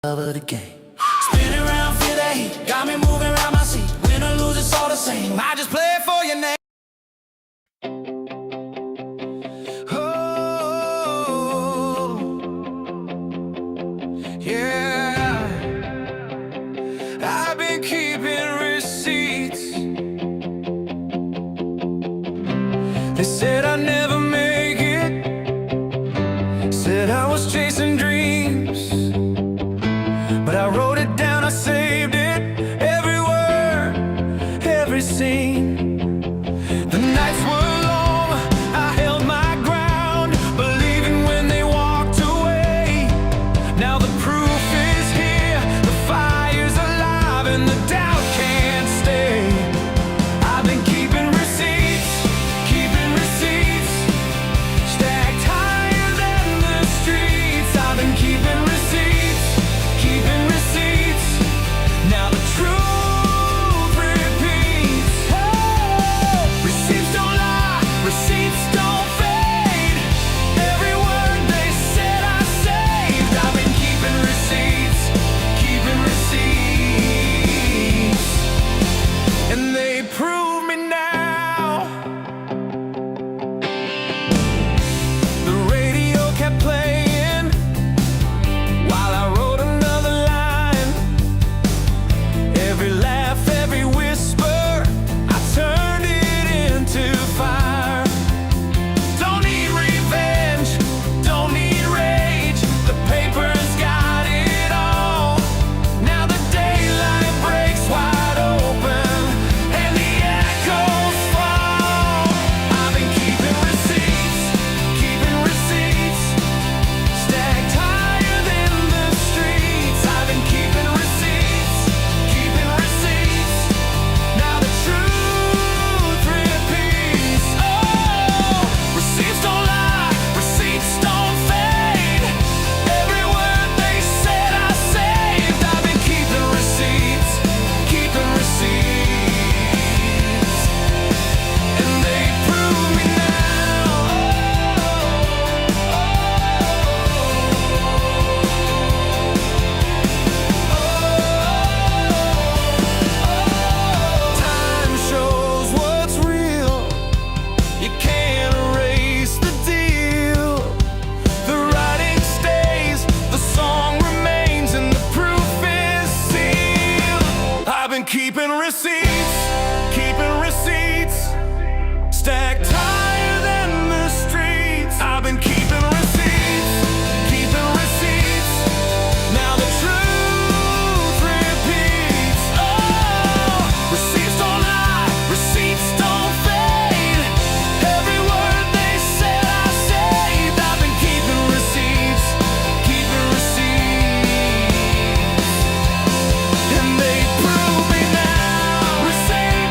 of the game. Spin around, feel that heat, got me moving around my seat. Win or lose, it's all the same. I just play it for your name. Oh, yeah. I've been keeping receipts. They said I'd never make it, said I was chasing dreams, but I wrote it down, I saved it, every word, every scene. The nights were long, I held my ground, believing when they walked away. Now the proof is here, the fire's alive, and the doubt can't stay. I've been keeping receipts, stacked higher than the streets. I've been keeping receipts, now the truth repeats. Oh, receipts don't lie, receipts don't fade. Every word they said I saved. I've been keeping receipts, and they prove me now. The radio kept playing while I wrote another line. Every laugh, every whisper, I turned it into fire. Don't need revenge, don't need rage. The paper's got it all. Now the daylight breaks wide open and the echoes fall. I've been keeping receipts, stacked higher than the streets. I've been keeping receipts, now the truth repeats. Oh, receipts don't lie, receipts don't fade. Every word they said I saved. I've been keeping receipts, and they prove me now. Time shows what's real. You can't erase the deal. The writing stays, the song remains, and the proof is sealed. I've been keeping receipts, stacked higher than the streets. I've been keeping receipts, now the truth repeats. Oh, receipts don't lie, receipts don't fade. Every word they said I saved. I've been keeping receipts, and they prove me now. Receipts,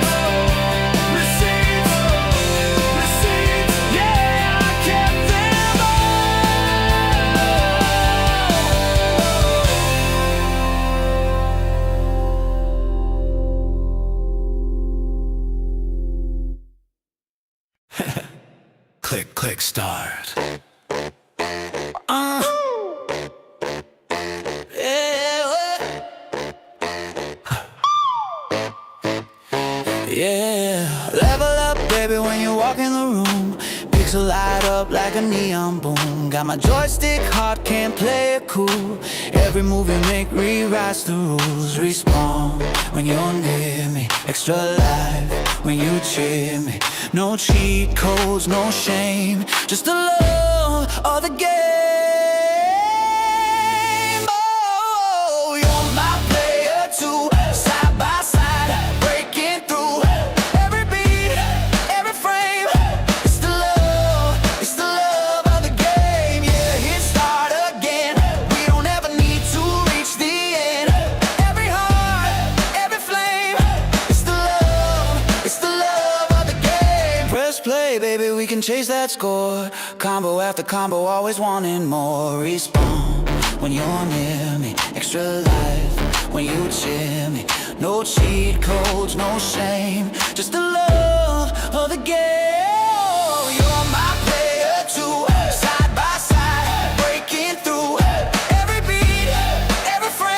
yeah, I kept them all. Click, start. Yeah, level up, baby, when you walk in the room. Pixel light up like a neon boom. Got my joystick hot, can't play it cool. Every move you make rewrites the rules. Respawn when you're near me, extra life when you cheer me. No cheat codes, no shame, just the love of the game. Oh, you're my player too, side by side, breaking through every beat, every frame. It's the love of the game. Yeah, hit start again. We don't ever need to reach the end. Every heart, every flame. It's the love of the game. Press play, baby, we can chase that score. Combo after combo, always wanting more. Respawn when you're near me, extra life when you cheer me. No cheat codes, no shame, just the love of the game. You're my player too, side by side, breaking through every beat, every frame.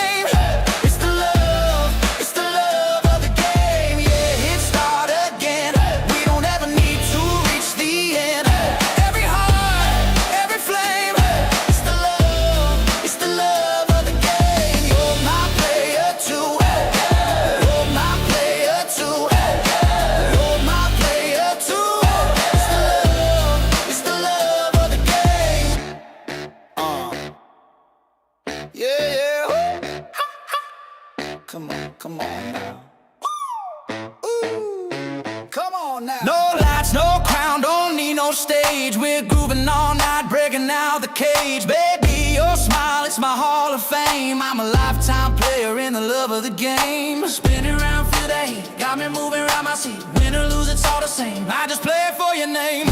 stage. We're grooving all night, breaking out the cage. Baby, your smile, it's my hall of fame. I'm a lifetime player in the love of the game. Spinning around, feel the heat, got me moving around my seat. Win or lose, it's all the same. I just play for your name. Ooh,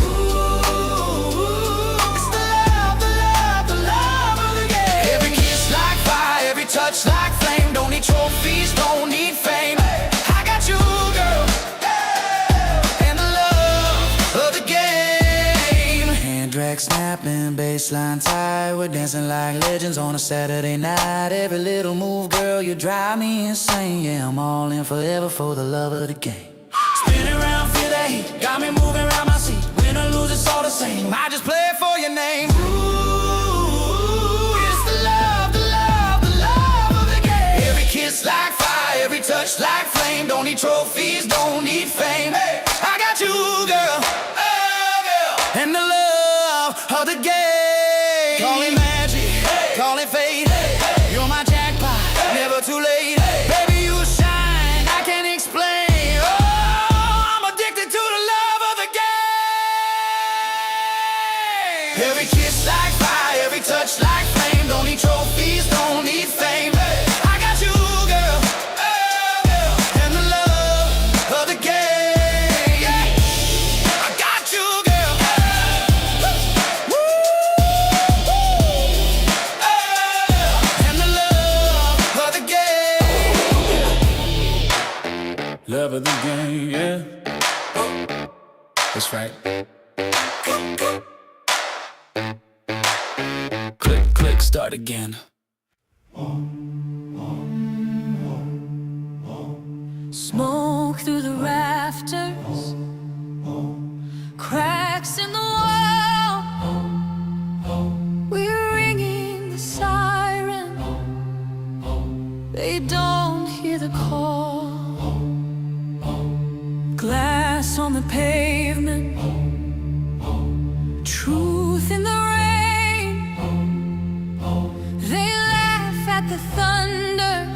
it's the love, the love, the love of the game. Every kiss like fire, every touch like flame. Don't need trophies, don't need fame. I got you, girl, and the love of the game. Hand drag snapping, baseline tight. We're dancing like legends on a Saturday night. Every little move, girl, you drive me insane. Yeah, I'm all in forever for the love of the game. Spin around, feel the heat, got me moving around my seat. Win or lose, it's all the same. I just play for your name. Ooh, it's the love, the love, the love of the game. Every kiss like fire, every touch like flame. Don't need trophies, don't need fame. Hey, I got you, girl, oh, girl, and the love of the game. Call it magic, hey, call it fate. Hey, hey, you're my jackpot, hey, never too late. Hey, baby, you shine, I can't explain. Every kiss like fire, every touch like flame. Don't need trophies, don't need fame. I got you, girl, oh, girl, and the love of the game. I got you, girl. Woo, and the love of the game. Love of the game, yeah. That's right. Click, click, start again. Smoke through the rafters, cracks in the wall. We're ringing the siren, they don't hear the call. Glass on the pavement, truth in the rain. They laugh at the thunder,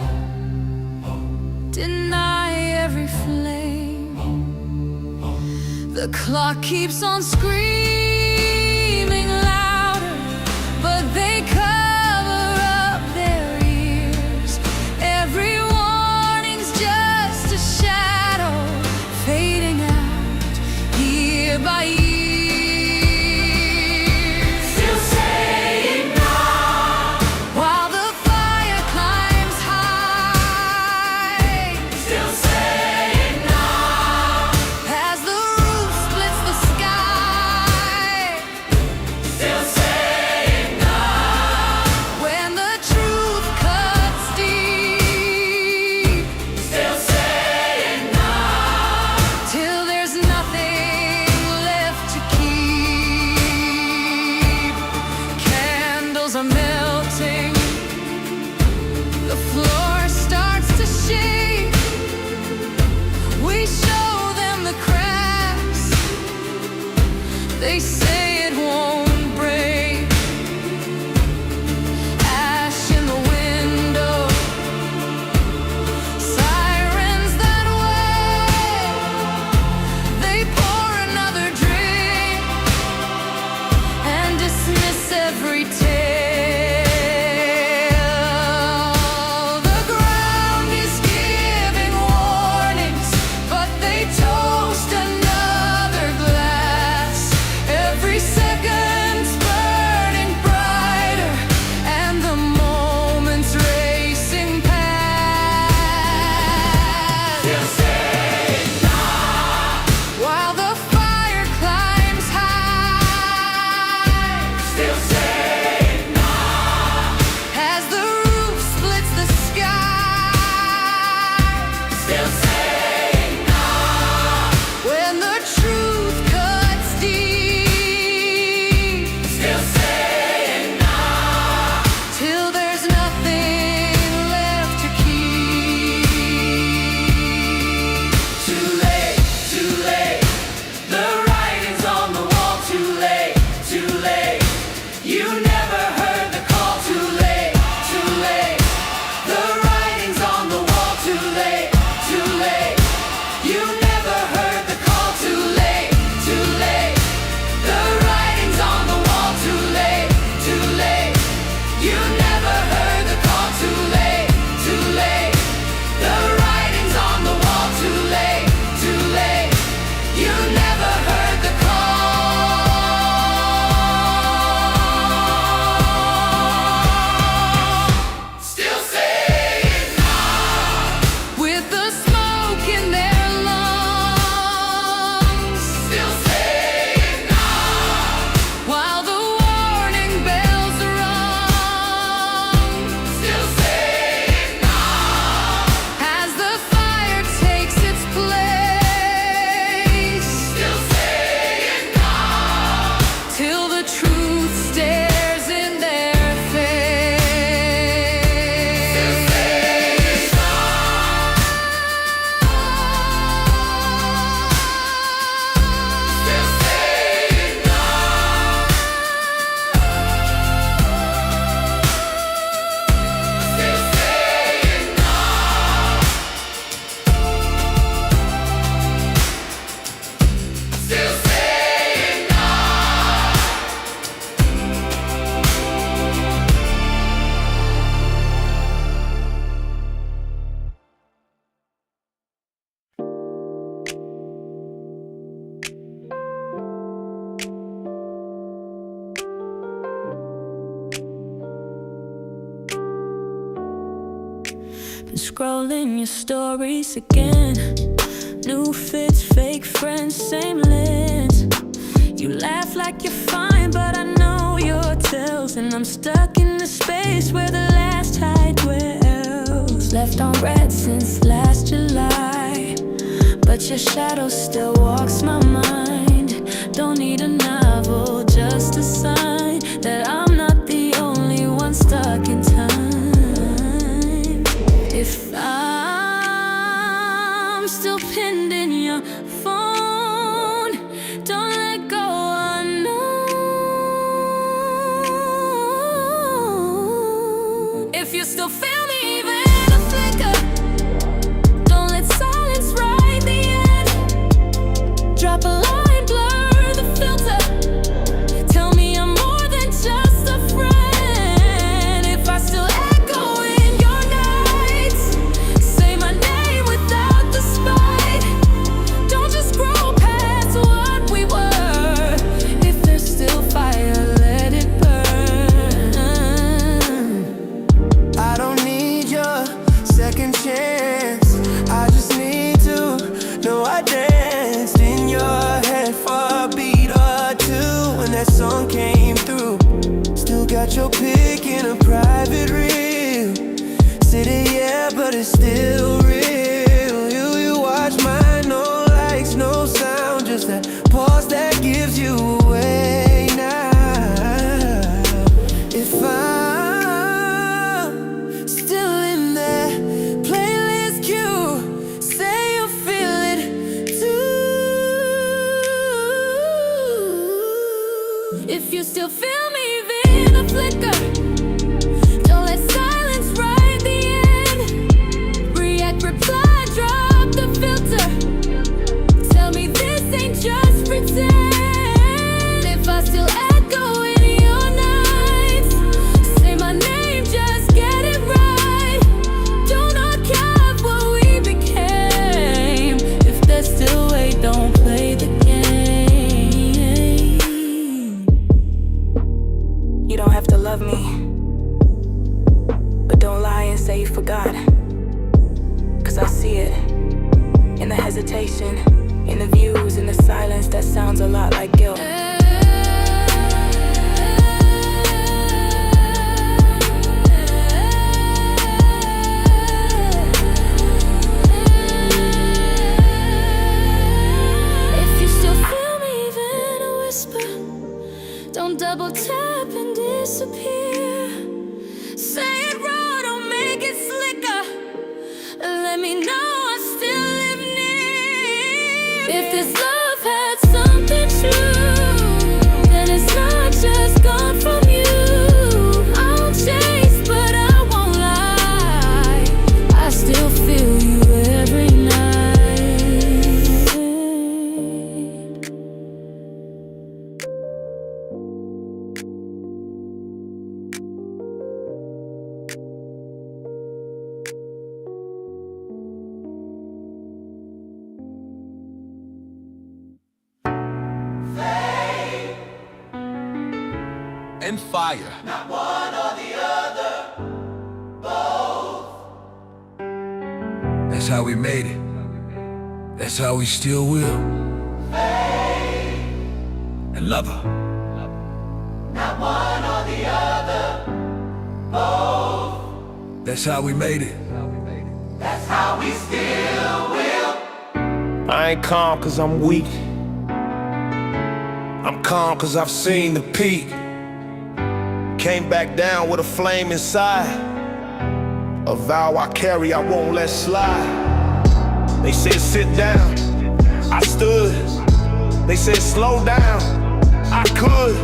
deny every flame. The clock keeps on screaming louder, but they cover up their ears. Every warning's just a shadow fading out year by year. Are melting, the floor starts to shake. We show them the cracks, they say it won't break. Ash in the window, sirens that way. They pour another drink and dismiss every tale. Second Been scrolling your stories again. New fits, fake friends, same lens. You laugh like you're fine, but I know your tells. And I'm stuck in the space where the last tide dwells. Left on red since last July, but your shadow still walks my mind. Don't need a novel, just a sign that I'm not the only one stuck in time. If I'm still pinned in your phone, don't let go unknown. If you still feel me even in a flicker, don't let silence write the end. Drop a line, blur the filter. Tell me I'm more than just a friend. If I still echo in your nights, say my name without the spite. Don't just grow past what we were. If there's still fire, let it burn. I don't need your second chance. I just need to know I danced in your head for a beat or two when that song came through. Still got your pic in a private reel. City, yeah, but it's still real. You watch mine, no likes, no sound, just that pause that gives you away now. If I'm still in that playlist queue, say you feel it too. If you still feel me even in a flicker, don't let silence write the end. React, reply, drop the filter. Tell me this ain't just pretend. If I still echo in your nights, say my name, just get it right. Don't knock out what we became. If there's still weight, don't play the game. You don't have to love me, but don't lie and say you forgot. 'Cause I see it in the hesitation, in the views, in the silence that sounds a lot like guilt. If you still feel me even in a whisper, don't double tap and disappear. Say it raw, don't make it slicker. Let me know I still live near. If this love had something true, then it's not just gone from you. I'll chase, but I won't lie. I still feel you every night. And fire. Not one or the other, both. That's how we made it. That's how we still will. And love her. Not one or the other, both. That's how we made it. That's how we still will. I ain't calm 'cause I'm weak. I'm calm 'cause I've seen the peak. Came back down with a flame inside. A vow I carry, I won't let slide. They said sit down, I stood. They said slow down, I could.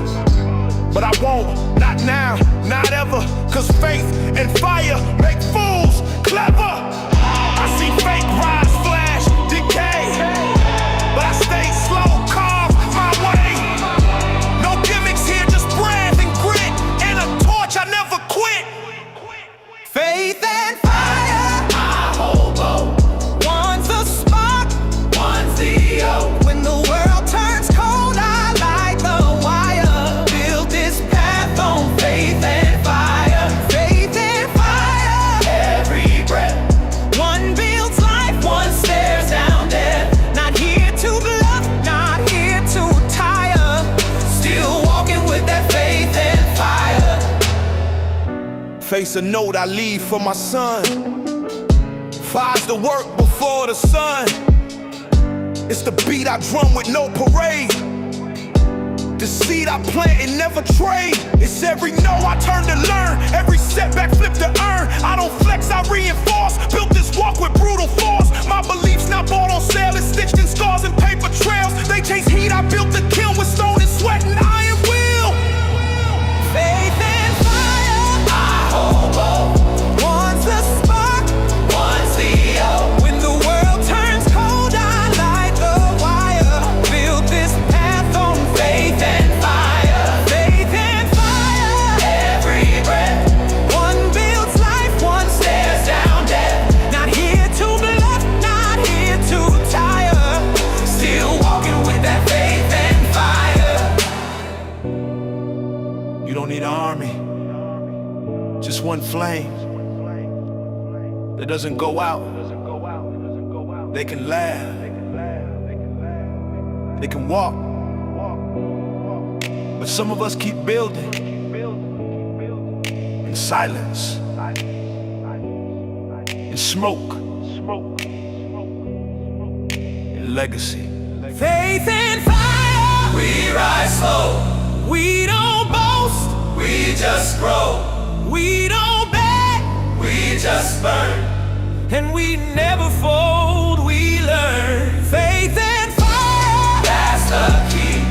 But I won't, not now, not ever. 'Cause faith and fire make fools clever. I see fake rise, flash, decay, but I stay slow, calm, my way. No gimmicks here, just breath and grit. And a torch, I never quit. Faith and fire, I hold both. One's a spark, one's the oak. When the world turns cold, I light the wire. Build this path on faith and fire. Faith and fire, every breath. Face a note I leave for my son. Fire's the work before the sun. It's the beat I drum with no parade. The seed I plant and never trade. It's every no I turn to learn, every setback flip to earn. I don't flex, I reinforce. Built this walk with brutal force. My beliefs not bought on sale, it's stitched in scars and paper trails. They chase heat, I built the kiln with stone and sweat and iron will. Faith and fire, I hold on. One's the spark, one's the hope. When the world turns cold, I light the wire. Build this path on faith and fire. Faith and fire, every breath. One builds life, one stares down death. Not here to bluff, not here to tire. Still walking with that faith and fire. You don't need an army, just one flame that doesn't go out. They can laugh, they can walk, but some of us keep building in silence, in smoke, in legacy. Faith and fire, we rise slow. We don't boast, we just grow. We don't beg, we just burn. And we never fold, we learn. Faith and fire, that's the key.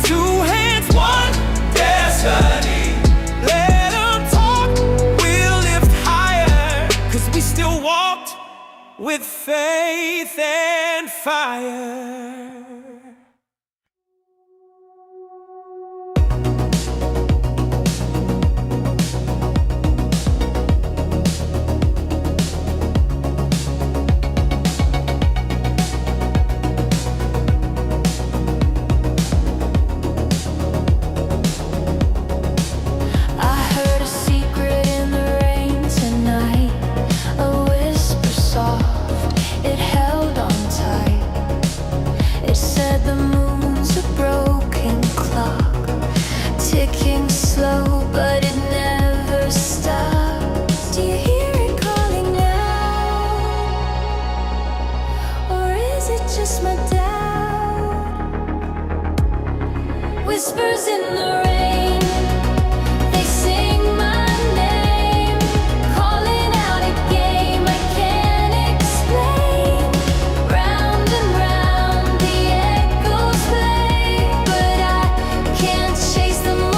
Two hands, one destiny. Let them talk, we'll lift higher. 'Cause we still walked with faith and fire. Ticking slow, but it never stops. Do you hear it calling now? Or is it just my doubt? Whispers in the rain, they sing my name, calling out a game I can't explain. Round and round the echoes play, but I can't chase them away.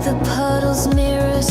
The puddles mirror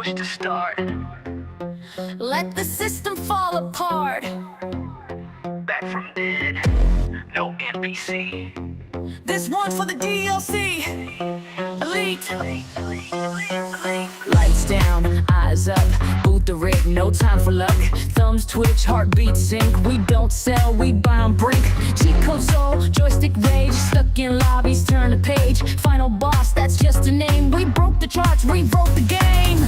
push to start. Let the system fall apart. Back from dead, no NPC. This one's for the DLC. Elite. Lights down, eyes up, boot the rig, no time for luck. Thumbs twitch, heartbeat sync. We don't sell, we buy on brink. Cheat code soul, joystick rage. Stuck in lobbies, turn the page. Final boss, that's just a name. We broke the charts, rewrote the game.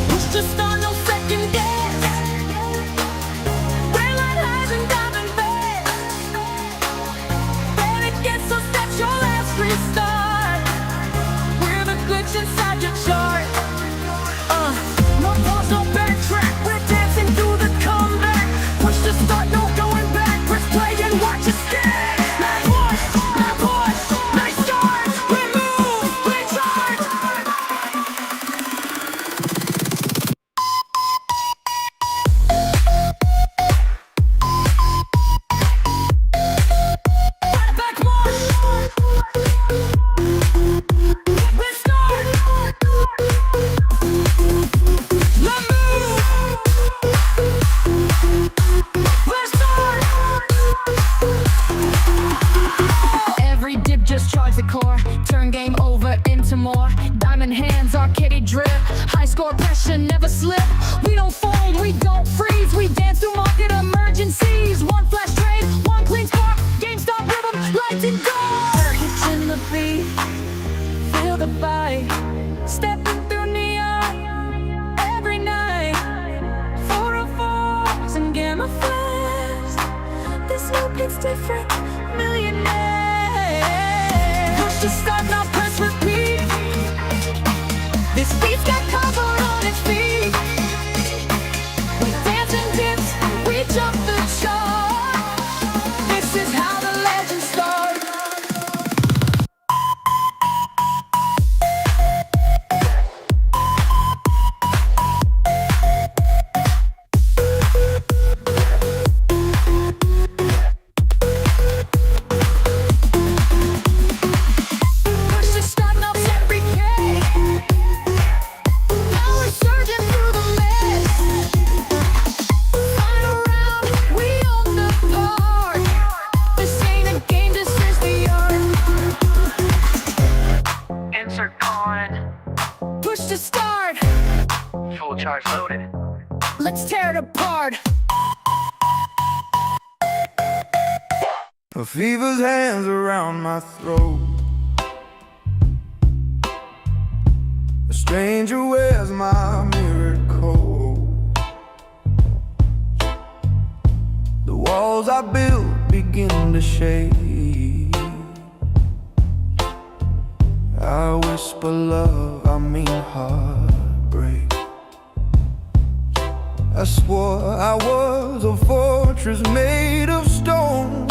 Push to start, no second guess. Red light highs and diamond beds. When it gets so set, your last restart. We're the glitch inside your chart. No pause, no backtrack. We're dancing through the comeback. Push to start, no going back. Press play and watch it stack. Push, nice start. We move, we charge. Back march. Let's start. Let's move. Let's start. Every dip just charge the core. Turn game over into more. Diamond hands, arcade drip. High score pressure, never slip. We don't fold, we don't freeze. We dance through market emergencies. One flash trade, one clean spark. GameStop rhythm, lights and go. Hits in the beat, feel the bite. Stepping through neon every night. 404s and gamma flash. This new beat's different, millionaire. Push to start, now press repeat. This beat's got cover on its feet. We dance and dips, we jump the chart. This is how the legends start. Push to start, now every K. Power surging through the mist. Final round, we own the park. This ain't a game, this is the art. Insert coin, Push to start, full charge loaded. let's tear it apart. A fever's hands around my throat. A stranger wears my mirrored coat. The walls I built begin to shake. I whisper love, I mean heartbreak. I swore I was a fortress made of stone,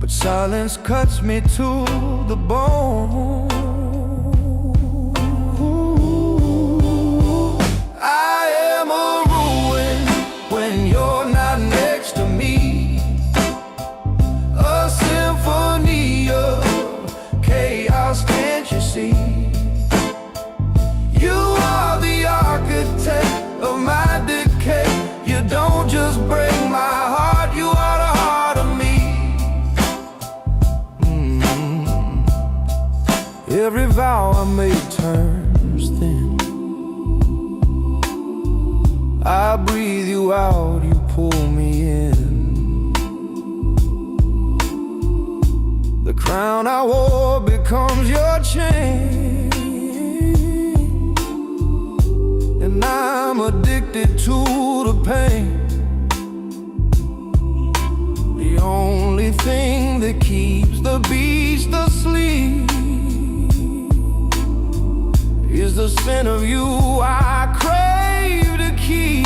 but silence cuts me to the bone. I am a ruin when you're not next to me. A symphony of chaos, can't you see? You are the architect of my decay. You don't just break my heart, you are the heart of me. Every vow I made turns thin. I breathe you out, you pull me in. The crown I wore becomes your chain, and I'm addicted to the pain. The only thing that keeps the beast asleep is the scent of you I crave to keep.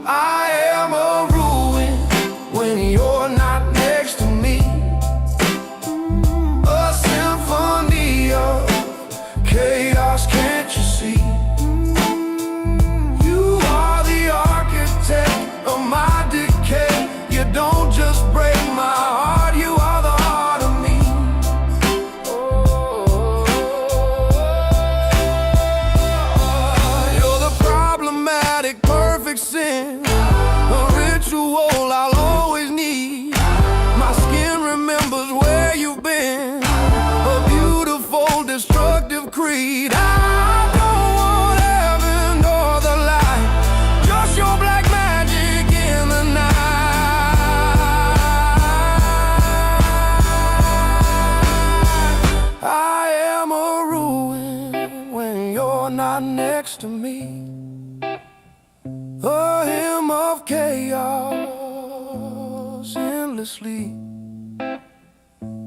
I am a ruin when you're not next to me. A symphony of chaos, can't you see? You are the architect of my decay. You don't just break my heart, you are the heart of me. destructive creed. I don't want heaven or the light, just your black magic in the night. I am a ruin when you're not next to me, a hymn of chaos endlessly.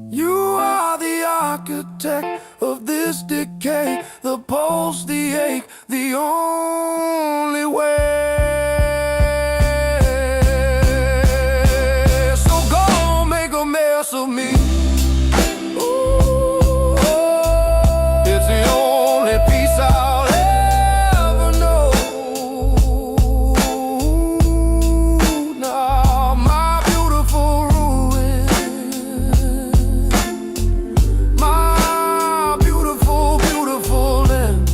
You are the architect of this decay, the pulse, the ache, the only way. So go make a mess of me. Ooh, it's the only peace I'll ever know. Now, my beautiful ruin, my beautiful, beautiful land.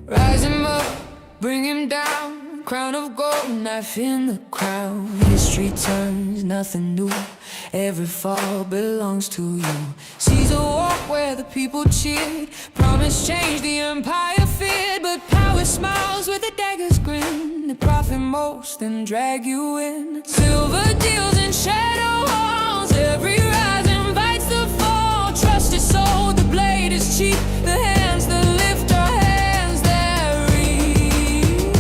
Rise him up, bring him down. Crown of gold, knife in the crown. History turns, nothing new. Every fall belongs to you. Sees a walk where the people cheered. Promise change, the empire feared. But power smiles with a dagger's grin. They profit most and drag you in. Silver deals and shadow walls. Every rise invites the fall. Trust is sold, the blade is cheap. The hands that lift our hands that reach.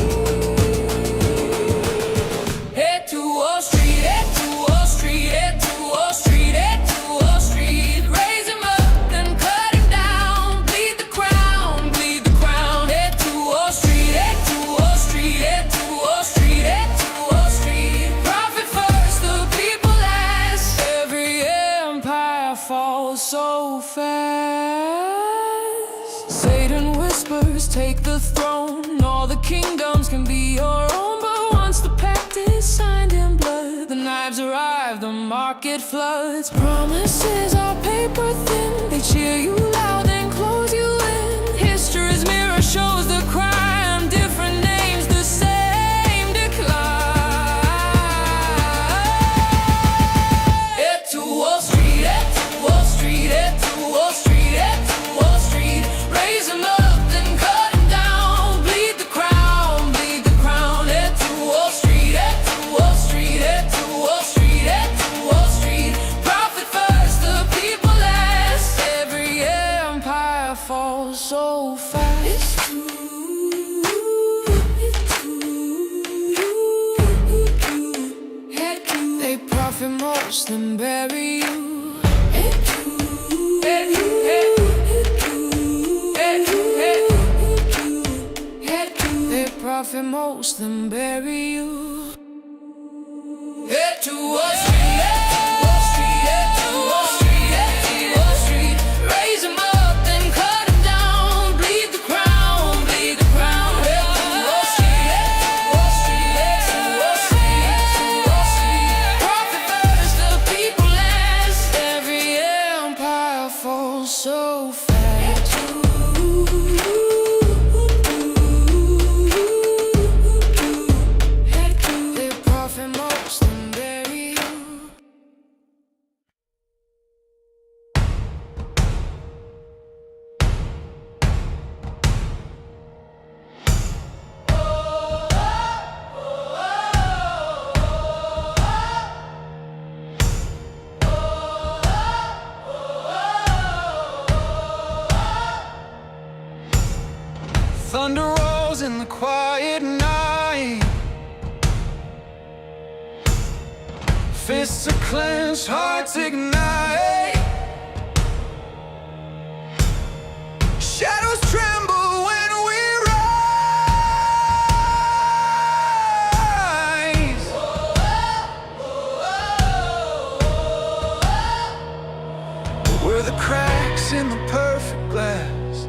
Head to Wall Street, head to Wall Street, head to Wall Street, head to Wall Street. Raise him up, then cut him down. Bleed the crown, bleed the crown. Head to Wall Street, head to Wall Street, head to Wall Street, head to Wall Street. Profit first, the people last. Every empire falls so fast. Satan whispers, take the throne. All the kingdoms can be your own, but once the pact is signed in blood, the knives arrive, the market floods. Promises are paper thin. They cheer you loud, then close you in. History's mirror shows the crime. Different names, the same decline. Head to Wall Street, head to Wall Street, head to Wall Street, head to Wall Street. Raise him up, then cut him down. Bleed the crown, bleed the crown. Head to Wall Street, head to Wall Street, head to Wall Street, head to Wall Street. Profit first, the people last. Every empire falls so fast. It's true, it's true. Head to, they profit most and bury you. Head to, head to, head to, head to, head to, they profit most and bury you. Head to Wall Street, head to Wall Street, head to Wall Street, head to Wall Street. Raise him up, then cut him down. Bleed the crown, bleed the crown. Head to Wall Street, head to Wall Street, head to Wall Street, head to Wall Street. Profit first, the people last. Every empire falls so fast. They profit most and bury you. Thunder rolls in the quiet night. Fists are clenched, hearts ignite. Shadows tremble when we rise. We're the cracks in the perfect glass,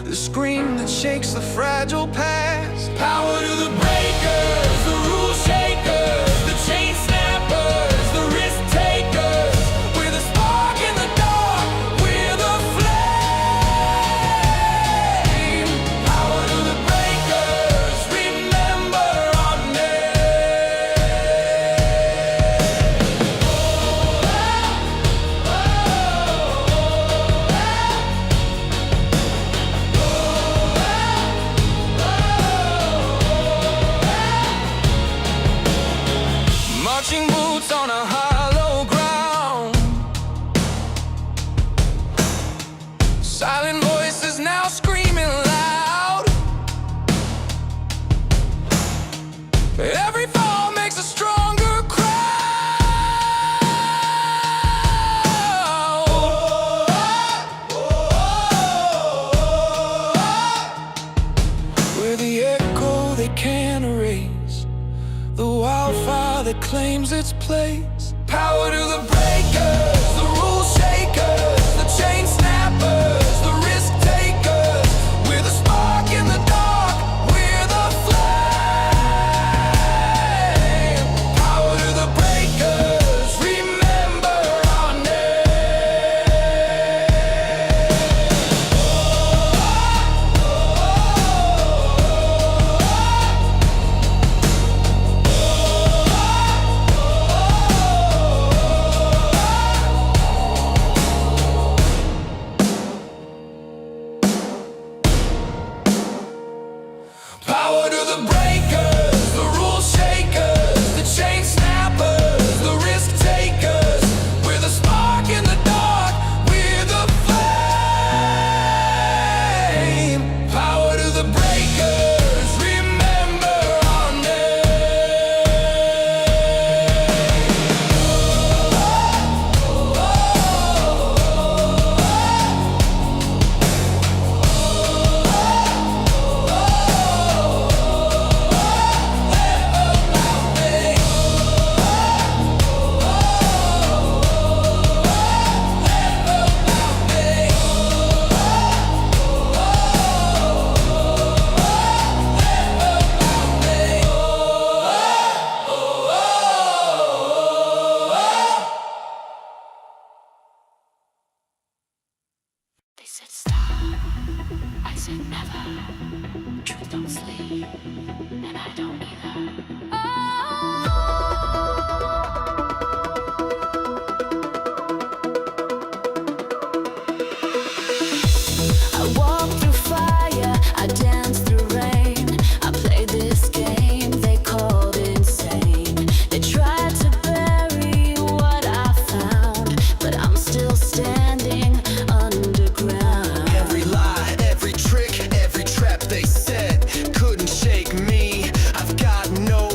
the scream that shakes the fragile past. Power to the breakers, the rule shakers, the chain snappers, the risk its place. Power to the breakers, the rule shakers, the chain snappers, the risk takers. We're the spark in the dark, we're the flame. Power to the breakers, remember our Power to the breakers, the rule shakers, the chain snappers, the risk takers. We're the spark in the dark, we're the flame. Power to the breakers, remember our They said stop, I said never. Truth don't sleep, and I don't either. I walk through fire, I dance through rain. I play this game they called insane. They tried to bury what I found, but I'm still standing underground. Every lie, every trick, every trap they set couldn't shake me. I've got no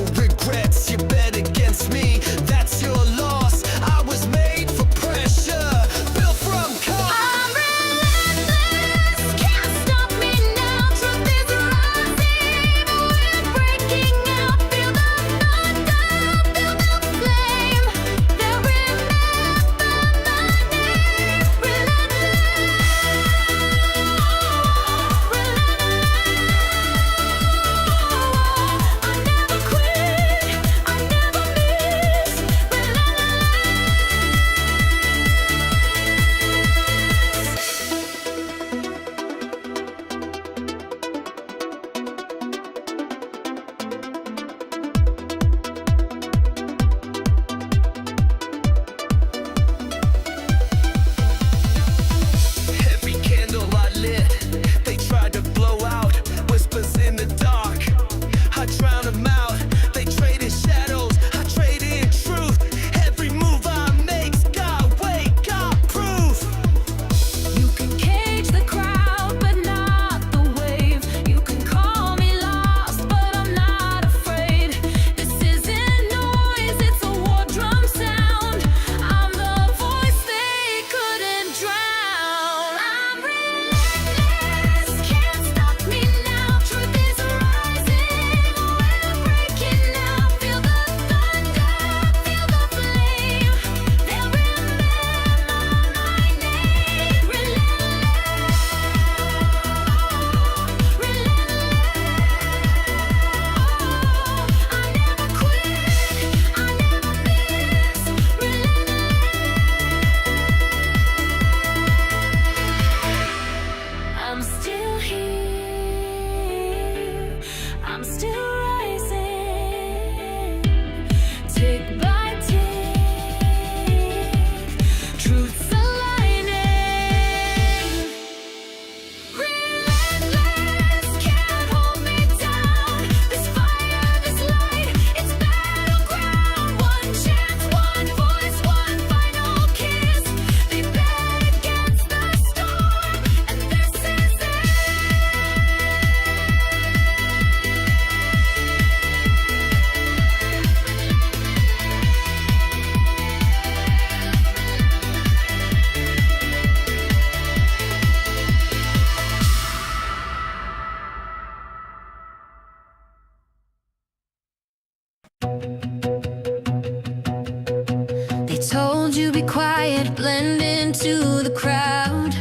told you be quiet, blend into the crowd,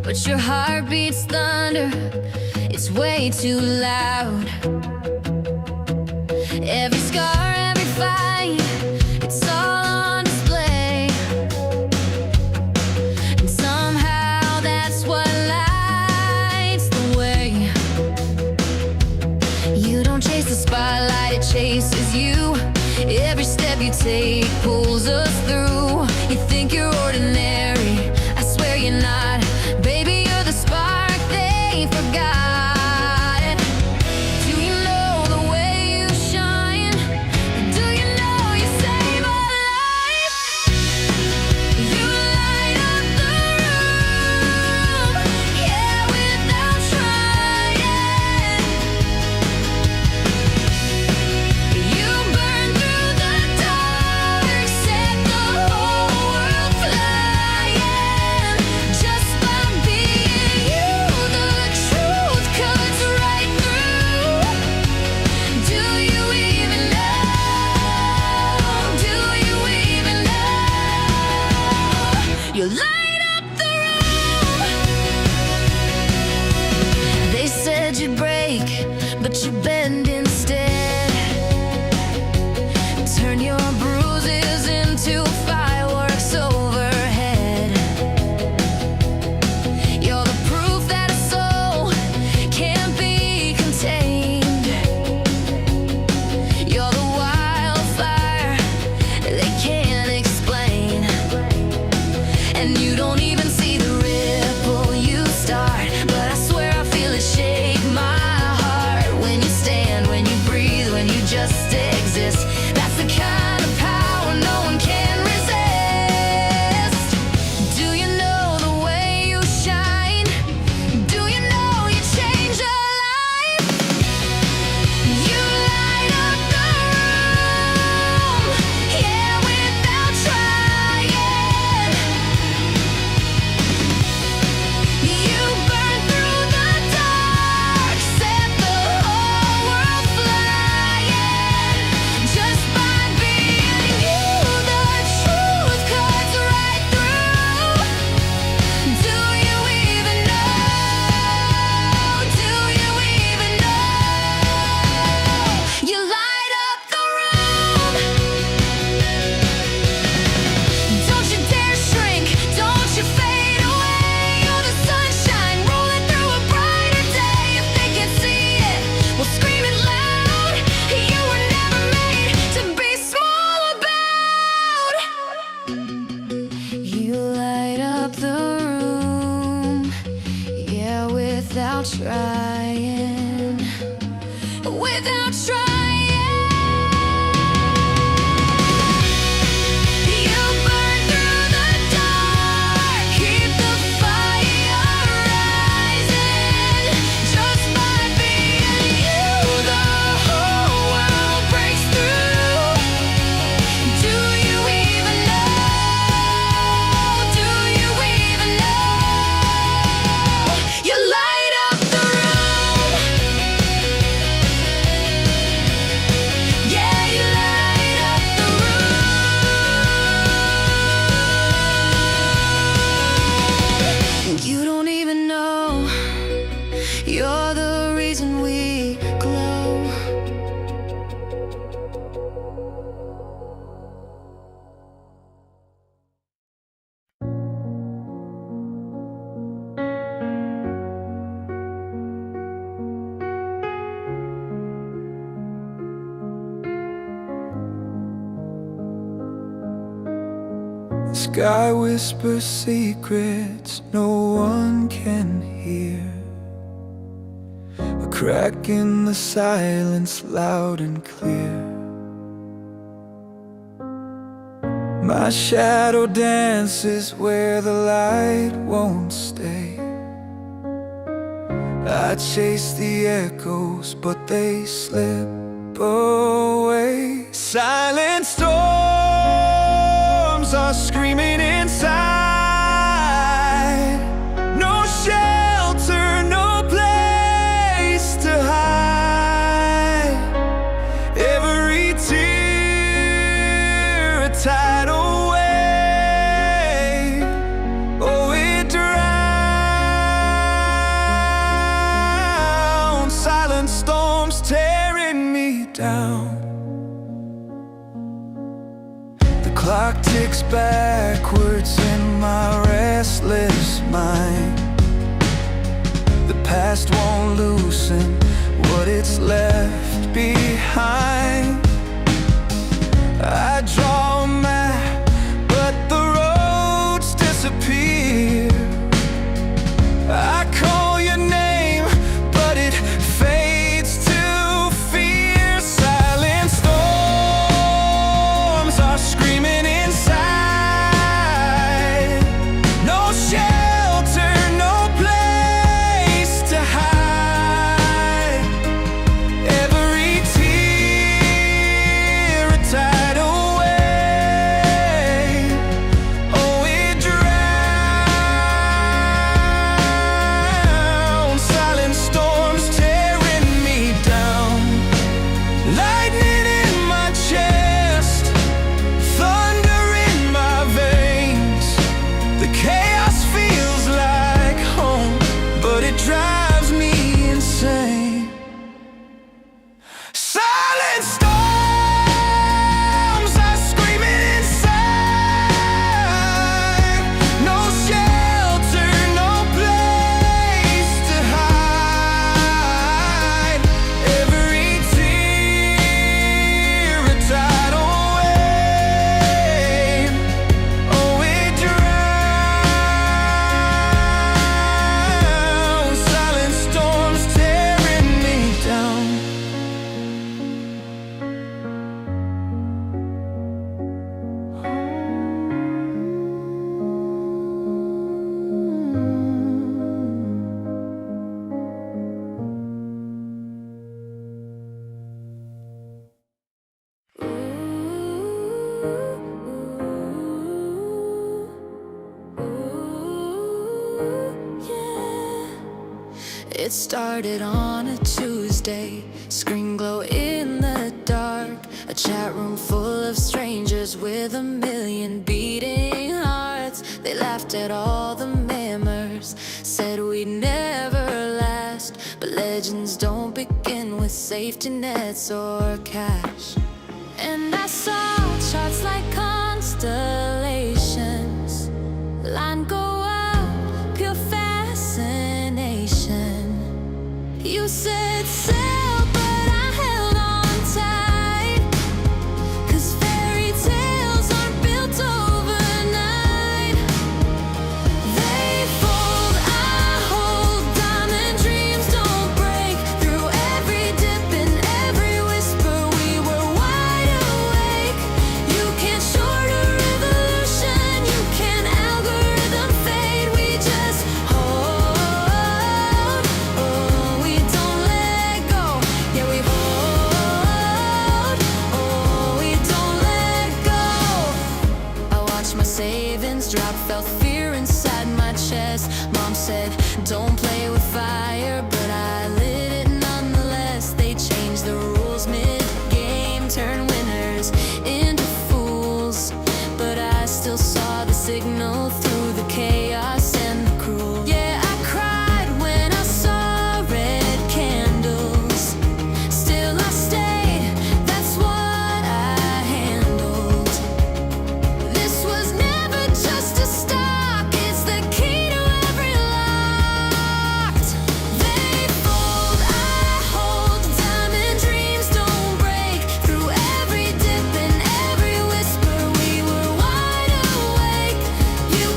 but your heart beats thunder, it's way too loud. Every scar, every fight, it's all on display, and somehow that's what lights the way. You don't chase the spotlight, it chases you. Every step you take pulls us through. You think you're ordinary, I swear you're not. Baby, you're the spark they forgot. Do you know the way you shine? Do you know you save a life? You light up the room, yeah, without trying. You burn through the dark, set the whole world flying. Just by being you, the truth cuts right through. Do you even know? Do you even know? You light up the room. They said you'd break, but you bend instead. Turn your bruises into fireworks overhead. You're the proof that a soul can't be contained. You're the wildfire they can't explain. And you don't even see the ripple you start, but I swear I feel it shake my heart. When you stand, when you breathe, when you just exist, that's the kind of power no one can resist. Do you know the way you shine? Do you know you change a life? You light up the room, yeah, without trying. You burn through the dark, set the whole world flying. Just by being you, the truth cuts right through. Do you even know? Do you even know? You light up the room. Don't you dare shrink, don't you fade away. You're the sunshine rolling through a brighter day. If they can see it, we'll scream it loud. You were never made to be small about. You light up the room, yeah, without trying. Without trying. You burn through the dark, keep the fire rising. Just by being you, the whole world breaks through. Do you even know? Do you even know? You light up the room. Yeah, you light up the room. You don't even know. You're the reason we glow. The sky whispers secrets no one can hear. A crack in the silence, loud and clear. My shadow dances where the light won't stay. I chase the echoes, but they slip away. Silent storms are screaming inside. No shelter, no place to hide. Every tear a tidal wave. Oh, it drowns. Silent storms tearing me down. The clock ticks backwards in my restless mind. The past won't loosen what it's left behind. I draw a map, but the roads disappear. I call your name, but it fades to fear. Silent storms are screaming inside. No shelter, no place to hide. Every tear a tidal wave. Oh, it drowns. Silent storms tearing me down. Lightning in my chest, thunder in my veins. The chaos feels like home, but it drives me insane. Silent storms are screaming inside. No shelter, no place to hide. Every tear a tidal wave. Oh, it drowns. Silent storms tearing me down. It started on a Tuesday, screen glow in the dark. A chat room full of strangers with a million beating hearts. They laughed at all the murmurs, said we'd never last. But legends don't begin with safety nets or cash. And I saw charts like constellations, line go up, pure fascination. You said sail, but I held on tight, 'cause fairy tales aren't built overnight. They fold, I hold, diamond dreams don't break. Through every dip and every whisper, we were wide awake. You can't short a revolution, you can't algorithm fade. We just hold, oh, we don't let go. Yeah, we hold, oh, we don't let go. I watched my savings drop, felt fear inside my chest. Mom said, don't play with fire, but I lit it nonetheless. They changed the rules mid-game, turn winners into fools. But I still saw the signal through the chaos and the cruel. Yeah, I cried when I saw red candles. Still I stayed, that's what I handled. This was never just a stock, it's the key to every lock. They fold, I hold, diamond dreams don't break. Through every dip and every whisper, we were wide awake. You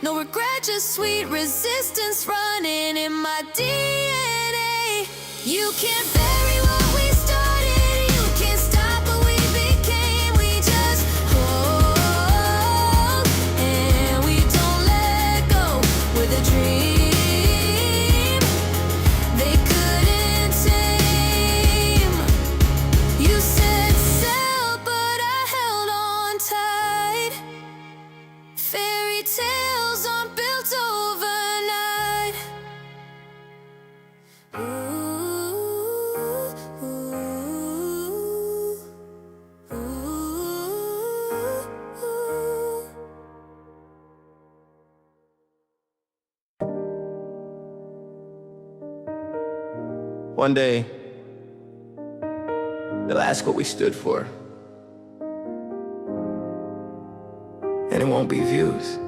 No regret, just sweet resistance running in my DNA. You can't bury what we started, you can't stop what we became. We just hold and we don't let go with a dream they couldn't tame. You said sail, but I held on tight. Fairy tales aren't built overnight. One day, they'll ask what we stood for, and it won't be views.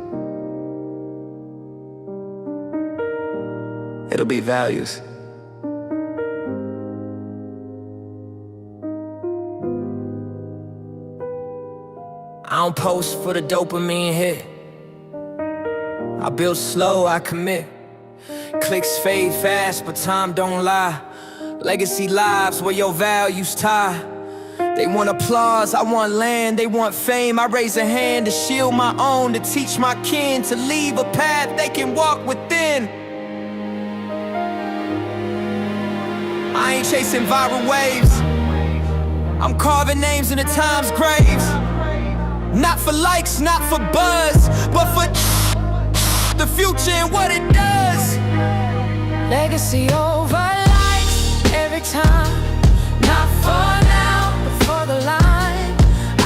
It'll be values. I don't post for the dopamine hit. I build slow, I commit. Clicks fade fast, but time don't lie. Legacy lives where your values tie. They want applause, I want land, they want fame. I raise a hand to shield my own, to teach my kin, to leave a path they can walk within. I ain't chasing viral waves, I'm carving names in the time's graves. Not for likes, not for buzz, but for the future and what it does. Legacy over likes every time. Not for now, but for the line.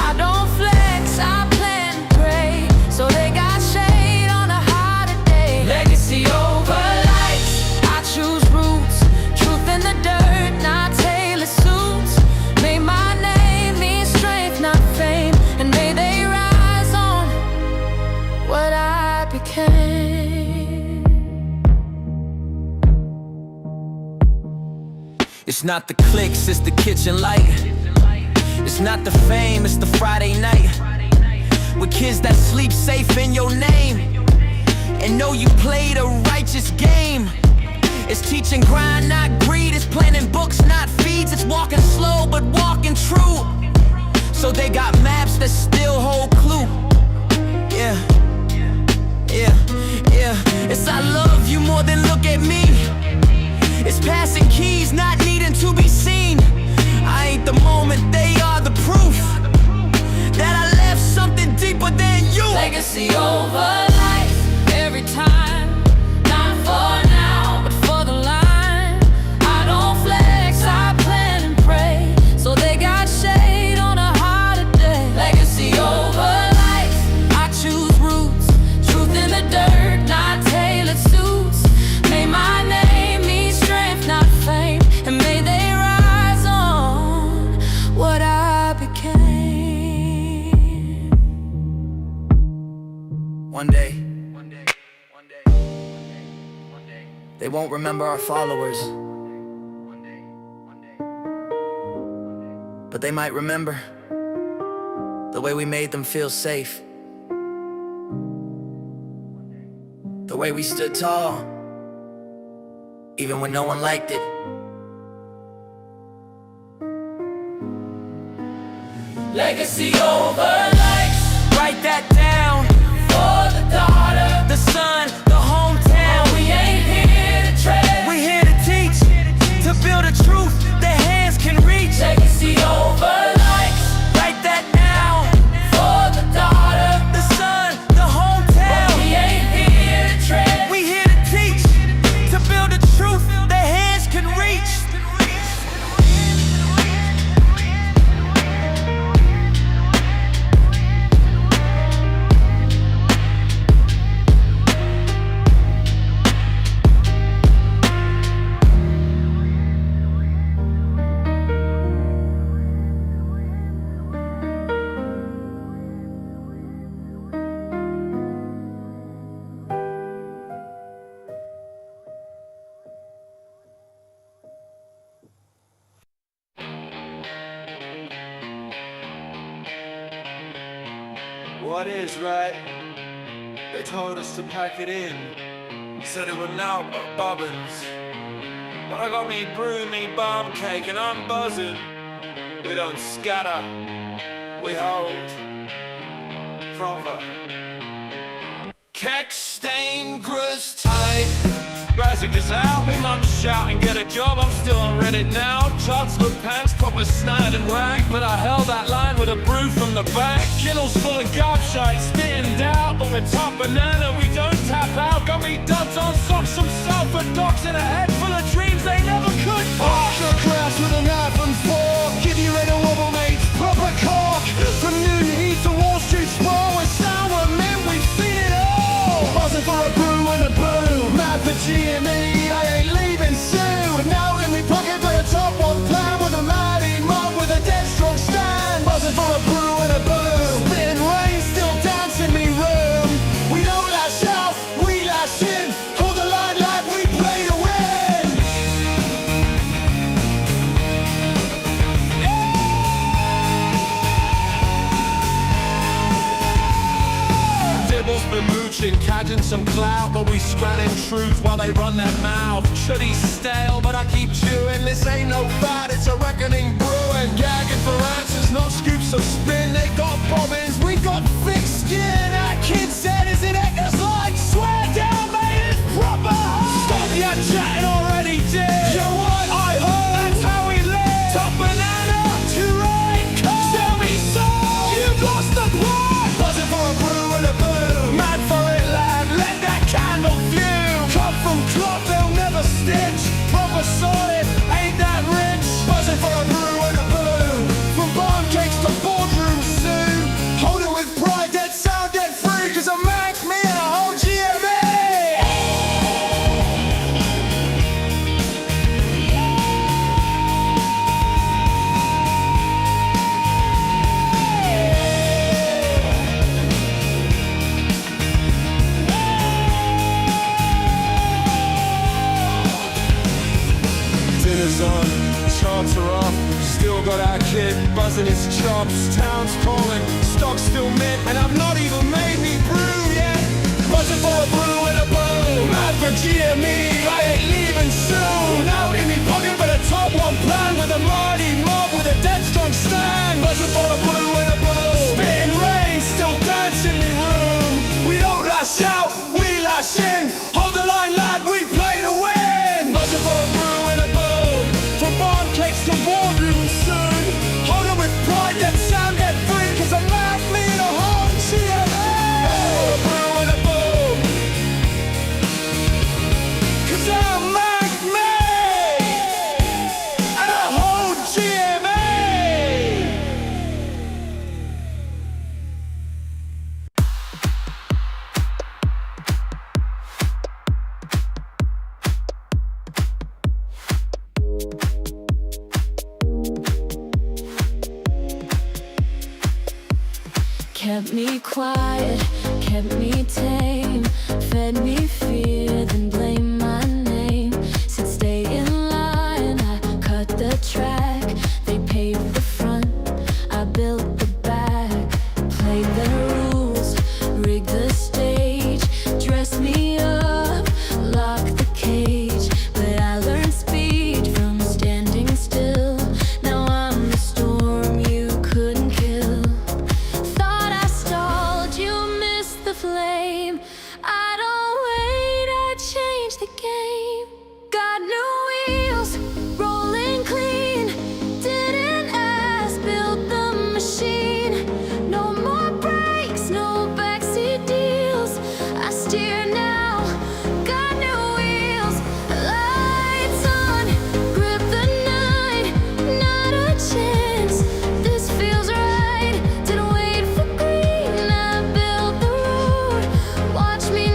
I don't flex, I plan and pray, so they got shade on a hotter day. Legacy over likes, I choose roots. Truth in the dirt, not tailored suits. May my name mean strength, not fame. And may they rise on what I became. It's not the clicks, it's the kitchen light. It's not the fame, it's the Friday night. With kids that sleep safe in your name and know you played a righteous game. It's teaching grind, not greed. It's planting books, not feeds. It's walking slow, but walking true. So they got maps that still hold clue. Yeah, yeah, yeah. It's I love you more than look at me. It's passing keys, not needing to be seen. I ain't the moment, they are the proof that I left something deeper than you. Legacy over life every time. Not for now, but for the line. I don't flex, I plan and pray, so they got shade on a hotter day. Legacy over life, I choose roots. Truth in the dirt, not tailored suits. May my name mean strength, not fame. And may they rise on what I became. One day, they won't remember our followers, but they might remember the way we made them feel safe, the way we stood tall, even when no one liked it. Legacy over likes, Write that down. for the daughter. The son, the hometown. We ain't here to trade. We here to teach, to build a truth that hands can reach. Legacy over likes, Write that down. for the daughter. The son, the hometown. We ain't here to trade. We here to teach, to build a truth that hands can reach. What is right They told us to pack it in, said it would now bobbins. But I got me brew, me bomb cake, and I'm buzzing. We don't scatter, we hold. Proper. Keck stain grist tight. Basic just out, me mum shouting, get a job, I'm still on Reddit now. Chocolate pants, proper snide and whack, but I held that line with a brew from the back. Kittles full of gobshite, spitting doubt on the top banana, we don't tap out. Got me duds on socks, some sulfur docs in a head full of dreams they never could pop. The crash with a knife and fork, give you ready to wobble mates, proper cork. From New Heat to Wall Street Sprawl, with sour men, we've seen it all. Buzzing for a brew and a boo, mad for GME, I ain't leaving soon. Now in me pocket for a top one plan, with a mighty mob with a dead strong stand. Buzzing for a brew and a boo, spitting rain, still dancing me room. We don't lash out, we lash in, hold the line like we play to win. Dibble's been mooching, catching some clout, but we scratting truth while they run their mouth. Shitty stale, but I keep chewing. This ain't no fight, it's a reckoning brewing. Gagging for answers, not scoops of spin. They got bobbins, we got thick skin. Our kid said, is it actors like? Swear down, mate, it's proper hard. Stop your chatting already, dear. You what? I heard that's how we live. Top banana, too right. Tell me so. You've lost the plot. Buzzing for a brew and a boo. Mad for it, lad. Let that candle fume. Cut from cloth, they'll never stitch. Proper solid, ain't that rich. Buzzing for a brew and a boo. From barn cakes to boardrooms soon. Hold it with pride, dead sound, dead free. Cause I make me and a whole GME. Dinner's on, charts are off. Still got our kid buzzing his chops. Town's calling, stock's still mint, and I've not even made me brew yet. Buzzing for a brew and a boom. Mad for GME, I ain't leaving soon. Out in me pocket, but a top one plan with a mighty mob with a dead strong stand. Buzzing for a brew and a boom. Spitting rain, still dancing in room. We don't lash out, we lash in. Hold the line, lad, we play to win. Buzzing for a brew and a boom. From barn cakes to boardrooms soon. Hold it with pride, that sound, that free. Cause I'm mad, me and a whole GME. A brew and a boom. Cause I'm mad, me and a whole GME. Kept me quiet, kept me tame, fed me fear, then blame my name. Said stay in line, I cut the track. They paved the front, I built the back. Played the rules, rigged the stage, dressed me up, locked the cage. But I learned speed from standing still. Now I'm the storm you couldn't kill. Thought I stalled, you missed the flame. I don't wait, I change the game. Got new wheels, rolling clean. Didn't ask, built the machine. No more brakes, no backseat deals. I steer now, got new wheels. Lights on, grip the night. Not a chance, this feels right. Didn't wait for green, I built the road. Watch me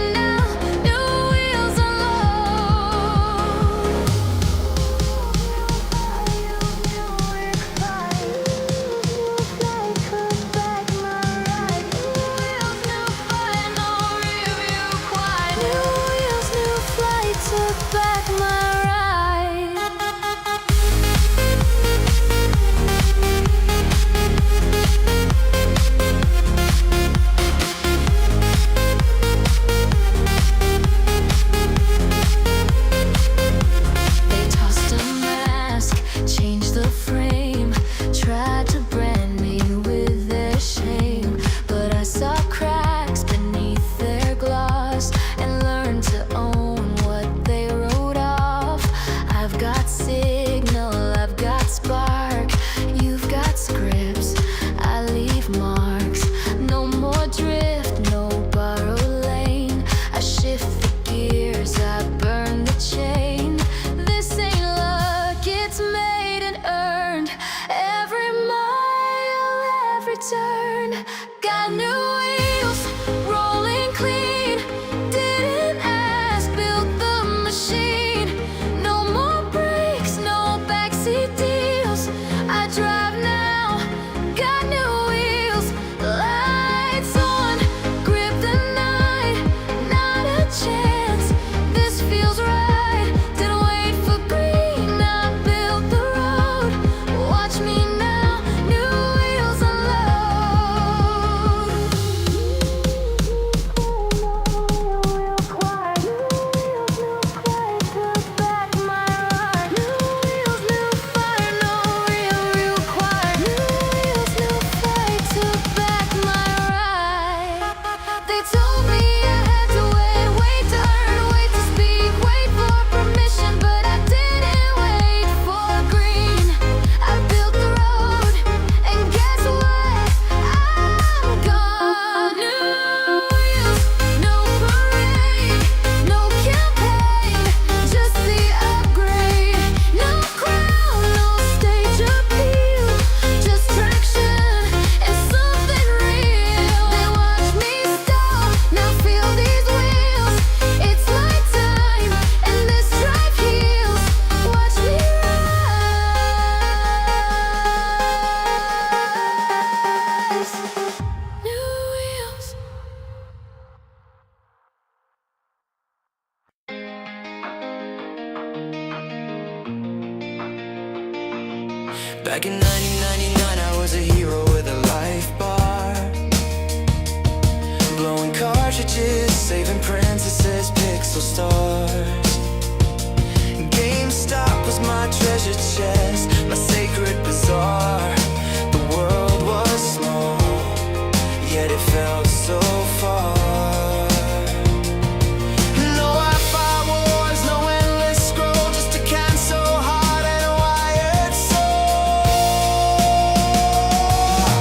Back in 1999, I was a hero with a life bar, blowing cartridges, saving princesses, pixel stars. GameStop was my treasure chest, my sacred bazaar. The world was small, yet it felt so far. No Wi-Fi wars, no endless scroll, just a cancel heart and a wired soul.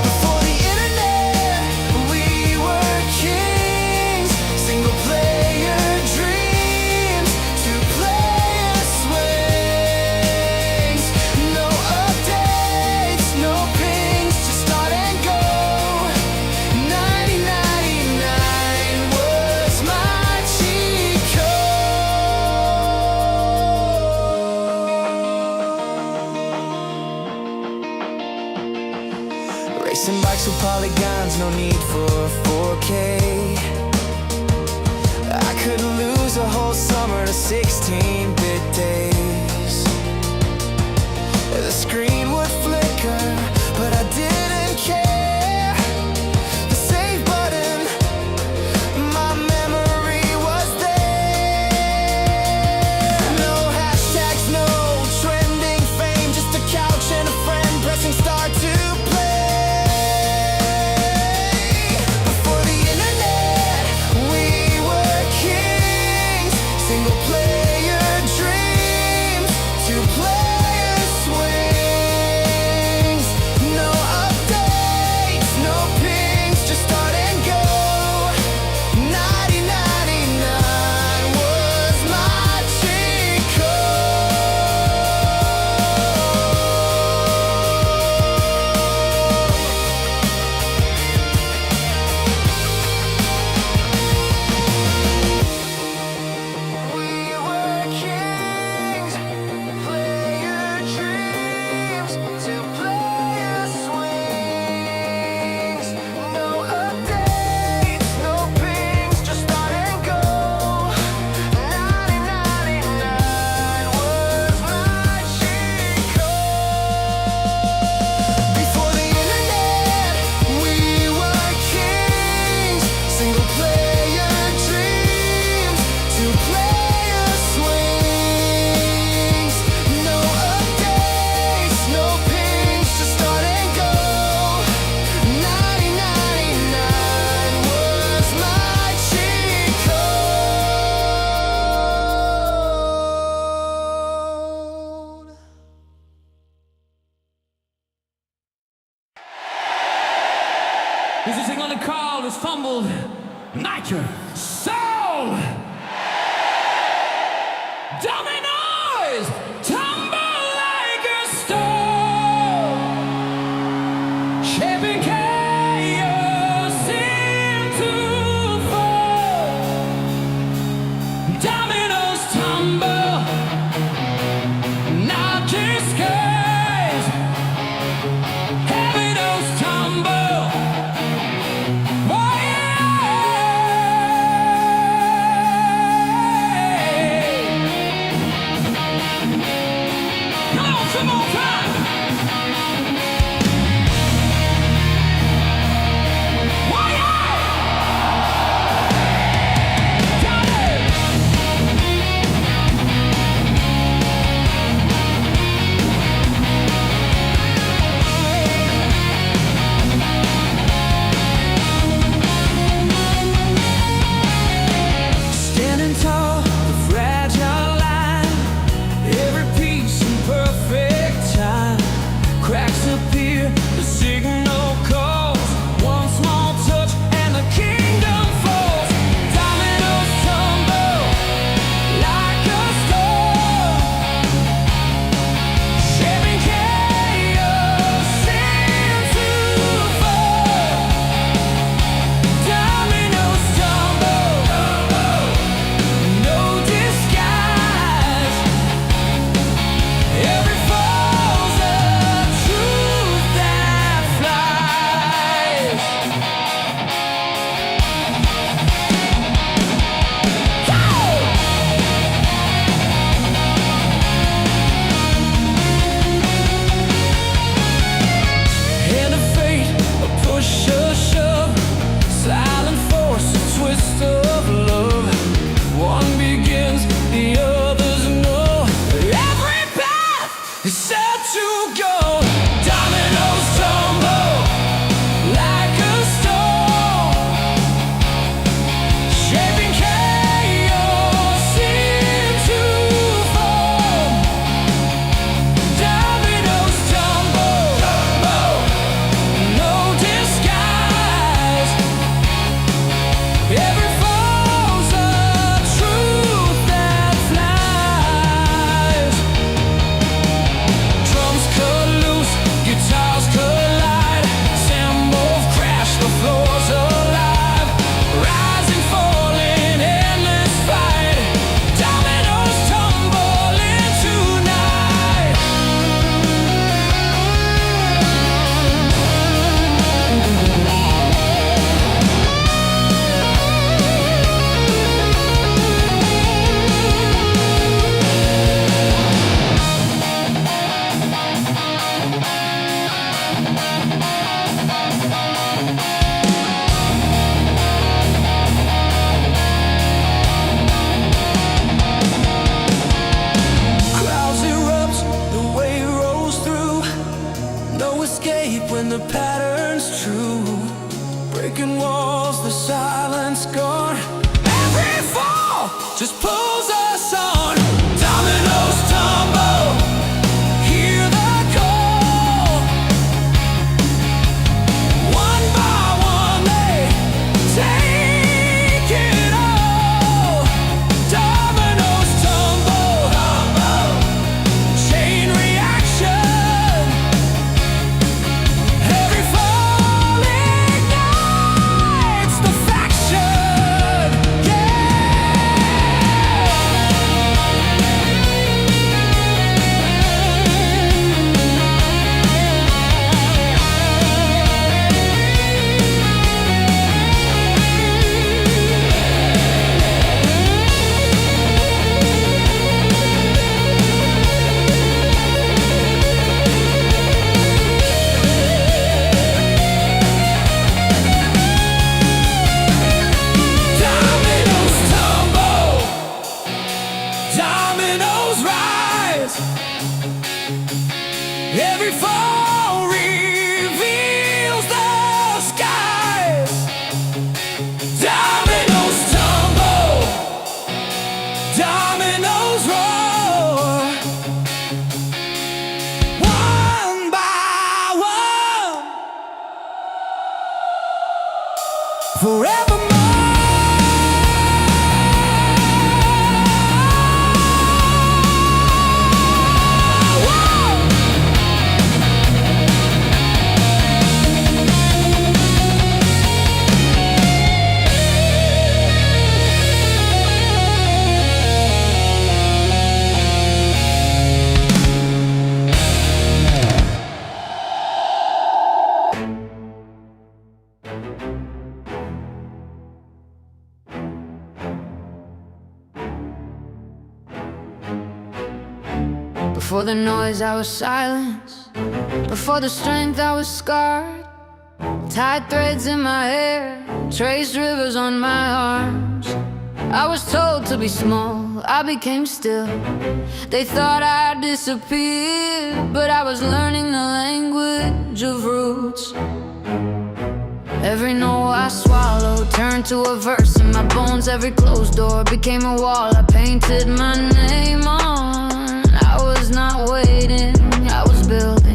Before the internet, we were kings. Single player dreams, two-player swings. No updates, no pings, just start and go. 1999 was my cheat code. Racing bikes with polygons, no need for 4K. I couldn't lose a whole summer to 16-bit days. The screen would flicker, but I didn't care. The save button, my memory was there. No hashtags, no trending fame, just a couch and a friend pressing start to play. Before the internet, we were kings. Single player dreams, two-player swings. No updates, no pings, just start and go. 1999 was my cheat code. We were kings, player dreams, two-player swings. No updates, no pings, just start and go. 1999 was my cheat code. Before the internet, we were kings. Single player dreams, two-player swings. No updates, no pings, just start and go. 1999 was my cheat code. This is a thing on the call is fumbled. Nitro Soul! Dominoes! Tumble like a stone! Shaping chaos into fall. Dominoes tumble, not disguised. Dominoes tumble. Oh yeah! Come on, some more time! Oh yeah! Got it! just pulls us on. Dominoes tumble, hear the call. One by one they take it all. Dominoes tumble, chain reaction. Every fall ignites the faction. Dominoes tumble, dominoes rise. Every fall reveals the skies. Dominoes tumble, dominoes roar. One by one, forevermore. Before the noise I was silenced, before the strength I was scarred. Tied threads in my hair, traced rivers on my arms. I was told to be small, I became still. They thought I disappeared, but I was learning the language of roots. Every no I swallowed turned to a verse in my bones. Every closed door became a wall I painted my name on. I was not waiting, I was building.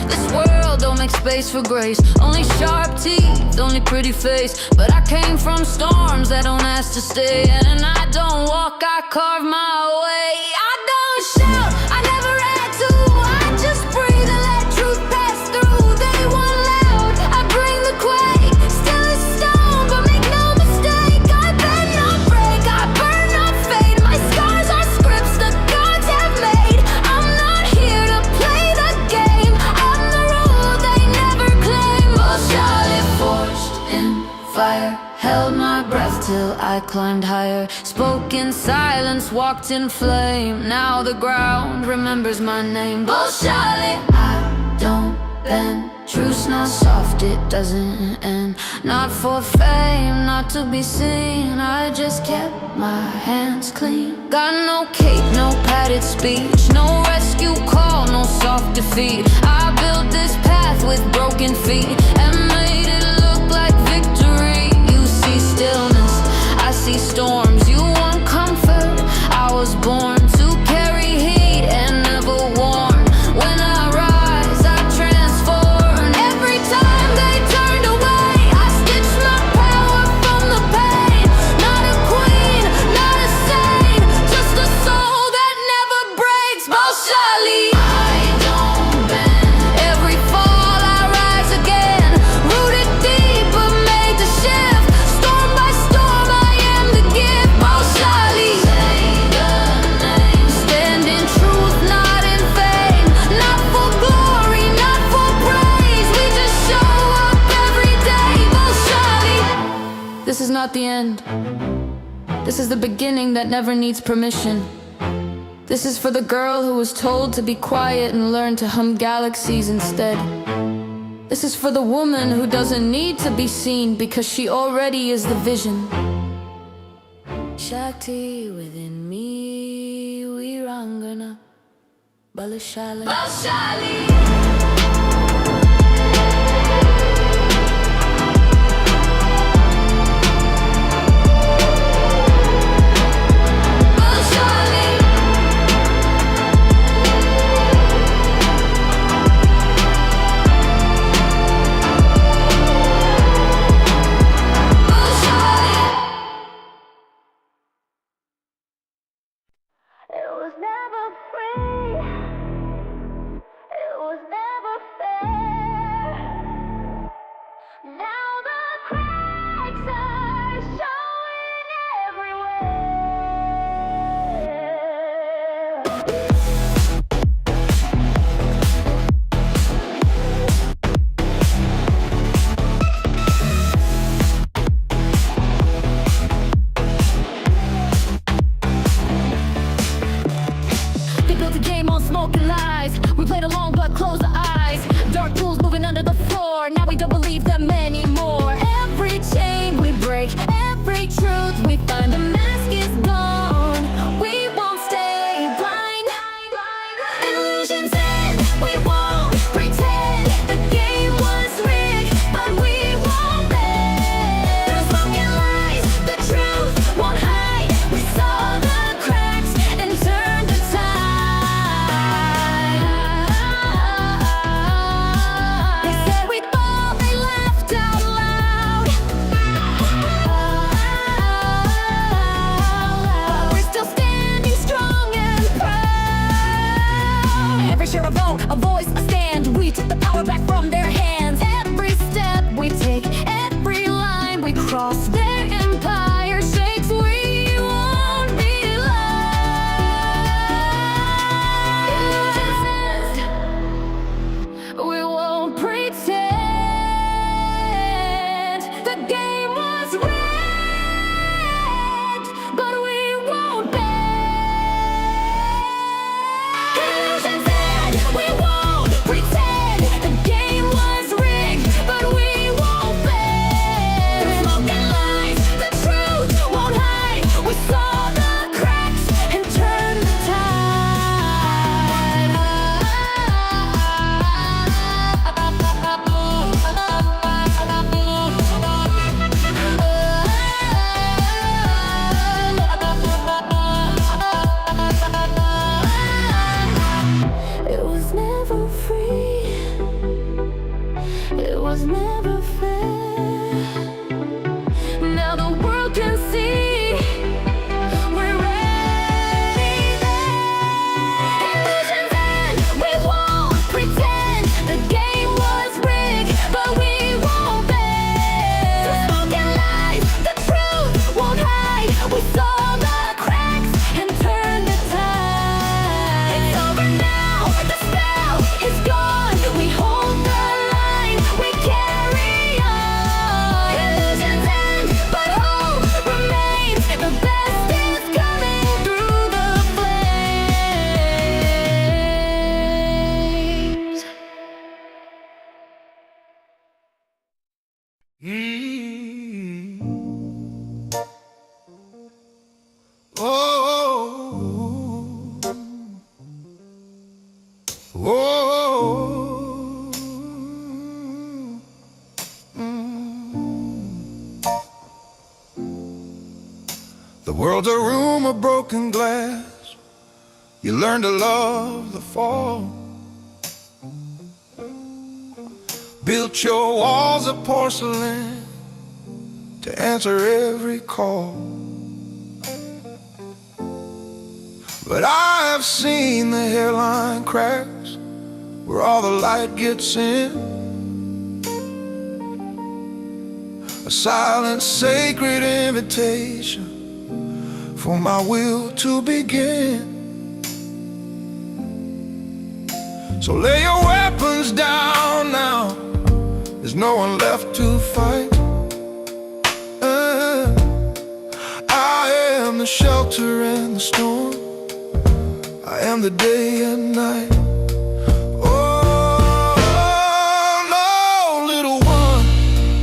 This world don't make space for grace. Only sharp teeth, only pretty face. But I came from storms that don't ask to stay. And I don't walk, I carve my way. I don't shout, I never had to. I just breathe and let truth pass through. They want loud, I bring the quake. Still a stone, but make no mistake. I bend not break, I burn not fade. My scars are scripts the gods have made. I'm not here to play the game. I'm the rule they never claim. Well, Charlotte forged in fire, held my breath till I climbed higher. Spoke in silence, walked in flame. Now the ground remembers my name. But Charlotte, I don't bend. Truth's not soft, it doesn't end. Not for fame, not to be seen. I just kept my hands clean. Got no cape, no padded speech. No rescue call, no soft defeat. I built this path with broken feet and made it look like victory. You see stillness, I see storms. You want comfort, I was born to carry heat and never warn. When I rise, I transform. Every time they turned away, I stitched my power from the pain. Not a queen, not a saint, just a soul that never breaks. Bolshali, I don't bend. Every fall I rise again, rooted deep but made to shift. Storm by storm, I am the gift. Bolshali, say the name. Stand in truth, not in fame. Not for glory, not for praise. We just show up every day. Bolshali. This is not the end. This is the beginning that never needs permission. This is for the girl who was told to be quiet and learn to hum galaxies instead. This is for the woman who doesn't need to be seen because she already is the vision. Shakti within me, Virangana, Balashali. was never free. It was never fair. Now the cracks are showing everywhere. They built a game on smoke and lies. We played along but closed our eyes. Dark pools moving under the floor. Now we don't believe them anymore. Every chain we break, every truth we find. The mask is gone. We won't stay blind. Illusions end. We won't pretend. The game was rigged, but we won't bend. The smoke and lies, the truth won't hide. We saw the cracks and turned the tide. They said we'd fall, they laughed out loud. But we're still standing strong and proud. Every share a vote, a voice, a stand. We took the power back from their hands. Every step we take, every line we cross, their empire shakes. We won't be lost. We won't pretend. The game was rigged, but we won't bend. Illusions end. We won't pretend. The game was rigged, but we won't bend. The smoke and lies, the truth won't hide. We saw the cracks and turned the tide. It was never free. It was never fair. Now the world can see we're ready there. Illusions end. We won't pretend. The game was rigged, but we won't bend. The smoke and lies, the truth won't hide. We saw the cracks and turned the tide. It's over now. The spell is gone. We hold the line. We carry on. Illusions end, but hope remains. The best is coming through the flames. Oh, oh, The world's a room of broken glass. You learn to love the fall. Built your walls of porcelain to answer every call. But I have seen the hairline cracks where all the light gets in. A silent, sacred invitation for my will to begin. So lay your weapons down now. There's no one left to fight. I am the shelter in the storm. I am the day and night. Oh, no, little one,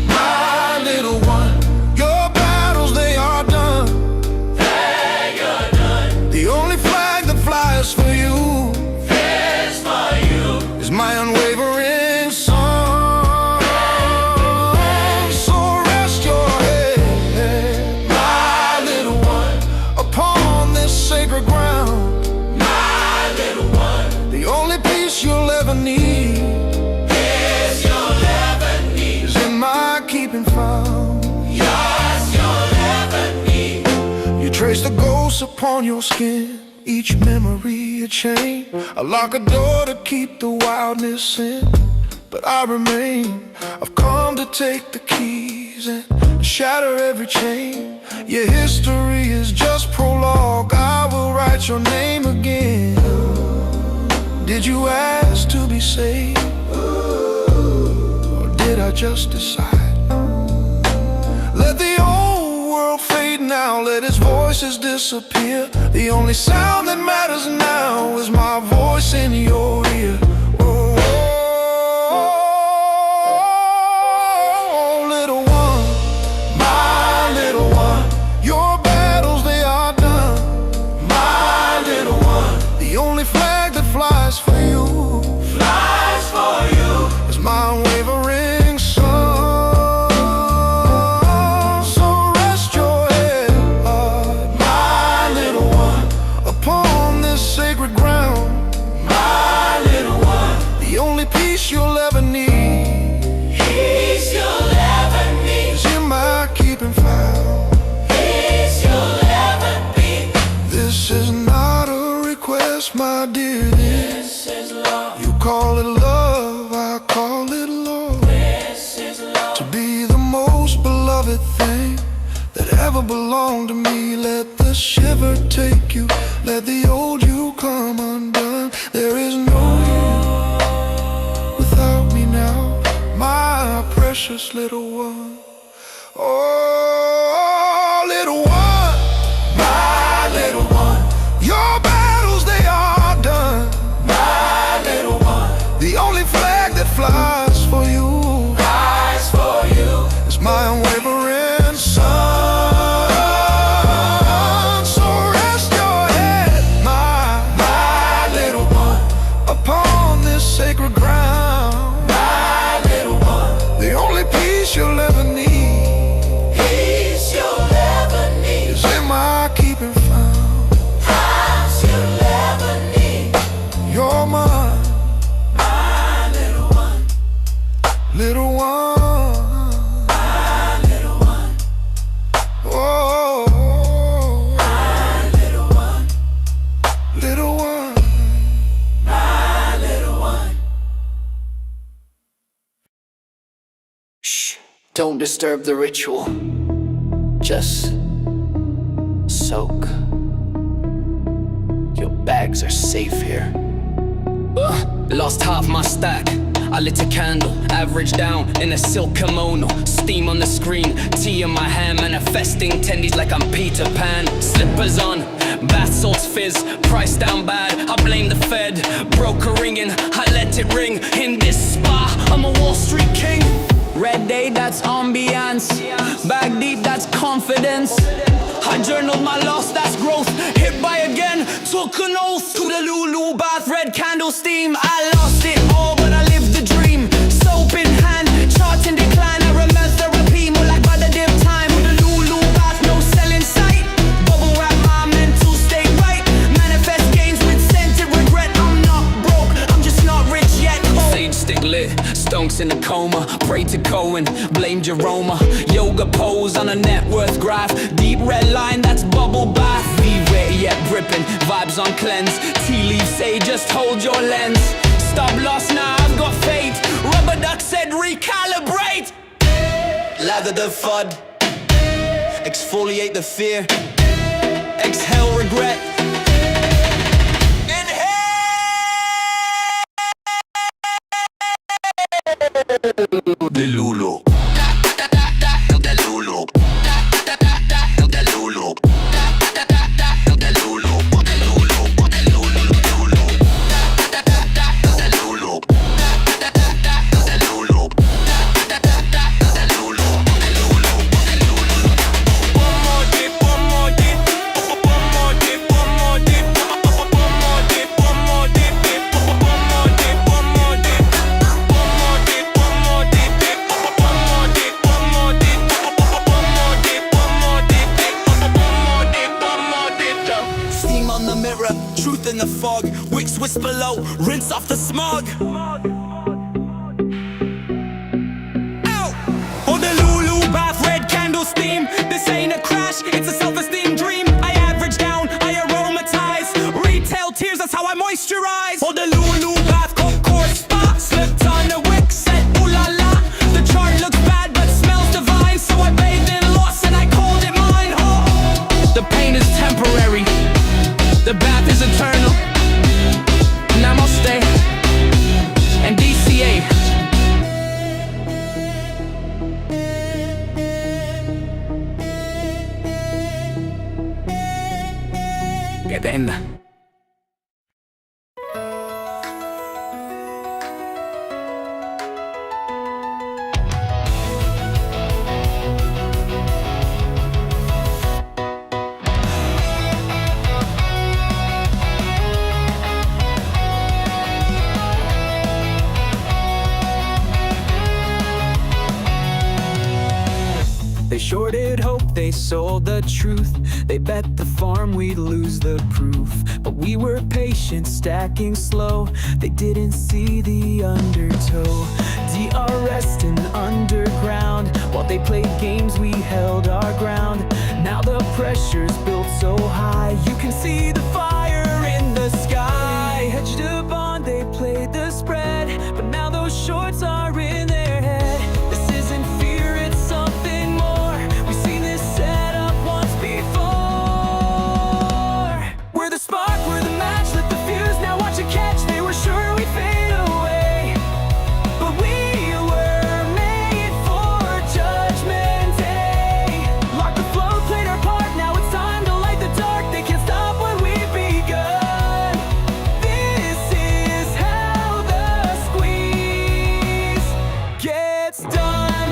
my little one. Your battles, they are done. You're done. The only flag that flies for you is my unwavering song. So rest your head, my little one, upon this sacred ground. The only peace you'll ever need is in my keeping found. Yes, you'll ever need. You trace the ghosts upon your skin. each memory a chain. I lock a door to keep the wildness in, but I remain. I've come to take the keys and shatter every chain. Your history is just prologue, I will write your name again. Did you ask to be saved, or did I just decide? Let the old world fade now, let its voices disappear. The only sound that matters now is my voice in your ear. Oh, little one, my little one, your battles, they are done. My little one, the only flag that flies for you is my unwavering sun. So rest your head, my little one, upon this sacred ground. My little one, the only peace you'll ever need, peace you'll ever need, is in my keeping found. Peace you'll ever be. This is not a request, my dear. This is love. You call it love, I call it love. This is love. To be the most beloved thing that ever belonged to me. Let the shiver take you, let the old you come undone. There is no you without me now, my precious little one. Oh, little one, my little one, your battles, they are done. My little one, the only flag that flies for you is my unwavering sun. So rest your head, my little one, upon this sacred ground. My little one, the only peace you'll ever need, peace you'll ever need, is in my keeping found. Peace you'll ever need. You're mine, my little one, little one, my little one. Oh, my little one, little one, my little one. Shh, don't disturb the ritual. Just soak. Your bags are safe here. Lost half my stack. I lit a candle, average down in a silk kimono. Steam on the screen, tea in my hand, manifesting tendies like I'm Peter Pan. Slippers on, bath salts fizz, price down bad. I blame the Fed, broker ringing, I let it ring. In this spa, I'm a Wall Street king. Red day, that's ambiance. Bag deep, that's confidence. I journaled my loss, that's growth. Hit by again, took an oath. To the Lulu bath, red candle steam. I lost it all, but I lived the dream. Soap in hand, chart in decline. I remember therapy, more like by the dip time. To the Lulu bath, no sell in sight. Bubble wrap my mental state right. Manifest gains with scented regret. I'm not broke, I'm just not rich yet. Sage stick lit, stonks in a coma. Pray to Cohen, blame Jeroma. Yoga pose on a net worth graph. Deep red line, that's bubble bath. V-ray yet gripping, vibes on cleanse. Tea leaf say just hold your lens. Stop loss now, I've got fate. Rubber duck said recalibrate. Lather the FUD, exfoliate the fear. Exhale regret. The Lulu. The Lulu. The Lulu. Truth in the fog, wicks whisper low, rinse off the smog. Ow! Oh, the Lulu bath, red candle steam. This ain't a crash, it's a self-esteem dream. I average down, I aromatize. moisturize. Or the Lulu bath course spa. Slipped on the wick, said ooh la la. The chart looks bad but smells divine. So I bathed in loss and I called it mine. Oh. The pain is temporary, the bath is eternal. Namaste and DCA. Get in. They shorted hope, they sold the truth. They bet the farm we'd lose the proof. But we were patient, stacking slow. They didn't see the undertow. DRS and underground. While they played games, we held our ground. Now the pressure's built so high. You can see the fire in the sky. They hedged a bond, they played the spread. But now those shorts are in their head. This isn't fear, it's something more. We've seen this set up once before. We're the spark, we're the match, lit the fuse. Now watch it catch, they were sure we'd fade away. But we were made for Judgment Day. Locked the flow, played our part, now it's time to light the dark. They can't stop what we've begun. This is how the squeeze gets done.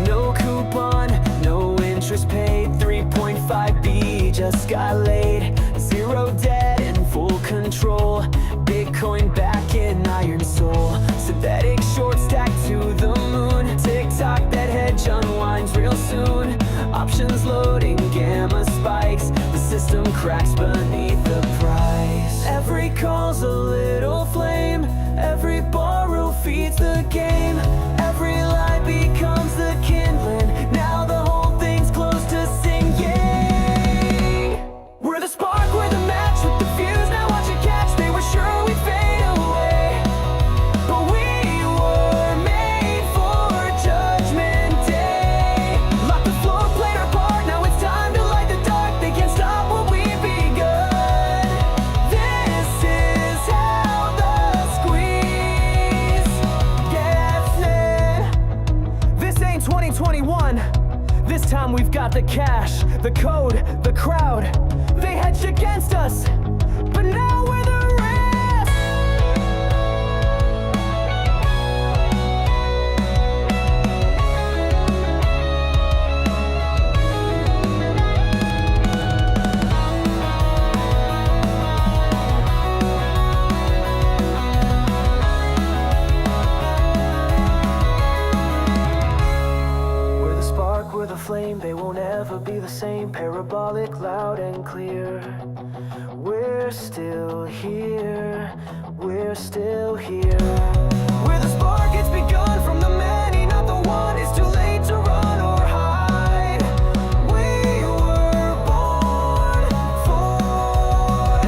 No coupon, no interest paid. 3.5B just got laid. Zero debt and full control. Bitcoin back in iron soul. Synthetic short stack to the moon. TikTok, that hedge unwinds real soon. Options loading, gamma spikes. The system cracks beneath the price. Every call's a little flame. Every borrow feeds the game. Every lie becomes the kindling. Now the whole thing's close to singing. We're the spark, we're the match with the fuse. Now watch it catch, they were sure we'd fade away. But we were made for Judgment Day. Locked the floor, played our part, now it's time to light the dark. They can't stop what we've begun. This is how the squeeze gets lit. This ain't 2021. This time we've got the cash, the code, the crowd. They hedged against us, but now we're the rest. We're the spark, we're the flame, they won't ever be the same. Parabolic, loud and clear. We're still here, we're still here. We're the spark, it's begun from the many, not the one. It's too late to run or hide. We were born for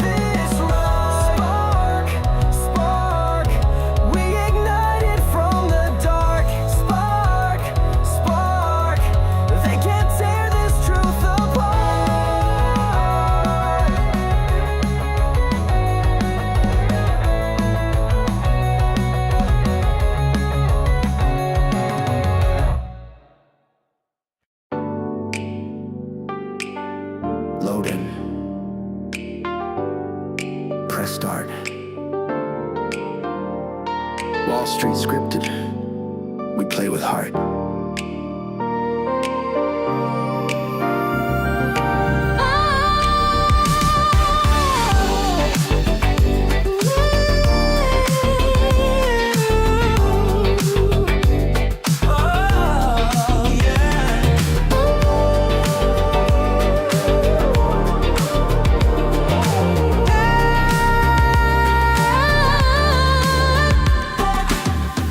this ride. Spark, spark, we ignited from the dark. Spark, spark, they can't tear this truth apart. Loading. Press start. Wall Street scripted. We play with heart.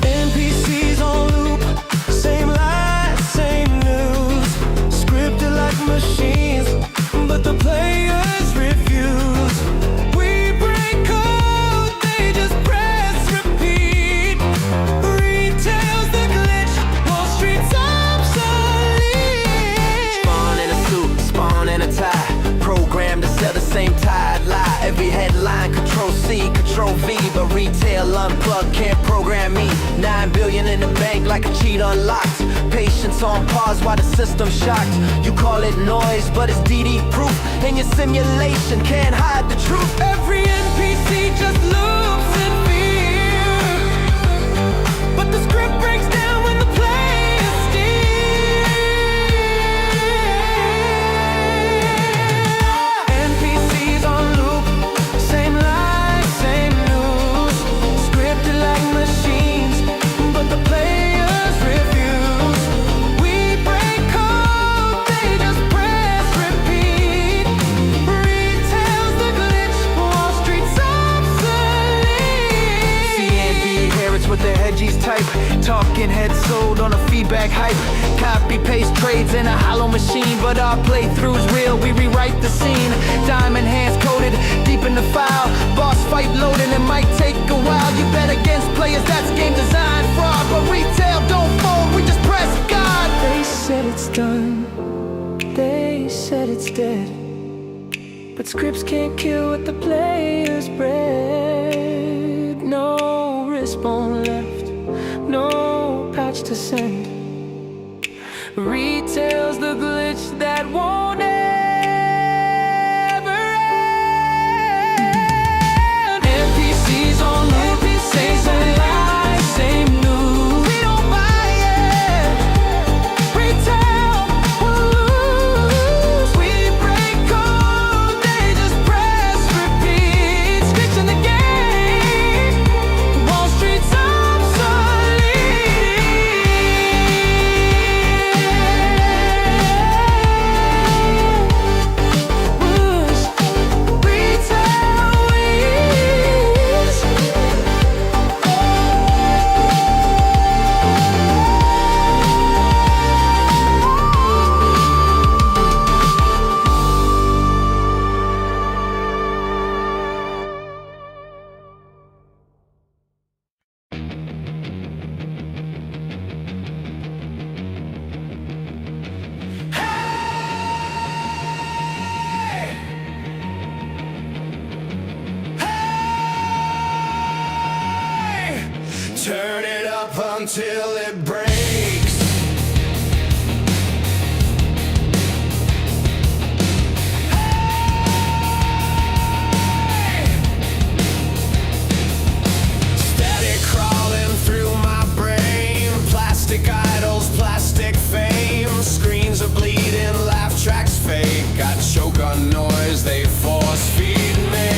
NPCs a retail unplugged, can't program me. 9 billion in the bank like a cheat unlocked. Patience on pause while the system's shocked. You call it noise, but it's DD proof. In your simulation, can't hide the truth. Every NPC just loops in fear, but the script breaks down when the play is steer. NPCs on loop, same lies, same news. Scripted like machines, but the players refuse. We break code, they just press repeat. Retail's the glitch, Wall Street's obsolete. CNP inherits with the hedgies type. Talking heads sold on a feedback hype. Copy paste trades in a hollow machine, but our playthrough's real, we rewrite the scene. Diamond hands coded deep in the file. Boss fight loaded, it might take a while. You bet against players, that's game design fraud. But retail don't fold, we just press God. They said it's done, they said it's dead, but scripts can't kill what the players bred. No respawn left, no patch to send. Retail's the glitch that won't ever end. NPCs on loop, same lies, same news. We don't buy it, retail will lose. We break code, they just press repeat. Sticks in the game, Wall Street's obsolete. Turn it up until it breaks. Hey! Static crawling through my brain. Plastic idols, plastic fame. Screens are bleeding, laugh tracks fake. I choke on noise, they force feed me.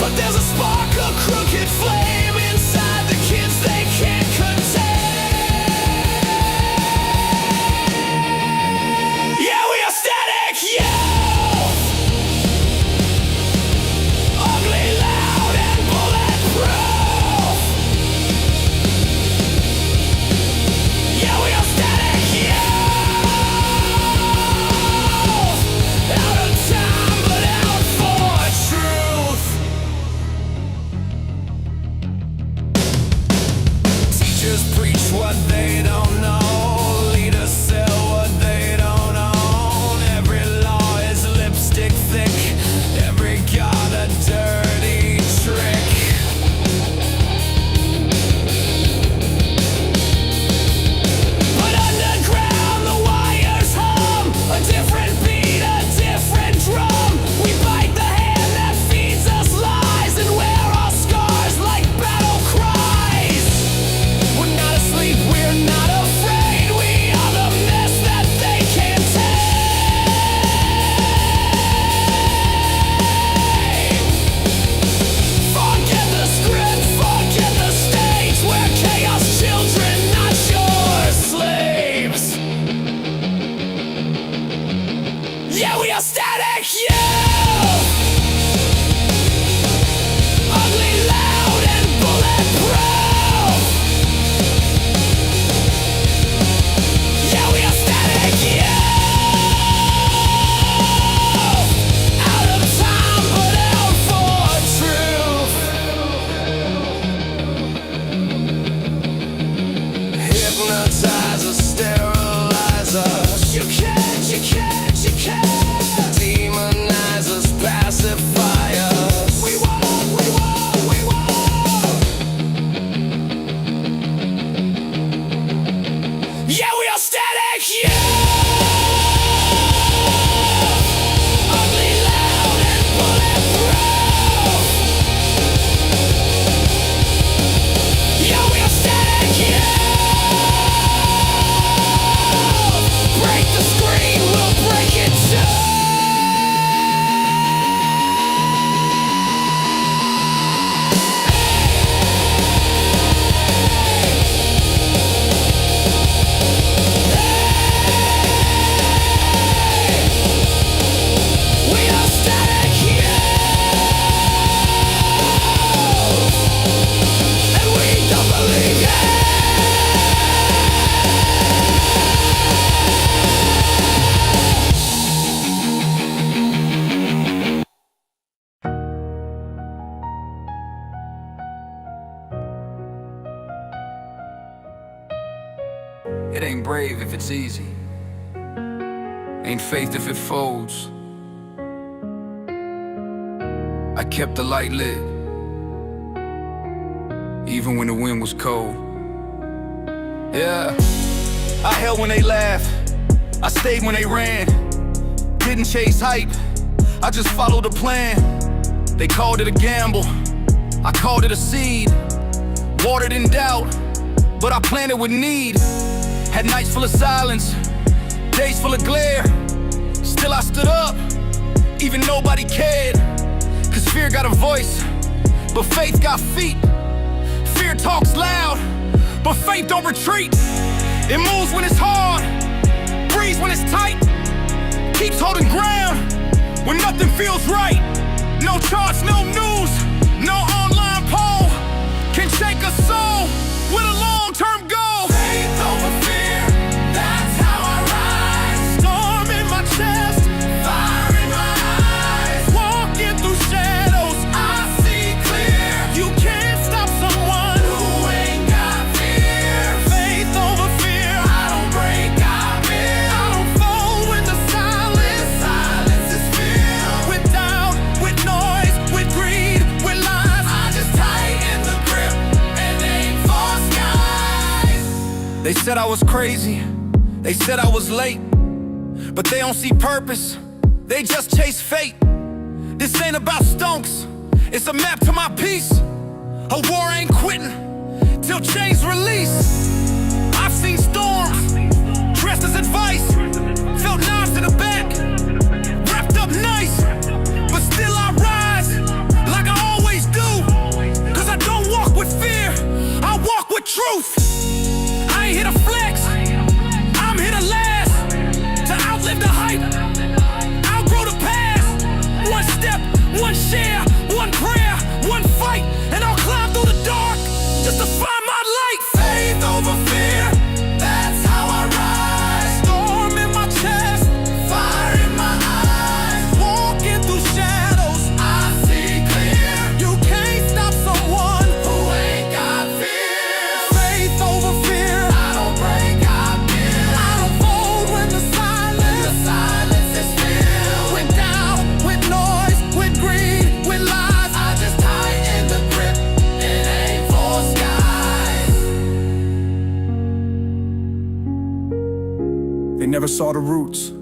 But there's a spark, a crooked flame inside the kids they can't contain. Yeah, we are static youth, ugly, loud, and bulletproof. Yeah, we are static youth, out of time but out for truth. Teachers preach what they don't know. Leaders sell what they don't own. Every law is lipstick thick. Every god a dirty trick. But underground the wires hum. A different beat, a different drum. We bite the hand that feeds us lies and wear our scars like battle cries. We're not asleep, we're not afraid. It ain't brave if it's easy. Ain't faith if it folds. I kept the light lit, even when the wind was cold. Yeah, I held when they laughed, I stayed when they ran. Didn't chase hype, I just followed the plan. They called it a gamble, I called it a seed. Watered in doubt, but I planted with need. Had nights full of silence, days full of glare. Still I stood up, even nobody cared. Cause fear got a voice, but faith got feet. Fear talks loud, but faith don't retreat. It moves when it's hard, breathes when it's tight, keeps holding ground when nothing feels right. No charts, no news, no online poll can shake a soul with a long-term goal. Faith over fear, that's how I rise. Storm in my chest, fire in my eyes. Walking through shadows, I see clear. You can't stop someone who ain't got fear. Faith over fear, I don't break, I build. I don't fold when the silence is filled with doubt, with noise, with greed, with lies. I just tighten the grip and aim for skies. They said I was crazy, they said I was late, but they don't see purpose, they just chase fate. This ain't about stonks, it's a map to my peace. A war ain't quitting till chains release. I've seen storms dressed as advice, felt knives in the back, wrapped up nice, but still I rise like I always do. Cause I don't walk with fear, I walk with truth. I ain't here to flex, I'm here to last, to outlive the hype, outgrow the past. One step, one share, one prayer, one fight, and I'll climb through the dark just to find my light. Faith over fear, that's how I rise. Storm in my chest, fire in my eyes. Walking through shadows, I see clear. You can't stop someone who ain't got fear. Faith over fear, I don't break, I build. I don't fold when the silence is filled with doubt, with noise, with greed, with lies. I just tighten the grip and aim for skies. They never saw the roots,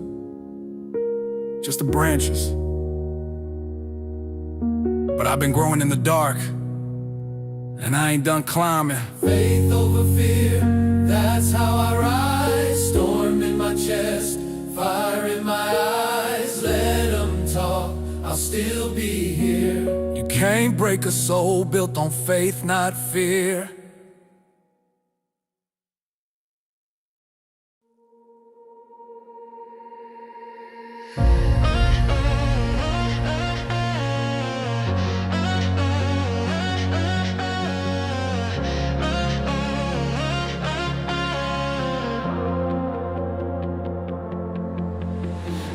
just the branches. But I've been growing in the dark, and I ain't done climbing. Faith over fear, that's how I rise. Storm in my chest, fire in my eyes. Let them talk, I'll still be here. You can't break a soul built on faith, not fear.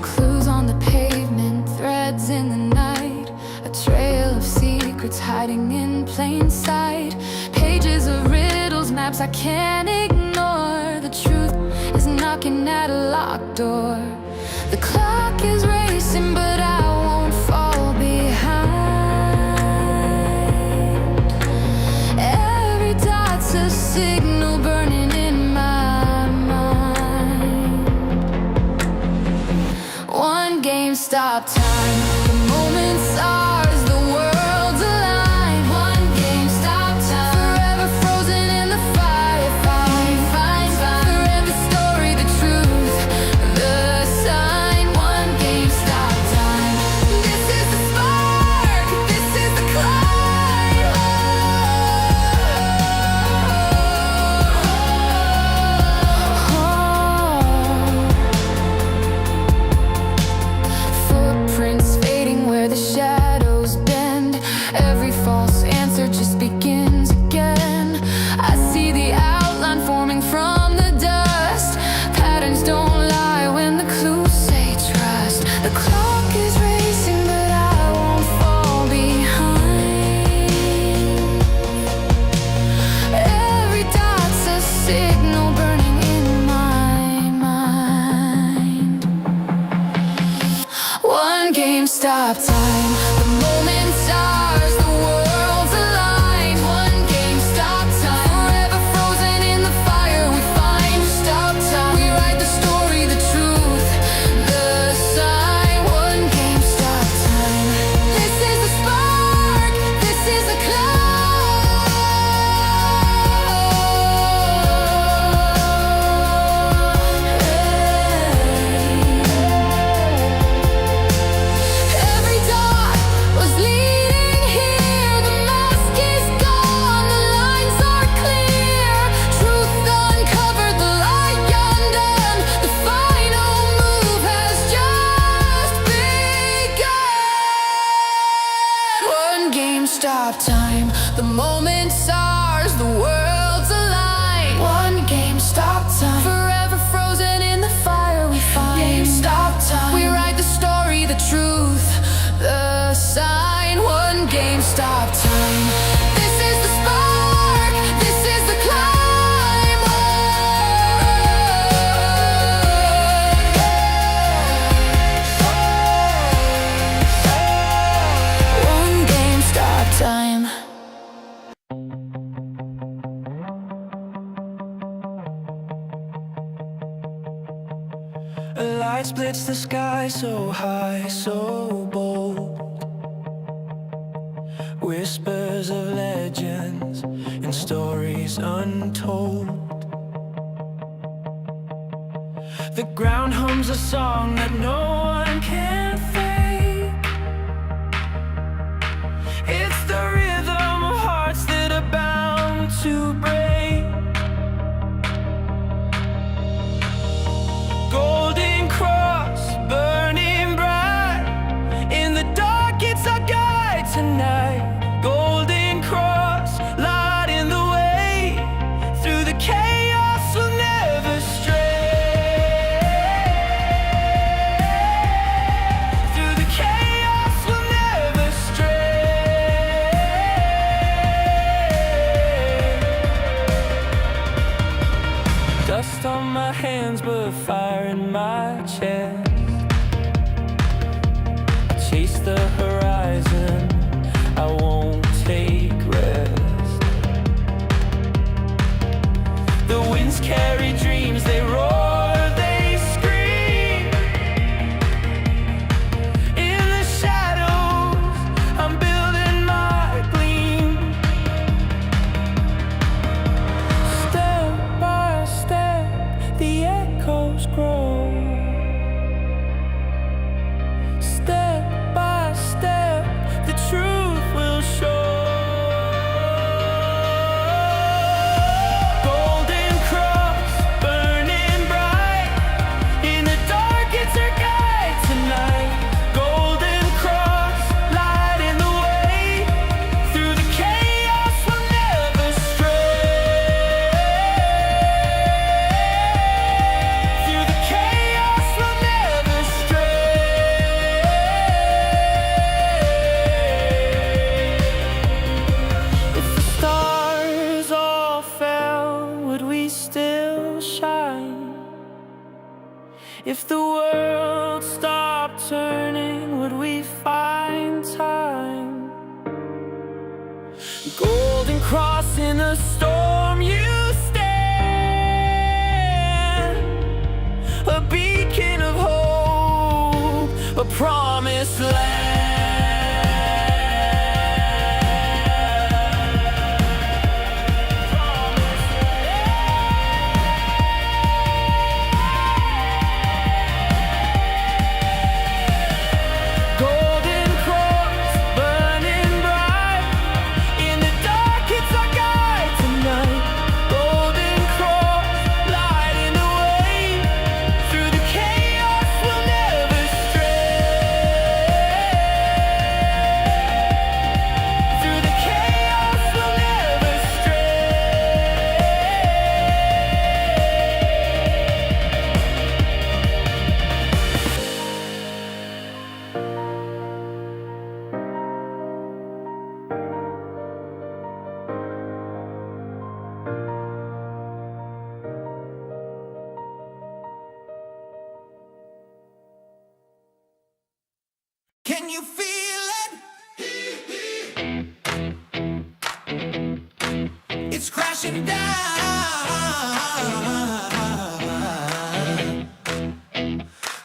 Clues on the pavement, threads in the night, a trail of secrets hiding in plain sight. Pages of riddles, maps I can't ignore. The truth is knocking at a locked door. The clock is racing, but I won't fall behind. Every dot's a signal burning in my mind. One GameStop time, the moment's ours, the world's aligned. One GameStop time, forever frozen in the fire. Fine, fine, fine. For every story, the truth, the light splits the sky so high, so bold. Whispers of legends and stories untold. The ground hums a song that no one can fake. It's the rhythm of hearts that are bound to break. Golden cross burning bright. In the dark it's our guide tonight. Golden cross lighting the way. Through the chaos we'll never stray. Through the chaos we'll never stray. Dust on my hands but fire in my chest. Chase the horizon, I won't take rest. The winds carry dreams, they roar, they scream. In the shadows, I'm building my gleam. Step by step, the echoes grow. Step by step, the truth will show. Golden cross burning bright. In the dark it's our guide tonight. Golden cross lighting the way. Through the chaos we'll never stray. Through the chaos we'll never stray. If the stars all fell, would we still shine? If the world stopped turning, would we find time? Golden cross in the storm, you stand. A beacon of hope, a promised land. Golden cross burning bright. In the dark it's our guide tonight. Golden cross lighting the way. Through the chaos we'll never stray. Through the chaos we'll never stray. Can you feel it? It's crashing down.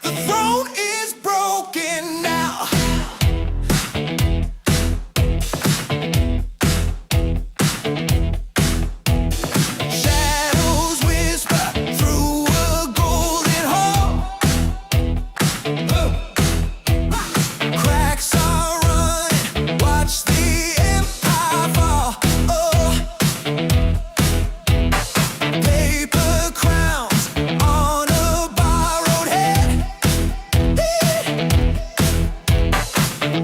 The throne is broken now. Shadows whisper through a golden hall. Cracks are running, watch the empire fall. Oh. Paper crowns on a borrowed head.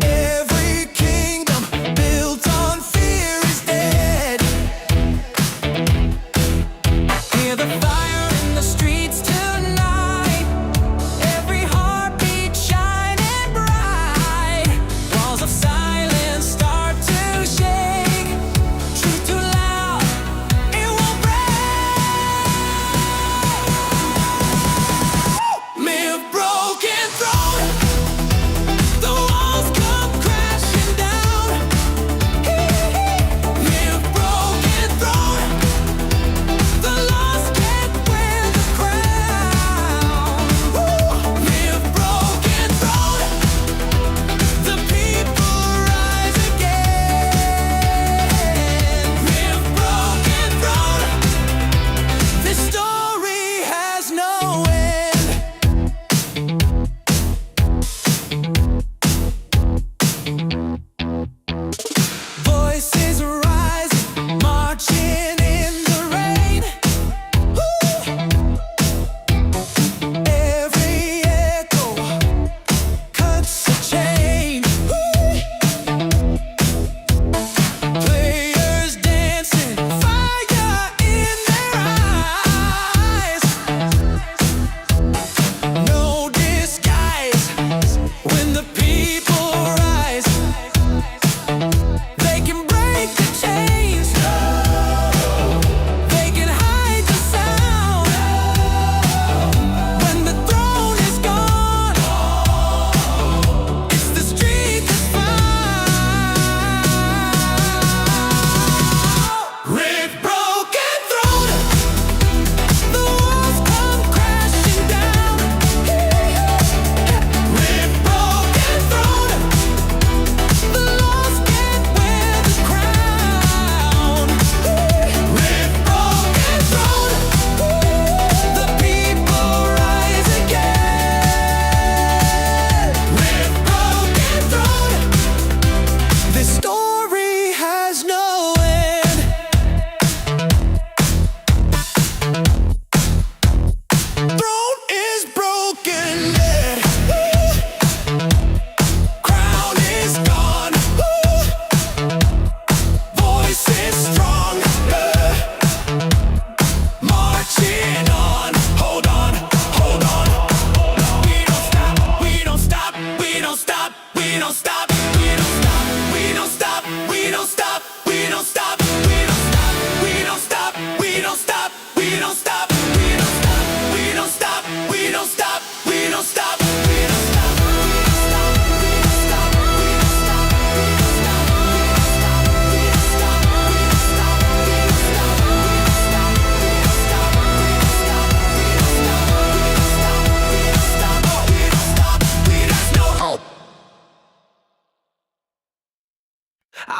Every kingdom built on fear is dead. Hear the fire in the streets tonight. Every heartbeat shining bright. Walls of silence start to shake. Truth too loud, it won't break. Mere broken throne. The walls come crashing down. Mere broken throne. The lost get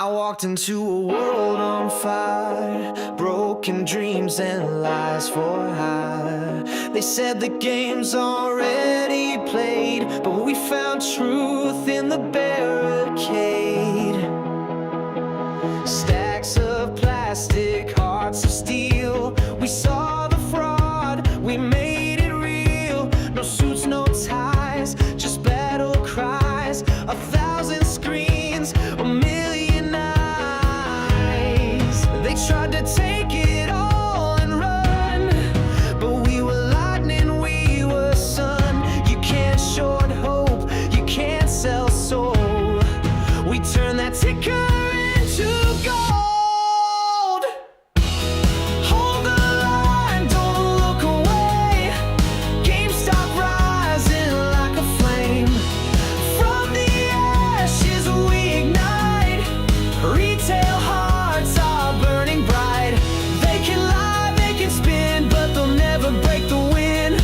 walked into a world on fire, broken dreams and lies for hire. They said the game's already played, but we found truth in the barricade. Stacks of plastic, hearts of steel. We saw the fraud, we made it real. No suits, no ties, just battle cries. 1,000 screens, a million eyes. They tried to take it all and run, but we were lightning, we were sun. You can't short hope, you can't sell soul. We turned that ticker into gold. Hold the line, don't look away. GameStop rising like a flame. From the ashes we ignite. Retail hearts are burning bright. They can lie, they can spin, but they'll never break the wind.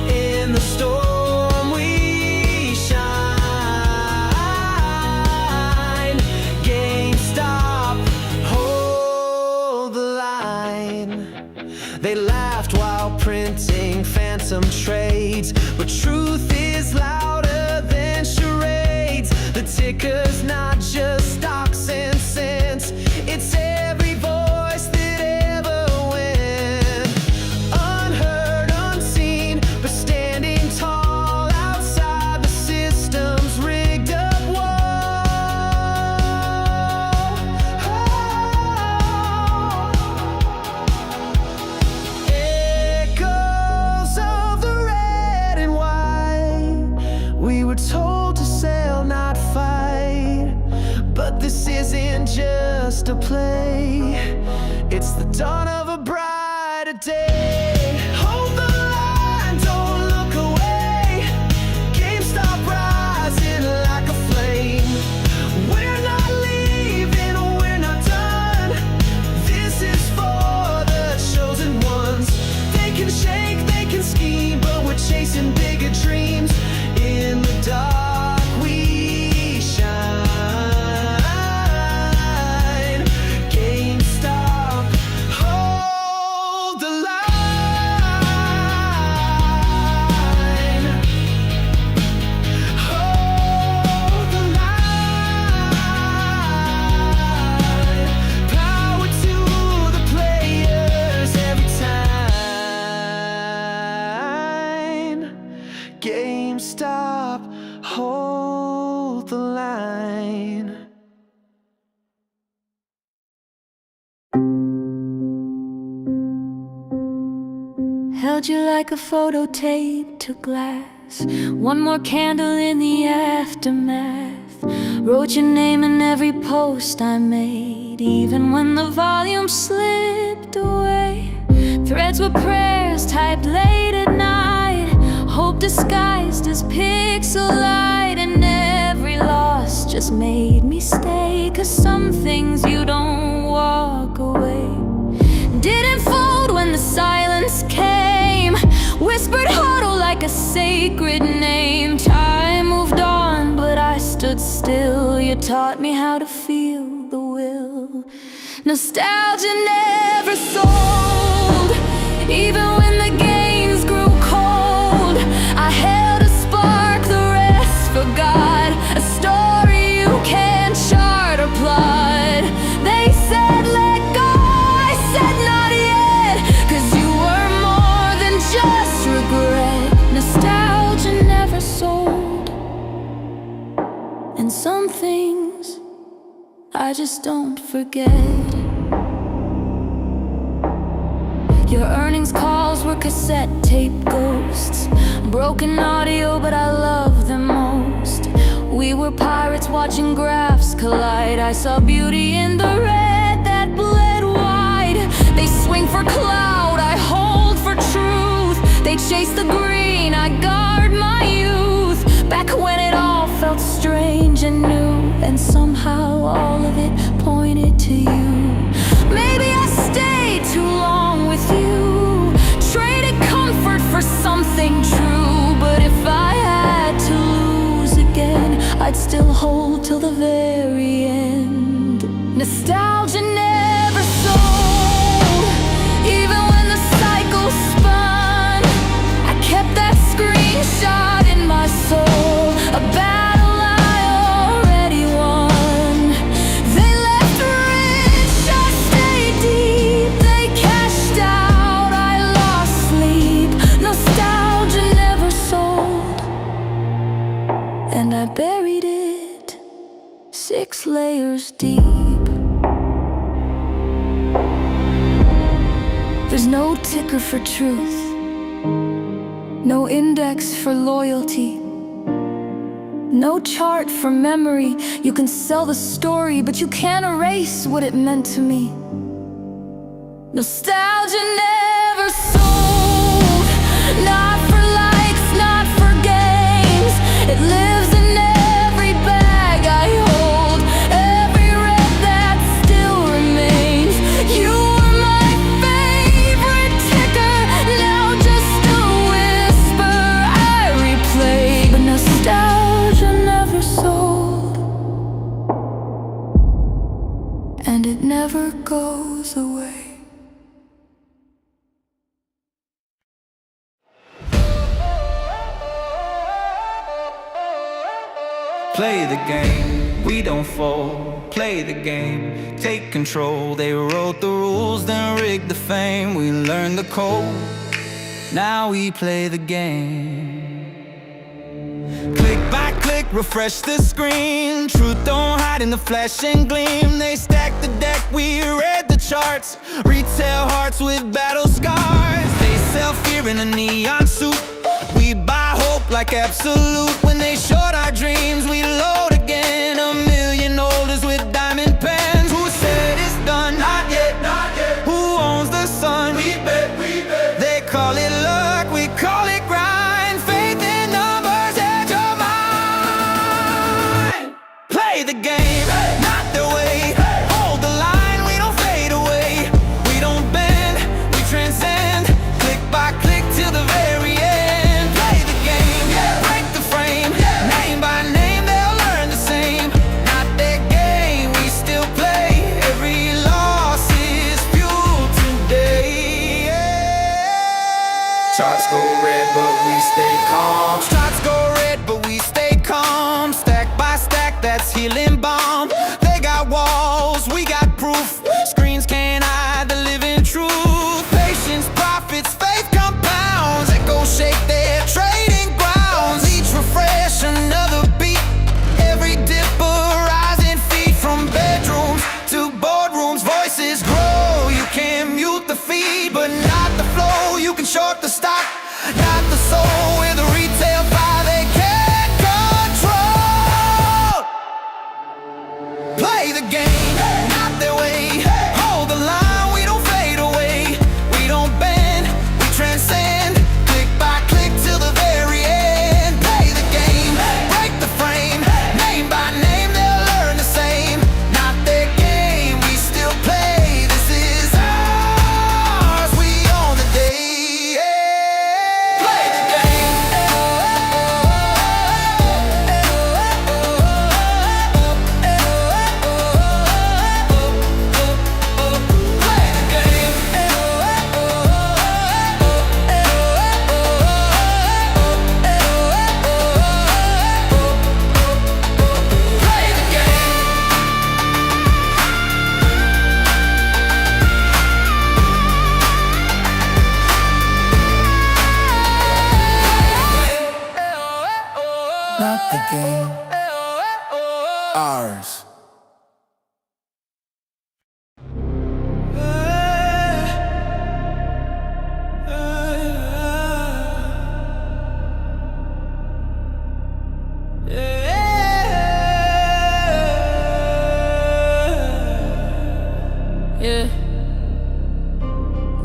In the storm we shine. GameStop, hold the line. They laughed while printing phantom trades, but truth is louder than charades. The ticker's not just stocks and cents, it's every voice that ever went. Unheard, unseen, but standing tall outside the system's rigged up wall. Echoes of the red and white. We were told to sail, not fight. But this isn't just a play, it's the dawn of a brighter day. Hold the line, don't look away. GameStop rising like a flame. We're not leaving, we're not done. This is for the chosen ones. They can shake, they can scheme, but we're chasing bigger dreams. In the dark we shine. GameStop, hold the line. Hold the line. Power to the players every time. GameStop, hold the line. Held you like a photo taped to glass. One more candle in the aftermath. Wrote your name in every post I made, even when the volume slipped away. Threads were prayers typed late at night, hope disguised as pixel light. And every loss just made me stay, 'cause some things you don't walk away. Didn't fold when the silence came, whispered huddle like a sacred name. Time moved on, but I stood still. You taught me how to feel the will. Nostalgia never sold, even when the gains grew cold. I held a spark, the rest forgot. A story you can't chart or plot. They said let go, I said not yet, 'cause you were more than just regret. Nostalgia never sold, and some things I just don't forget. Your earnings calls were cassette tape ghosts, broken audio, but I love them most. We were pirates watching graphs collide. I saw beauty in the red that bled wide. They swing for cloud, I hold for truth. They chase the green, I guard my youth. Back when it all felt strange and new, and somehow all of it pointed to you. Maybe I stayed too long with you, traded comfort for something true. But if I had to lose again, I'd still hold till the very end. Nostalgia never sold. Even when the cycle spun, I kept that screenshot in my soul. A battle I already won. They left rich, I stayed deep. They cashed out, I lost sleep. Nostalgia never sold, and I buried it 6 layers deep. There's no ticker for truth, no index for loyalty, no chart for memory. You can sell the story, but you can't erase what it meant to me. Nostalgia never sold, not for likes, not for games. It lives in every bag I hold, every rep that still remains. You were my favorite ticker, now just a whisper I replay. But nostalgia never sold, and it never goes away. Play the game, we don't fold. Play the game, take control. They wrote the rules, then rigged the fame. We learned the code, now we play the game. Click by click, refresh the screen. Truth don't hide in the flash and gleam. They stacked the deck, we read the charts. Retail hearts with battle scars. They sell fear in a neon suit. We buy hope like absolute. When they short our dreams, we load again. 1,000,000 orders with diamond pens. Who said it's done? Not yet, not yet. Who owns the sun? We bet, we bet. They call it luck, we call it grind. Faith in numbers, edge your mind. Play the game, not their way. Hold the line, we don't fade away. We don't bend, we transcend. Click by click till the very end. Play the game, break the frame. Name by name, they'll learn the same. Not their game, we still play. Every loss is fuel today. Charts go red, but we stay calm. Shots go red, but we stay calm. Stack by stack, that's healing bomb. They got walls, we got proof. Screens can't hide the living truth. Patience, profits, faith compounds. Echoes shake their trading grounds. Each refresh, another beat. Every dipper rising feet. From bedrooms to boardrooms, voices grow. You can mute the feed, but not the flow. You can short the stock, not the soul. With a retail fire they can't control. Play the game, not their way. Hold the line, we don't fade away. We don't bend, we transcend. Click by click till the very end. Play the game, break the frame. Name by name, they'll learn the same. Not their game, we still play. This is ours, we own the day. Play the game. Play the game. Play the game. Not the game, ours. Yeah.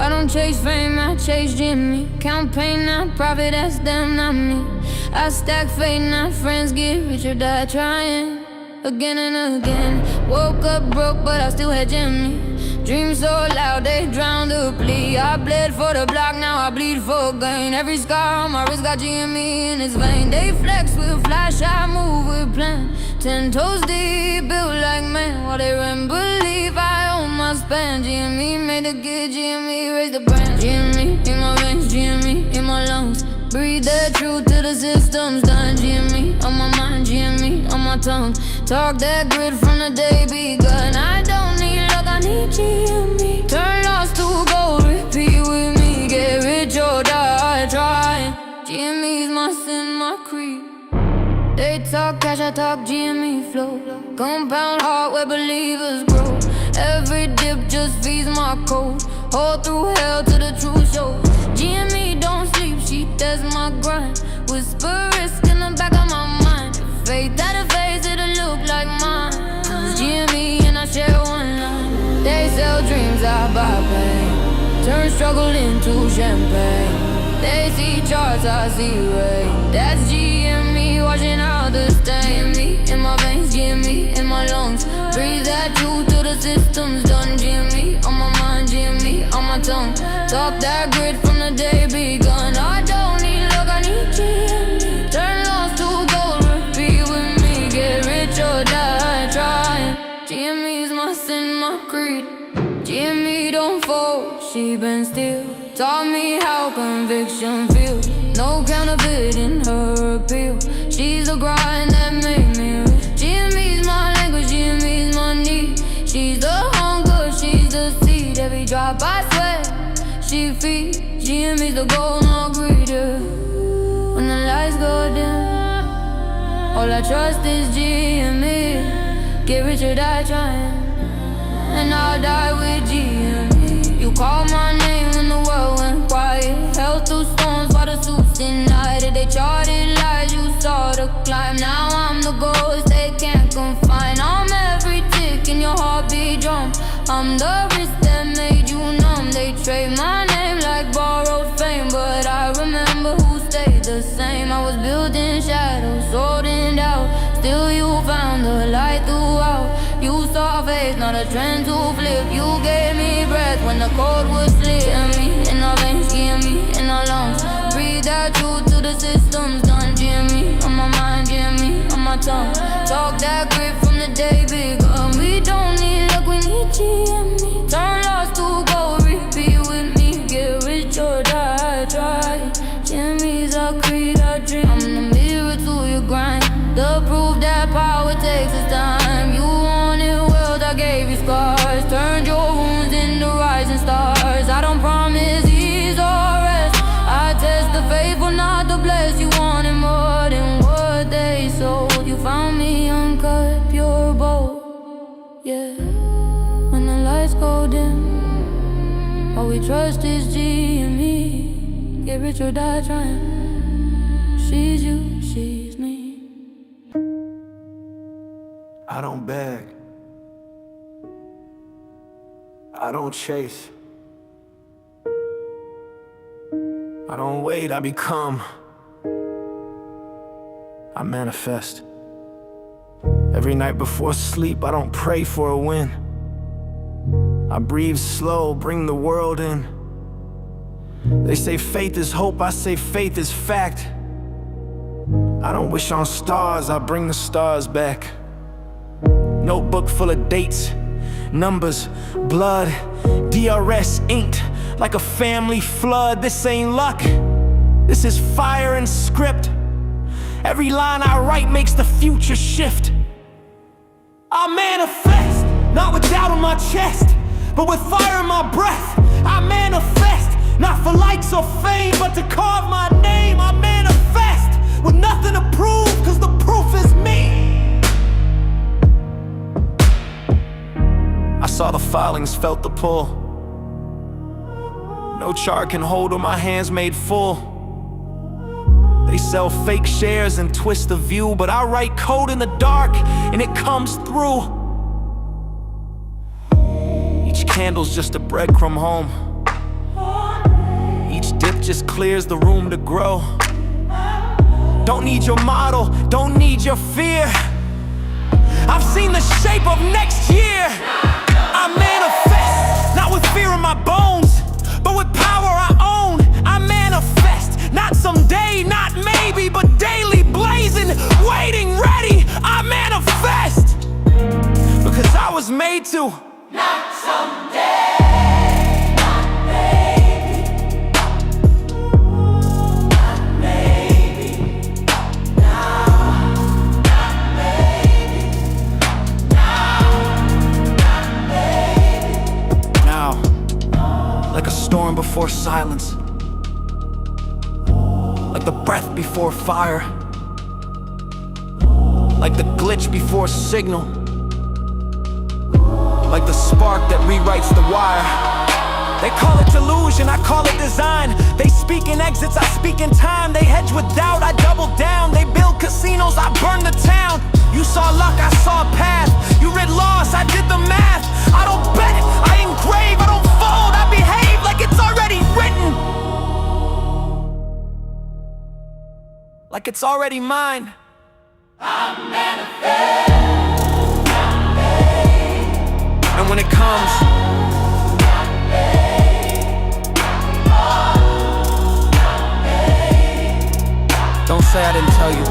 I don't chase fame, I chase GME. Campaign, not profit, that's them, not me. I stack fate, not friends. Get rich or die trying again and again. Woke up broke, but I still had GME. Dreams so loud, they drowned the plea. I bled for the block, now I bleed for gain. Every scar on my wrist got GME in its vein. They flex with flash, I move with plan. 10 toes deep, built like man, while they run believe I own my span. GME made a good, GME raise the brand. GME in my veins, GME in my lungs. Breathe that truth till the system's done. GME on my mind, GME on my tongue. Talk that grit from the day begun. I don't need luck, I need GME. Turn lost to gold, repeat with me. Get rich or die trying. GME's my sin, my creed. They talk cash, I talk GME flow. Compound heart where believers grow. Every dip just feeds my code. Hold through hell to the truth show. GME don't sleep, she does my grind. Whisper risk in the back of my mind. Faith that a face, it'll look like mine. Cause GME and I share one line. They sell dreams, I buy pain. Turn struggle into champagne. They see charts, I see rain. That's GME washing out the stain. GME in my veins, GME in my lungs. Breathe that truth till the system's done. GME on my mind, GME on my tongue. Talk that grit from the day begun. I don't need luck, I need GME. Turn lost to gold, repeat with me. Get rich or die trying. GME's my sin, my creed. GME don't fold, she been still. Taught me how conviction feels. No counterfeit in her appeal. She's the grind that made me real. GME's my language, GME's my need. She's the hunger, she's the seed. Every drop I sweat, she feeds. GME's the goal, no greed. When the lights go dim, all I trust is GME. Get rich or die trying, and I'll die with GME. You call my name when the world went quiet. Held through storms while the suits denied it. They charted lies, you saw the climb. Now I'm the ghost they can't confine. I'm every tick in your heartbeat drum. I'm the risk that made you numb. They trade my name like borrowed fame, but I remember who stayed the same. I was built in shadows, sold in doubt. Still you found the light throughout. You saw faith, not a trend to flip. You gave me breath when the code was lit. GME in our veins, GME in our lungs. Breathe that truth till the system's done. GME on my mind, GME on my tongue. Talk that grit from the day begun. We don't need luck, we need GME. Turn lost to gold, repeat with me. Get rich or die trying. GME's our creed, our dream. I'm the mirror to your grind. The proof that power takes its time. You wanted wealth, I gave you scars. Turned your wounds into rising stars. I don't promise ease or rest. I test the faithful, not the blessed. You wanted more than what they sold. You found me uncut, pure bold. Yeah. When the lights go dim, all we trust is GME. Get rich or die trying. She's you, she's me. I don't beg, I don't chase, I don't wait, I become. I manifest. Every night before sleep, I don't pray for a win. I breathe slow, bring the world in. They say faith is hope, I say faith is fact. I don't wish on stars, I bring the stars back. Notebook full of dates, numbers, blood, DRS inked like a family flood. This ain't luck, this is fire and script. Every line I write makes the future shift. I manifest, not with doubt on my chest, but with fire in my breath. I manifest, not for likes or fame, but to carve my name. I manifest, with nothing to prove, cause the proof is me. I saw the filings, felt the pull. No chart can hold or my hands made full. They sell fake shares and twist the view, but I write code in the dark and it comes through. Each candle's just a breadcrumb home. Each dip just clears the room to grow. Don't need your model, don't need your fear. I've seen the shape of next year. I manifest, not with fear in my bones, but with power I own. I manifest, not someday, not maybe, but daily blazing, waiting, ready. I manifest. made to. Now, like a storm before silence, like the breath before fire, like the glitch before signal, like the spark that rewrites the wire. They call it delusion, I call it design. They speak in exits, I speak in time. They hedge with doubt, I double down. They build casinos, I burn the town. You saw luck, I saw a path. You read loss, I did the math. I don't bet, I engrave, I don't fold, I behave like it's already written, like it's already mine. And when it comes, don't say I didn't tell you.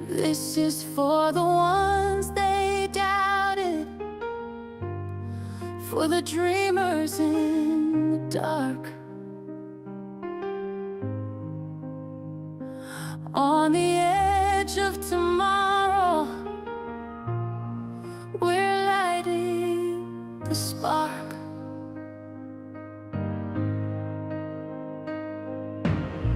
This is for the ones they doubted, for the dreamers in the dark, on the edge of tomorrow. We're lighting the spark.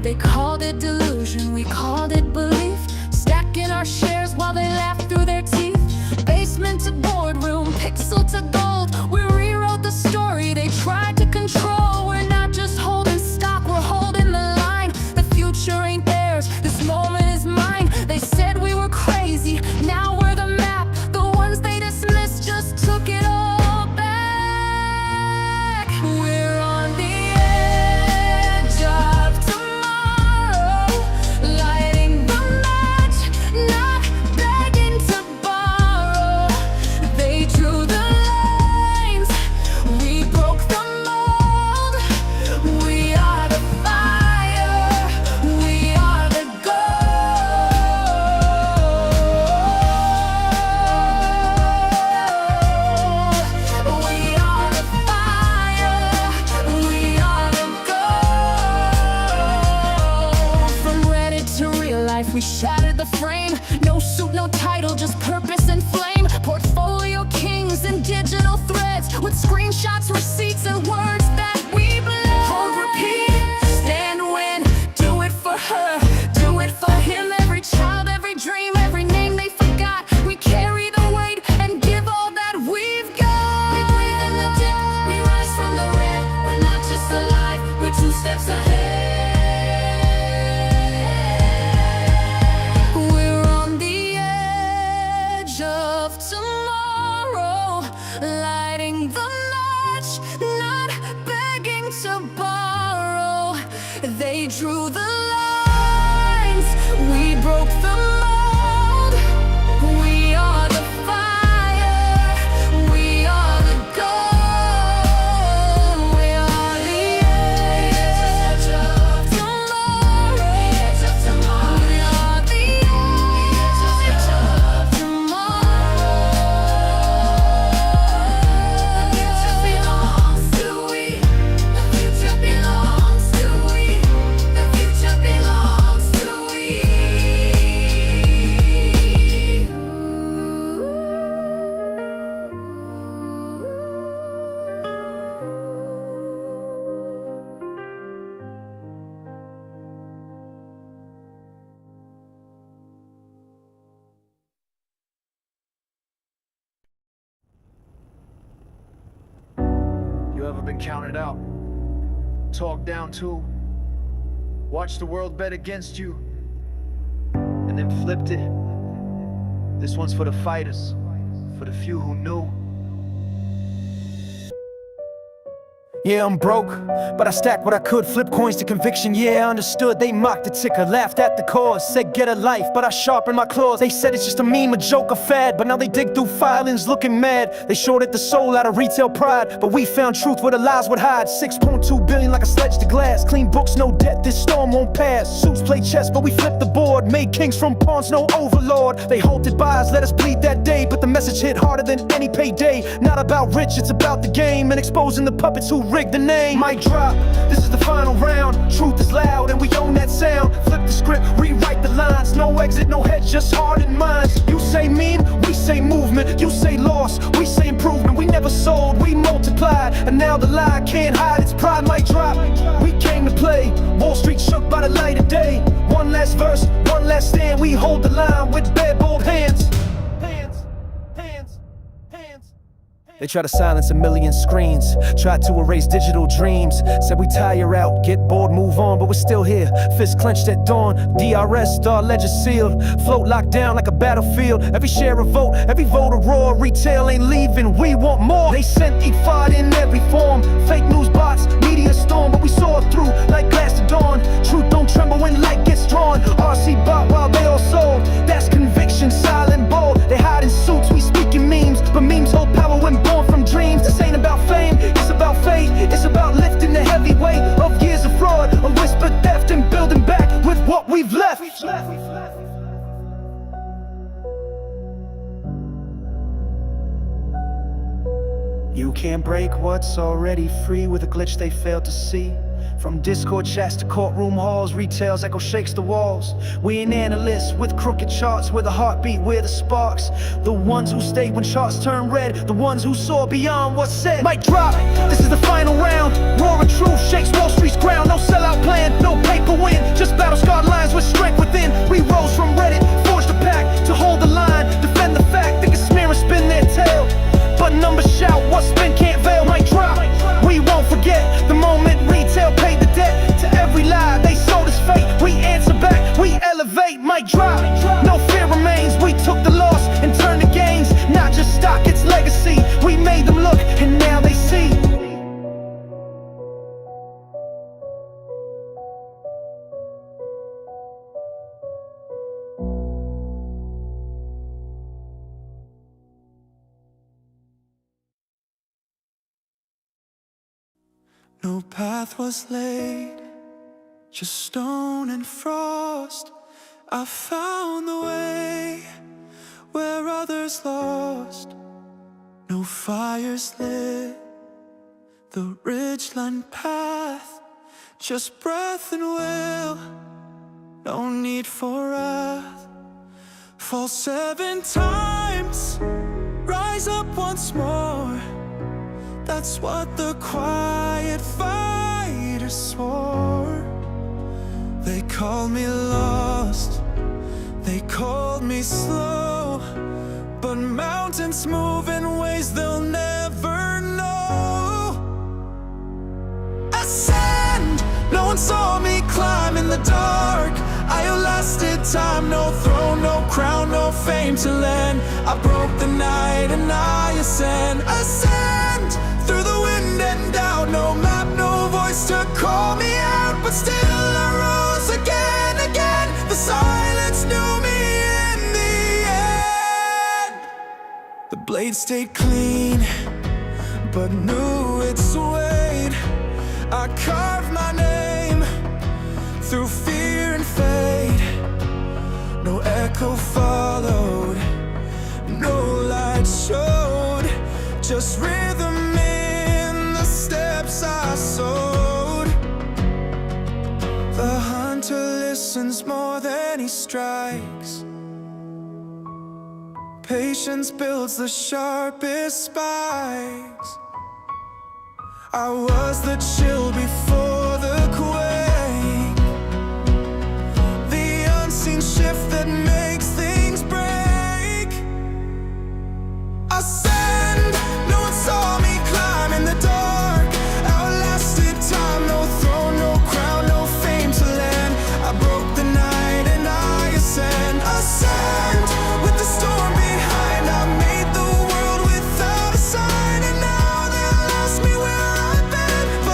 They called it delusion, we called it belief. Stacking our shares while they laugh through their teeth. Basement to boardroom, pixel to gold. We rewrote the story they tried to control. We're not just holding stock, we're holding the line. The future ain't theirs, this moment is mine. They said we were crazy, now we're the map. The ones they dismissed just took it all back. We're on the edge of tomorrow, lighting the match, not begging to borrow. They drew the lines, we broke the mold. We are the fire, we are the gold. We are the fire, we are the gold. From Reddit to real life, we shattered the frame. No suit, no title, just purpose and flame. Portfolio kings and digital threads, with screenshots, receipts, and words that we blend. Hold, repeat, stand, win, do it for her, do it for him. Every child, every dream, every name they forgot. We carry the weight and give all that we've got. We breathe in the dip, we rise from the red. We're not just alive, we're 2 steps ahead. We're on the edge of tomorrow, lighting the match, not begging to borrow. They drew the lines, we broke the mold. We are the fire, we are the gold. We are the edge of tomorrow. We are the edge of tomorrow. The future belongs to we. The future belongs to we. The future belongs to we. You ever been counted out? Talked down to? Watched the world bet against you? And then flipped it? This one's for the fighters, for the few who knew. Yeah, I'm broke, but I stacked what I could, flip coins to conviction. Yeah, I understood, they mocked the ticker, laughed at the cause, said get a life, but I sharpened my claws. They said it's just a meme, a joke, a fad, but now they dig through filings looking mad. They shorted the soul out of retail pride, but we found truth where the lies would hide. 6.2 billion like a sledge to glass, clean books, no debt, this storm won't pass. Suits play chess, but we flipped the board, made kings from pawns, no overlord. They halted buys, let us bleed that day, but the message hit harder than any payday. Not about rich, it's about the game, and exposing the puppets who rigged the name. Mic drop, this is the final round. Truth is loud and we own that sound. Flip the script, rewrite the lines. No exit, no heads, just hardened minds. You say meme, we say movement. You say loss, we say improvement. We never sold, we multiplied, and now the lie can't hide its pride. Mic drop, we came to play. Wall Street shook by the light of day. One last verse, one last stand. We hold the line with bare bold hands. They try to silence a million screens, tried to erase digital dreams. Said we tire out, get bored, move on, but we're still here. Fists clenched at dawn, DRS, star ledger sealed. Float locked down like a battlefield. Every share a vote, every vote a roar. Retail ain't leaving, we want more. They sent eat fight in every form. Fake news bots, media storm, but we saw it through like glass to dawn. Truth don't tremble when light gets drawn. RC bot while they all sold. That's conviction, silent bold. They hide in suits, we speak in memes, but memes hold power when born from dreams. This ain't about fame, it's about faith. It's about lifting the heavy weight of years of fraud, a whispered theft, and building back with what we've left. You can't break what's already free with a glitch they failed to see. From Discord chats to courtroom halls, retail's echo shakes the walls. We ain't analysts with crooked charts, we're the heartbeat, we're the sparks. The ones who stayed when charts turned red, the ones who saw beyond what's said. Mic drop, this is the final round. Roar of truth shakes Wall Street's ground. No sellout plan, no paper win, just battle-scarred lines with strength within. We rose from Reddit, forged a pact to hold the line, defend the fact. They can smear and spin their tail, but numbers shout, what's spin can't veil. Mic drop, we won't forget the moment retail paid the debt to every lie they sold us fate. We answer back, we elevate. Mic drop, no fear remains. We took the loss and turned the gains. Not just stock, it's legacy. We made them look and now they see. No path was laid, just stone and frost. I found the way where others lost. No fires lit the ridgeline path, just breath and will, no need for wrath. Fall 7 times, rise up once more. That's what the quiet fighters swore. They called me lost, they called me slow, but mountains move in ways they'll never know. Ascend, no one saw me climb in the dark. I outlasted time, no throne, no crown, no fame to lend. I broke the night and I ascend. Ascend, through the wind and doubt, no map, no voice to call me out, but still I rose again, again. The silence knew me in the end. The blade stayed clean, but knew its weight. I carved my name through fear and fate. No echo followed, no light showed, just rhythm I sowed. The hunter listens more than he strikes. Patience builds the sharpest spikes. I was the chill before the quake, the unseen shift that makes things break. Ascend, no one saw me climb in the dark. Time, no throne, no crown, no fame to land. I broke the night and I ascend. Ascend, with the storm behind. I made the world without a sign, and now they'll ask me where I've been.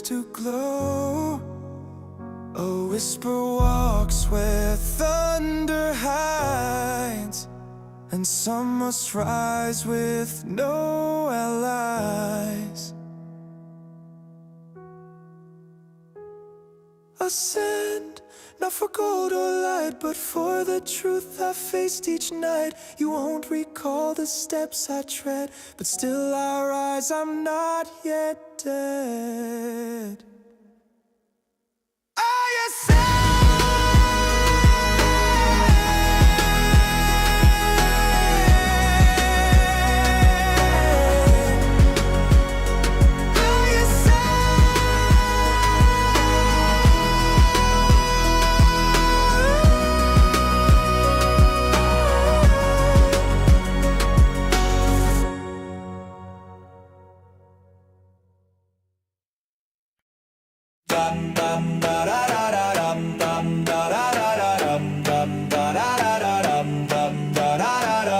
to glow. A whisper walks where thunder hides, and some must rise with no allies. Ascend, not for gold or light, but for the truth I faced each night. You won't recall the steps I tread, but still I rise, I'm not yet dead. I ascend.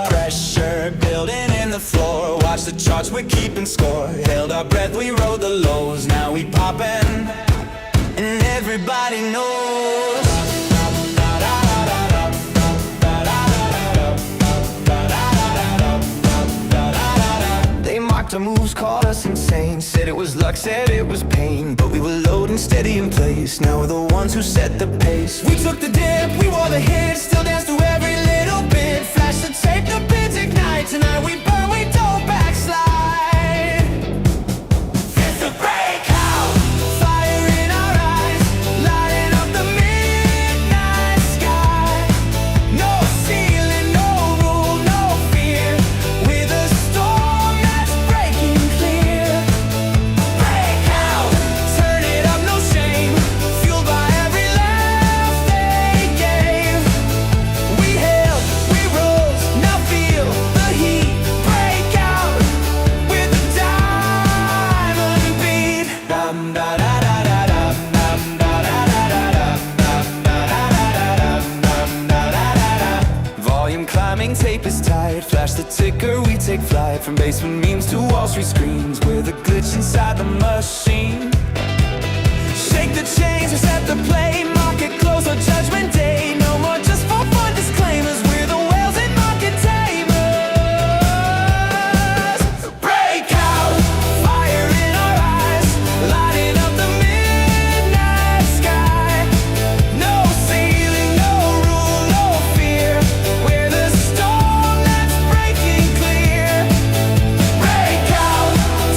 Pressure building in the floor. Watch the charts, we're keeping score. Held our breath, we rode the lows. Now we poppin', and everybody knows. They mocked our moves, called us insane. Said it was luck, said it was pain, but we were loading steady in place. Now we're the ones who set the pace. We took the dip, we wore the hit, still dance through every little bit. Flash the tape, the bids ignite. Tonight we burn, we don't backslide. It's a breakout, fire in our eyes, lighting up the midnight sky. No ceiling, no rule, no fear. We're the storm that's breaking clear. Breakout, turn it up, no shame. Fueled by every laugh they gave. We hailed, we rose, now feel the heat. Breakout, with the diamond beat. Dum da da da da dum dum da da da da dum dum da da da dum da da da. Volume climbing, tape is tight. Flash the ticker, we take flight. From basement memes to Wall Street screens, we're the glitch inside the machine. Shake the chains, reset the play. Market close on Judgment Day. No more just for fun disclaimers. We're the whales and market tamers. Breakout, fire in our eyes, lighting up the midnight sky. No ceiling, no rule, no fear. We're the storm that's breaking clear. Breakout,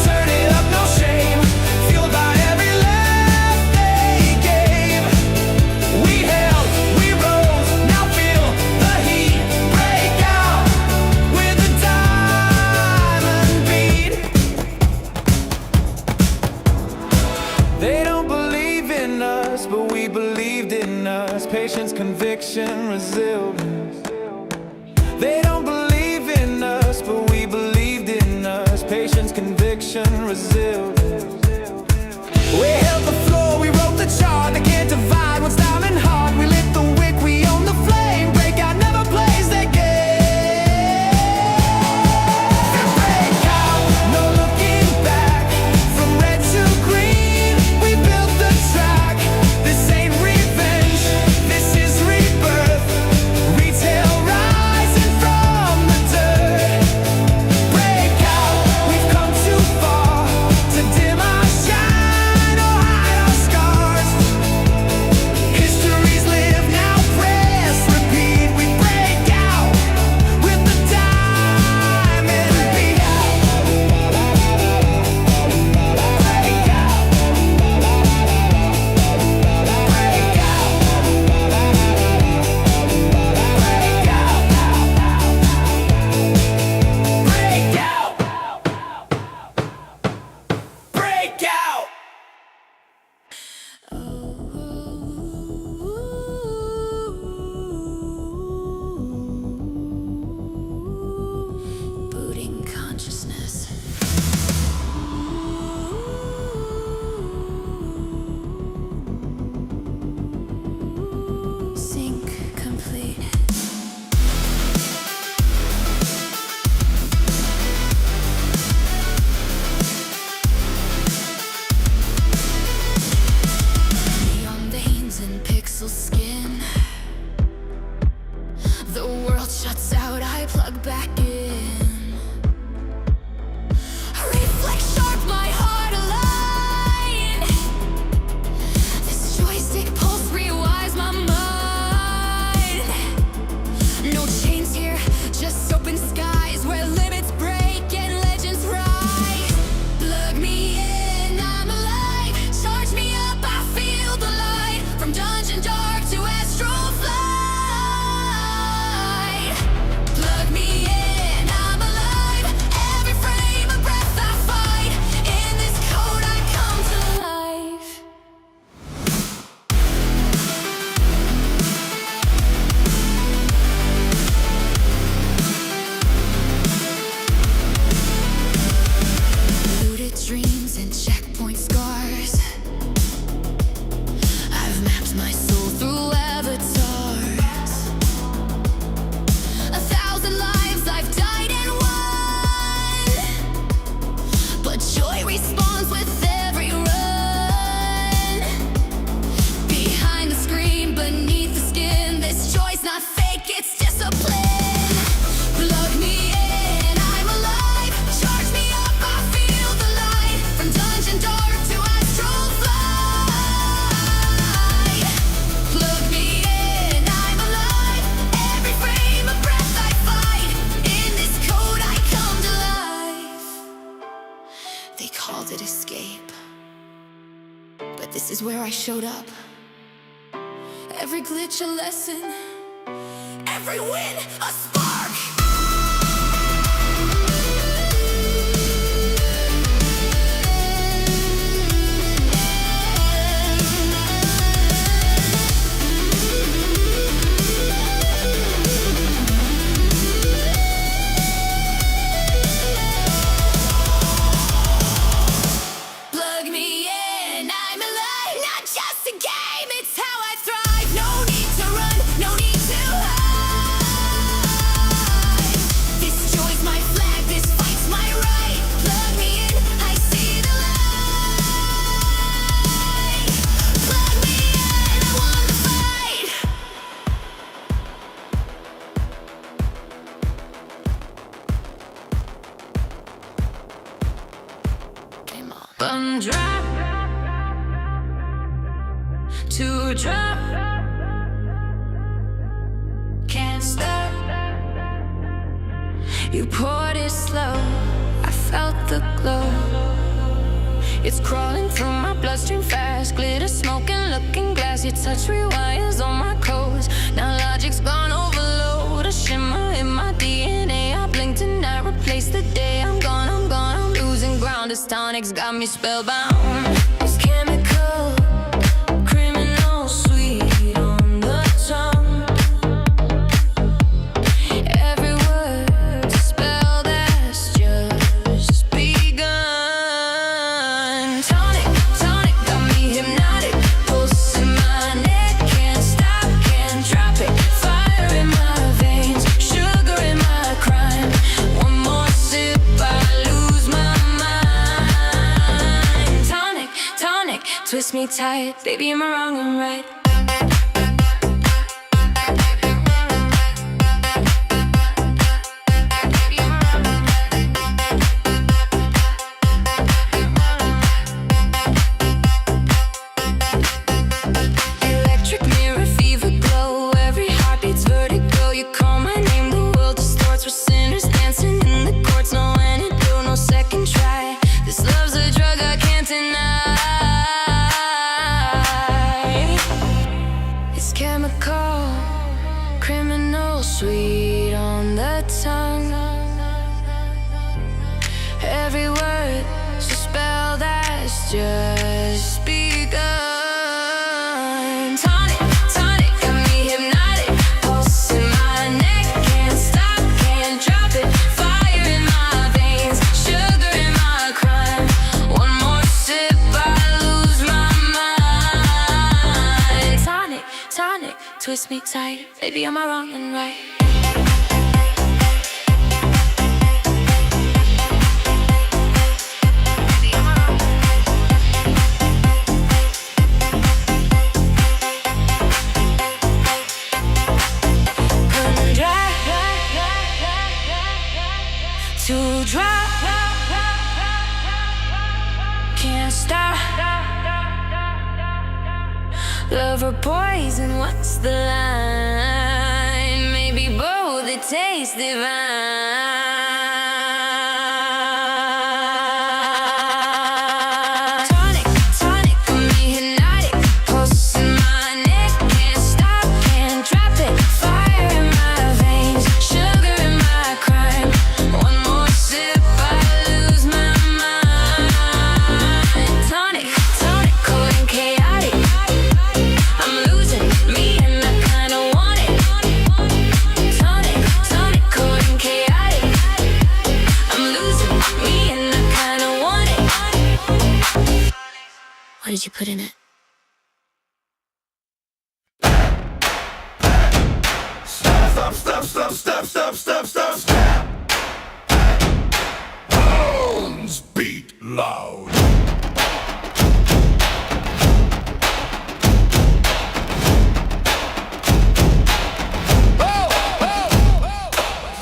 turn it up, no shame. Fueled by every laugh they gave. We held, we rose, now feel the heat. Breakout, with the diamond beat. They don't believe in us, but we believed in us. Patience, conviction, resilience. They don't believe in us, but we believed in us. Patience, conviction, resilience. We held the floor, we wrote the chart. They can't divide what's diamond hard. We lit the wick, we own the flame. Breakout never plays their game. Breakout, no looking back. From red to green, we built the track. This ain't revenge, this is rebirth. Retail rising from back in. Reflex sharp, my heart aligned. This joystick pulse rewires my mind. No chains here, just open skies where limits break and legends rise. Plug me in, I'm alive. Charge me up, I feel the light. From dungeon dark to astral flight. Plug me in, I'm alive. Every frame of breath I fight. In this code I come to life. Looted dreams and checkpoint scars. I've mapped my soul through avatars. 1,000 lives I've died and won, but joy respawns with every run. Behind the screen, beneath the skin, this joy's not fake, it's discipline. Plug me in, I'm alive. Charge me up, I feel the light. From dungeon dark to astral flight. Plug me in, I'm alive. Every frame of breath I fight. In this code I come to life. They called it escape, but this is where I showed up. Every glitch a lesson, every win a spark. Plug me in, I'm alive. Not just a game, it's how I thrive. No need to run, no need to hide. This joy's my flag, this fight's my right. Plug me in, I see the light. Plug me in, I want to fight. Come on. One drop, two drop, can't stop. You poured it slow, I felt the glow. It's crawling through my bloodstream fast. Glitter, smoking, looking glass. Your touch rewires on my codes. Now logic's gone overload. A shimmer in my DNA. I blinked and I replaced the day. I'm gone, I'm losing ground. This tonic's got me spellbound. It's chemical, criminal, sweet on the tongue. Every word spelled as just begun. Tonic, tonic, got me hypnotic. Pulse in my neck, can't stop, can't drop it. Fire in my veins, sugar in my crime. One more sip, I lose my mind. Tonic, tonic, twist me tight. Baby, am I wrong and right? Electric mirror, fever glow. Every heartbeat's vertigo. You call my name, the world distorts. We're sinners dancing in the courts. No antidote, no second try. This love's a drug I can't deny. It's chemical, criminal, sweet on the tongue. Every word so spelled as just begun. Tonic, tonic, got me hypnotic. Pulse in my neck, can't stop, can't drop it. Fire in my veins, sugar in my crime. One more sip, I lose my mind. Tonic, tonic, twist me tight. Baby, am I wrong and right? Come dry, Love or poison, what's the line? Maybe both, it tastes divine. Tonic, tonic, got me hypnotic. Pulse in my neck, can't stop, can't drop it. Fire in my veins, sugar in my crime. One more sip, I lose my mind. Tonic, tonic, cold and chaotic. I'm losing me and I kinda want it. Tonic, tonic, cold and chaotic. I'm losing me and I kinda want it. What did you put in it? Stop, stop, stop, stop, stop, stop, stop, stop. Bones beat loud.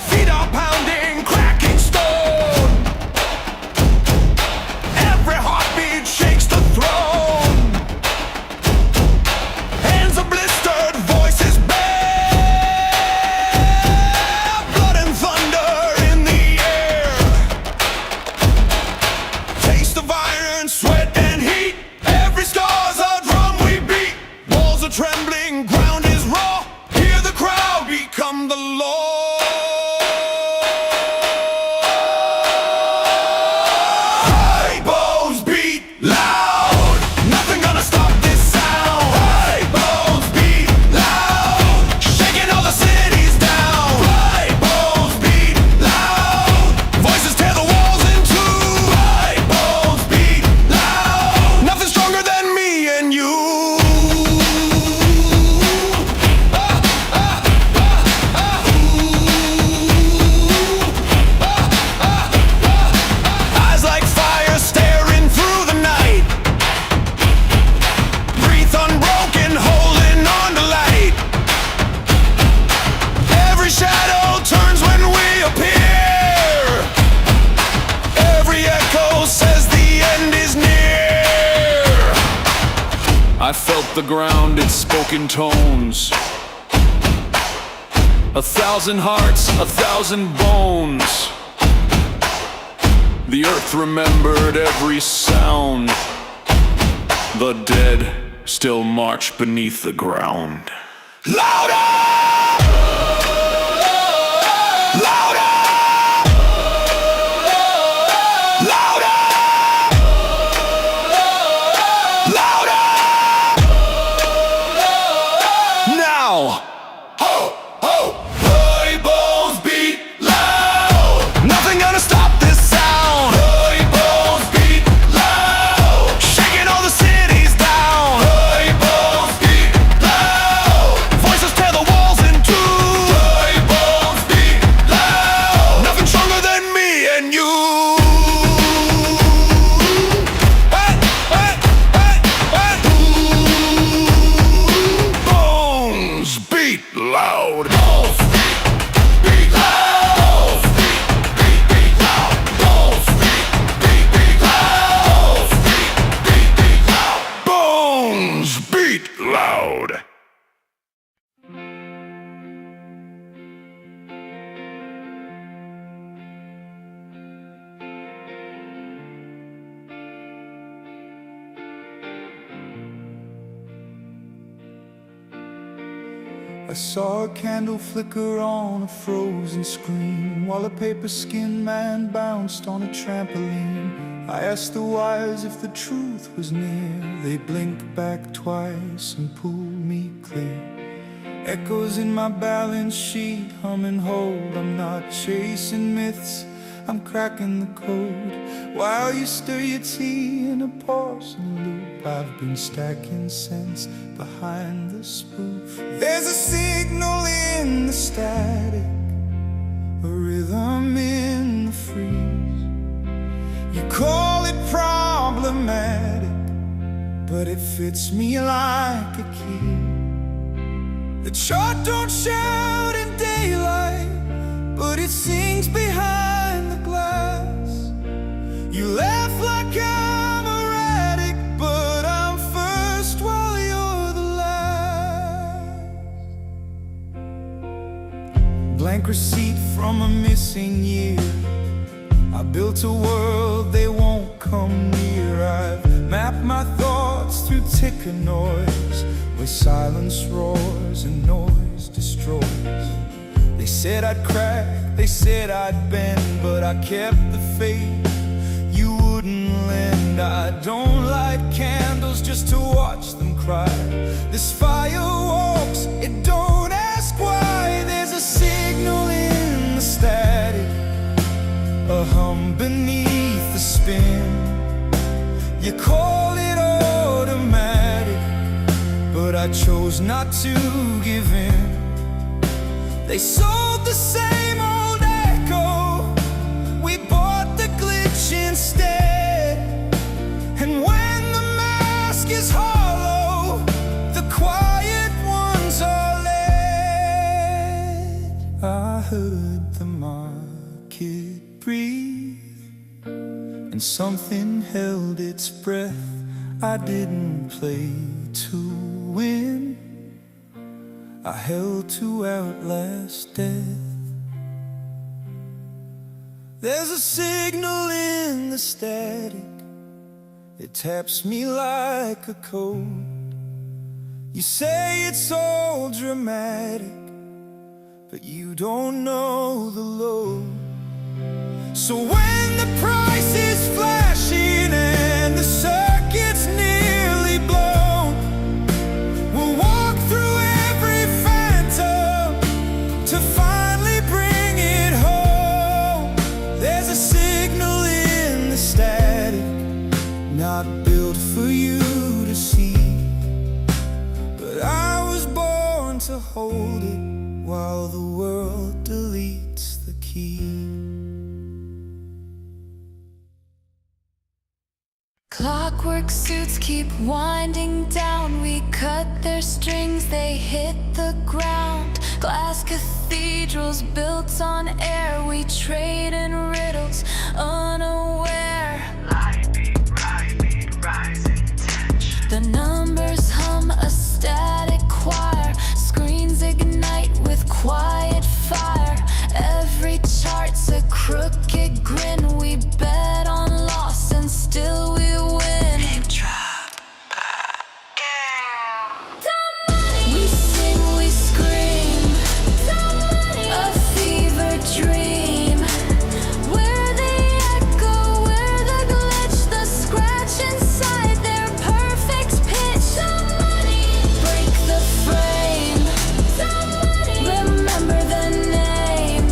Feet are pounding, cracking stone. Every heartbeat shakes the throne. Hands are blistered, voices bare. Blood and thunder in the air. Taste of iron, sweat and heat. Every scar's a drum we beat. Walls are trembling, ground is raw. Hear the crowd become the law. Hey, bones beat loud. Nothing gonna stop this sound. Hey, bones beat loud. Shaking all the cities down. Hey, bones beat loud. Voices tear the walls in two. Hey, bones beat loud. Nothing stronger than me and you. Eyes like fire staring through the night. Breathe unbroken, holding on to light. Every shadow turns when we appear. Every echo says the end is near. I felt the ground, it spoke in tones. 1,000 hearts, 1,000 bones. The earth remembered every sound. The dead still march beneath the ground. Louder! Louder! Louder! Louder! Now! Ho! Ho! Hey, bones beat loud! Nothing gonna stop this sound! Hey, bones beat loud! Shaking all the cities down! Hey, bones beat loud! Voices tear the walls in two! Hey, bones beat loud! Nothing stronger than me and you! Hey, hey, hey, hey! Bones beat loud! Bones beat loud! Beat loud! Bones beat loud! Beat loud! Bones beat loud! I saw a candle flicker on a frozen screen while a paper-skinned man bounced on a trampoline. I asked the wires if the truth was near. They blinked back twice and pulled me clear. Echoes in my balance sheet, hum and hold. I'm not chasing myths, I'm cracking the code. While you stir your tea in a porcelain loop, I've been stacking cents behind the spoof. There's a signal in the static, a rhythm in the freeze. You call it problematic, but it fits me like a key. The chart don't shout in daylight, but it sings behind the glass. You laugh like I'm erratic, but I'm first while you're the last. blank receipt from a missing year. I built a world they won't come near. I've mapped my thoughts through ticker noise, where silence roars and noise destroys. They said I'd crack, they said I'd bend, but I kept the faith you wouldn't lend. I don't light candles just to watch them cry. This fire walks, it don't ask why. There's a signal in the static, a hum beneath the spin. You call it automatic, but I chose not to give in. They sold the same old echo, we bought the glitch instead. And when the mask is hollow, the quiet ones are led. I heard the market breathe, and something held its breath. I didn't play to win, I held to outlast death. There's a signal in the static, it taps me like a code. You say it's all dramatic, but you don't know the load. So when the price is flashing and the circuit's nearly blown, we'll walk through every phantom to finally bring it home. There's a signal in the static, not built for you to see, but I was born to hold it while the world deletes the key. Clockwork suits keep winding down. We cut their strings, they hit the ground. Glass cathedrals built on air. We trade in riddles, unaware. Rising tension. The numbers hum a static choir. Screens ignite with quiet fire. Every chart's a crooked grin. We bet on loss and still we win. Name drop. We sing, we scream. A fever dream. We're the echo, we're the glitch, the scratch inside their perfect pitch. Break the frame. Remember the name.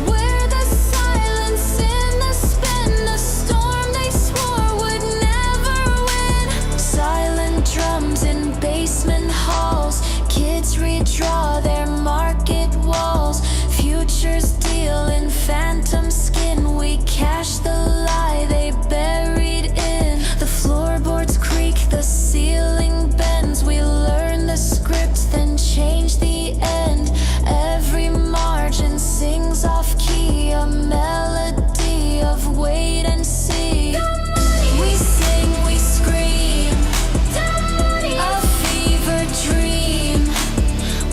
We're the silence in the spin, the storm they swore would never win. Silent drums in basement halls, kids redraw their market walls. Futures deal in phantom skin, we cash the lie they buried in. The floorboards creak, the ceiling bends. We learn the script, then change the end. Every margin sings off key, a melody of wait and see. We sing, we scream. A fever dream.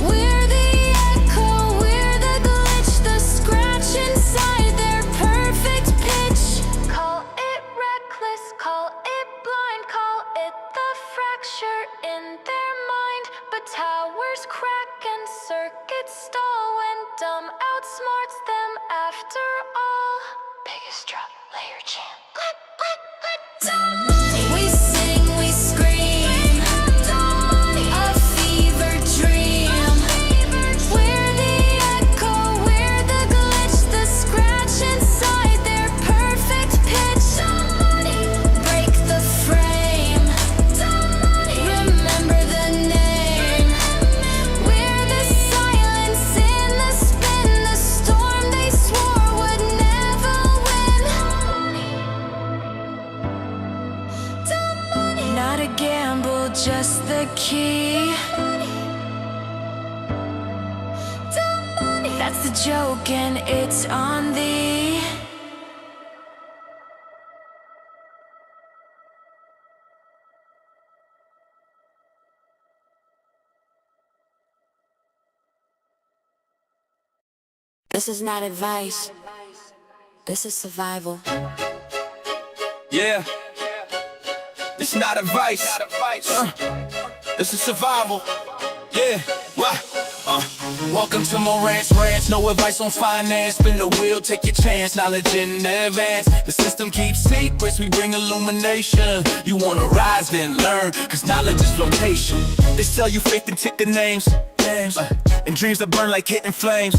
We're the echo, we're the glitch, the scratch inside their perfect pitch. Call it reckless, call it blind, call it the fracture in their mind. But towers crack and circuits stall when dumb outsmarts them after all. Biggest drop, layer chant. We sing, we scream. A fever dream. We're the echo, we're the glitch, the scratch inside their perfect pitch. Break the frame. Remember the name. We're the silence in the spin, the storm they swore would never win. Not a gamble, just the key. That's the joke and it's on thee. This is not advice. This is survival. Yeah, it's not advice. This is survival. Yeah, why? Welcome to Moran's Ranch, no advice on finance. Spin the wheel, take your chance, knowledge in advance. The system keeps secrets, we bring illumination. You wanna rise, then learn, cause knowledge is flotation. They sell you faith and ticker names, and dreams that burn like hidden flames.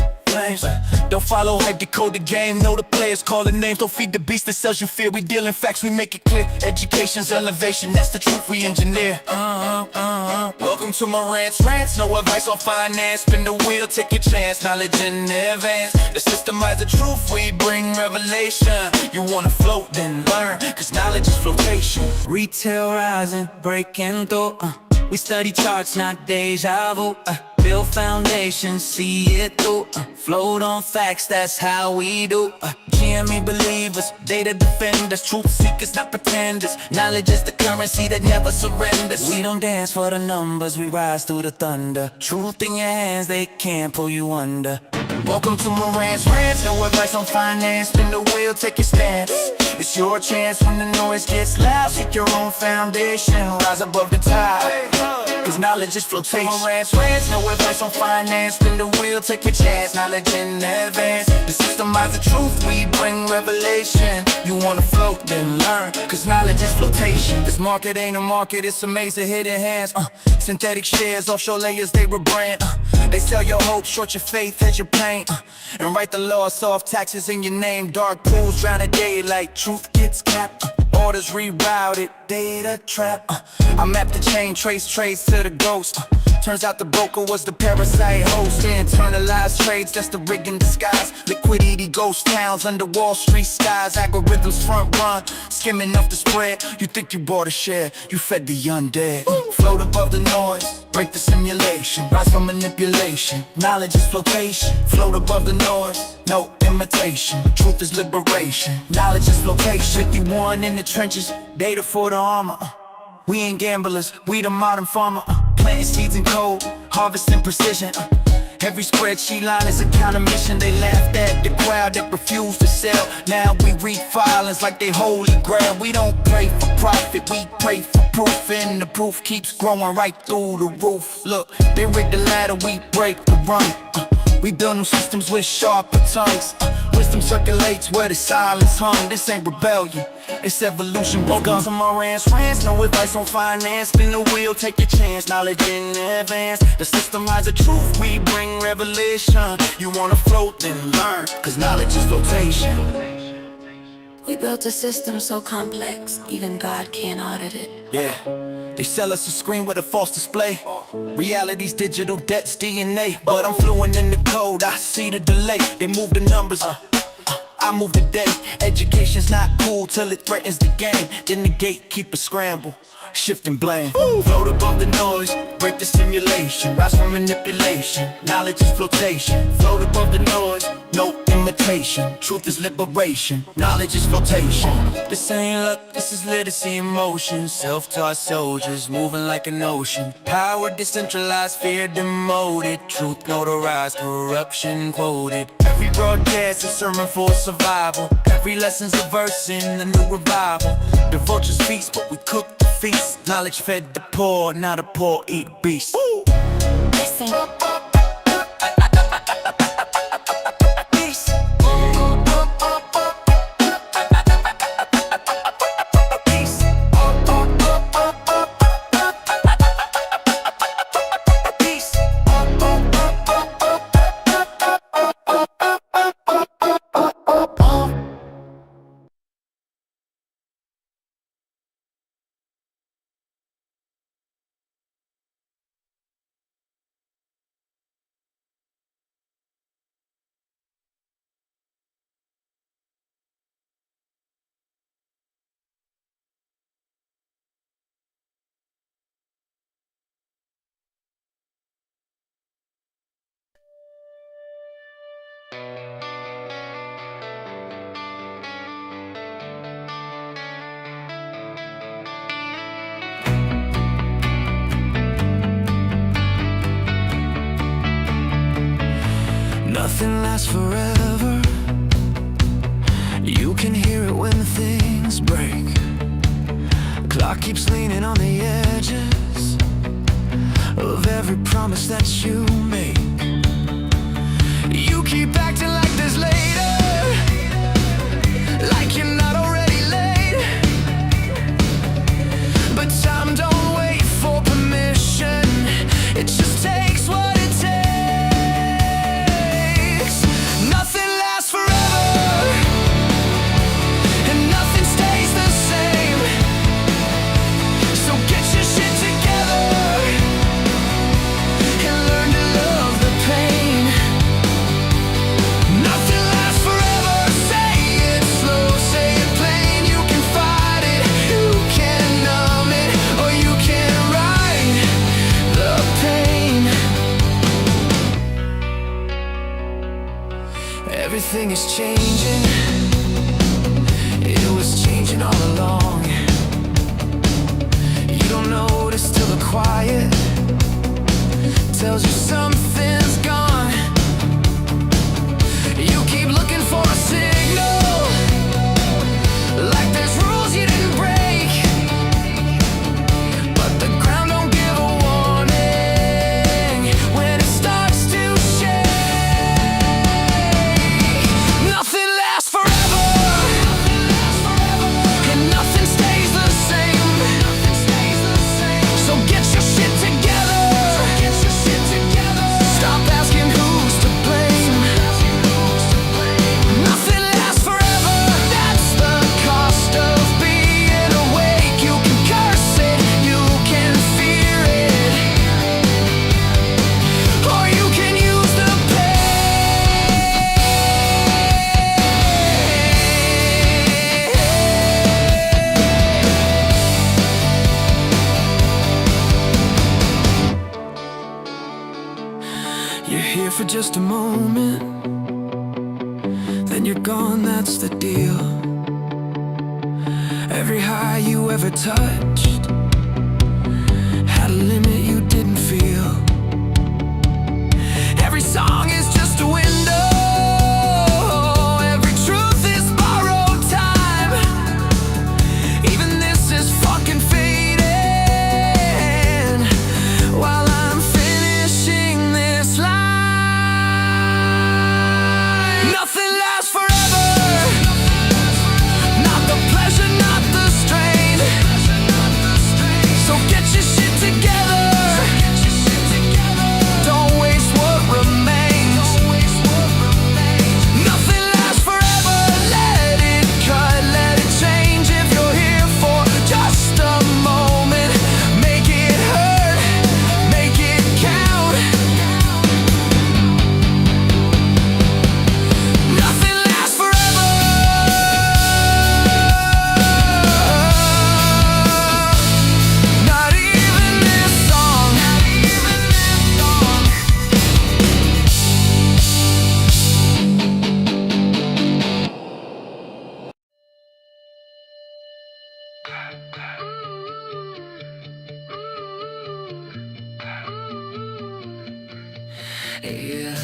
Don't follow hype, decode the game. Know the players, call the names. Don't feed the beast that sells you fear. We deal in facts, we make it clear. Education's elevation, that's the truth we engineer. Welcome to Moran's Ranch, no advice on finance. Spin the wheel, take your chance, knowledge in advance. The systemize the truth, we bring revelation. You wanna float, then learn, cause knowledge is flotation. Retail rising, breaking through. We study charts, not deja vu. Build foundations, see it through. Float on facts, that's how we do. GME believers, data defenders, truth seekers, not pretenders. Knowledge is the currency that never surrenders. We don't dance for the numbers, we rise through the thunder. Truth in your hands, they can't pull you under. Welcome to Moran's Ranch, no advice on finance. Spin the wheel, take your stance. It's your chance when the noise gets loud. Seek your own foundation, rise above the tide, cause knowledge is flotation. Moran's Ranch, no advice on finance. Spin the wheel, take your chance, knowledge in advance. The systemize the truth, we bring revelation. You wanna float, then learn, cause knowledge is flotation. This market ain't a market, it's a maze of hidden hands. Synthetic shares, offshore layers, they rebrand. They sell your hope, short your faith, hedge your pain. And write the law, soft taxes in your name. Dark pools drown a daylight, truth gets capped. Orders rerouted, data trap. I map the chain, trace to the ghost. Turns out the broker was the parasite host. Internalized trades, that's the rig in disguise. Liquidity ghost towns under Wall Street skies. Algorithms front run, skimming off the spread. You think you bought a share, you fed the undead. Float above the noise, break the simulation. Rise from manipulation, knowledge is flotation. Float above the noise, no imitation. Truth is liberation, knowledge is flotation. 51 in the trenches, data for the armor. We ain't gamblers, we the modern farmer. Planting seeds in code, harvesting precision. Every spreadsheet line is a counter mission. They laughed at the crowd that refused to sell. Now we read filings like they holy grail. We don't pray for profit, we pray for proof. And the proof keeps growing right through the roof. Look, they rig the ladder, we break the run. We build new systems with sharper tongues. Wisdom circulates where the silence hung. This ain't rebellion, it's evolution. Welcome to Moran's Ranch, no advice on finance. Spin the wheel, take your chance, knowledge in advance. The systemize the truth, we bring revelation. You wanna float, then learn, cause knowledge is flotation. We built a system so complex, even God can't audit it. Yeah, they sell us a screen with a false display. Reality's digital, debt's DNA. But I'm fluent in the code, I see the delay. They move the numbers, I move the day. Education's not cool till it threatens the game. Then the gatekeepers scramble, shift and blame. Float above the noise, break the simulation. Rise from manipulation, knowledge is flotation. Float above the noise, no imitation. Truth is liberation, knowledge is flotation. This ain't luck, this is literacy in motion. Self-taught soldiers moving like an ocean. Power decentralized, fear demoted. Truth notarized, corruption quoted. Every broadcast is sermon for survival. Every lesson's a verse in a new revival. The vultures feast, but we cook the feast. Knowledge fed the poor, now the poor eat beasts. Listen. Nothing lasts forever. You can hear it when things break. Clock keeps leaning on the edges of every promise that you make. You keep acting like there's later, like you're not already late. But time don't wait for permission, it just takes what it takes. Nothing lasts forever, and nothing stays the same. So get your shit together and learn to love the pain. Nothing lasts forever, say it slow, say it plain. You can fight it, you can numb it, or you can ride the pain. Everything is changing, it was changing all along. You don't notice till the quiet tells you something's gone. You keep looking for a signal, like there's rules you didn't break. But the ground don't give a warning when it starts to shake. Nothing lasts forever, and nothing stays the same. So get your shit together, stop asking who's to blame. Nothing lasts forever, that's the cost of being awake. You can curse it, you can fear it, or you can use the pain. You're here for just a moment, then you're gone, that's the deal. Every high you ever touched had a limit you didn't feel. Every song is just a window, every truth is borrowed time. Even this is fucking fading while I'm finishing this line. Nothing lasts forever, not the pleasure, not the strain. So get your shit together, don't waste what remains. Nothing lasts forever, let it cut, let it change. If you're here for just a moment, make it hurt, make it count. Nothing lasts forever, not even this song. Yeah.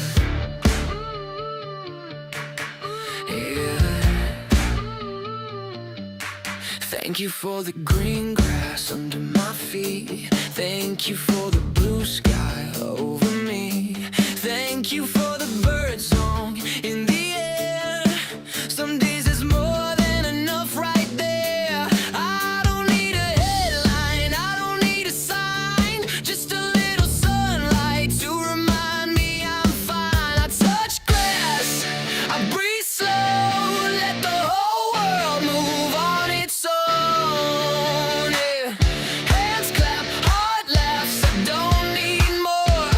Yeah. Thank you for the green grass under my feet. Thank you for the blue sky over me. Thank you for the bird song in the air. Some days it's more than enough right there. I don't need a headline, I don't need a sign, just a little sunlight to remind me I'm fine. I touch grass, I breathe slow, let the whole world move on its own. Yeah. Hands clap, heart laughs, I don't need more.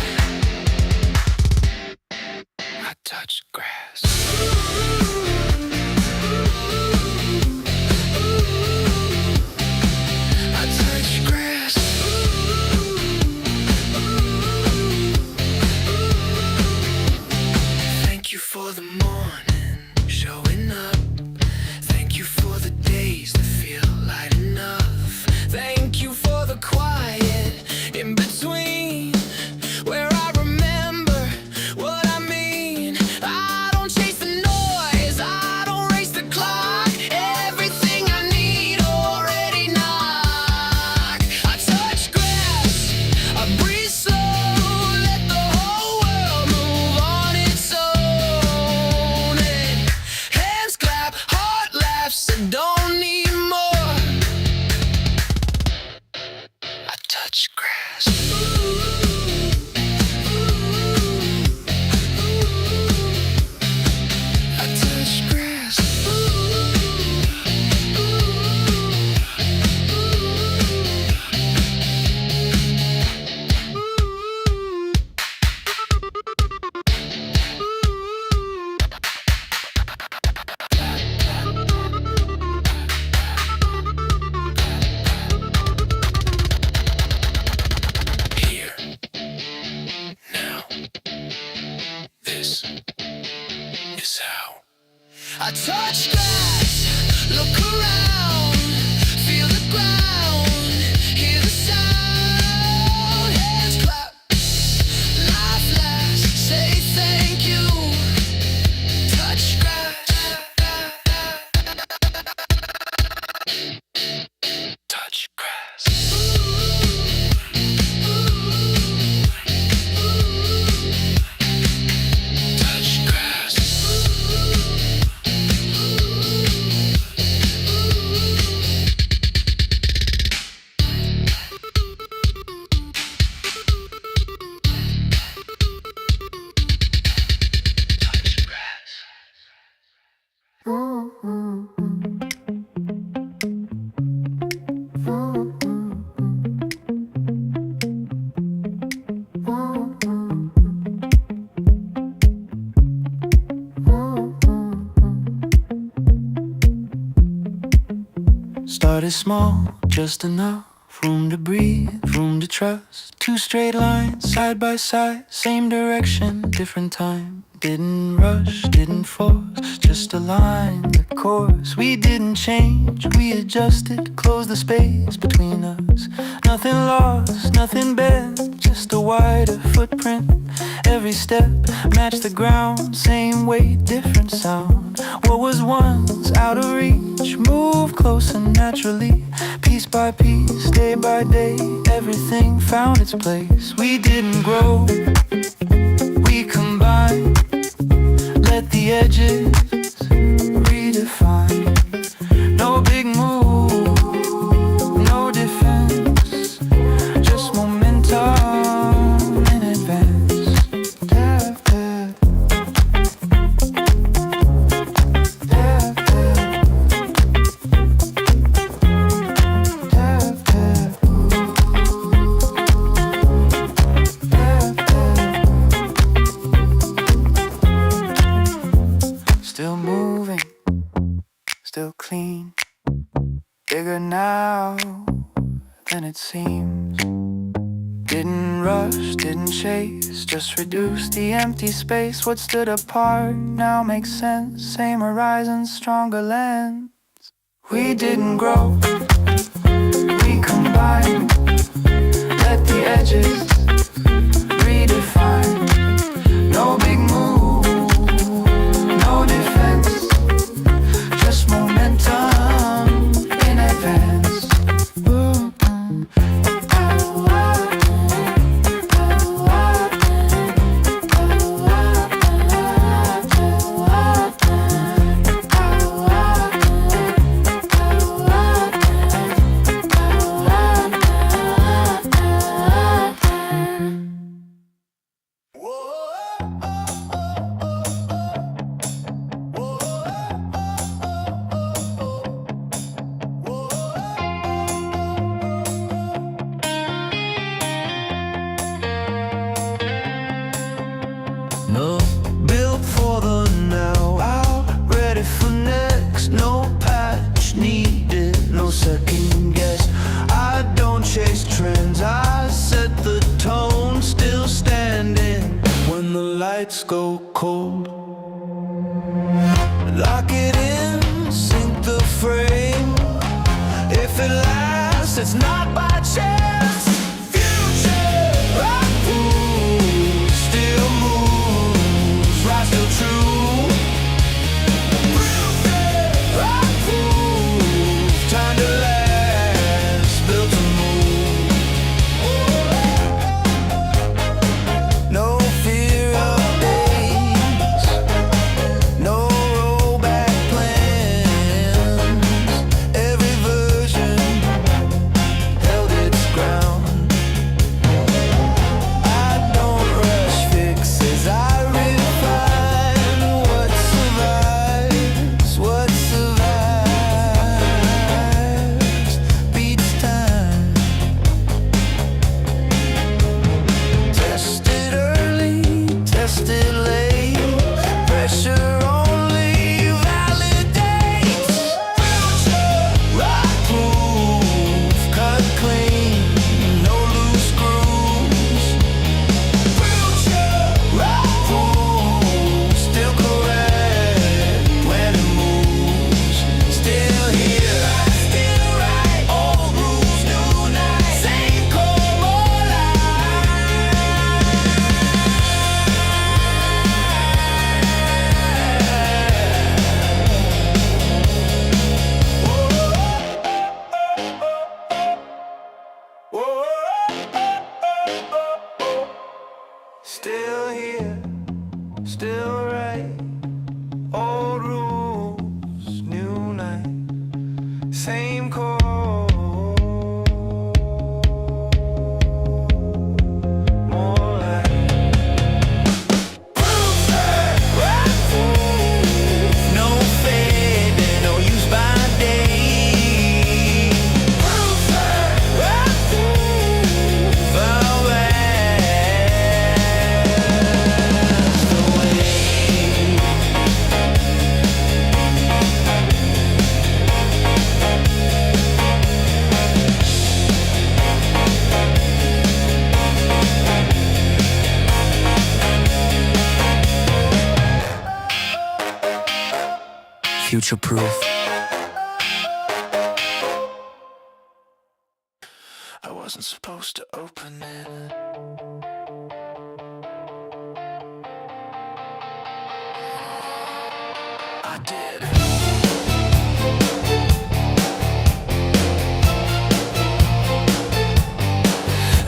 this is how I touch grass, look around, feel the ground, hear the sound, hands clap, life lasts, say thank you, touch grass, touch grass. Touch grass. Started small, just enough room to breathe, room to trust. Two straight lines, side by side, same direction, different time. Didn't rush, didn't force, just aligned the course. We didn't change, we adjusted, closed the space between us. Nothing lost, nothing bent, just a wider footprint. Every step matched the ground, same weight, different sound. What was once out of reach moved closer naturally. Piece by piece, day by day, everything found its place. We didn't grow, we combined. Let the edges redefine. No big move, no defense, just momentum in advance. Tap, tap. Tap, tap. Tap, tap. Still moving, still clean. Bigger now than it seems. Didn't rush, didn't chase, just reduce the empty space. What stood apart now makes sense. Same horizon, stronger lens. We didn't grow, we combined. Let the edges redefine. No big move, no defense, just momentum in advance. No, built for the now, out, ready for next. No patch needed, no second guess. I don't chase trends, I set the tone. Still standing when the lights go cold. Lock it in, sink the frame. If it lasts, it's not by chance. Future, rock moves, still moves, right, still true. Rock moves, time to last, built to move. No fear of days, no rollback plans. Every version still here, still right. Old rules, new night, same chord. More like no fading, no use by day. Far west away. Future proof. I wasn't supposed to open it. I did.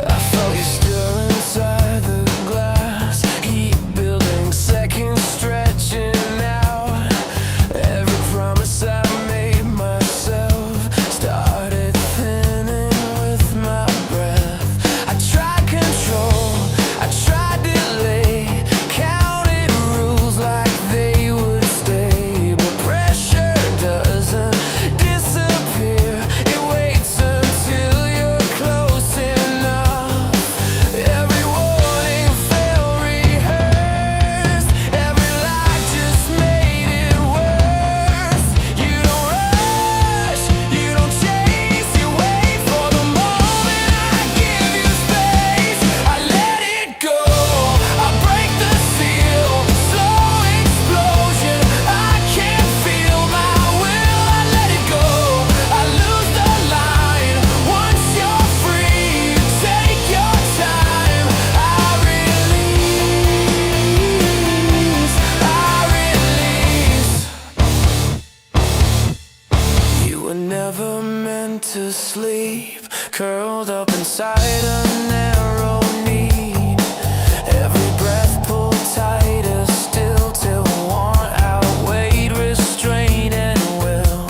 I felt you still inside the glass, heat building, seconds stretching out. Every promise I made myself started thinning with my breath. I tried control, I tried delay, counted rules like they would stay. But pressure doesn't disappear, it waits until you're close enough. Every warning felt rehearsed, every lie just made it worse. You don't rush, you don't chase, you wait for the moment. I give you space, I let it go, I break the seal, slow explosion. I can't feel my will, I let it go, I lose the line. Once you're free, you take your time. I release. You were never meant to sleep, curled up inside a narrow need. Every breath pulled tighter still till want outweighed restraint and will.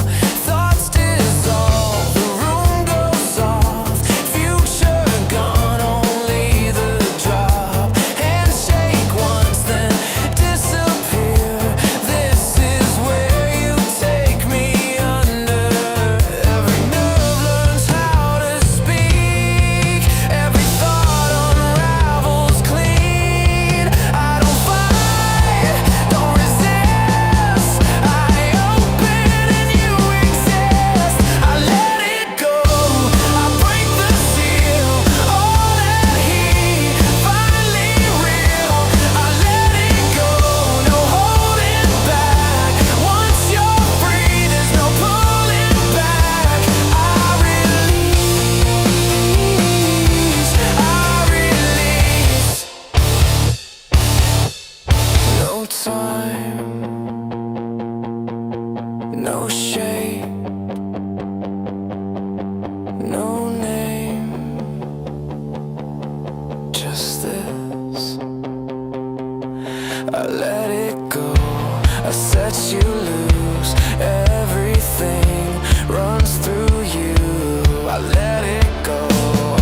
Thoughts dissolve, the room goes soft, future gone, only the drop. Handshake once, then disappear. This is where you take me under. Every nerve learns how to speak, every thought unravels clean. I don't fight, don't resist, I open and you exist. I let it go, I break the seal, all that heat, finally real. I let it go, no holding back. Once you're free, there's no pulling back. I release, no time, no shape, no name, just this. I let it go, I set you loose. Everything runs through you. I let it go,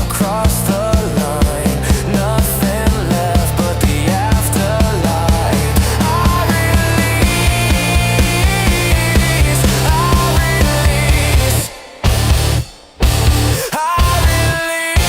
across the line. Nothing left but the afterlife. I release, I release, I release.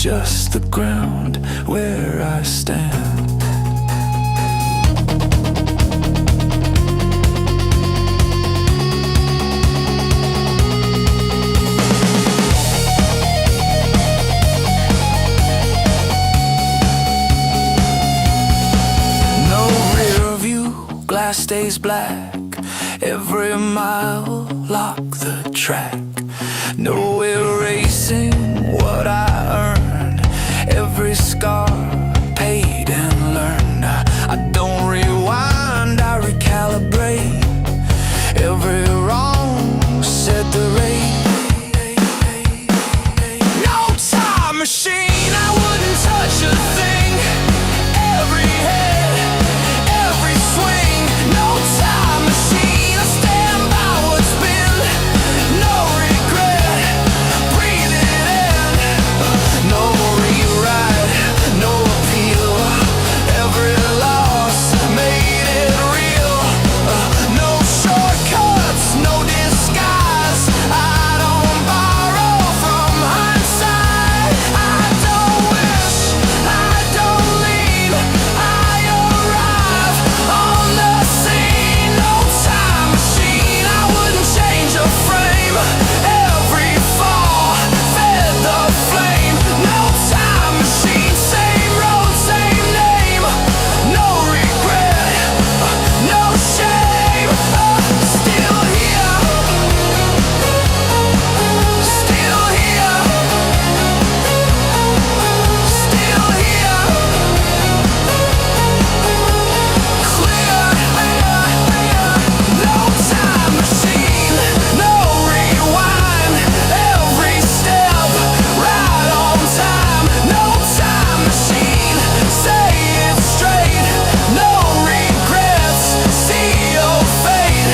just the ground where I stand. No rear view, glass stays black. Every mile, lock the track. No erasing what I earned. Every scar, paid and learned. I don't rewind, I recalibrate. Every wrong, set the rate. No time machine, I wouldn't touch a thing. Every hit, every swing. No time machine, I stand by what's been. No regret, breathe it in. No rewrite, no appeal. Every loss made it real. No shortcuts, no disguise. I don't borrow from hindsight. I don't wish, I don't leave. I arrive on the scene. No time machine, I wouldn't change a frame. Every fall fed the flame. No time machine, same road, same name. No regret, no shame. Still here, still here, still here. Clear, no time machine, no rewind. Every step, right on time. No time machine, say it straight. No regrets, see your fate.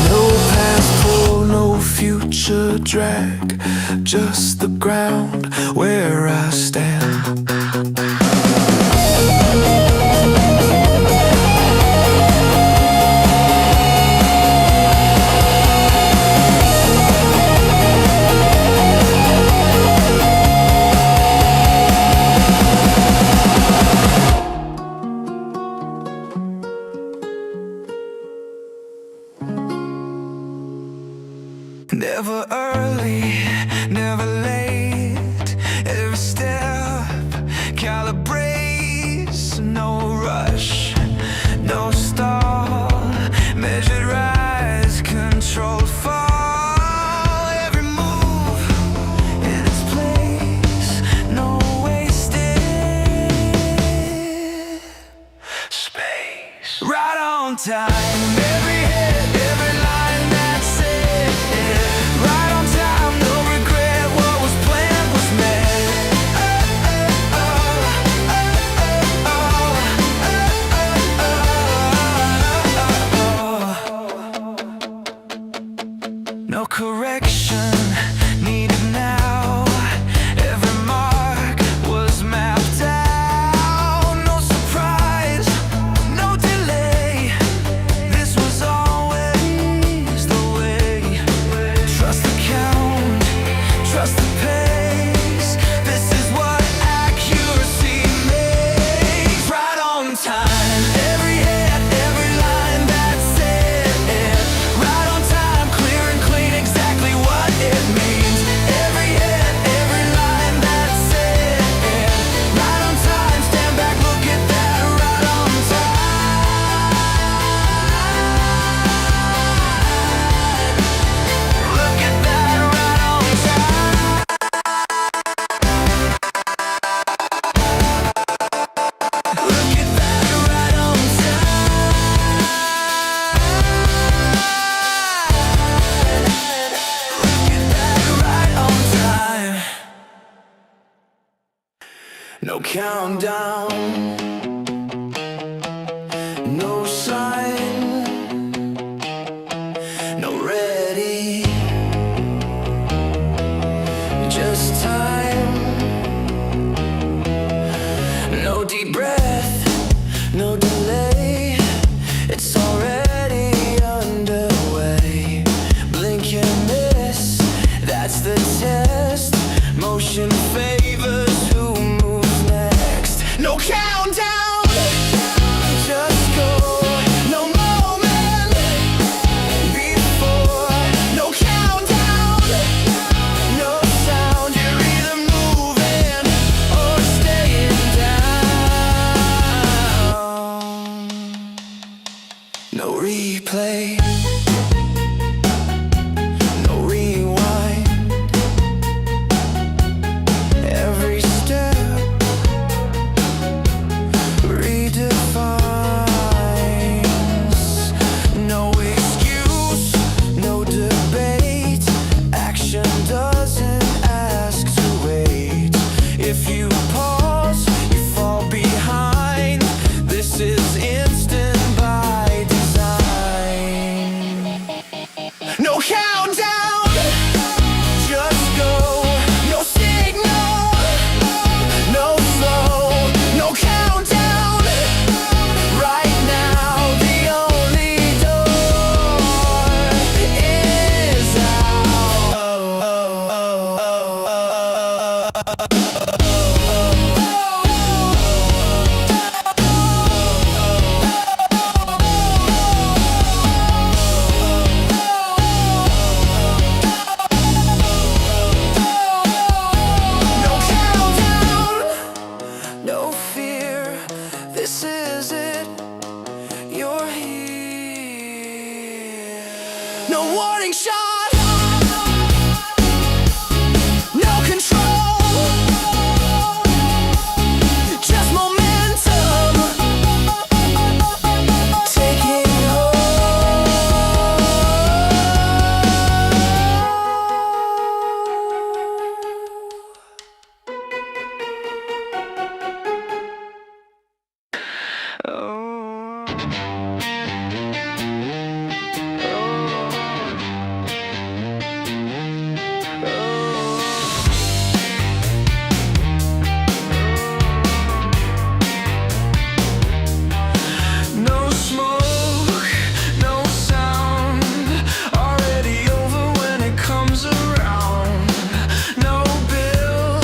No past pull, no future drag. Just the ground where I stand. Never early, never late. Every step calibrates. No rush, no stall. Measured rise, controlled fall. Every move in its place. No wasted space. Right on time. Every hit, every line, that's it. Right on time, no regret. What was planned was met. No correction needed now. Every mark was mapped out. No surprise, no delay. This was always the way. Trust the count, trust the pace. This is what accuracy makes. Right on time, every hit, every line, that's it. Right on time, clear and clean, exactly what it means. Every hit, every line, that's it. Right on time, stand back, look at that. Right on time. Look at that, right on time. Look at that, right on time. Look at that, right on time. No countdown, no sign, no ready. Just time. No deep breath, no delay. It's already underway. Blink and miss, that's the test. Motion favors who no countdown, just go. No signal, no slow, no countdown. Right now, the only door is out. No countdown, no fear. This is it. You're here. No warning shot, no control, just momentum taking no smoke, no sound. Already over when it comes around. No bill,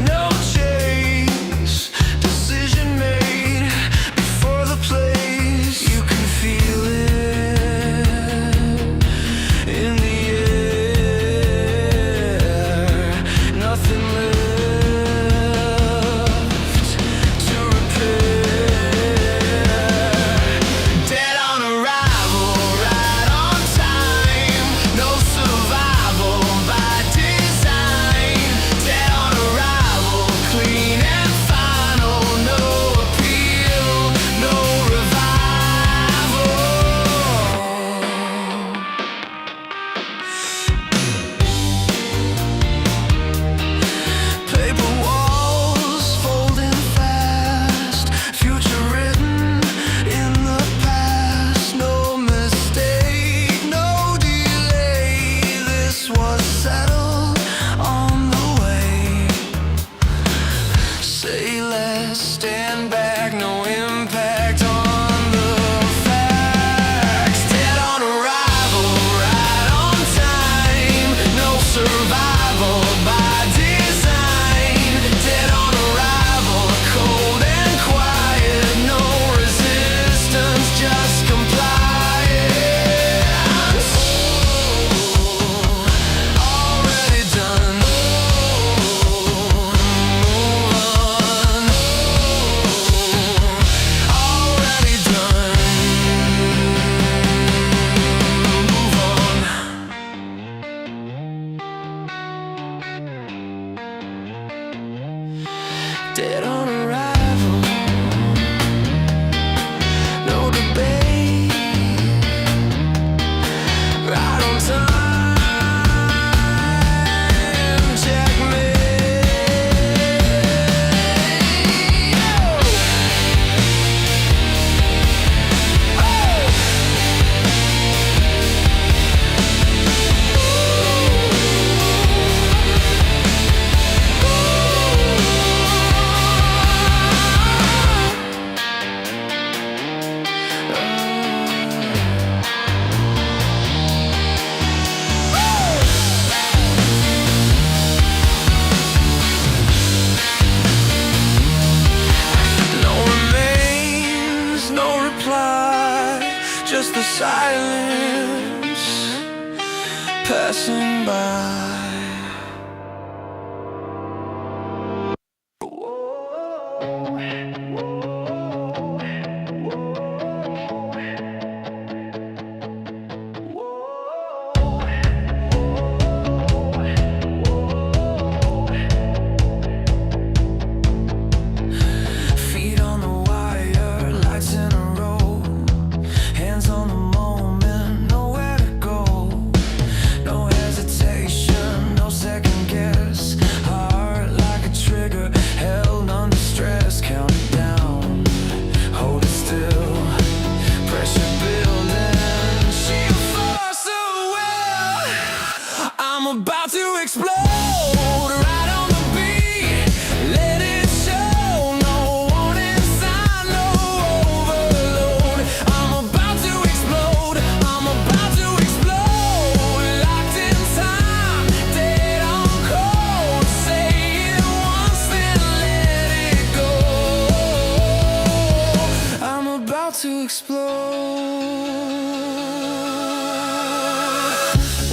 no chase. Decision made before the place. You can feel it in the air. Nothing left to repair. Dead on arrival, right on time. No survival by design. Dead on arrival, clean and final. No appeal, no revival. Paper walls folding fast. Future written in the past. No mistake, no delay. This was settled on the way. Say less, stand back, no impact on the facts. Dead on arrival, right on time. No survival by design. Dead on arrival, cold and quiet. No resistance, just compliance. Already done. Move on. Already done. Move on. Dead on arrival, no debate. Right on time, no remains, no reply. Just the silence passing by. Feet on the wire, lights in a row. Hands on the moment, nowhere to go. No hesitation, I'm about to explode right on the beat. Let it show, no warning sign, no overload. I'm about to explode, I'm about to explode. Locked in time, dead on cold. Say it once, then let it go. I'm about to explode.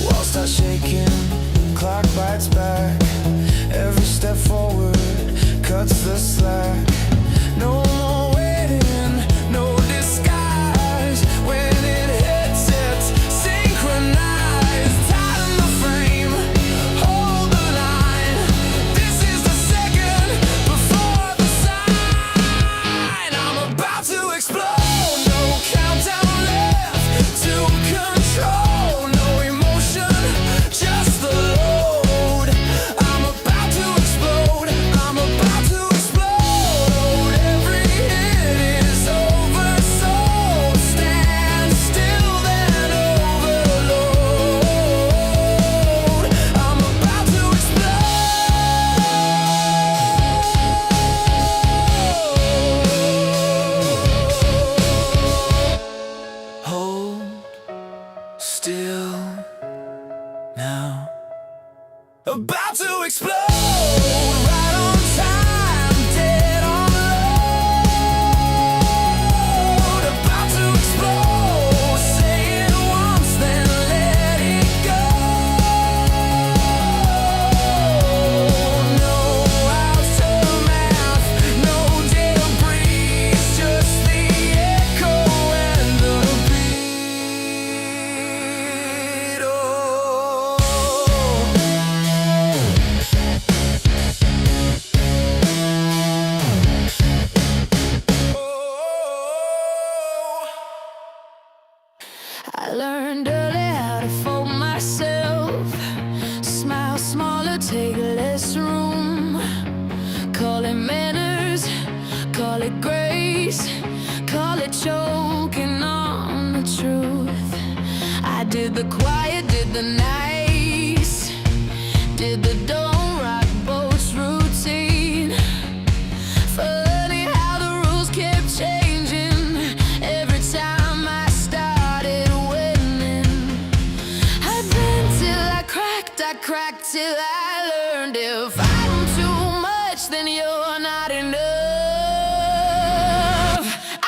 Walls start shaking, clock bites back. Every step forward cuts the slack. No more waiting, no disguise. When it hits, it's synchronized. Tighten the frame, hold the line. This is the second before the sign. I'm about to explode. No countdown left to control. No emotion, just the load. I'm about to explode. I'm about to explode. Every hit is over, so stand still, then overload. I'm about to explode. Hold still now. About to explode right on time, dead on load. About to explode, say it once, then let it go. No aftermath, no debris, just the echo and the beat. Oh. I learned early how to fold myself. Smile smaller, take less room. Call it manners, call it grace, call it choking on the truth. I did the quiet, did the nice, did the don't rock boats routine. Funny how the rules kept changing every time I started winning. I bent till I cracked till I learned if I'm too much, then you're not enough.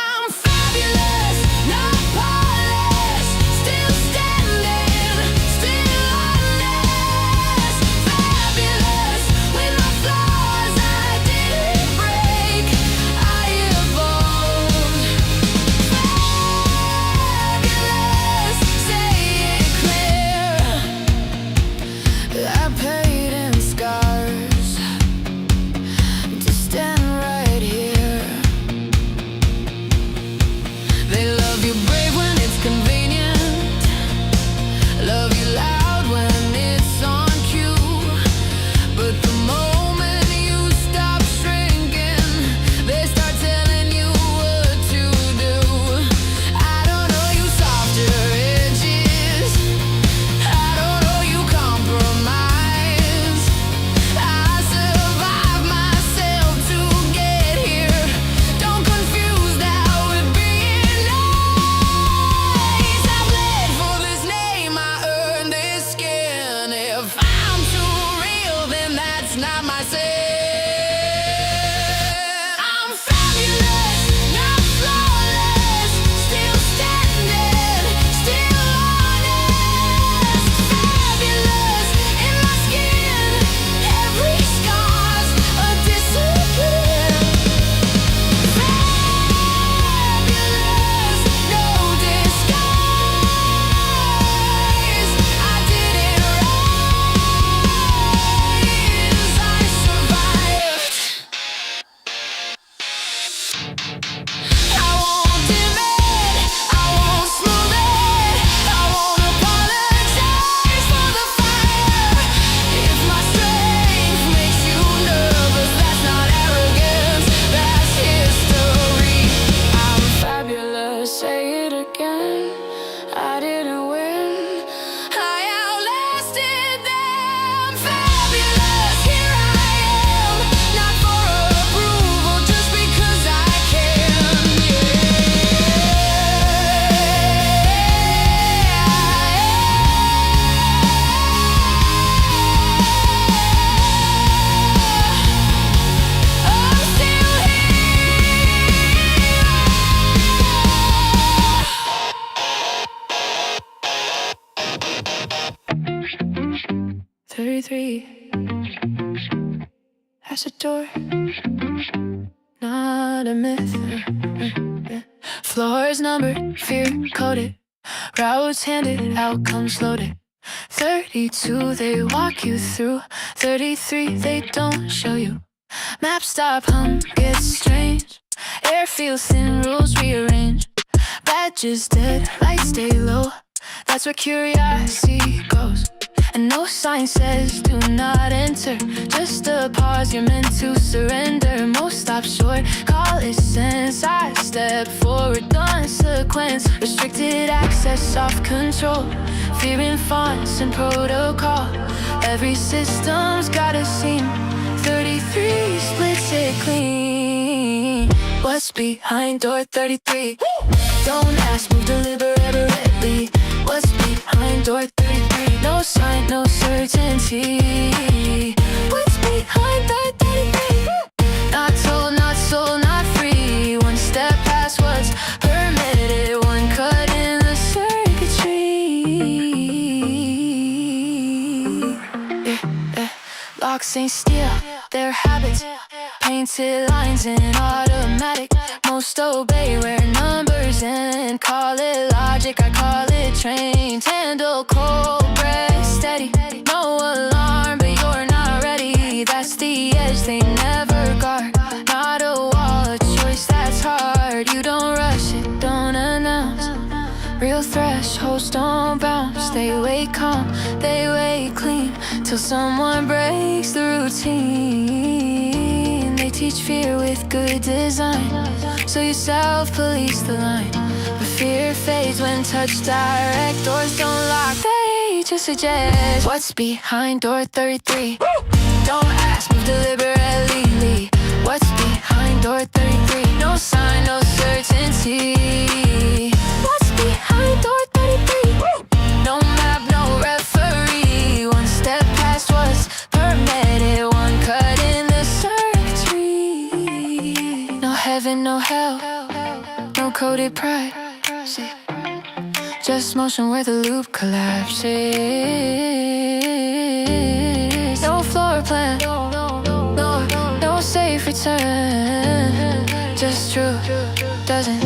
I'm fabulous, not polished, still standing, still honest. Fabulous with my flaws, I didn't break, I evolved. Fabulous, say it clear. I paid in scars to stand right here. They love you brave when it's convenient, love you loud when it's on cue. But the moment you stop shrinking, they start telling you what to do. I don't know you softer edges, I don't know you compromise. I survived myself to get here. Don't confuse that with being nice. I bled for this name, I earned this skin. If I'm too real, then that's not my sin. I'm fabulous, not flawless, still standing, still honest. Fabulous in my skin, every scar's a discipline. Fabulous, no disguise. I didn't rise, I survived. 33. That's a door, not a myth. Floors numbered, fear coded, routes handed, outcomes loaded. 32 they walk you through, 33 they don't show you. Map stop, hum gets strange, air feels thin, rules rearrange. Badges dead, lights stay low, that's where curiosity goes. And no sign says do not enter, just a pause, you're meant to surrender. Most stop short, call it sense. I step forward, consequence. Restricted access, off control. Fear in fonts and protocol. Every system's got a scene. 33 splits it clean. What's behind door 33? Don't ask, move deliberately. What's behind door 33? No sign, no certainty. What's behind door 33? Not told, not sold, not free. One step past what's permitted. One cut in the circuitry. Locks ain't steel, they're habits. Painted lines in automatic. Most obey where numbers end. Call it logic, I call it trained. Handle cold breath steady. No alarm, but you're not ready. That's the edge they never guard. Not a wall, a choice that's hard. You don't rush it, don't announce. Real thresholds don't bounce. They wait calm, they wait clean, till someone breaks the routine. They teach fear with good design, so you self-police the line. But fear fades when touched direct. Doors don't lock, they just suggest. What's behind door 33? Don't ask, move deliberately. What's behind door 33? No sign, no certainty. What's behind door 33? No map, no referee. One step past what's permitted. One cut in the circuitry. No heaven, no hell, no coded pride. See, just motion where the loop collapses. No floor plan, no safe return. Just truth doesn't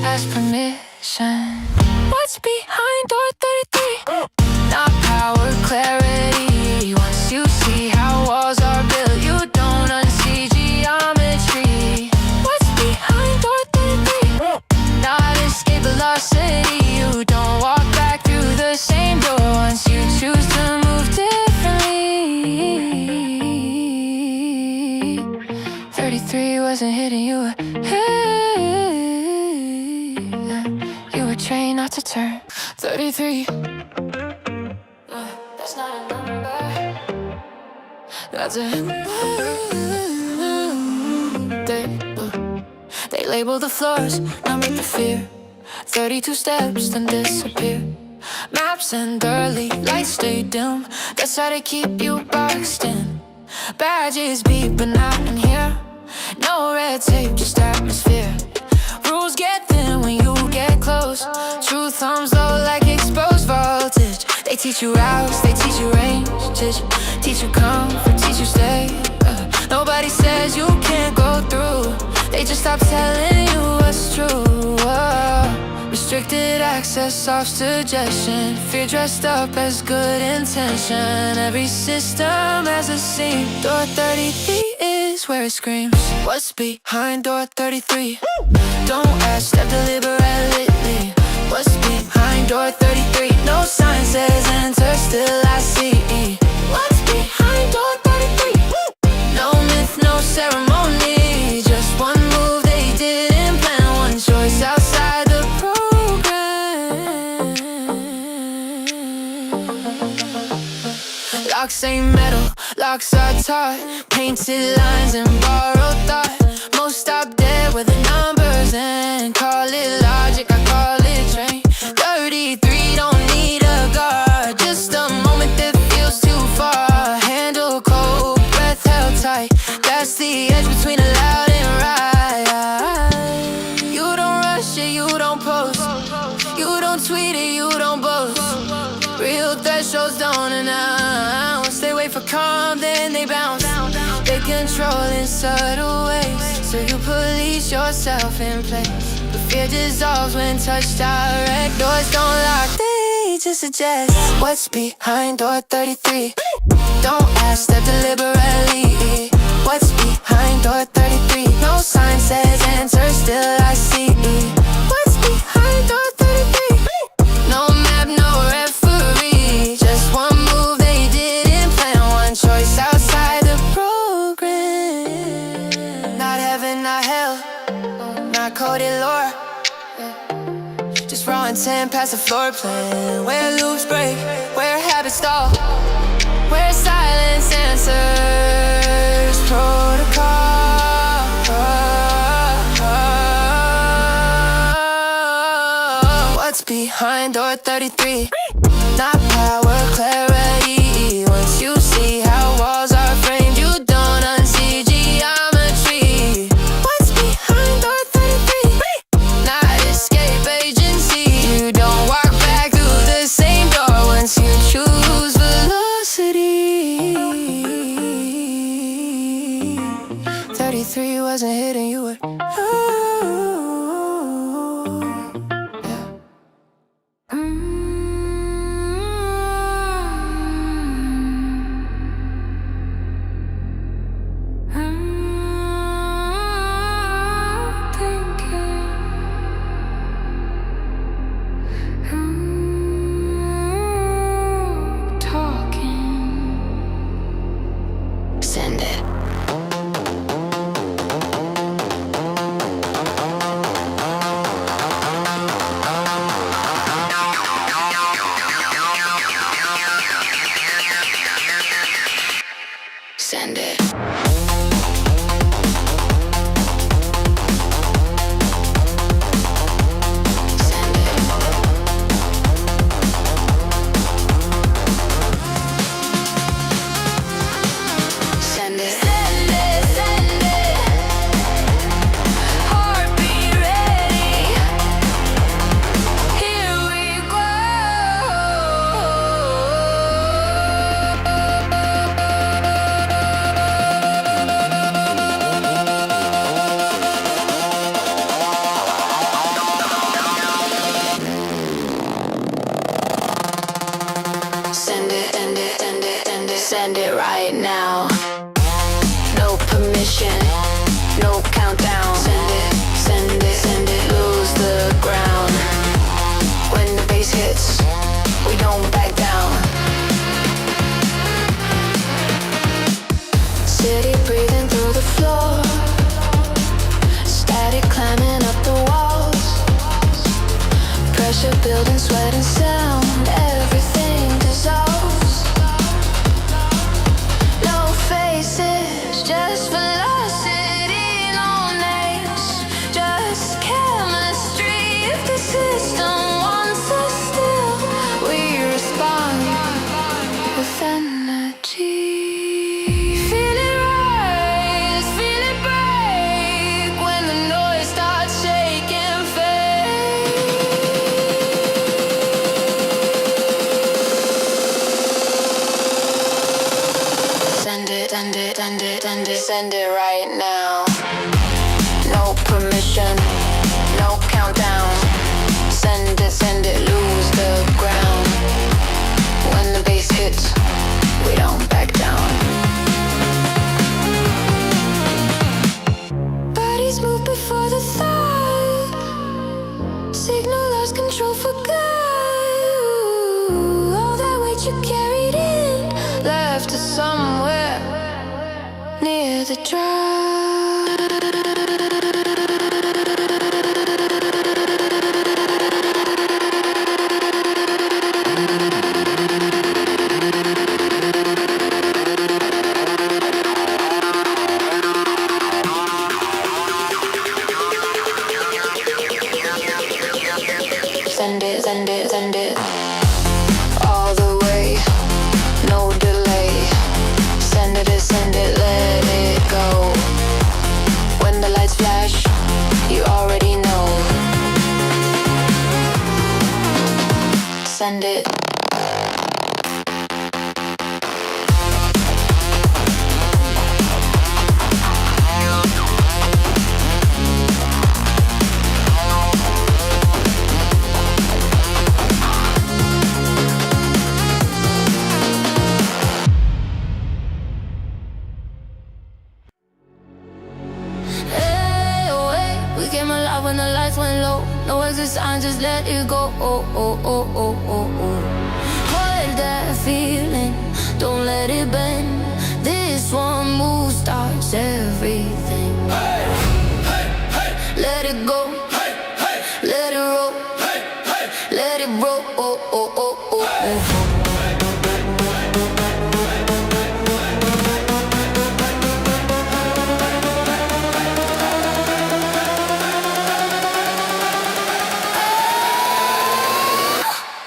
ask permission. What's behind door 33? Not power, clarity. Once you see how walls are built, you don't unsee geometry. What's behind door 33? Not escape velocity. You don't walk back through the same door once you choose to move differently. 33 wasn't hitting you. You were trained not to turn. 33. That's not a number. That's a They label the floors, number the fear. 32 steps, then disappear. Maps and early lights stay dim. That's how they keep you boxed in. Badges beep, but not in here. No red tape, just atmosphere. Rules get thin when you get close. Truth thumbs low like exposed voltage. They teach you routes, they teach you range. Teach you comfort, teach you stay. Nobody says you can't go through. They just stop telling you what's true. Restricted access, off suggestion. Fear dressed up as good intention. Every system has a scene. Door 33 is where it screams. What's behind door 33? Don't ask, step deliberately. What's behind door 33? No sign says enter, still I see. What's behind door 33? No myth, no ceremony. Just one move they didn't plan. One choice outside the program. Locks ain't metal, locks are taught. Painted lines and borrowed thought. Most stop dead where the numbers end. Call it logic, I call it train. 33 don't need a guard. Just a moment that feels too far. Handle cold, breath held tight. That's the edge between a loud and right. You don't rush it, you don't post. You don't tweet it, you don't boast. Real thresholds don't announce. They come, then they bounce. They control in subtle ways, so you police yourself in place. But fear dissolves when touched direct. Doors don't lock, they just suggest what's behind door 33. Don't ask, step deliberately. What's behind door 33? No sign says enter, still I see. What's behind door 33? No map, no referee. Just one move they didn't plan. One choice outside the program. Not heaven, not hell, not coded lore. Just raw intent past the floor plan. Where loops break, where habits stall, where silence answers protocol. What's behind door 33? Not power, clarity. Once you see how walls are framed, you don't unsee geometry. What's behind door 33? Not escape agency. You don't walk back through the same door once you choose velocity. 33 wasn't hidden, you were. Send it. Send it. Send it. Send it, send it. Heartbeat ready. Here we go. Send it, send it, send it, send it, send it right now. No permission, no countdown. Send it, send it, send it, lose the ground. When the bass hits, we don't back down. City breathing through the floor, static climbing up the walls, pressure building, sweat and sound. Everything dissolves. No faces, just velocity, no names, just chemistry. If the system wants us still, we respond with energy. Feel it rise, feel it break when the noise starts shaking faith. Send it, send it, send it, send it, send it right now. No permission, no countdown. Send it, lose the ground. When the bass hits, we don't back down. Bodies move before the thought. Signal lost control for good. All that weight you carried in, left us somewhere near the drop. Send it, send it, send it. All the way, no delay. Send it, let it go. no exit sign, just let it go. Hold that feeling, don't let it bend. This one move starts everything. Let it go, let it roll, let it roll.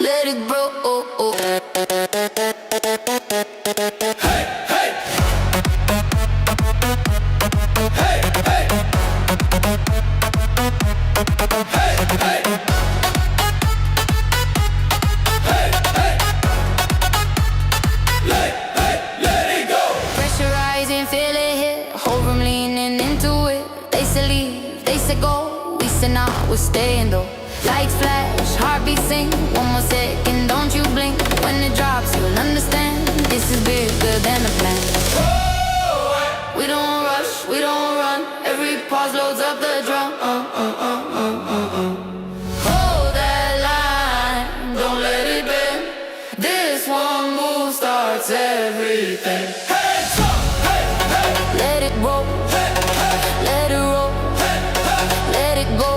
Let it grow. Pressurizing, feel it hit. Hold from leaning into it. They say leave, they say go. We say nah, we're staying though. Lights flash, heartbeat sing. One more second, don't you blink. When it drops, you'll understand. This is bigger than a plan. We don't rush, we don't run. Every pause loads up the drum. Hold that line, don't let it bend. This one move starts everything. Hands up, hey, hey. Let it roll, let it roll, let it go.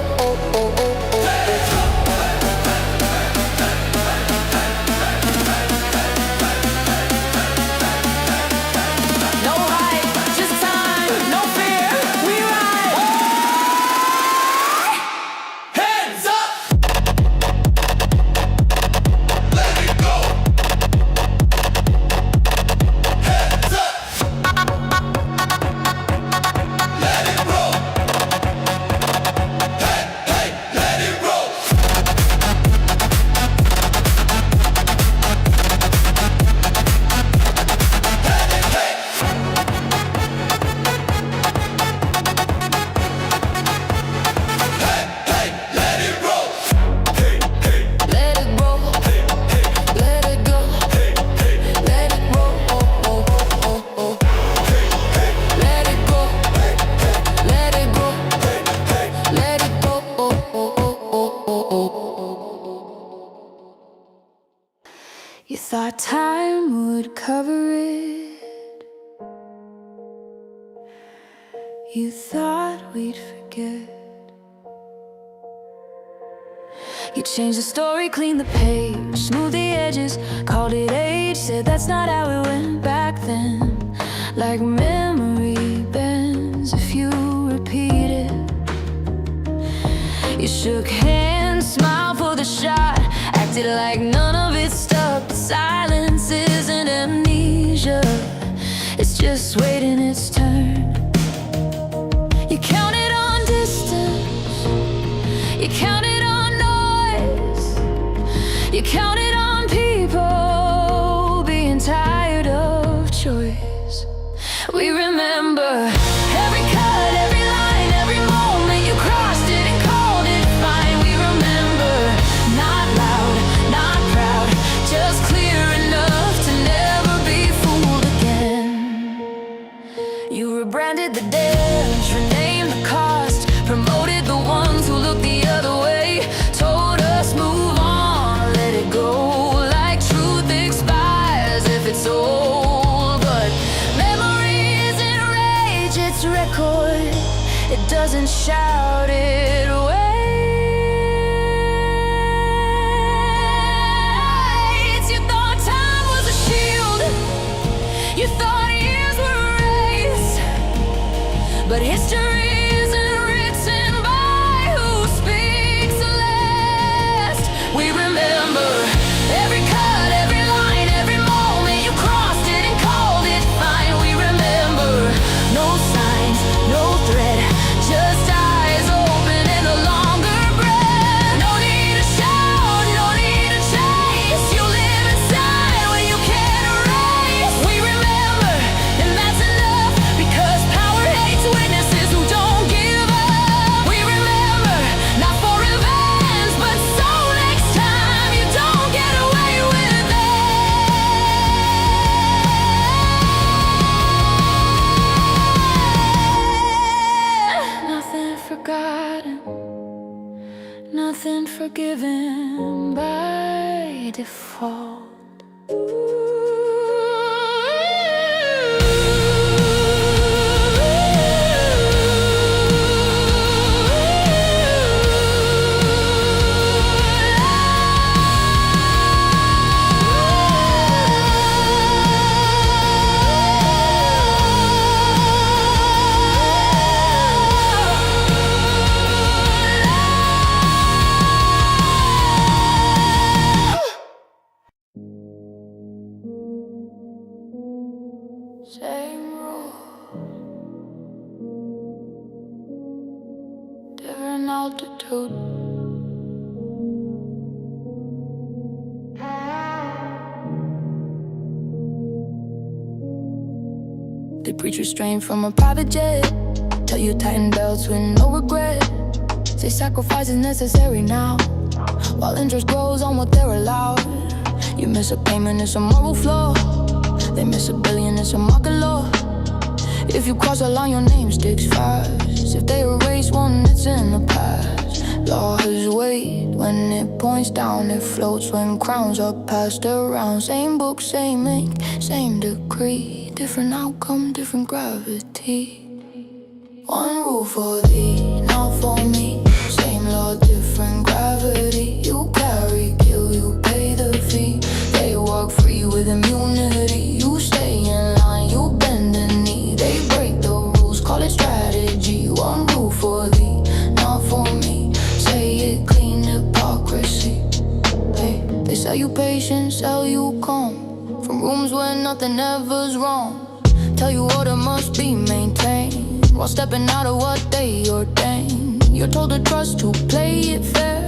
You thought time would cover it. You thought we'd forget. You changed the story, cleaned the page, smoothed the edges, called it age. Said that's not how it went back then. Like memory bends if you repeat it. You shook hands, smiled for the shot, acted like none of it stuck. Silence isn't amnesia, it's just waiting its turn. You counted on distance, you counted on noise, you counted on people being tired of choice. We remember every cut, every line, every moment you crossed it and called it fine. We remember, not loud, not proud, just clear enough to never be fooled again. You rebranded the dance, renamed the cost, promoted the ones who looked the other way, told us move on, let it go, like truth expires if it's old. But memory isn't rage, it's record, it doesn't shout it away. You thought time was a shield, you thought years were erased, but history isn't written by who speaks last. We remember every cut, every line, every moment you crossed it and called it fine. We remember no signs, no threat, just eyes open and forgiven by default. Same rule, different altitude. They preach restraint from a private jet, tell you tighten belts with no regret. Say sacrifice is necessary now, while interest grows on what they're allowed. You miss a payment, it's a moral flaw. They miss $1 billion, it's a market law. If you cross a line, your name sticks fast. If they erase one, it's in the past. Law has weight when it points down, it floats when crowns are passed around. Same book, same ink, same decree, different outcome, different gravity. One rule for thee, not for me. Same law, different gravity. You carry, kill, you pay the fee. They walk free with immunity. You stay in line, you bend the knee. They break the rules, call it strategy. One rule for thee, not for me. Say it clean, hypocrisy. Hey, they sell you patience, sell you calm, from rooms where nothing ever's wrong. Tell you order must be maintained, while stepping out of what they ordain. You're told to trust, to play it fair.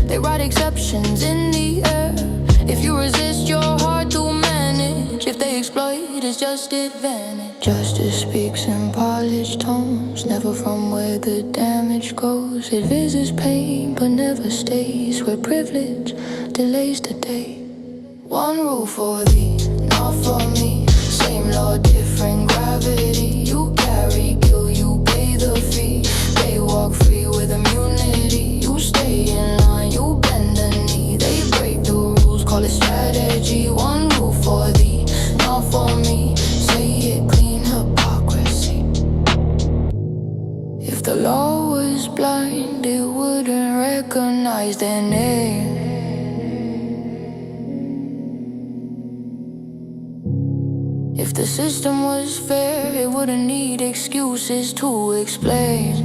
They write exceptions in the air. If you resist, you're hard to manage. If they exploit, it's just advantage. Justice speaks in polished tones, never from where the damage goes. It visits pain, but never stays where privilege delays the day. One rule for thee, not for me. Same law, different gravity. You carry, kill, you pay the fee. They walk free with immunity. You stay in line, you bend the knee. They break the rules, call it strategy. One rule for thee, not for me. Say it clean, hypocrisy. If the law was blind, it wouldn't recognize their name. If the system was fair, it wouldn't need excuses to explain.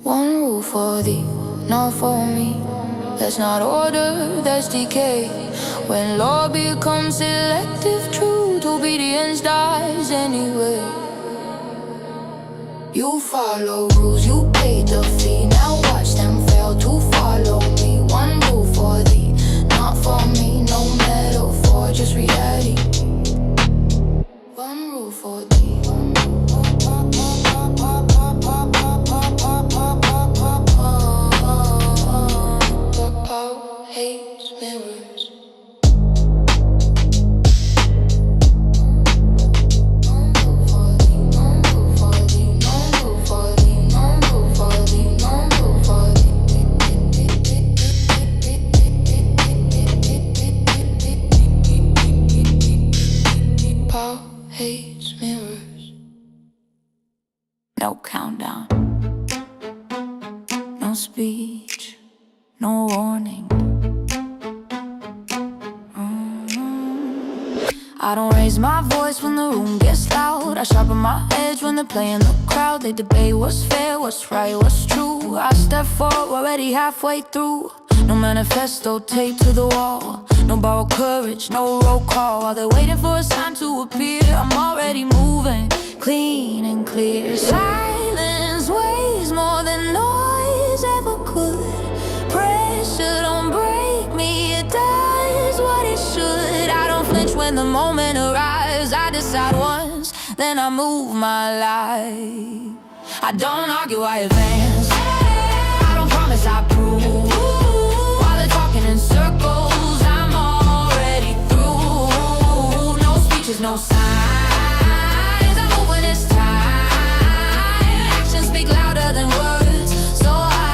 One rule for thee, not for me. That's not order, that's decay. When law becomes selective truth, obedience dies anyway. You follow rules, you pay the fee. Now watch them fail to follow me. One rule for thee, not for me. No metaphor, just reality. One rule for thee. Power hates mirrors. Hates mirrors. No countdown, no speech, no warning. I don't raise my voice when the room gets loud. I sharpen my edge when they're playing the crowd. They debate what's fair, what's right, what's true. I step forward, already halfway through. No manifesto taped to the wall, no borrowed courage, no roll call. While they're waiting for a sign to appear, I'm already moving, clean and clear. Silence weighs more than noise ever could. Pressure don't break me, it does what it should. I don't flinch when the moment arrives. I decide once, then I move my life. I don't argue, I advance. I don't promise, I prove. In circles, I'm already through. No speeches, no signs. I move when it's time. Actions speak louder than words, so I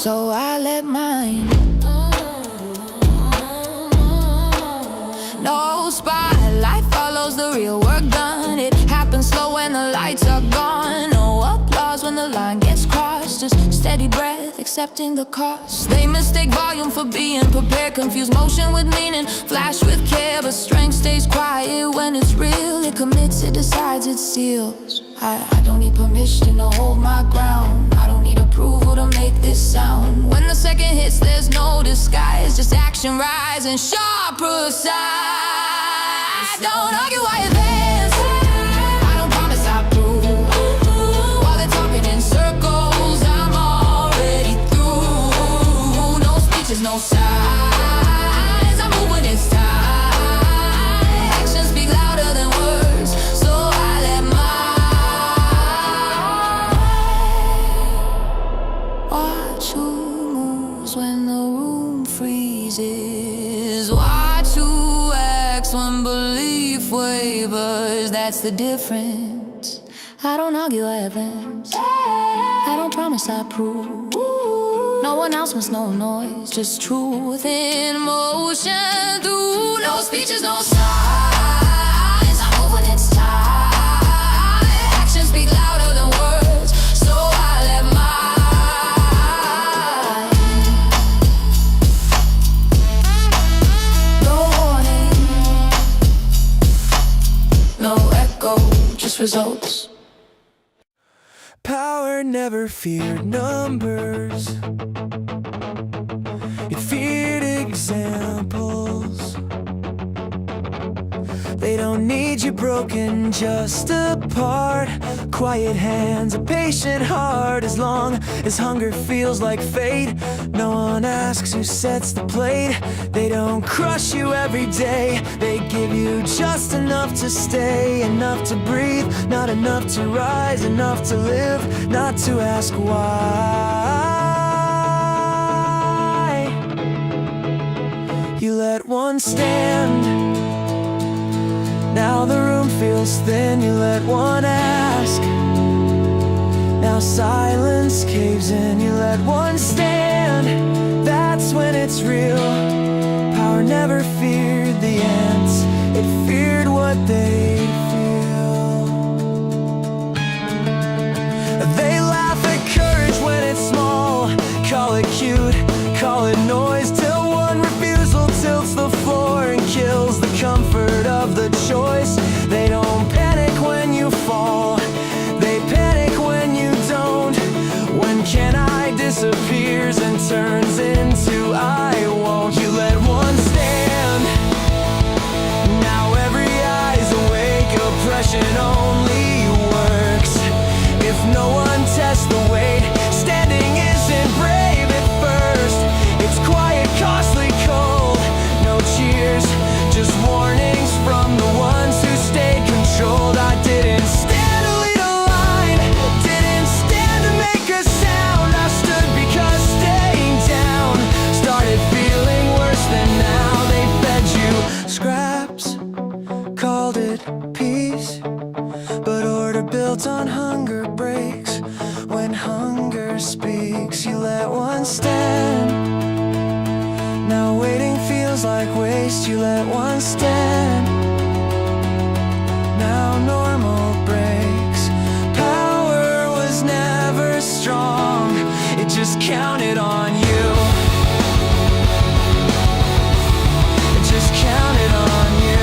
so I let mine. No spotlight follows the real work done. It happens slow when the lights are gone. No applause when the line gets crossed. Just steady breath, accepting the cost. They mistake volume for being prepared. Confuse motion with meaning, flash with care. But strength stays quiet when it's real. It commits, it decides, it seals. I don't need permission to hold my ground. I don't need approval to make this sound. When the second hits, there's no disguise. Just action rising, sharp, precise. Don't argue while you advance. I don't promise I prove. While they're talking in circles, I'm already through. No speeches, no signs. I move when it's time. Actions speak louder than words, so I let mine. Watch who moves when the room freezes. Watch who acts when belief wavers. That's the difference. I don't argue, I advance. I don't promise, I prove. No announcements, no noise, just truth in motion. Through no speeches, no signs. I move when it's time. Actions speak louder than words, so I let mine. No warning, no echo, just results. Power never feared numbers. It feared examples. They don't need you broken, just apart. Quiet hands, a patient heart. As long as hunger feels like fate, no one asks who sets the plate. They don't crush you every day. They give you just enough to stay, enough to breathe, not enough to rise, enough to live, not to ask why. You let one stand. Now the room feels thin, you let one ask. Now silence caves in, you let one stand. That's when it's real. Power never feared the ants, it feared what they feel. They laugh at courage when it's small. Call it cute, call it noise, till one refusal tilts the floor and kills the comfort of the choice. They don't panic when you fall, they panic when you don't. When can I disappears and turns into I won't. You let one stand. Now every eye's awake. Oppression only works if no one tests the weight. Standing isn't brave at first. It's quiet, costly, cold. No cheers, just warnings from the ones who stayed controlled. I didn't stand to lead a line, didn't stand to make a sound. I stood because staying down started feeling worse than now. They fed you scraps, called it peace, but order built on hunger breaks. When hunger speaks, you let one stand. Now waiting feels like waste, you let one stand. Now normal breaks. Power was never strong, it just counted on you. It just counted on you.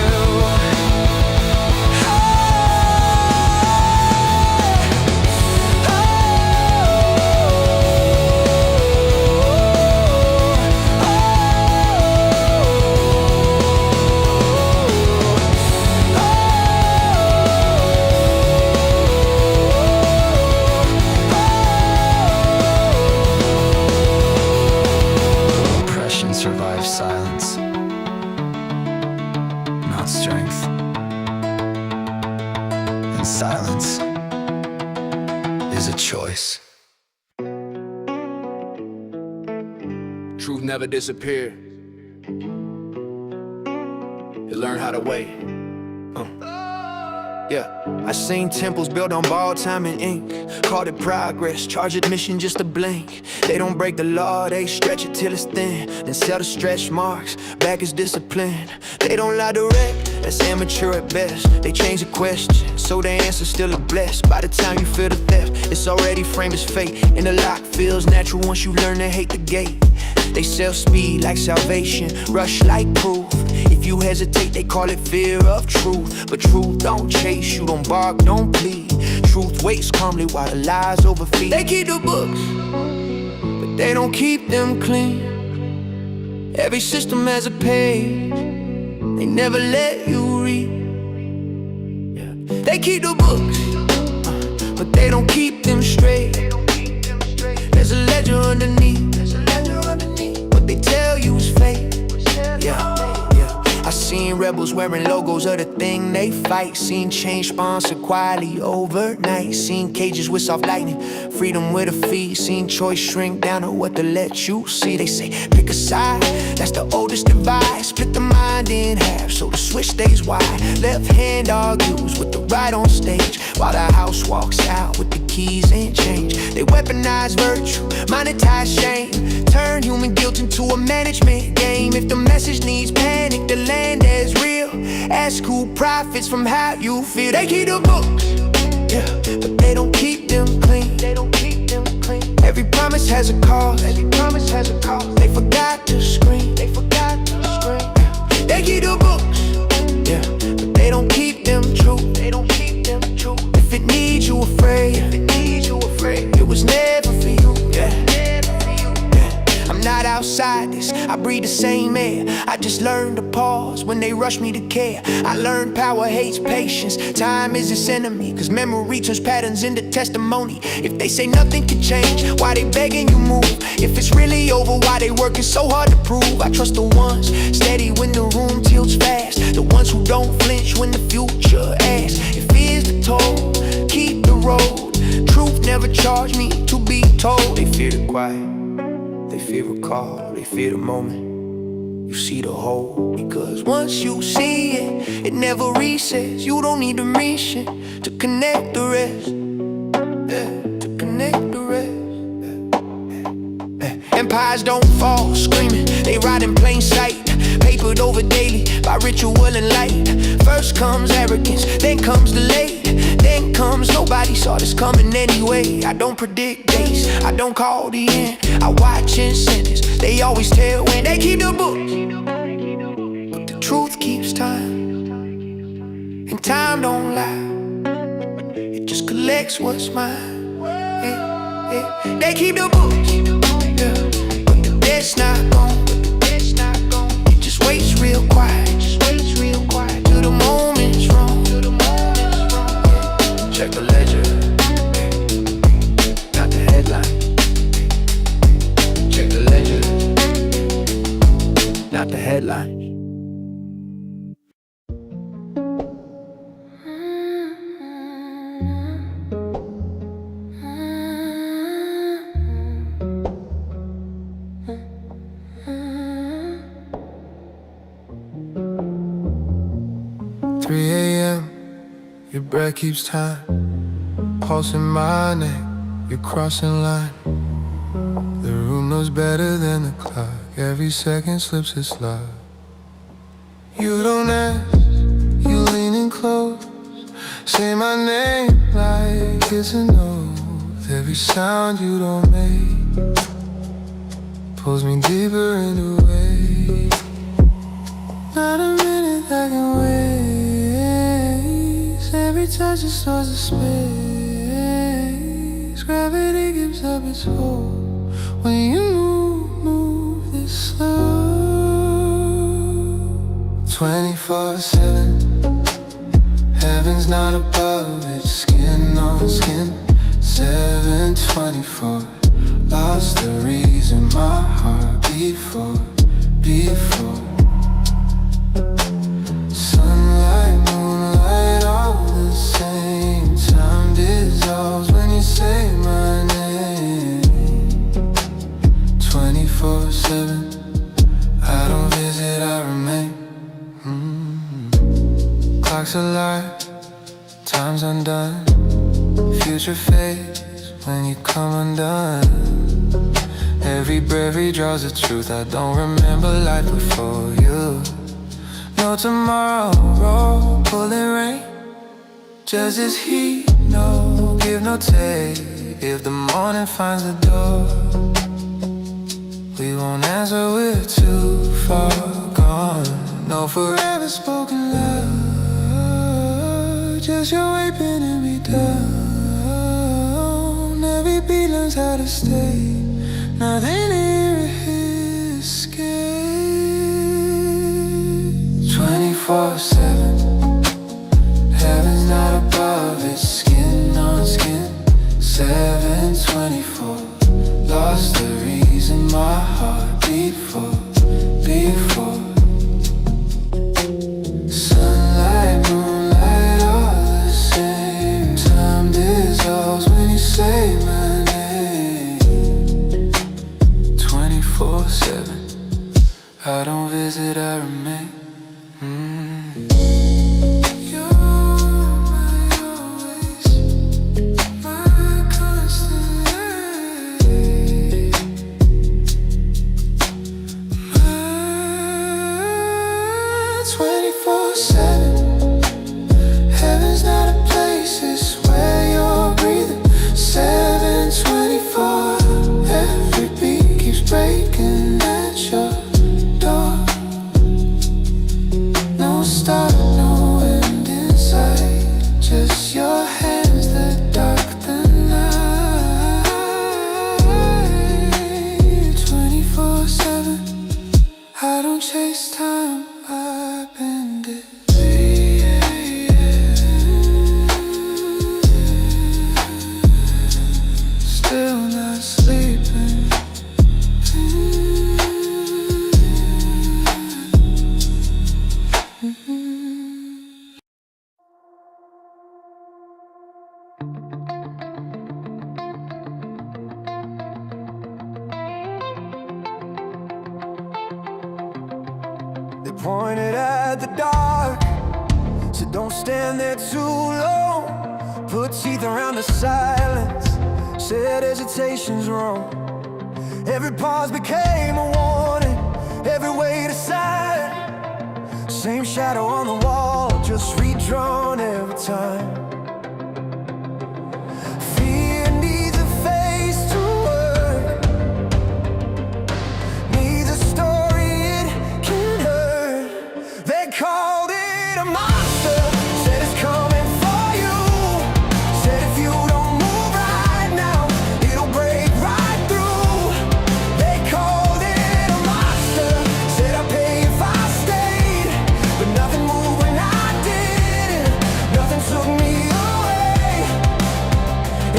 Survive silence, not strength. And silence is a choice. Truth never disappeared. You learn how to wait. Yeah, I seen temples built on borrowed time and ink. Called it progress, charge admission just a blink. They don't break the law, they stretch it till it's thin. Then sell the stretch marks, back is discipline. They don't lie direct, that's amateur at best. They change the question, so the answer still a blessed. By the time you feel the theft, it's already framed as fate. And the lock feels natural once you learn to hate the gate. They sell speed like salvation, rush like proof. If you hesitate, they call it fear of truth. But truth don't chase you, don't bark, don't plead. Truth waits calmly while the lies overfeed. They keep the books, but they don't keep them clean. Every system has a page they never let you read. Yeah. They keep the books, but they don't keep them straight. There's a ledger underneath. What they tell you is fake. Yeah. I seen rebels wearing logos of the thing they fight. Seen change sponsored quietly overnight. Seen cages with soft lightning, freedom with a fee. Seen choice shrink down to what to let you see. They say pick a side, that's the oldest divide. Split the mind in half so the switch stays wide. Left hand argues with the right on stage, while the house walks out with the keys and change. They weaponize virtue, monetize shame. Turn human guilt into a management game. If the message needs panic, the land is real. Ask who profits from how you feel. They keep the books, yeah, but they don't keep them clean. They don't keep them clean. Every promise has a cost. Every promise has a cost. They forgot to scream. They forgot to scream. They keep the books, yeah, but they don't keep them true. They don't keep them true. If it needs you afraid, if it needs you afraid, it was never for you. Yeah. I'm not outside this, I breathe the same air. I just learned to pause when they rush me to care. I learned power hates patience, time is its enemy. Cause memory turns patterns into testimony. If they say nothing can change, why they begging you move? If it's really over, why they working so hard to prove? I trust the ones steady when the room tilts fast. The ones who don't flinch when the future asks. If fear's the toll, keep the road. Truth never charged me to be told. They fear the quiet, they fear a call, they fear the moment you see the whole. Because once you see it, it never resets. You don't need a mission to connect the rest, yeah, to connect the rest, yeah, yeah. Empires don't fall screaming, they ride in plain sight. Papered over daily by ritual and light. First comes arrogance, then comes delay. Then comes nobody saw this coming anyway. I don't predict days, I don't call the end. I watch incentives, they always tell when. They keep the books, but the truth keeps time. And time don't lie, it just collects what's mine. Yeah, yeah. They keep the books, yeah, but the debt's not gone. It just waits real quiet, till the moment's wrong. Check the ledger, not the headline. Check the ledger, not the headline. 3 a.m., your breath keeps time. Pulse in my neck, you're crossing line. The room knows better than the clock. Every second slips its love. You don't ask, you leaning close. Say my name like it's a note. Every sound you don't make pulls me deeper into waves. Not a minute I can waste. Every touch restores the space. Gravity gives up its hold when you move this slow. 24/7, heaven's not above, it's skin on skin. 7/24, lost the reason my heart beat for. Sunlight, moonlight, all the same. Time dissolves when you say my name. 24/7, I don't visit, I remain. Clock's alive, time's undone. Future fades when you come undone. Every breath redraws the truth. I don't remember life before you. No tomorrow, pulling rain. Just this heat, no give, no take. If the morning finds the door, we won't answer, we're too far gone. No forever spoken love, just your way pinning me down. Every beat learns how to stay, nothing here is escape. 24/7, heaven's not above, it's skin on skin. 7/24, lost the reason my heart beat for. Sunlight, moonlight, all the same. Time dissolves when you say my name. 24/7, I don't visit, I remain. Heaven's not a place, it's where you're breathing. 7/24, every beat keeps breaking at your door. No start, no end in sight, just your hands that dark the night. 24/7, I don't chase time, I bend it. Still not sleeping. They pointed at the dark, said don't stand there too long. Put teeth around the silence, said hesitation's wrong. Every pause became a warning, every wait a sign. Same shadow on the wall, just redrawn every time. Fear needs a face to work, needs a story it can hurt. They called it a monster, said it's coming for you. Said if you don't move right now, it'll break right through. They called it a monster, said I'd pay if I stayed. But nothing moved when I did, nothing took me away.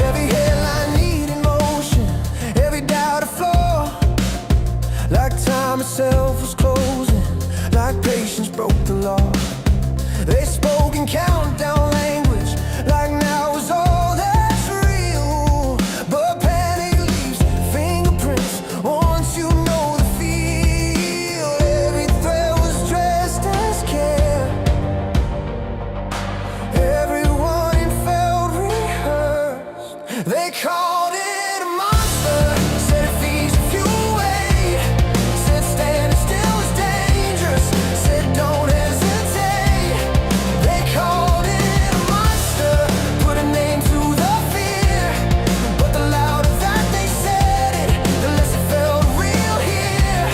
Every headline needed motion, every doubt a flaw. Like time itself was closing, like patience broke the law. They spoke in countdown language, like now is all that's real. But panic leaves fingerprints once you know the feel. Every thread was dressed as care, everyone felt rehearsed. They called it a monster, said it feeds if you wait. Said standing still is dangerous, said don't hesitate. They called it a monster, put a name to the fear. But the louder that they said it, the less it felt real here.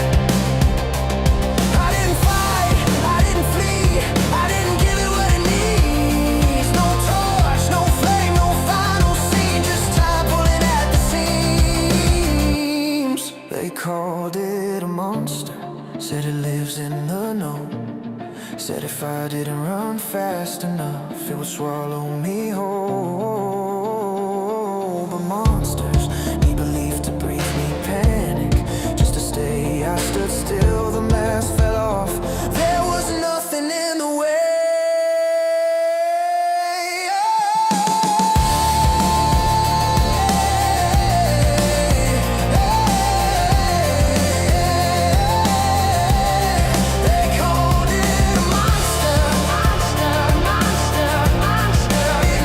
I didn't fight, I didn't flee, I didn't give it what it needs. No torch, no flame, no final scene, just time pulling at the seams. They called it a monster, said it lives in the know. Said if I didn't run fast enough, it would swallow me whole. But monsters need belief to breathe me panic. Just to stay, I stood still, the mask fell off. There was nothing in the way. They called it a monster, monster, monster, monster. It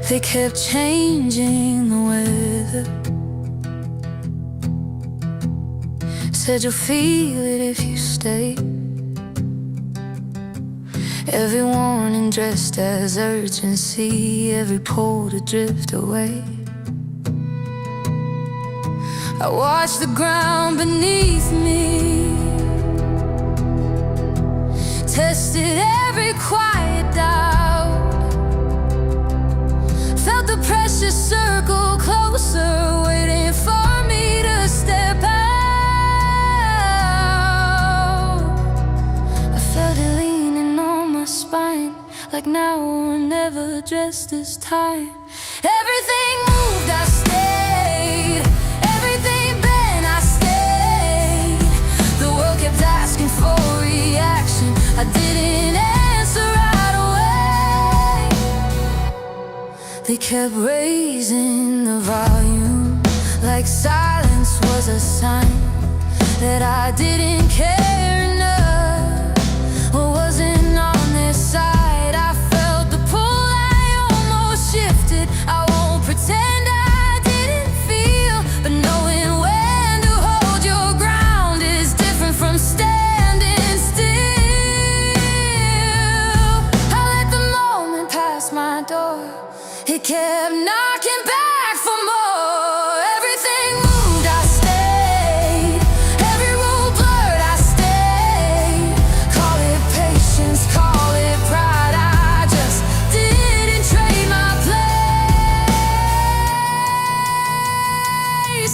They kept changing the weather. Said you'll feel it if you stay. Every warning dressed as urgency, every pull to drift away. I watched the ground beneath me, tested every quiet doubt, felt the pressure circle closer, waiting for me to step out. I felt it leaning on my spine, like now or never, dressed this time. Everything moved, I stayed. Everything bent, I stayed. The world kept asking for reaction, I didn't answer right away. They kept raising the volume, like silence was a sign that I didn't care enough or wasn't on their side. I felt the pull, I almost shifted. I won't pretend I didn't feel, but knowing when to hold your ground is different from standing still. I let the moment pass my door, it kept knocking back for more. Everything moved, I stayed. Every rule blurred, I stayed. Call it patience, call it pride, I just didn't trade my place.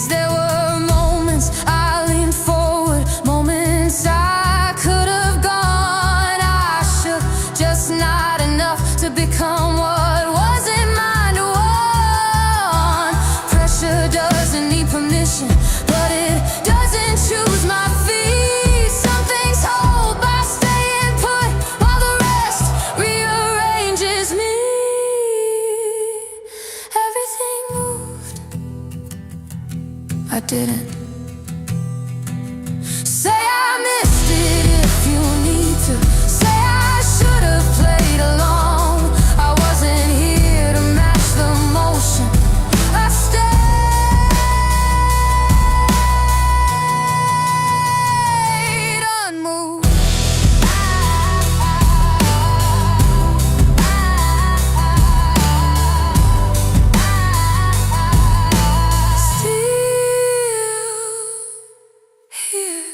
There were moments I leaned forward, moments I could have gone. I shook, just not enough to become what wasn't mine to want. Pressure doesn't need permission, but it doesn't choose my feet. Some things hold by staying put, while the rest rearranges me. Everything moved, I didn't. Say I missed it if you need to. Say I should have played along. I wasn't here to match the motion, I stayed unmoved. Still here.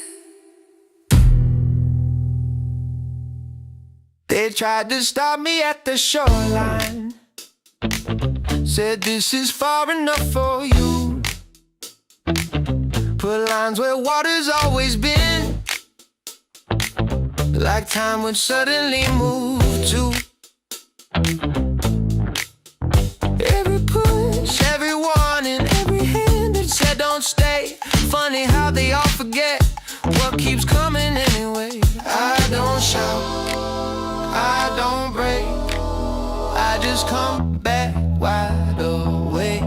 They tried to stop me at the shoreline, said this is far enough for you. Put lines where water's always been, like time would suddenly move to. Every push, every warning, every hand that said don't stay. Funny how they all forget what keeps coming anyway. I don't shout, I don't break, I just come back wide awake.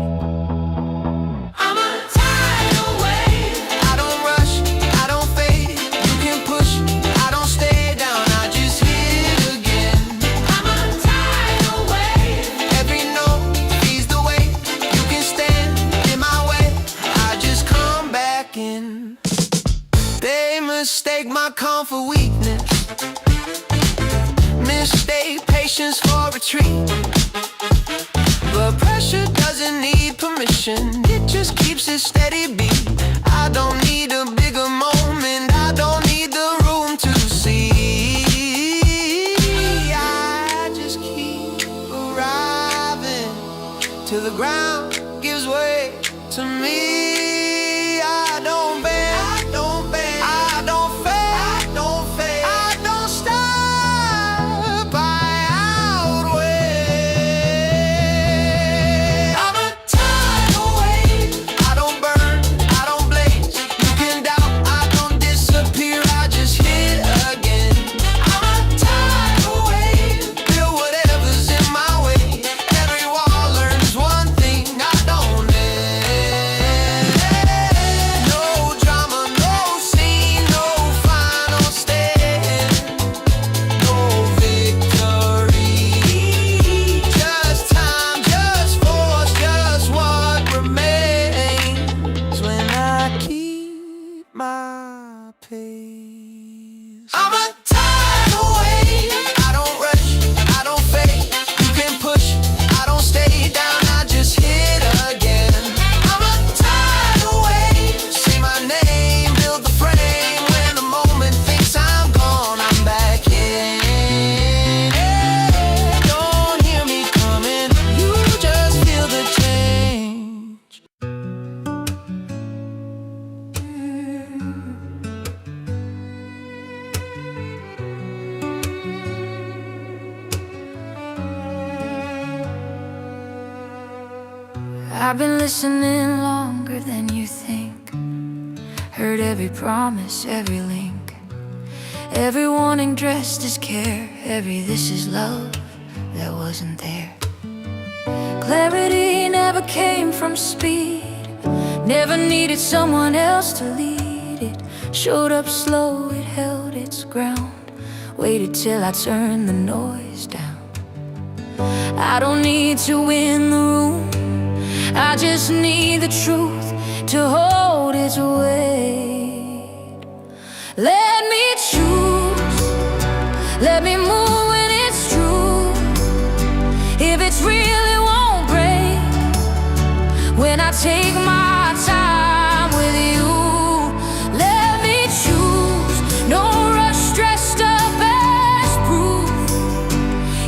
I'm a tidal wave. I don't rush, I don't fade. You can push, I don't stay down, I just hit again. I'm a tidal wave. Every note feeds the weight. You can stand in my way, I just come back in. They mistake my calm for weakness, mistake patience for retreat. But pressure doesn't need permission, it just keeps a steady beat. I don't need a bigger moment, I don't need the room to see. I just keep arriving till the ground gives way to me. I don't bend, I don't bend, I don't fade, I don't fade, I don't stop, I outweigh. I'm a tidal wave. I don't burn, I don't blaze. You can doubt, I don't disappear, I just hit again. I'm a tidal wave. Feel whatever's in my way. Every wall learns one thing, I don't end. I've been listening longer than you think. Heard every promise, every link, every warning dressed as care, every this is love that wasn't there. Clarity never came from speed, never needed someone else to lead it. Showed up slow, it held its ground, waited till I turned the noise down. I don't need to win the room, I just need the truth to hold its weight. Let me choose, let me move when it's true. If it's real, it won't break. When I take my time with you, let me choose. No rush dressed up as proof.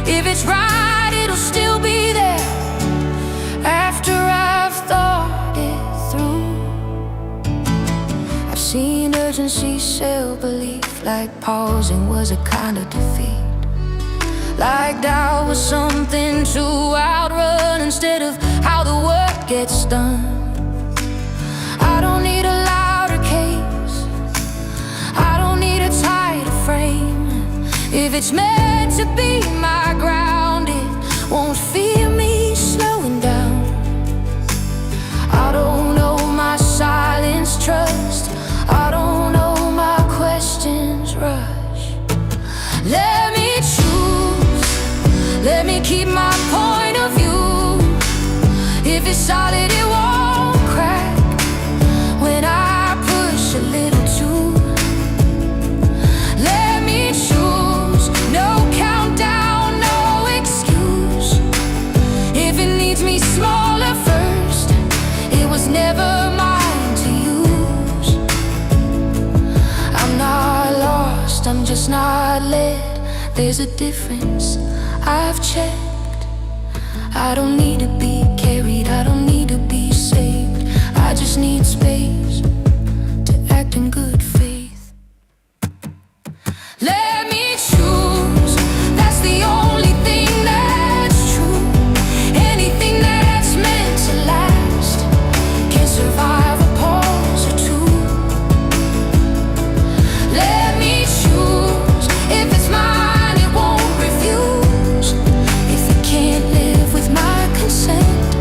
If it's right, it'll still be there after I've thought it through. I've seen urgency sell belief, like pausing was a kind of defeat, like doubt was something to outrun instead of how the work gets done. I don't need a louder case, I don't need a tighter frame. If it's meant to be my ground, it won't fear me slowing down. I don't know my silence trust, I don't know my questions rush. Let me choose, let me keep my point of view. If it's solid, it won't crack when I push a little too. Let me choose, no countdown, no excuse. If it needs me smaller first, it was never mine to use. I'm not lost, I'm just not led. There's a difference, I've checked. I don't need to be carried, I don't need to be saved. I just need space to act in good faith. Let me choose, that's the only thing that's true. Anything that's meant to last can survive a pause or two. Let me choose, if it's mine, it won't refuse. If it can't live with my consent,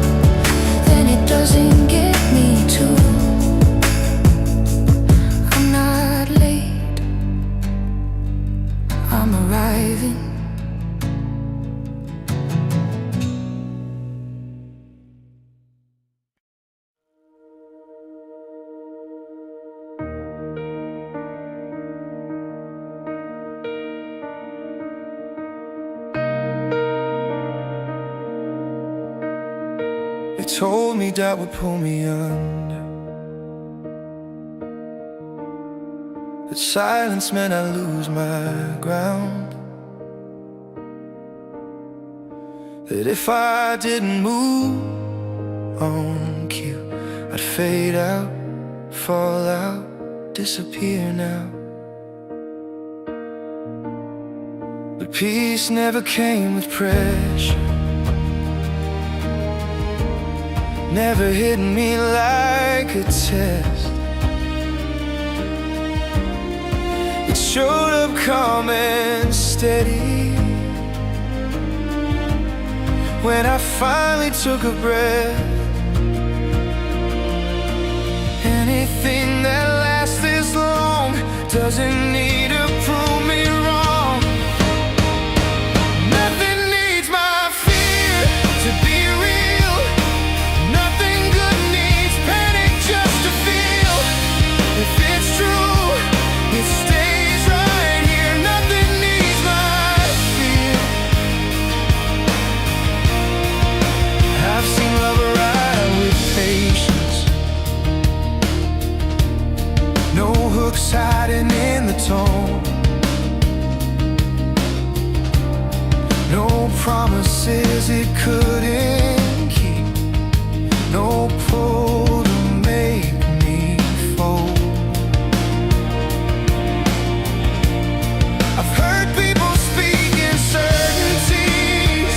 then it doesn't get me too. I'm not late, I'm arriving. They told me that would pull me under, that silence meant I'd lose my ground, that if I didn't move on cue, I'd fade out, fall out, disappear now. But peace never came with pressure, never hit me like a test. It showed up calm and steady when I finally took a breath. Anything that lasts this long doesn't need to prove me wrong. Nothing needs my fear to be real. Nothing good needs panic just to feel. If it's true, it stays right here. Nothing needs my fear. I've seen love arrive with patience, no hooks hiding in the tone, no promises it couldn't keep, no pull to make me fold. I've heard people speak in certainties,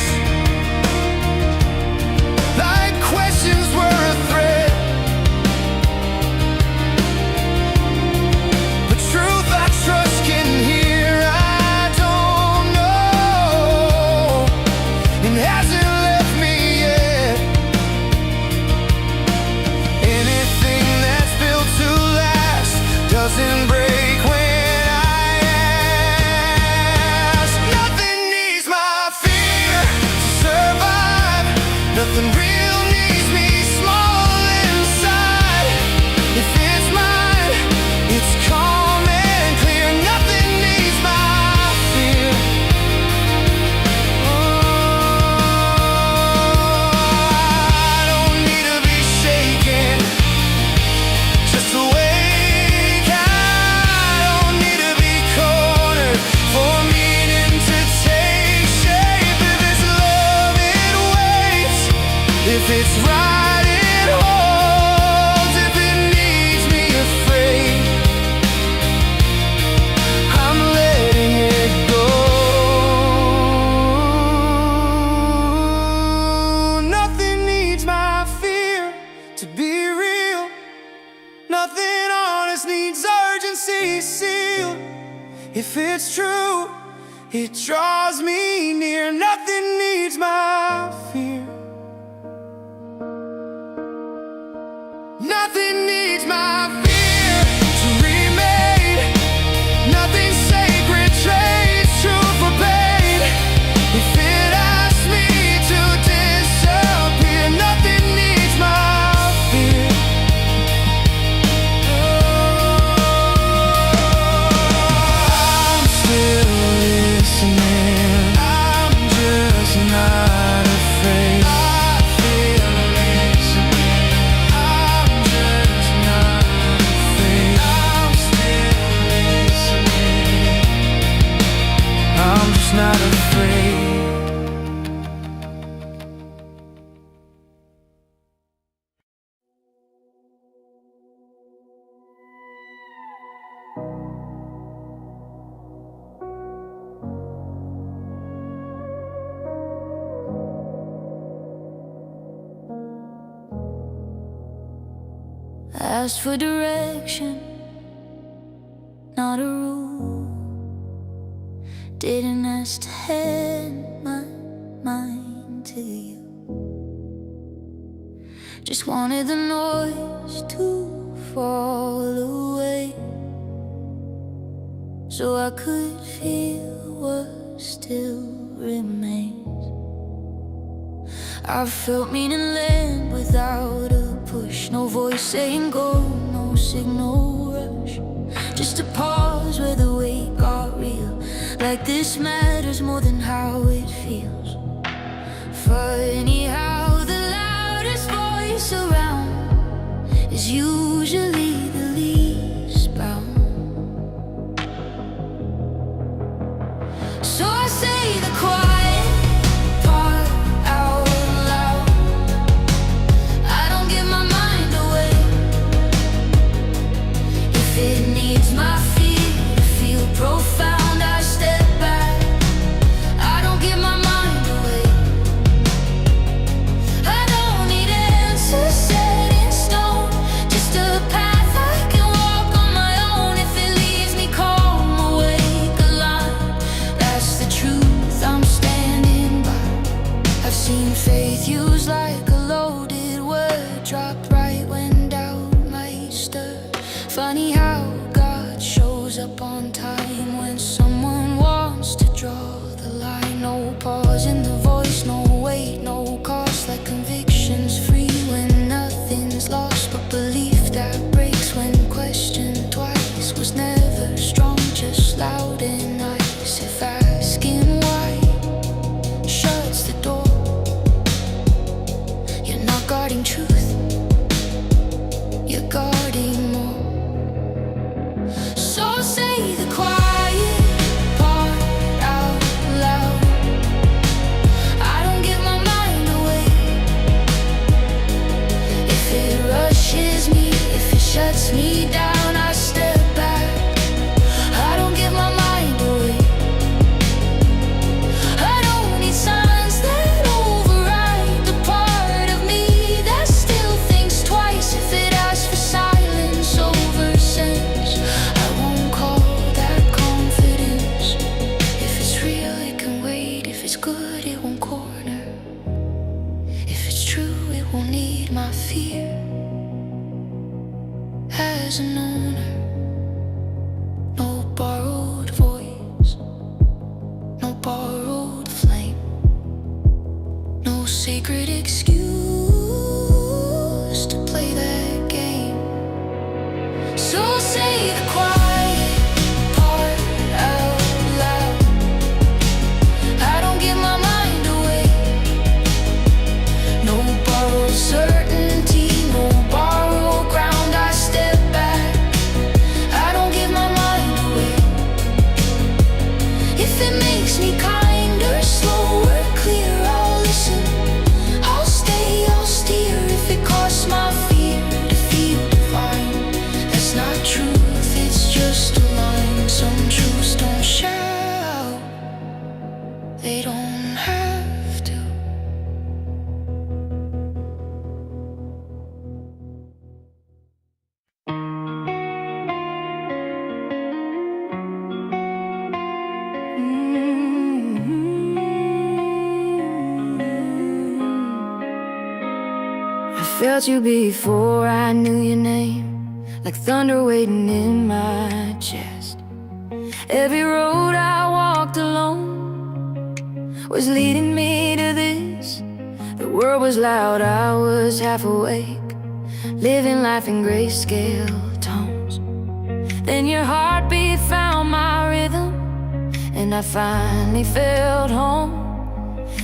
like questions and hasn't left me yet. Anything that's built to last doesn't break when I ask. Nothing needs my fear to survive. Nothing real needs me small inside. If it's mine, it's calm and clear. Nothing needs my fear. I don't need to be shaken just to wake. I don't need to be cornered for meaning to take shape. If it's love, it waits. If it's right, it holds. If it needs me afraid, I'm letting it go. Nothing needs my fear to be real. Nothing honest needs urgency sealed. If it's true, it draws me near. Nothing needs my fear. Nothing needs my fear to remain. Nothing sacred trades true for pain. If it asks me to disappear, nothing needs my fear. I'm still listening. I'm just not afraid. I feel listening. I'm just not afraid. I'm still listening. I'm just not afraid. Asked for direction, not a rule. Didn't ask to hand my mind to you. Just wanted the noise to fall away, so I could feel what still remains. I felt meaning land without a push. No voice saying go, no signal rush. Just a pause where the weight got real. Like this matters more than how it feels. Funny how the loudest voice around is usually the least bound. So I say the quiet part out loud. I don't give my mind away. If it needs my fear to feel profound, I step back. I don't give my mind away. I don't need answers set in stone, just a path I can walk on my own. If it leaves me calm, awake, alive, that's the truth I'm standing by. I've seen faith used like a loaded word, dropped right when doubt might stir. Funny how God shows up on time when someone wants to draw the line. No pause in the voice, no weight, no cost. Like convictions free when nothing's lost, but belief that breaks when questioned twice was never strong, just loud and nice. If asking why shuts the door, you're not guarding truth, you're guarding more. So say the quiet part out loud. I don't give my mind away. If it rushes me, if it shuts me down, I step back. I don't give my mind away. I don't need signs that override the part of me that still fear has an owner. No borrowed voice, no borrowed flame, no sacred excuse to play that game. So say the quiet part out loud. I don't give my mind away. No borrowed certainty, no borrowed ground. I step back. I don't give my mind away. If it makes me kinder, slower, clearer, I'll listen. I'll stay, I'll steer. If it costs my fear to feel divine, that's not truth, it's just a line. Some truths don't shout, they don't have to. I felt you before I knew your name, like thunder waiting in my chest. Every road I walked alone was leading me to this. The world was loud, I was half awake, living life in grayscale tones. Then your heartbeat found my rhythm, and I finally felt home.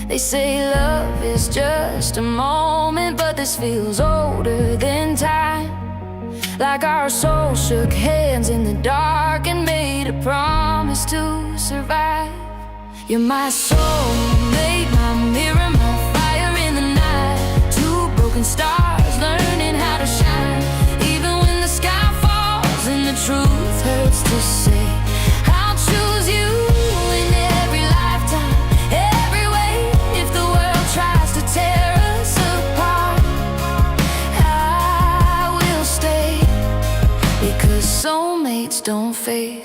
They say love is just a moment, but this feels older than time. Like our souls shook hands in the dark and made a promise to survive. You're my soulmate, my mirror, my fire in the night. Two broken stars learning how to shine. Even when the sky falls and the truth hurts to say, I'll choose you in every lifetime, every way. If the world tries to tear us apart, I will stay, because soulmates don't fade,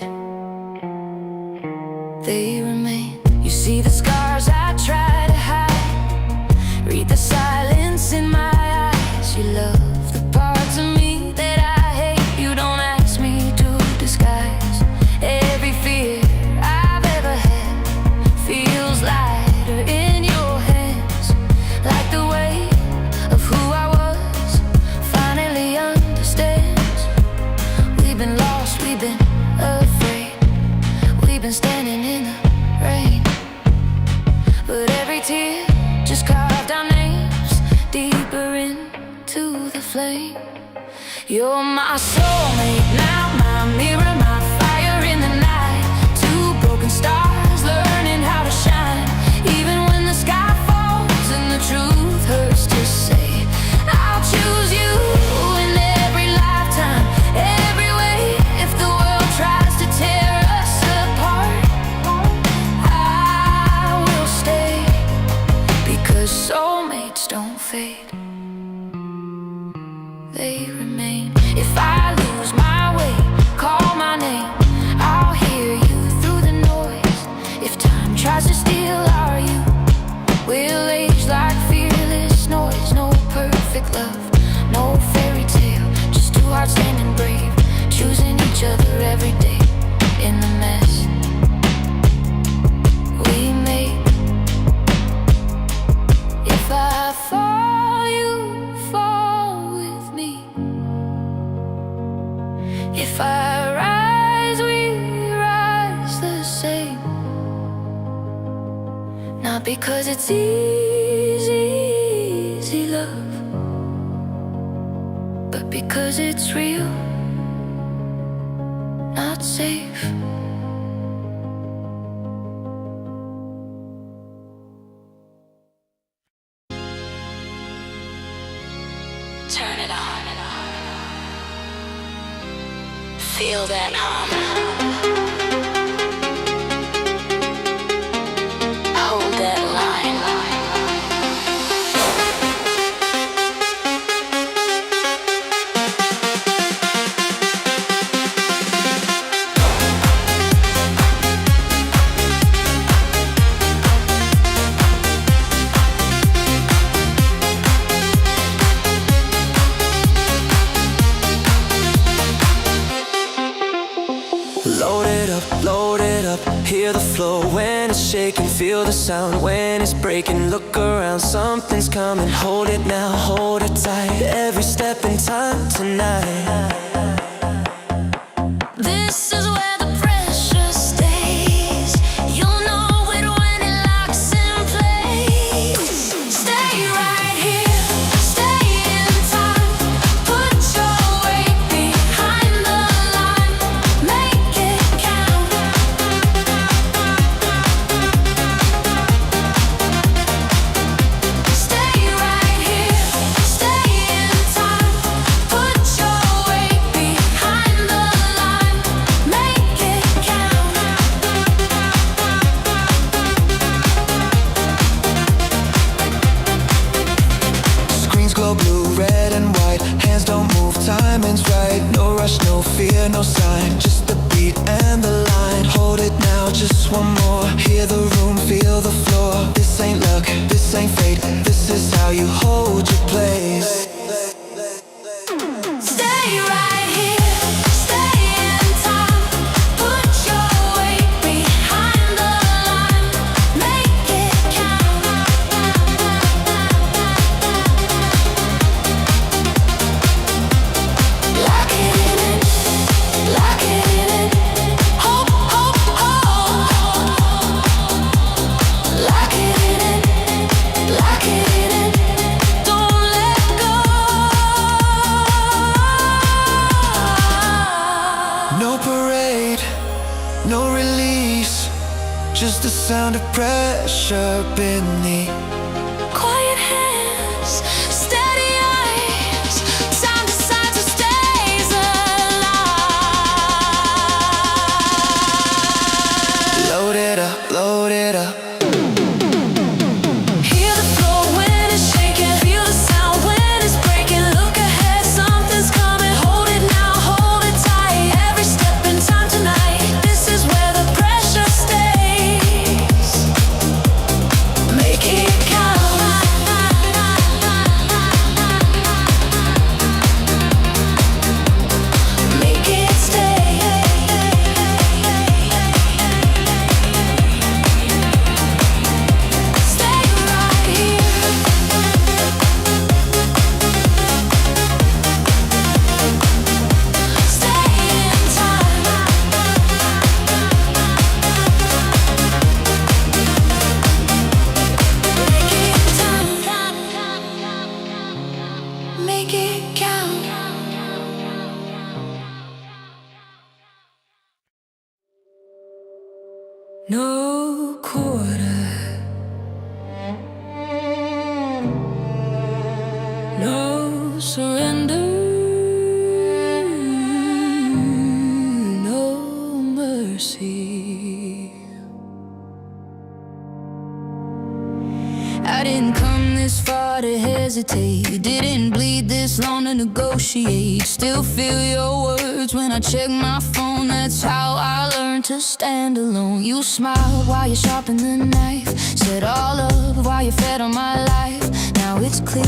they remain. You see the scars I try to hide, read the silence in my eyes. You love the parts of me that I hate. You don't ask me to disguise. Every fear I've ever had feels lighter in your hands, like the weight of who I was finally understands. We've been lost, we've been afraid, we've been standing in the rain, but every tear just carved our names deeper into the flame. You're my soulmate now, my mirror, my fire in the night. Two broken stars learning how to shine. Even when the sky falls and the truth hurts to say, I'll choose you in every lifetime, every way. If the world tries to tear us apart, I will stay, because soulmates don't fade, they remain. If I lose my way, call my name, I'll hear you through the noise. If time tries to steal our youth, we'll age like fearless noise. No perfect love, no fairy tale, just two hearts standing brave, choosing each other every day in the mess we make. If I fall, you fall with me. If I rise, we rise the same. Not because it's easy love, but because it's real, not safe. Turn it on. Feel that hum. Hold that line. floor when it's shaking, feel the sound when it's breaking. Look around, something's coming. Hold it now, hold it tight. Every step in time tonight. This is where the pressure stays. You'll know it when it locks in place. Stay right here, stay in time. Put your weight behind the line. Make it count. Stay right here, stay in time. Put your weight behind the line. Make it count. Screens glow blue, red and white. Hands don't move, timing's right. No rush, no fear, no sign. Just the beat and the line. Hold it now, just one more. Hear the room, feel the floor. This ain't luck, this ain't fate. This is how you hold your place. Stay right here, stay in time. Put your weight behind the line. Make it count. Lock it in it, lock it in it. Hold, hold, hold. Lock it in it, lock it in it. Don't let go. No parade, no release. Just the sound of pressure beneath. Quiet hands, steady eyes. Time decides who stays alive. Load it up, load it up. Hear the floor when it's shaking. Feel the sound when it's breaking. Look ahead, something's coming. Hold it now, hold it tight. Every step in time tonight. This is where the pressure stays. Make it count. Make it stay. Stay right here. Stay in time. Make it count. Make it count. No quarter, no surrender, no mercy. I didn't come this far to hesitate. Didn't bleed this long to negotiate. Still feel your words when I check my phone. That's how I learned to stand alone. You smiled while you sharpened the knife. Said all love while you fed on my life. Now it's clear,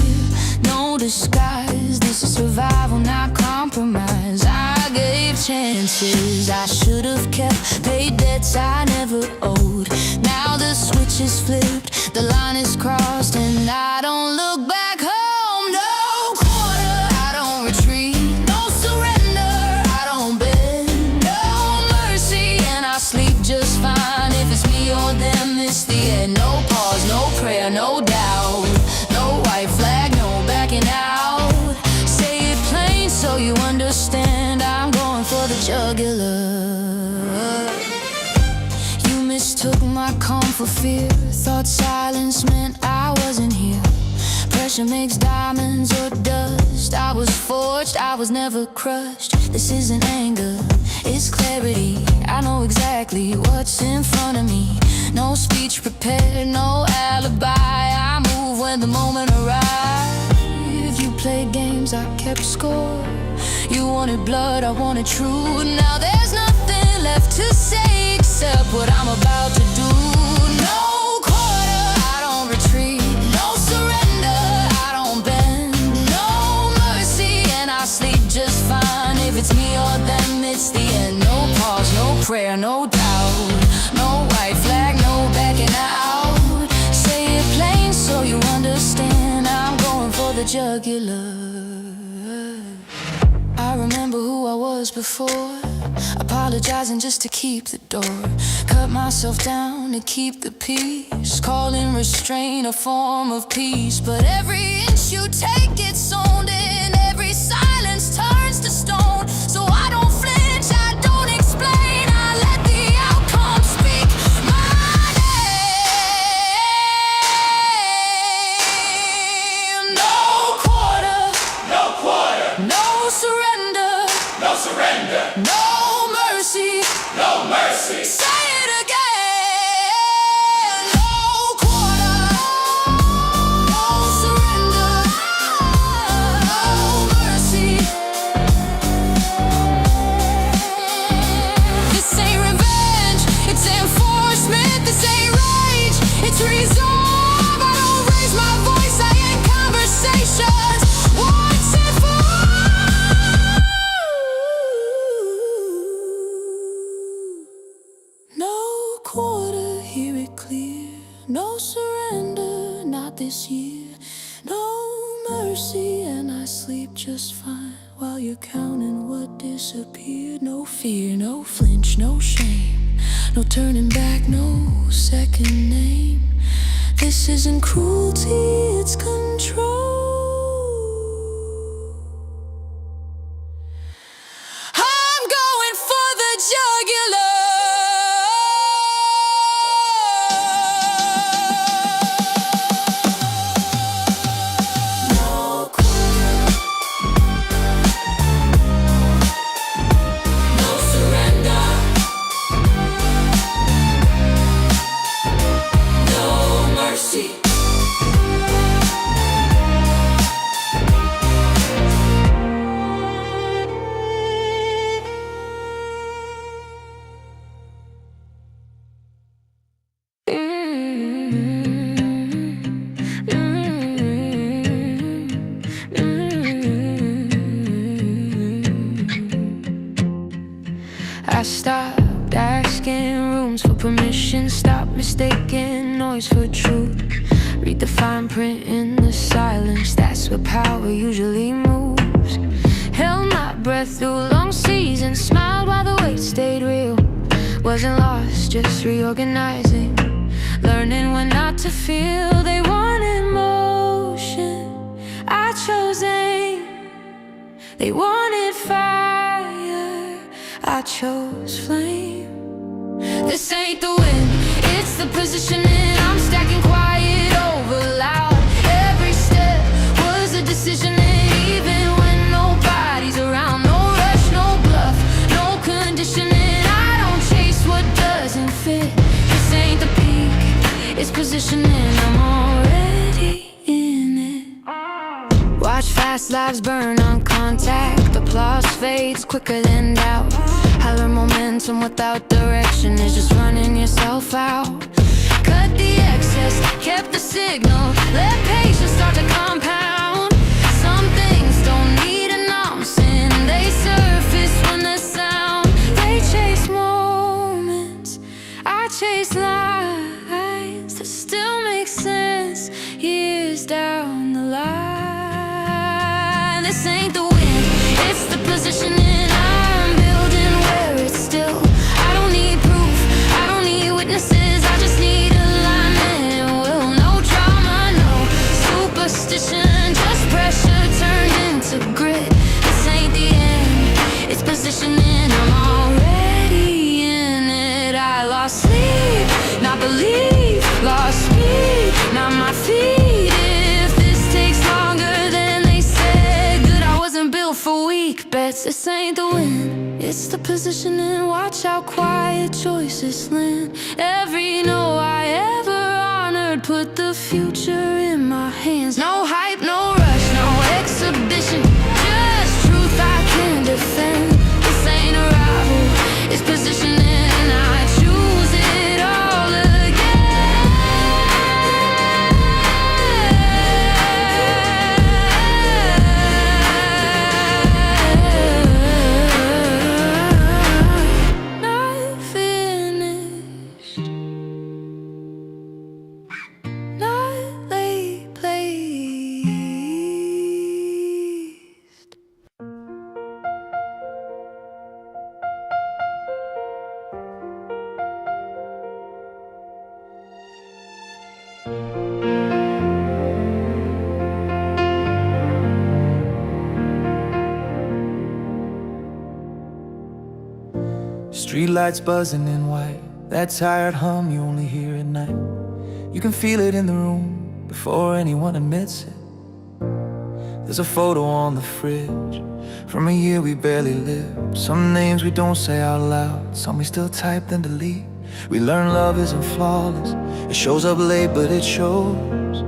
no disguise. This is survival, not compromise. I gave chances I should have kept. Paid debts I never owed. Now the switch is flipped, the line is crossed, and I don't look back home. No quarter, I don't retreat. No surrender, I don't bend. No mercy, and I sleep just fine. If it's me or them, it's the end. No pause, no prayer, no doubt. No white flag, no backing out. Say it plain so you understand. I'm going for the jugular. You mistook my calm for fear. Thought silence meant I wasn't here. Pressure makes diamonds or dust. I was forged, I was never crushed. This isn't anger, it's clarity. I know exactly what's in front of me. No speech prepared, no alibi. I move when the moment arrives. You played games, I kept score. You wanted blood, I wanted truth. Now there's nothing left to say except what I'm about to do. No quarter, I don't retreat. No surrender, I don't bend. No mercy, and I sleep just fine. If it's me or them, it's the end. No pause, no prayer, no doubt. No white the jugular. I remember who I was before, apologizing just to keep the door. Cut myself down to keep the peace, calling restraint a form of peace. But every inch you take gets sown in, every silence turns to stone. So I don't flinch, I don't explain, I let the outcome speak my name. No quarter, No quarter, no surrender, no surrender, no mercy. no mercy. Say it again. No quarter, no surrender, no mercy. This ain't revenge, it's enforcement. This ain't rage, it's resolve. I don't raise my voice, I end conversations once and for all. No quarter, hear it clear. No surrender, not this year. No mercy, and I sleep just fine while you're counting what disappeared. No fear, no flinch, no shame, no turning back, no second name. This isn't cruelty, it's control. I'm going for the jugular. No quarter, no surrender, no mercy. I stopped asking rooms for permission, stopped mistaking noise for truth. Read the fine print in the silence, that's where power usually moves. Held my breath through long seasons, smiled while the weight stayed real. Wasn't lost, just reorganizing, learning when not to feel. They wanted motion, I chose aim. They wanted fire, I chose flame. This ain't the win, it's the positioning. I'm stacking quiet over loud. Every step was a decision, and even when nobody's around. No rush, no bluff, no conditioning. I don't chase what doesn't fit. This ain't the peak, it's positioning. I'm already in it. Watch fast lives burn on contact. Applause fades quicker than doubt. I learn momentum without direction is just running yourself out. Cut the excess, kept the signal, let patience start to compound. Some things don't need announcing, they surface when the sound. They chase moments, I chase lines that still make sense years down the line. This ain't the win, it's the positioning. I'm building where it's still. I don't need proof, I don't need witnesses, I just need alignment. Will no drama, no superstition, just pressure turned into grit. This ain't the end, it's positioning. I'm already in it. I lost sleep, not belief, lost speed, not my feet. If this takes longer than they said, good, I wasn't built for weak bets. This ain't the win, it's the positioning. Watch how quiet choices land. Every no I ever honored put the future in my hands. No hype, no rush, no exhibition, just truth I can defend. This ain't a rival, it's positioning. I choose it all again. Not finished, not late. Streetlights buzzing in white, that tired hum you only hear at night. You can feel it in the room before anyone admits it. There's a photo on the fridge from a year we barely lived. Some names we don't say out loud, some we still type then delete. We learn love isn't flawless, it shows up late but it shows.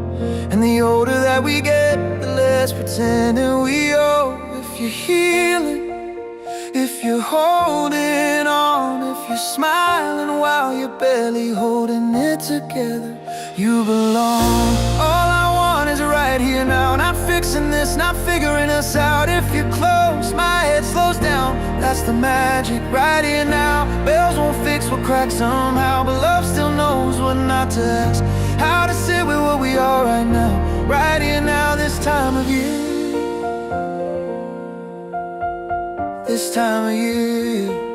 And the older that we get, the less pretending we owe. If you're healing, if you're holding on, if you're smiling while you're barely holding it together, you belong. All I want is right here now, not fixing this, not figuring us out. If you're close, my head slows down, that's the magic right here now. Bells won't fix what cracks somehow, but love still knows what not to ask. How to sit with what we are right now, right here now, this time of year. This time of year.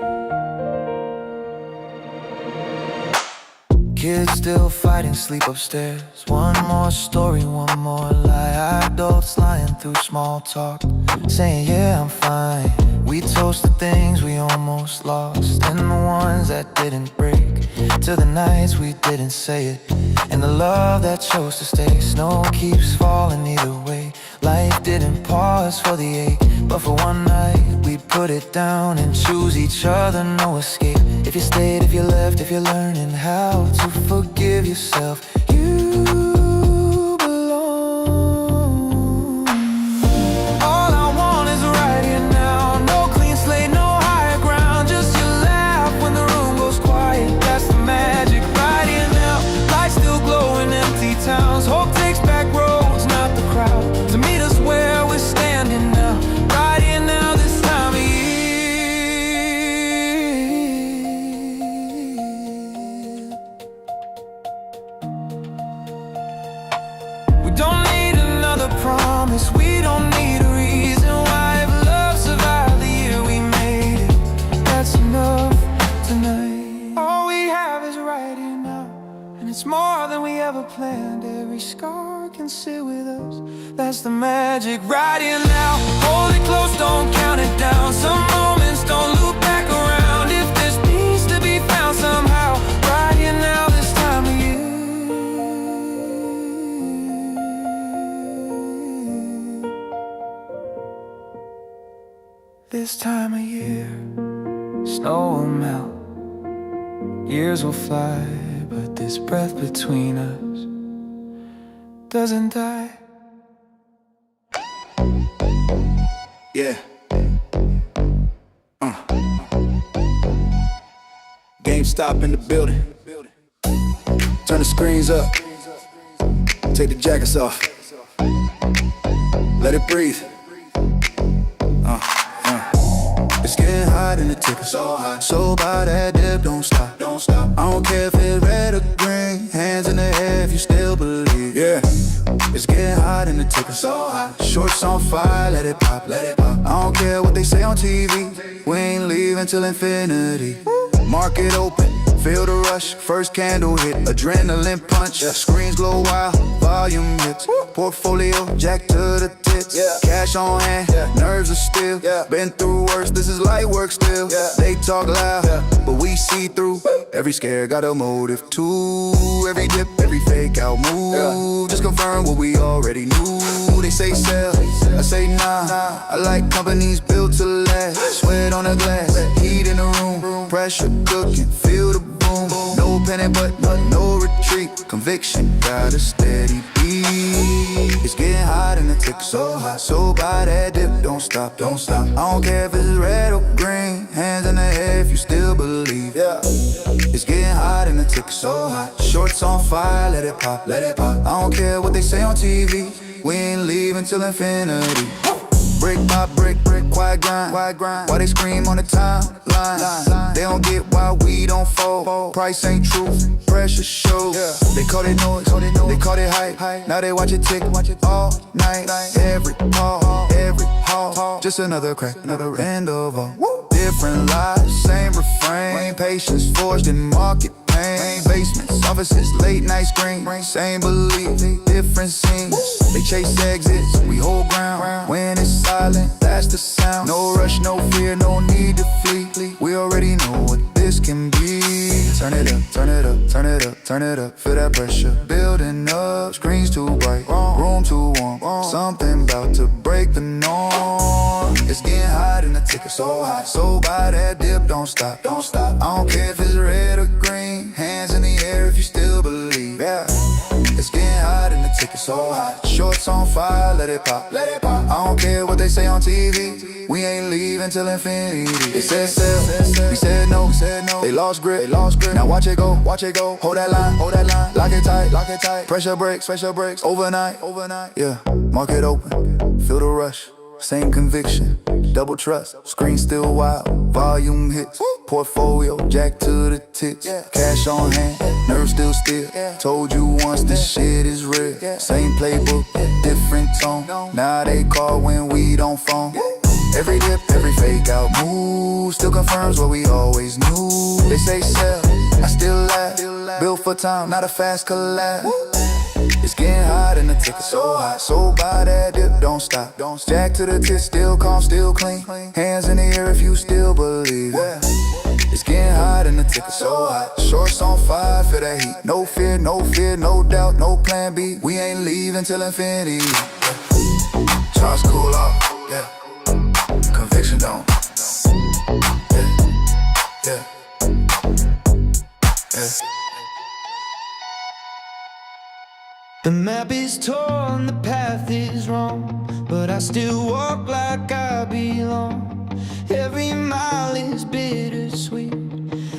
Kids still fighting, sleep upstairs. One more story, one more lie. Adults lying through small talk, saying yeah, I'm fine. We toast the things we almost lost, and the ones that didn't break, to the nights we didn't say it, and the love that chose to stay. Snow keeps falling either way. Life didn't pause for the ache, but for one night we put it down and choose each other, no escape. If you stayed, if you left, if you're learning how to forgive yourself, you belong. All I want is right here now, no clean slate, no higher ground, just your laugh when the room goes quiet. That's the magic right here now. Lights still glow in empty towns, hope takes back roads, not the crowd, to meet us where we're standing now, right here now, this time of year. We don't need another promise, we don't need a reason why. If love survived the year we made it, that's enough tonight. All we have is right here now, and it's more than we ever planned. Every scar can sit with us, that's the magic right here now. Hold it close, don't count it down. Some moments don't loop back around. If there's peace to be found somehow, right here now, this time of year. This time of year, snow will melt, years will fly, but this breath between us doesn't die. Yeah. GameStop in the building. Turn the screens up. Take the jackets off. Let it breathe. It's getting hot in the ticker, so hot. So by that dip, don't stop, don't stop. I don't care if it's red or green. Hands in the air if you still believe. Yeah. It's getting hot in the ticker, so hot. Shorts on fire, let it pop, let it pop. I don't care what they say on TV. We ain't leaving till infinity. Market open, feel the rush. First candle hit, adrenaline punch. Screens glow wild, volume hits. Portfolio, jack to the tits. Cash on hand, nerves are still. Been through worse, this is light work still. They talk loud, but we see through. Every scare got a motive too. Every dip, every fake out move. Just confirm what we already knew. They say sell, I say nah. I like companies built to last. Sweat on the glass, heat in the room. Pressure cooking, feel the boom. No panic but no retreat. Conviction got a steady beat. It's getting hot in the tick, so hot. So by that dip, don't stop, don't stop. I don't care if it's red or green. Hands in the air if you still believe. It's getting hot in the tick, so hot. Shorts on fire, let it pop, let it pop. I don't care what they say on TV. We ain't leaving till infinity. Brick by brick, quiet grind. Why they scream on the timeline? They don't get why we don't fold. Price ain't true, pressure shows. They call it noise, they call it hype. Now they watch it tick all night. Every call, every haul, just another crack, another end of all. Different lives, same refrain. Patience forged in market pain. Basements, offices, late night screen. Same belief, different scenes. They chase exits, we hold ground. When it's silent, that's the sound. No rush, no fear, no need to flee. We already know what this turn it up, turn it up, turn it up, turn it up. Feel that pressure building up. Screens too bright, room too warm. Something about to break the norm. It's getting hot and the ticket so hot. So buy that dip, don't stop, don't stop. I don't care if it's red or green. Hands in the air if you still believe. Yeah. It's getting hot and the ticket so hot. Shorts on fire, let it pop, let it pop. I don't care what they say on TV. We ain't leaving till infinity. They said sell, we said no, They lost grip, they lost grip. Now watch it go, watch it go. Hold that line, hold that line. Lock it tight, lock it tight. Pressure breaks, overnight, overnight. Yeah, market open, feel the rush. Same conviction, double trust. Screen still wild, volume hits. Portfolio jack to the tits. Cash on hand, nerves still still. Told you once this shit is real. Same playbook, different tone. Now they call when we don't phone. Every dip, every fake out move still confirms what we always knew. They say sell, I still laugh. Built for time, not a fast collab. It's getting hot and the ticket so hot. So buy that dip, don't stop. Jack to the tits, still calm, still clean. Hands in the air if you still believe. It's getting hot and the ticket so hot. Shorts on fire, feel that heat. No fear, no doubt, no plan B. We ain't leaving till infinity. Charge cool off, yeah. Conviction don't. Yeah. The map is torn, the path is wrong, but I still walk like I belong. Every mile is bittersweet,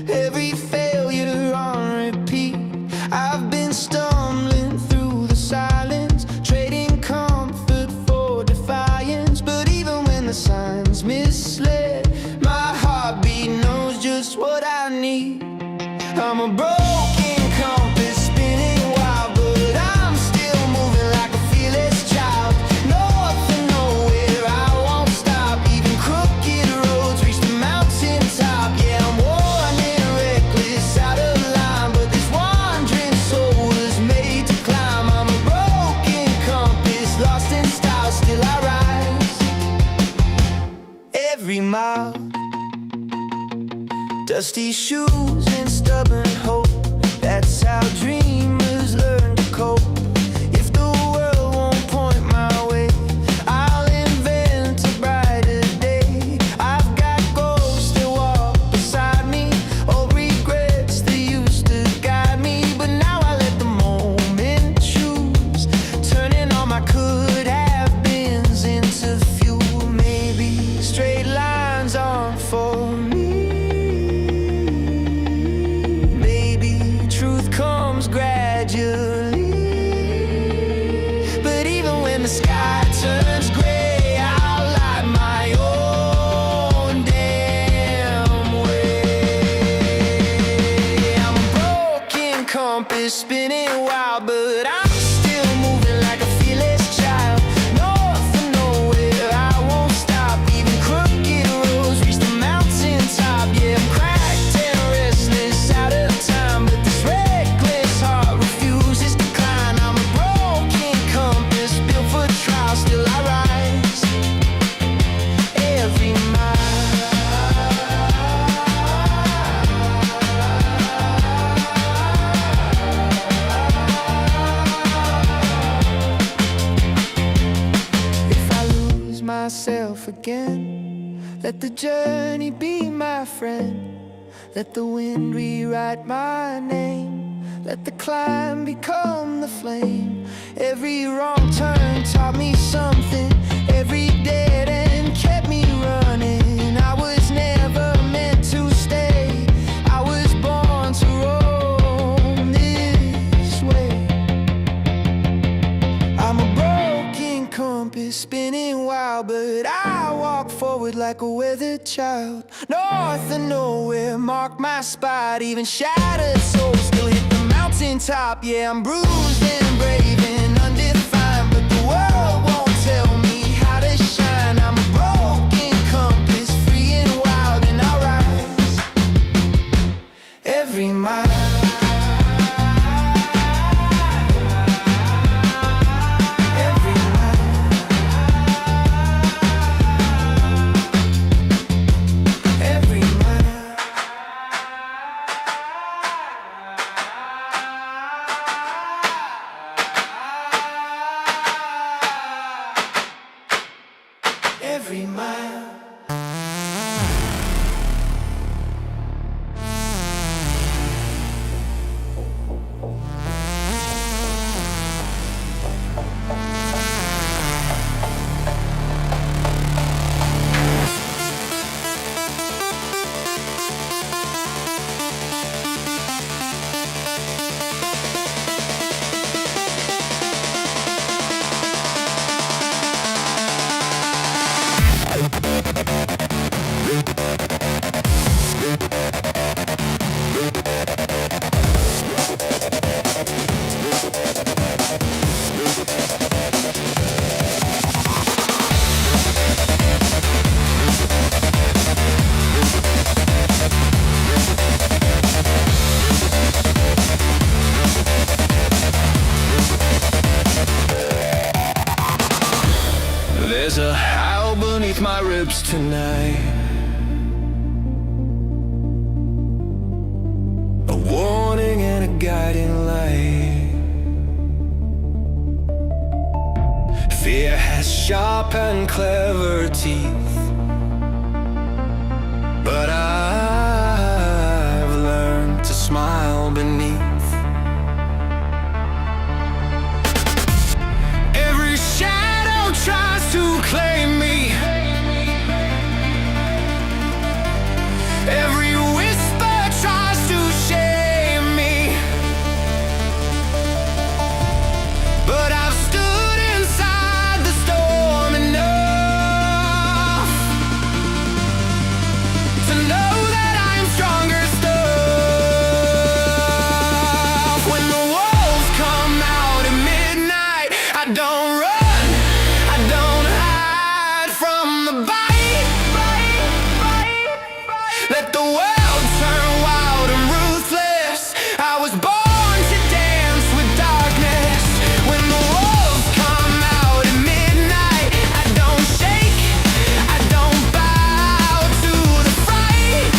every failure on repeat. I've been stumbling through the silence, trading comfort for defiance. But even when the signs misled, my heartbeat knows just what I need. I'm a broken compass spinning wild, but I'm still moving like a fearless child. North and nowhere, I won't stop. Even crooked roads reach the mountain top. Yeah, I'm worn and reckless, out of line, but this wandering soul is made to climb. I'm a broken compass, lost in style, still I rise. Every mile, dusty shoes and stubborn hope. That's how dreamers learn to cope. If the world won't point my way, I'll invent a brighter day. I've got ghosts that walk beside me, old regrets that used to guide me. But now I let the moment choose, turning all my could-have-beens into fuel. Maybe straight lines aren't for me. But even when the sky turns gray, I'll light my own damn way. I'm a broken compass spinning wild, but I'm still moving like a fearless child. North and nowhere, I won't stop. Even crooked roads reach the mountain top. Yeah, I'm cracked and restless, out of time, but this reckless heart refuses to climb. I'm a broken compass built for trial, still I rise. Every mile. If I lose myself again, let the journey be my friend. Let the wind rewrite my name. Let the climb become the flame. Every wrong turn taught me something. Every dead end kept me running. I was never meant to stay. I was born to roam this way. I'm a broken compass spinning wild, but I walk forward like a weathered child. North and nowhere mark my spot. Even shattered souls still hit the mountaintop. Yeah, I'm bruised and brave and undefined, but the world won't tell me how to shine. I'm a broken compass, free and wild, and I rise. Every mile. every mile. There's a howl beneath my ribs tonight, a warning and a guiding light. Fear has sharp and clever teeth, but I've learned to smile beneath. Every shadow tries to claim me, every whisper tries to shame me, but I've stood inside the storm enough to know that I'm stronger stuff. When the wolves come out at midnight, I don't run, I don't hide from the bite. Let the world turn wild and ruthless. I was born to dance with darkness. When the wolves come out at midnight, I don't shake, I don't bow to the fright.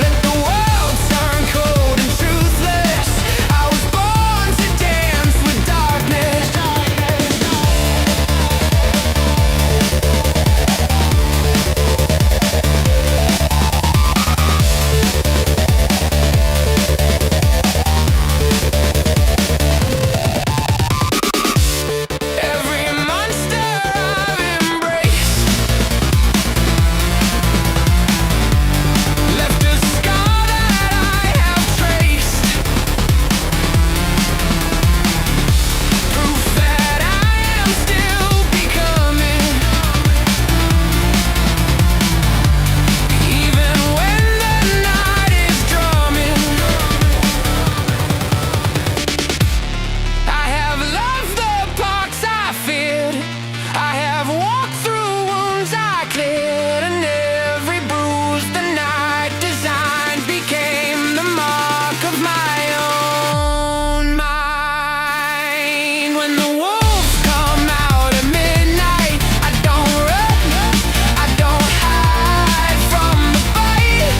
Let the world turn cold and truthless. I was born to dance with darkness. Every monster I've embraced left a scar that I have traced, proof that I am still becoming. Even when the night is drumming, I have loved the parts I feared, I have walked through wounds I cleared, and every bruise the night designed became the mark of my own mind. When the wolves come out at midnight, I don't run, I don't hide from the fight.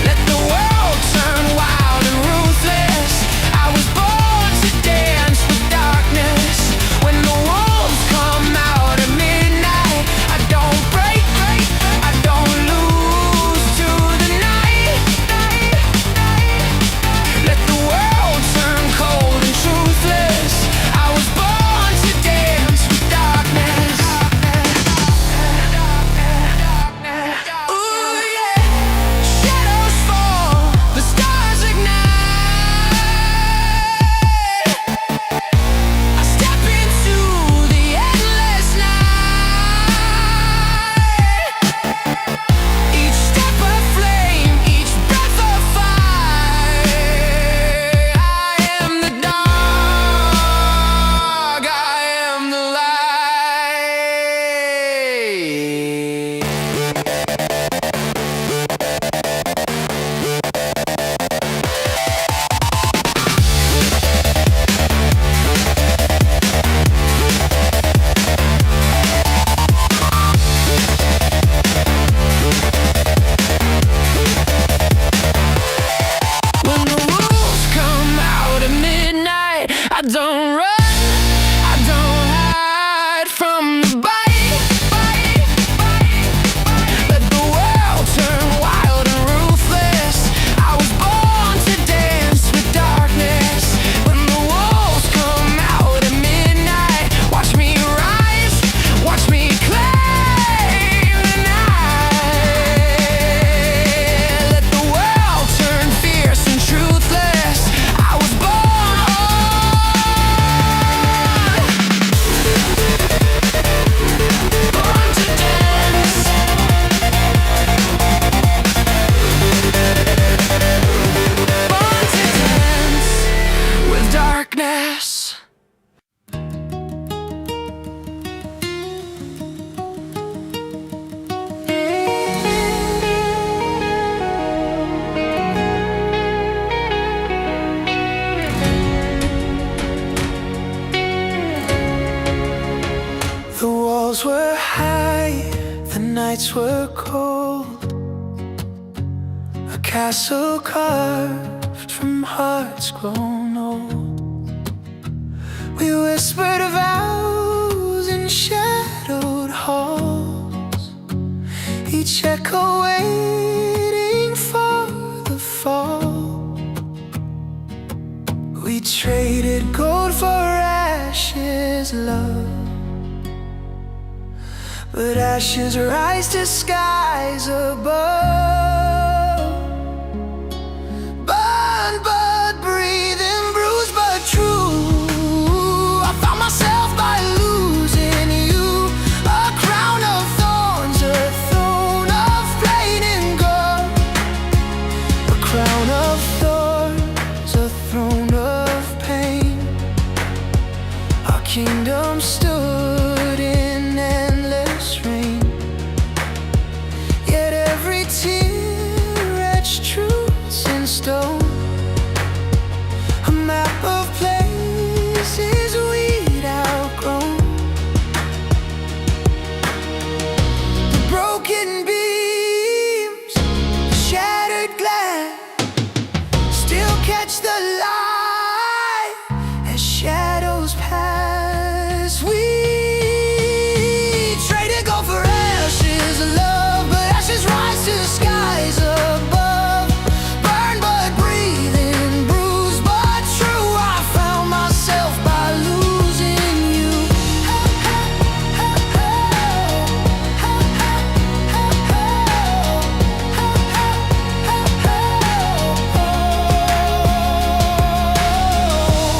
Let the world turn wild and ruthless. I was born to dance with darkness. When the wolves come out at midnight, I don't break, I don't lose to the night. Let the world turn cold and truthless. I was born to dance with darkness. Ooh yeah, shadows fall, the stars ignite. I step into the endless night. Each step a flame, each breath a fire. I am the dark, I am the light. When the wolves come out at midnight, I don't run, I don't hide. darkness. The walls were high, the nights were cold. A castle carved from hearts grown old. We whispered vows in shadowed halls, each echo waiting for the fall. We traded gold for ashes, love. But ashes rise to skies above. Burn but breathing, bruised but true. I found myself by losing you. A crown of thorns, a throne of flaming gold. A crown of thorns, a throne of pain. Our kingdom stood in endless rain. Yet every tear etched truths in stone. A map of places we'd outgrown. The broken beams, the shattered glass, still catch the light as shadows pass. We traded gold for ashes, love, but ashes rise to skies above. Burn but breathing, bruised but true. I found myself by losing you.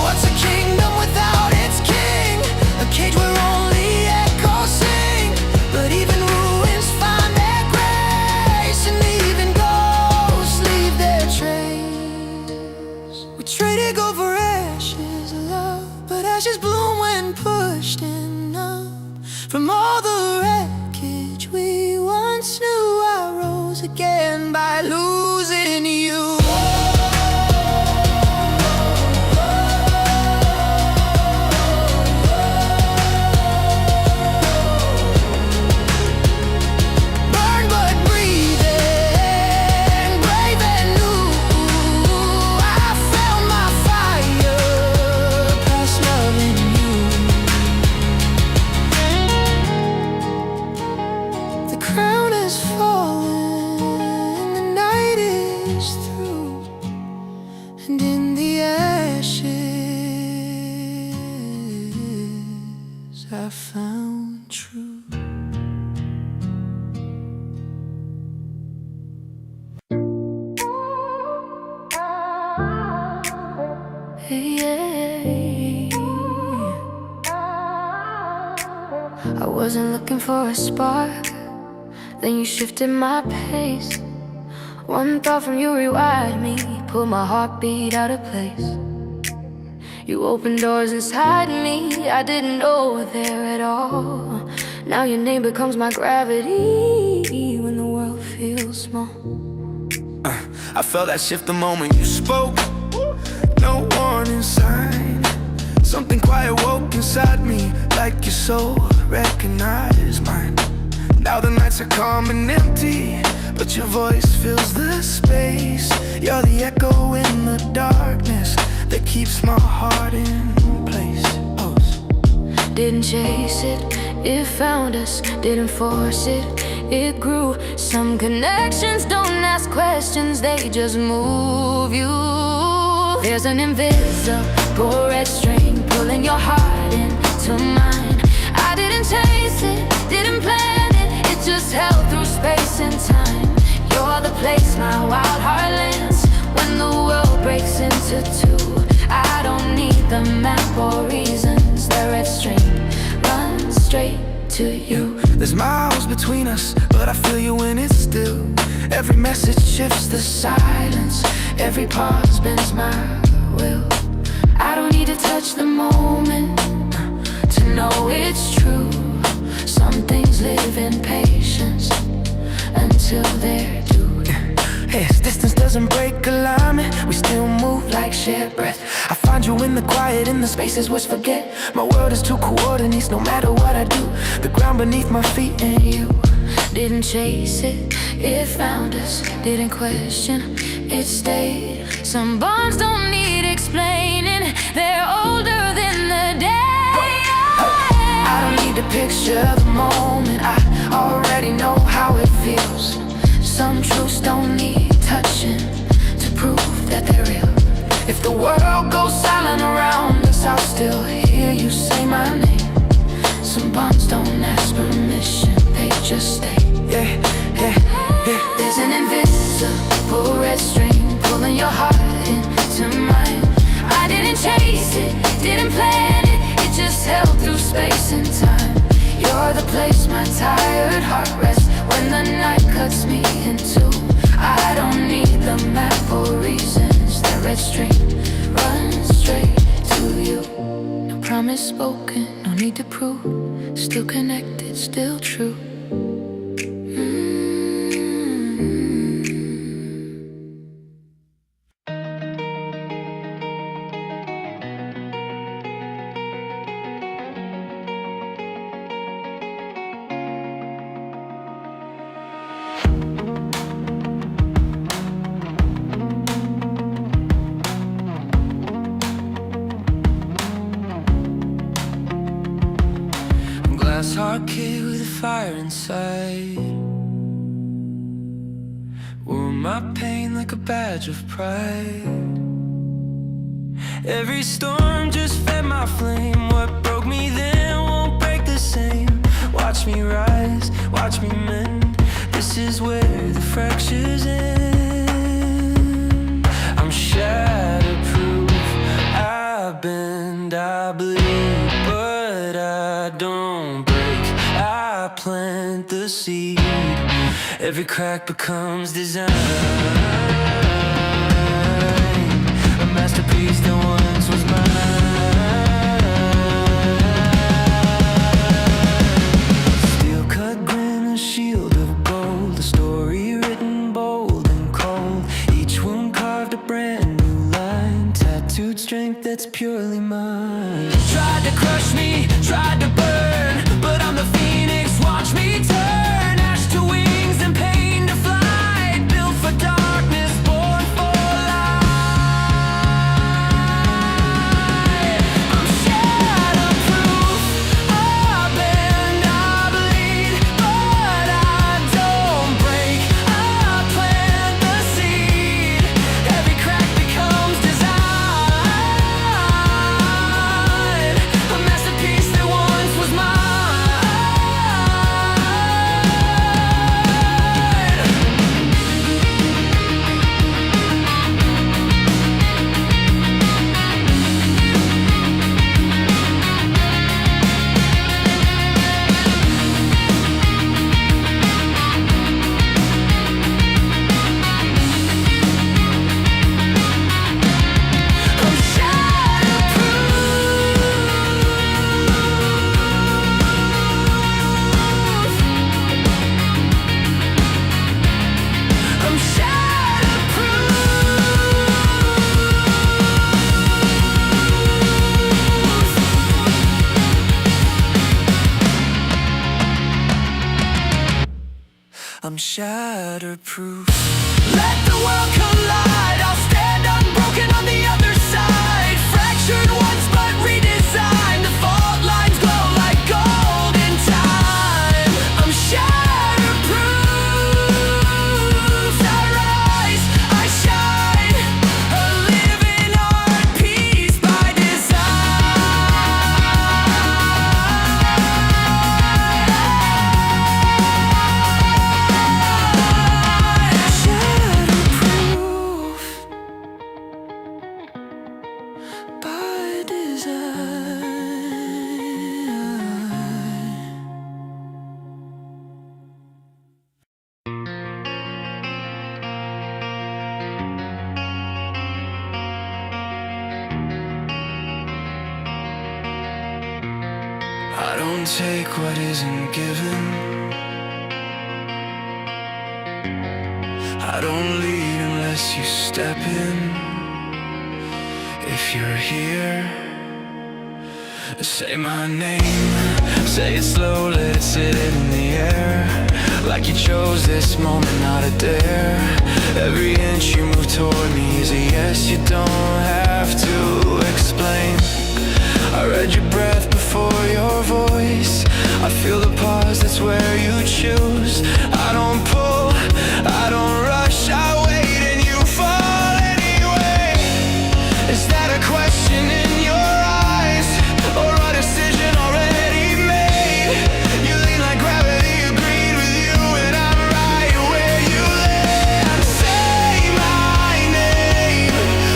What's a kingdom without its king? A cage where only echoes sing. But even ruins find their grace, and even ghosts leave their trace. We traded gold for ashes, love, but ashes bloom when pushed enough. From all the wreckage we once knew, I rose again by losing you. Burn but breathing, brave and new. I found my fire, past loving you. The crown has fallen, the night is through, and in the ashes I found truth. Hey, I wasn't looking for a spark, then you shifted my pace. One thought from you rewired me, pulled my heartbeat out of place. You opened doors inside me I didn't know were there at all. Now your name becomes my gravity when the world feels small. I felt that shift the moment you spoke. No warning sign. Something quiet woke inside me, like your soul recognized mine. Now the nights are calm and empty, but your voice fills the space. You're the echo in the darkness that keeps my heart in place. Didn't chase it, it found us. Didn't force it, it grew. Some connections don't ask questions, they just move you. There's an invisible red string pulling your heart into mine. I didn't chase it, didn't plan it, it just held through space and time. You're the place my wild heart lands when the world breaks into two. I don't need the map or reasons, the red string runs straight to you. There's miles between us, but I feel you when it's still. Every message shifts the silence, every pause bends my will. I don't need to tell watch the moment to know it's true. Some things live in patience until they're due. Yes, distance doesn't break alignment. We still move like shared breath. I find you in the quiet, in the spaces which forget. My world is two coordinates, no matter what I do. The ground beneath my feet and you. Didn't chase it, it found us. Didn't question, it stayed. Some bonds don't need explaining, they're older than the day. I don't need to picture the moment, I already know how it feels. Some truths don't need touching to prove that they're real. If the world goes silent around us, I'll still hear you say my name. Some bonds don't ask permission, they just stay. Yeah, yeah, yeah. There's an invisible red string pulling your heart into mine. I didn't chase it, didn't plan it, it just held through space and time. You're the place my tired heart rests when the night cuts me in two. I don't need the map or reasons, that red string runs straight to you. No promise spoken, no need to prove, still connected, still true. Glass heart kid with a fire inside. Wore my pain like a badge of pride. Every storm just fed my flame. What broke me then won't break the same. Watch me rise, watch me mend. This is where the fractures end. I'm shatterproof, I bend, I bleed, but I don't break. I plant the seed. Every crack becomes design. A masterpiece that once was mine. Steel cut grin, a shield of gold. A story written bold and cold. Each wound carved a brand new line. Tattooed strength that's purely mine. Tried to crush me, tried to burn, but I'm the phoenix, watch me turn. Ash to wings and pain to flight. Built for darkness, born for light. I'm shatterproof, I bend, I bleed, but I don't break. I plant the seed. Every crack becomes design. A masterpiece that once was mine. I'm I'm shatterproof. Let the world collide. I'll stand unbroken on the other side. Fractured once but redesigned. The fault lines glow like gold in time. I'm shatterproof. I rise, I shine. A living art piece by design. Shatterproof by I don't take what isn't given. I don't lead unless you step in. If you're here, say my name. Say it slow, let it sit in the air. Like you chose this moment, not a dare. Every inch you move toward me is a yes. You don't have to explain. I read your breath before your voice. I feel the pause, that's where you choose. I don't pull, I don't rush, I wait and you fall anyway. Is that a question in your eyes, or a decision already made? You lean like gravity, agreed with you, and I'm right where you live. Say my name,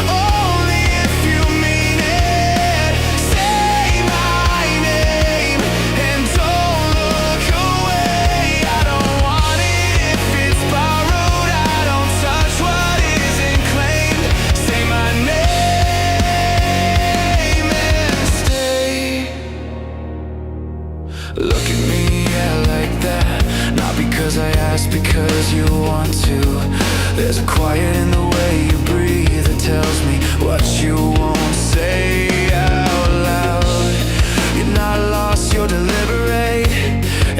only if you mean it. Say my name, and don't look away. I don't want it if it's borrowed. I don't touch what isn't claimed. Say my name and stay. Look at me, yeah, like that. Not because I asked, because you want to. There's a quiet in the way you breathe that tells me what you won't say out loud. You're not lost, you're deliberate.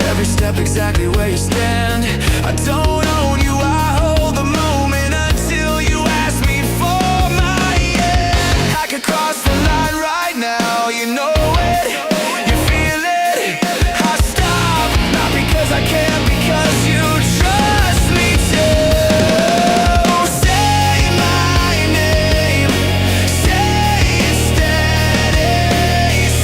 Every step exactly where you stand. I don't own you, I hold the moment until you ask me for my hand. I could cross the line right now, you know it, you feel it. I stop, not because I can, because you trust me to. Say my name, say it steady.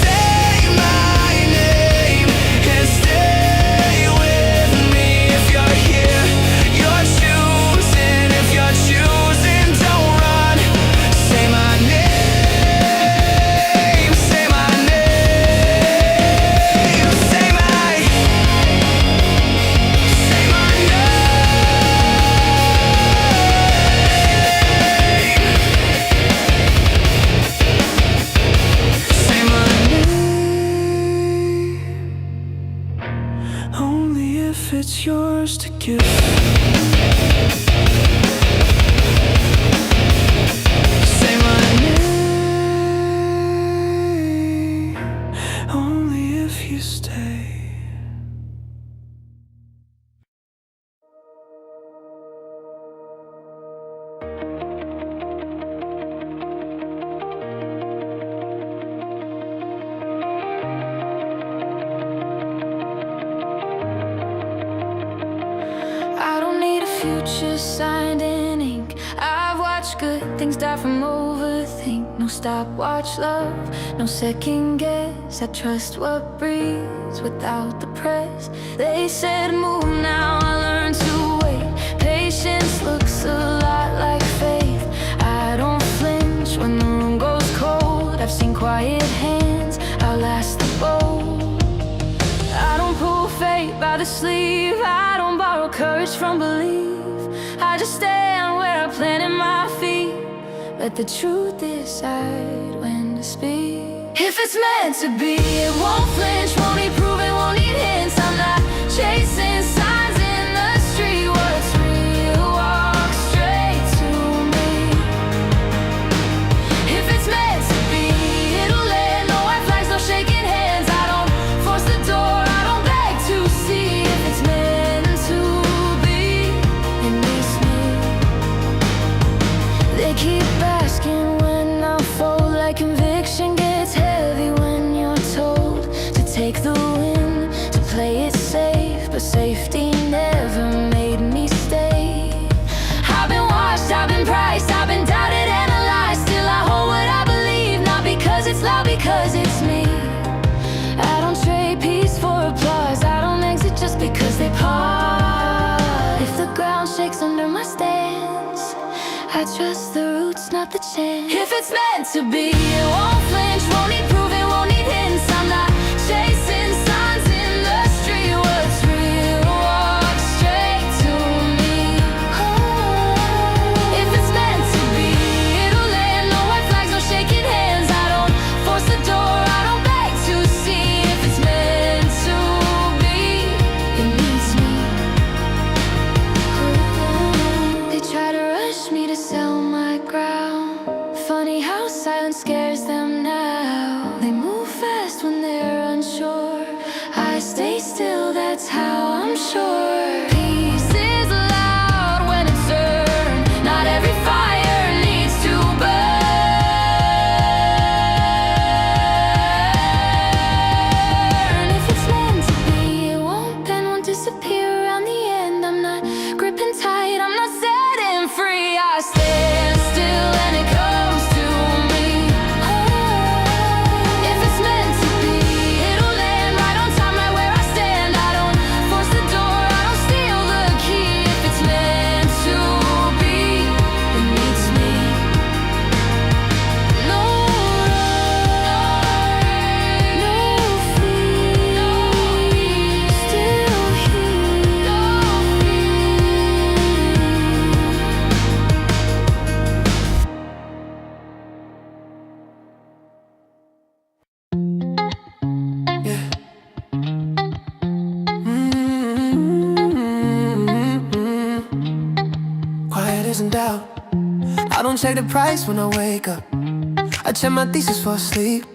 Say my name and stay with me. If you're here, you're choosing. If you're choosing, don't run. Say my name, say my name, say my, say my name, say my name, only if it's yours to give. Say my name, only if you stay. I don't need a future signed in ink. I've watched good things die from overthink. No stopwatch love, no second guess. I trust what breathes without the press. They said move now, I learned to wait. Patience looks a lot like faith. I don't flinch when the room goes cold. I've seen quiet hands outlast the bold. I don't pull fate by the sleeve. I don't borrow courage from belief. I just stand where I planted my feet. Let the truth decide when to speak. If it's meant to be, it won't flinch, won't need proving, won't need hints. I'm not chasing signs in the street. What's real, walk straight to me. If it's meant to be, it'll land. No white flags, no shaking hands. I don't force the door, I don't beg to see. If it's meant to be, it needs me. They keep asking when I'll fold. Like conviction gets heavy when you're told to take the win, to play it safe. But safety never made me stay. I've been watched, I've been priced, I've been doubted, analyzed. Still I hold what I believe, not because it's loud, because it's me. I don't trade peace for applause. I don't exit just because they part. If the ground shakes under my stance, I trust the roots, not the chance. If it's meant to be, it won't flinch, won't need proving, won't need hints. I'm not chasing signs in the street. What's real, walk straight to me. If it's meant to be, it'll land. No white flags, no shaking hands. I don't force the door, I don't beg to see. If it's meant check the price when I wake up. I check my thesis for sleep.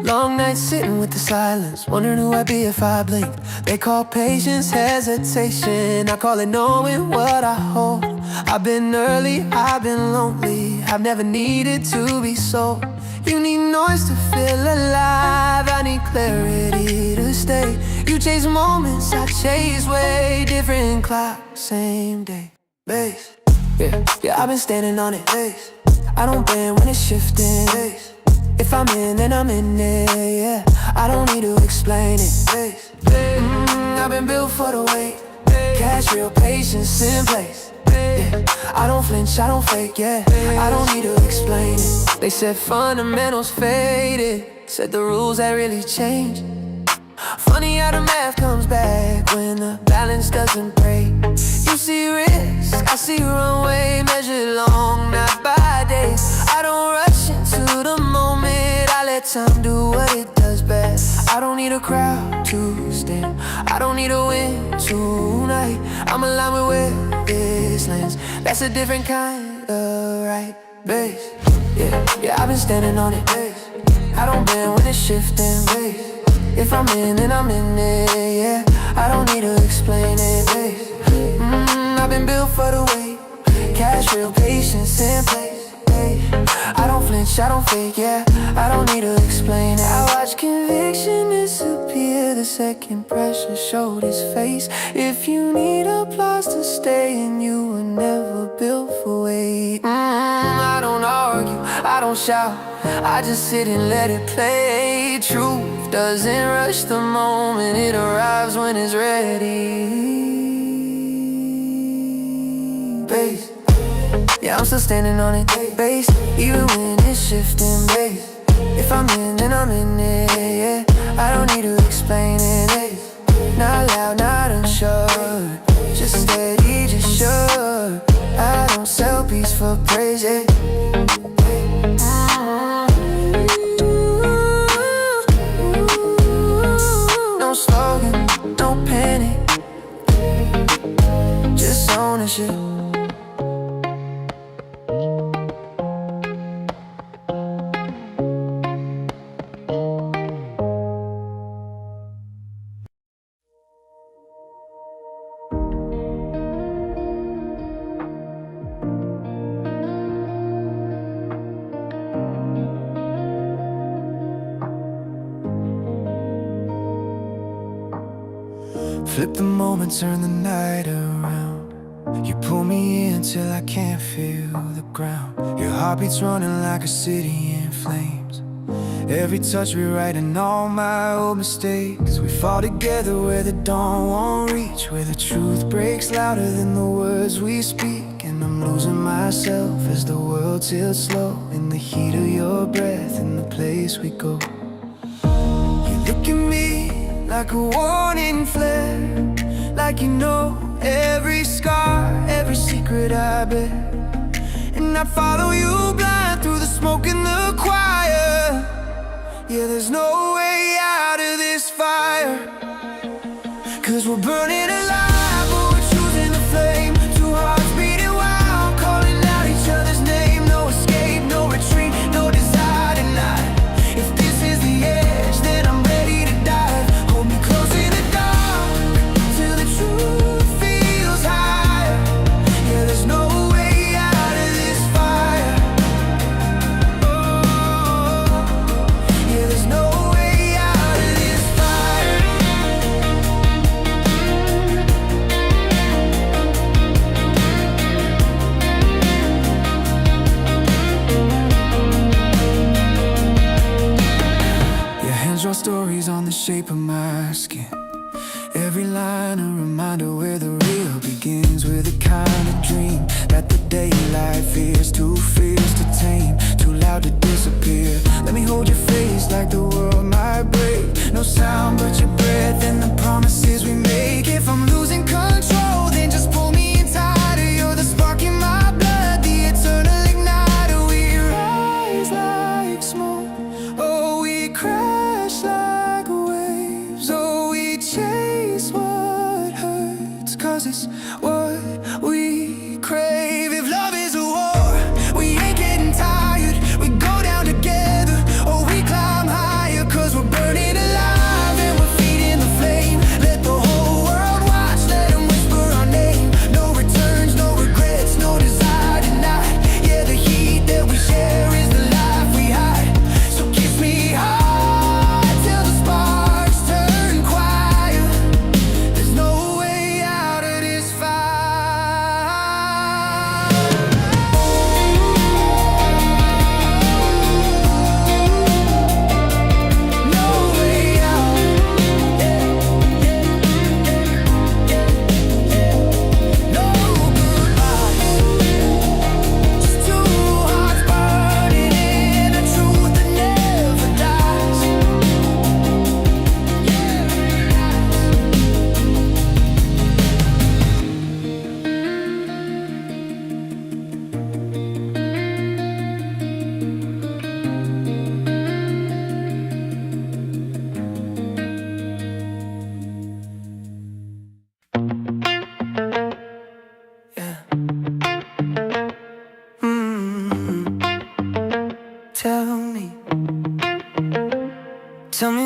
Long nights sitting with the silence, wondering who I'd be if I blinked. They call patience hesitation, I call it knowing what I hold. I've been early, I've been lonely, I've never needed to be sold. You need noise to feel alive, I need clarity to stay. You chase moments, I chase way different clock, same day. Bass, yeah, I've been standing on it. Bass, I don't bend when it's shifting. Bass, if I'm in, then I'm in it, yeah. I don't need to explain it. Bass, I've been built for the wait. Cash, real patience in place. Yeah. I don't flinch, I don't fake, yeah. I don't need to explain it. They said fundamentals faded, said the rules had really changed. Funny how the math comes back when the balance doesn't break. You see risk, I see runway, measured long, not by days. I don't rush into the moment, I let time do what it does best. I don't need a crowd to stand, I don't need a win tonight. I'm aligned with where this lands, that's a different kind of right. Bass, yeah, I've been standing on it. Bass, I don't bend when it's shifting. Bass, if I'm in, then I'm in it, yeah. I don't need to explain it, bass. I've been built for the wait. Cash, real patience in place, hey. I don't flinch, I don't fake, yeah. I don't need to explain it. I watch conviction disappear the second pressure showed its face. If you need applause to stay, and you were never built for weight. I don't argue, I don't shout, I just sit and let it play. Truth doesn't rush the moment, it arrives when it's ready. Bass, yeah, I'm still standing on it. Bass, even when it's shifting. Bass, if I'm in, then I'm in it, yeah. I don't need to explain it. Bass, not loud, not unsure, just steady, just sure. I don't sell peace for praise, yeah. No slogan, no panic, just ownership. Flip the moment, turn the night around. You pull me in till I can't feel the ground. Your heartbeat's running like a city in flames. Every touch rewriting all my old mistakes. We fall together where the dawn won't reach, where the truth breaks louder than the words we speak. And I'm losing myself as the world tilts slow, in the heat of your breath, in the place we go. You look at me like a warning flare, like you know every scar, every secret I bear. And I follow you blind through the smoke and the choir. Yeah, there's no way out of this fire, 'cause we're burning alive, but we're choosing the flame. Two hearts beating wild, calling out each other's name. No escape, no retreat, no desire tonight. If this is the edge, then I'm ready to dive. Hold me close in the dark, till the truth feels higher. Yeah, there's no way out of this fire. Oh, yeah, there's no way out of this fire. Your hands draw stories on the shape of my skin. Every line a reminder where the real begins. We're the kind of dream that the daylight fears, too fierce to tame, too loud to disappear. Let me hold your face like the world might break. No sound but your breath and the promises we make. If I'm losing control, then just pull me in tighter. You're the spark in my blood, the eternal igniter. We rise like smoke, oh, we crash like waves. Oh, we chase what hurts, 'cause it's what we crave. If love is a war, we ain't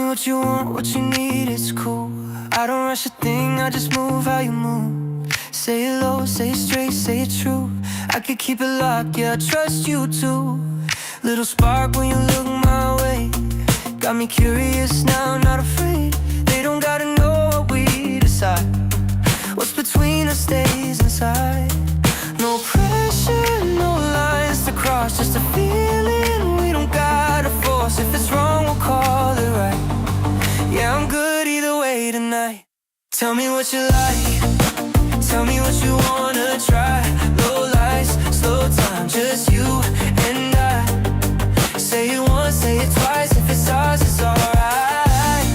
what you want, what you need, it's cool. I don't rush a thing, I just move how you move. Say it low, say it straight, say it true. I could keep it locked, yeah, I trust you too. Little spark when you look my way. Got me curious now, not afraid. They don't gotta know what we decide. What's between us stays inside. No pressure, no lines to cross. Just a feeling we don't gotta force. If it's wrong, we'll call it right. Yeah, I'm good either way tonight. Tell me what you like. Tell me what you wanna try. Low lights, slow time, just you and I. Say it once, say it twice. If it's ours, it's alright.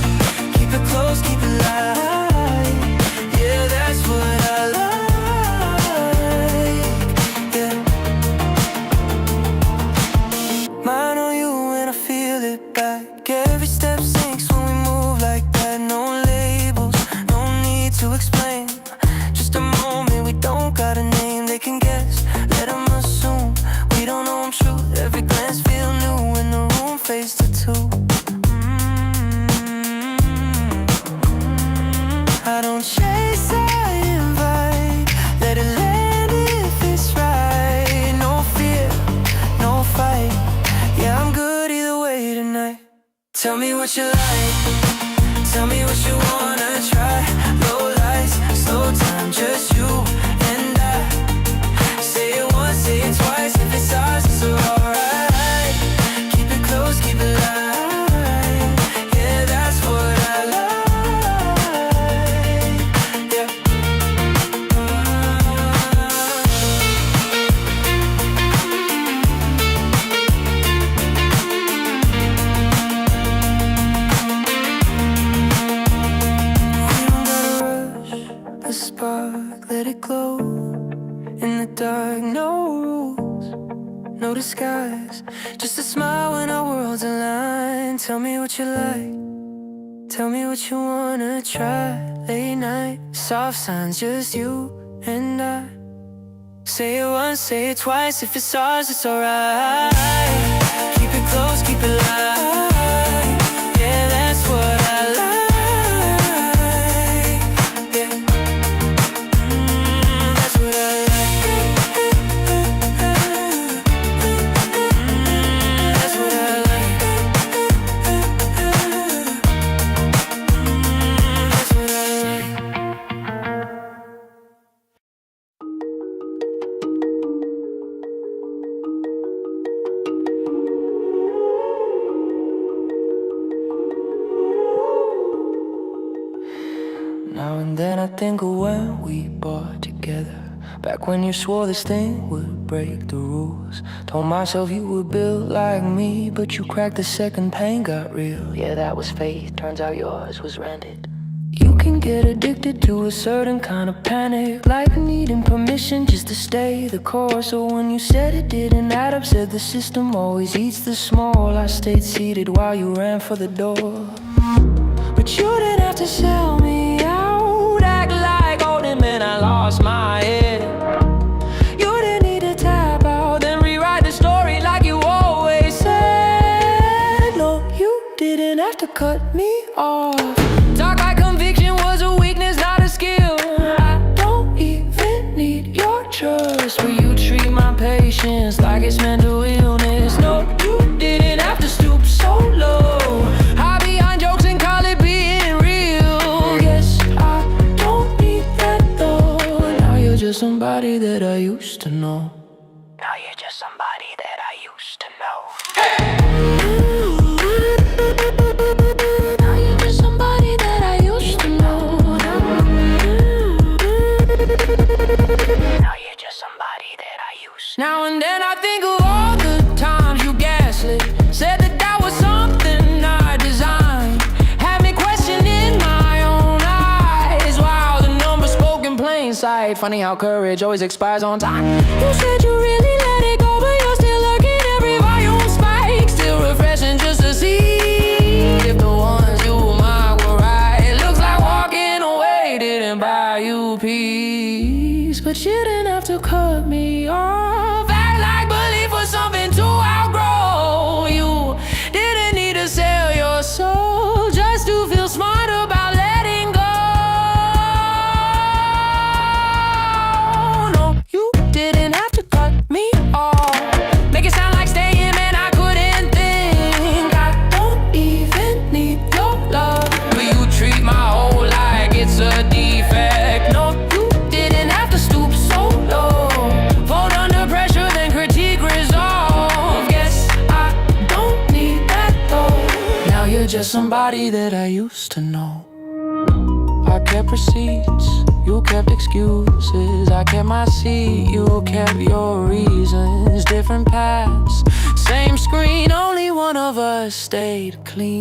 Keep it close, keep it light. Yeah, that's what I like. Yeah. Mine on you when I feel it back. Every step sinks when we move like that. No labels, no need to explain. Just a moment, we don't got a name. They can guess, let them assume we don't know them true. Every glance feel new when the room fades to two. I don't chase, I invite. Let it land if it's right. No fear, no fight. Yeah, I'm good either way tonight. Tell me what you like. Tell me what you wanna try. Low lights, slow time, just you and I. Say it once, say it twice. If it's ours, it's alright. Keep it close, keep it light. Yeah, that's what I like. Yeah. We don't gotta rush the spark, let it glow. In the dark, no rules, no disguise. Just a smile when our worlds align. Tell me what you like. Tell me what you wanna try. Late night, soft signs, just you and I. Say it once, say it twice. If it's ours, it's alright. Keep it close, keep it light. Yeah, that's what I like. Yeah. That's what I like. That's what I like. That's what I like. Now and then I think of when we bought together. Back when you swore this thing would break the rules. Told myself you would build like me, but you cracked the second pain got real. Yeah, that was faith, turns out yours was rented. You can get addicted to a certain kind of panic, like needing permission just to stay the course. So when you said it didn't add up, said the system always eats the small, I stayed seated while you ran for the door. But you didn't have to sell me out, act like holding man, I lost my head. You didn't need to tap out, then rewrite the story like you always said. No, you didn't have to cut me off. Talk like conviction was a weakness, not a skill. I don't even need your trust, but you treat my patience like it's mental illness. No, you didn't have to stoop so low. Hide behind jokes and call it being real. Yes, I don't need that though. Now you're just somebody that I used to know. Now you're just somebody that I used to know. Now you're just somebody that I used to know. Now you're just somebody that I used to know. Now and then I think of all the times you gaslit, said that that was something I designed. Had me questioning my own eyes. Wow, the numbers spoke in plain sight. Funny how courage always expires on time. You said you really let it go, but you're still looking every volume spike. Still refreshing just to see if the ones you marked were right. It looks like walking away didn't buy you peace, but you didn't have to cut me off. Act like belief was something to outgrow. You didn't need to sell your soul. Just somebody that I used to know. I kept receipts, you kept excuses. I kept my seat, you kept your reasons. Different paths, same screen, only one of us stayed clean.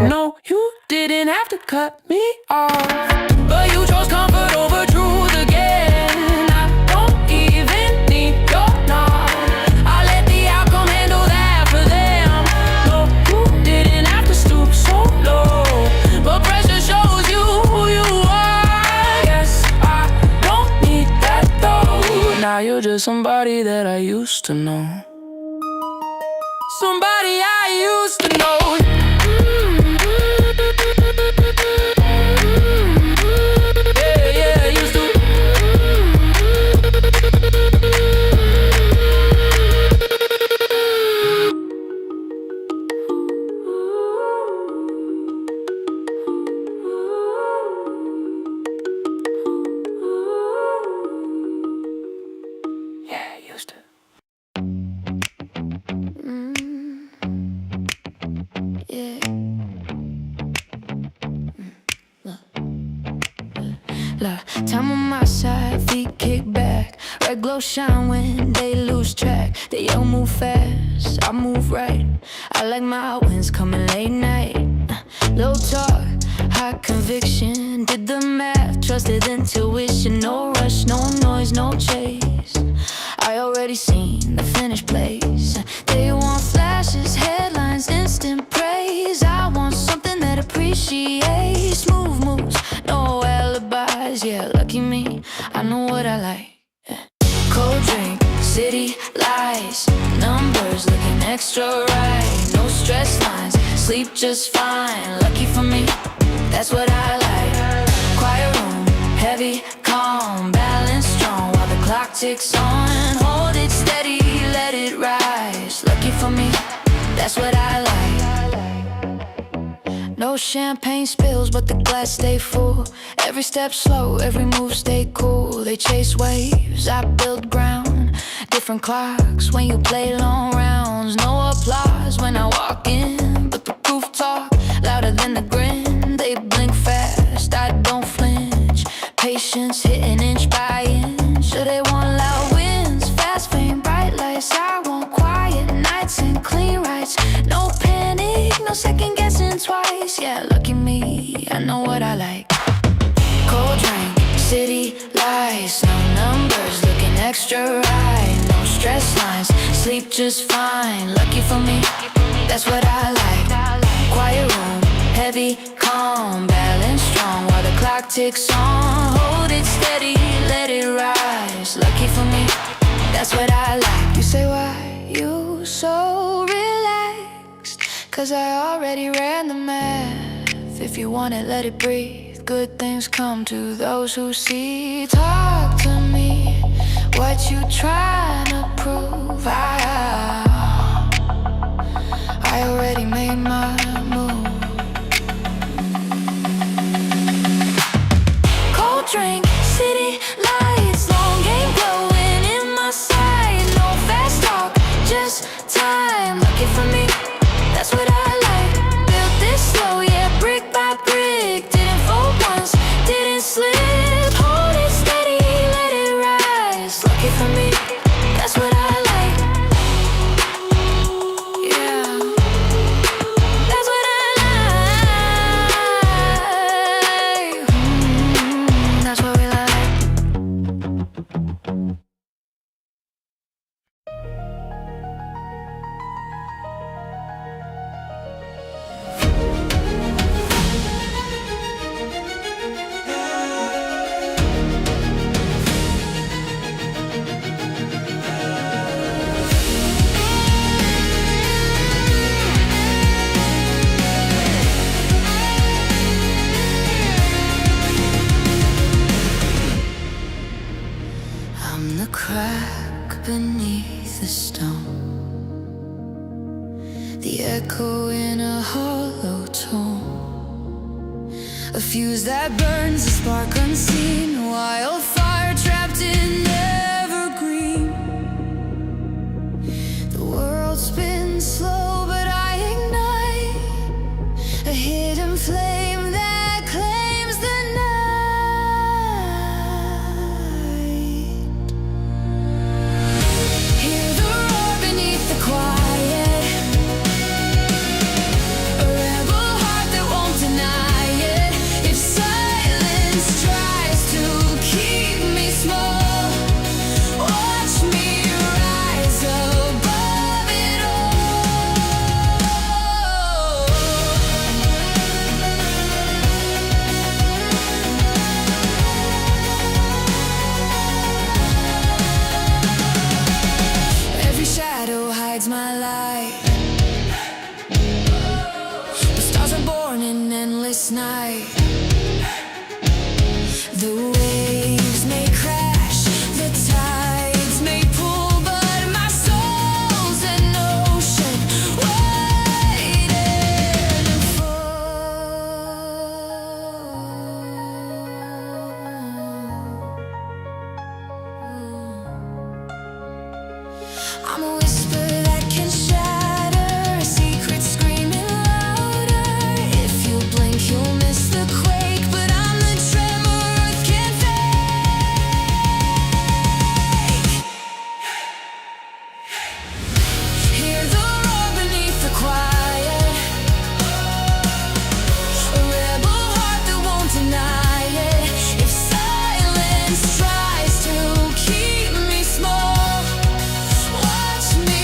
No, you didn't have to cut me off, but you chose comfort over truth again. I don't even need your nod. I let the outcome handle that for them. No, you didn't have to stoop so low, but pressure shows you who you are. Yes, I don't need that though. Now you're just somebody that I used to know. Somebody I used to know. Time on my side, feet kick back. Red glow shine when they lose track. They all move fast, I move right. I like my wins coming late night. Low talk, high conviction. Did the math, trusted intuition. No rush, no noise, no chase. I already seen the finished place. They want flashes, headlines, instant praise. I want something that appreciates. Smooth moves, no alibis. Yeah, lucky me, I know what I like. Cold drink, city lights, numbers looking extra right. No stress lines, sleep just fine. Lucky for me, that's what I like. Quiet room, heavy, calm, balance strong while the clock ticks on. Hold it steady, let it rise. Lucky for me, that's what I like. No champagne spills, but the glass stay full. Every step slow, every move stay cool. They chase waves, I build ground. Different clocks when you play long rounds. No applause when I walk in, but the proof talk louder than the grin. They blink fast, I don't flinch. Patience hitting inch by inch. So they want loud wins, fast fame, bright lights. I want quiet nights and clean rights. No panic, no second guessing twice. Yeah, lucky me, I know what I like. Cold drink, city lights, no numbers looking extra right. No stress lines, sleep just fine. Lucky for me, that's what I like. Quiet room, heavy, calm, balance strong while the clock ticks on. Hold it steady, let it rise. Lucky for me, that's what I like. You say why you so relaxed? Cause I already ran the math. If you want it, let it breathe. Good things come to those who see. Talk to me, what you trying to prove? I already made my move. Cold drink, city lights, long game glowing in my sight. No fast talk, just time. Lucky for me, that's what I like. Built this slow, yeah, brick by brick. Didn't fold once, didn't slip. Hold it steady, let it rise. Lucky for me, that's what I like. Yeah, that's what I like. That's what we like. I'm the crack beneath the stone, the echo in a hollow tone, a fuse that burns, a spark unseen, wildfire trapped in evergreen. The world spins starless night. The waves may crash, the tides may pull, but my soul's an ocean waiting I'm a whisper that can shatter, a secret screaming louder. If you blink, you'll miss the quake, but I'm the tremor earth can't fake. Hear the roar beneath the quiet, a rebel heart that won't deny it. If silence tries to keep me small, watch me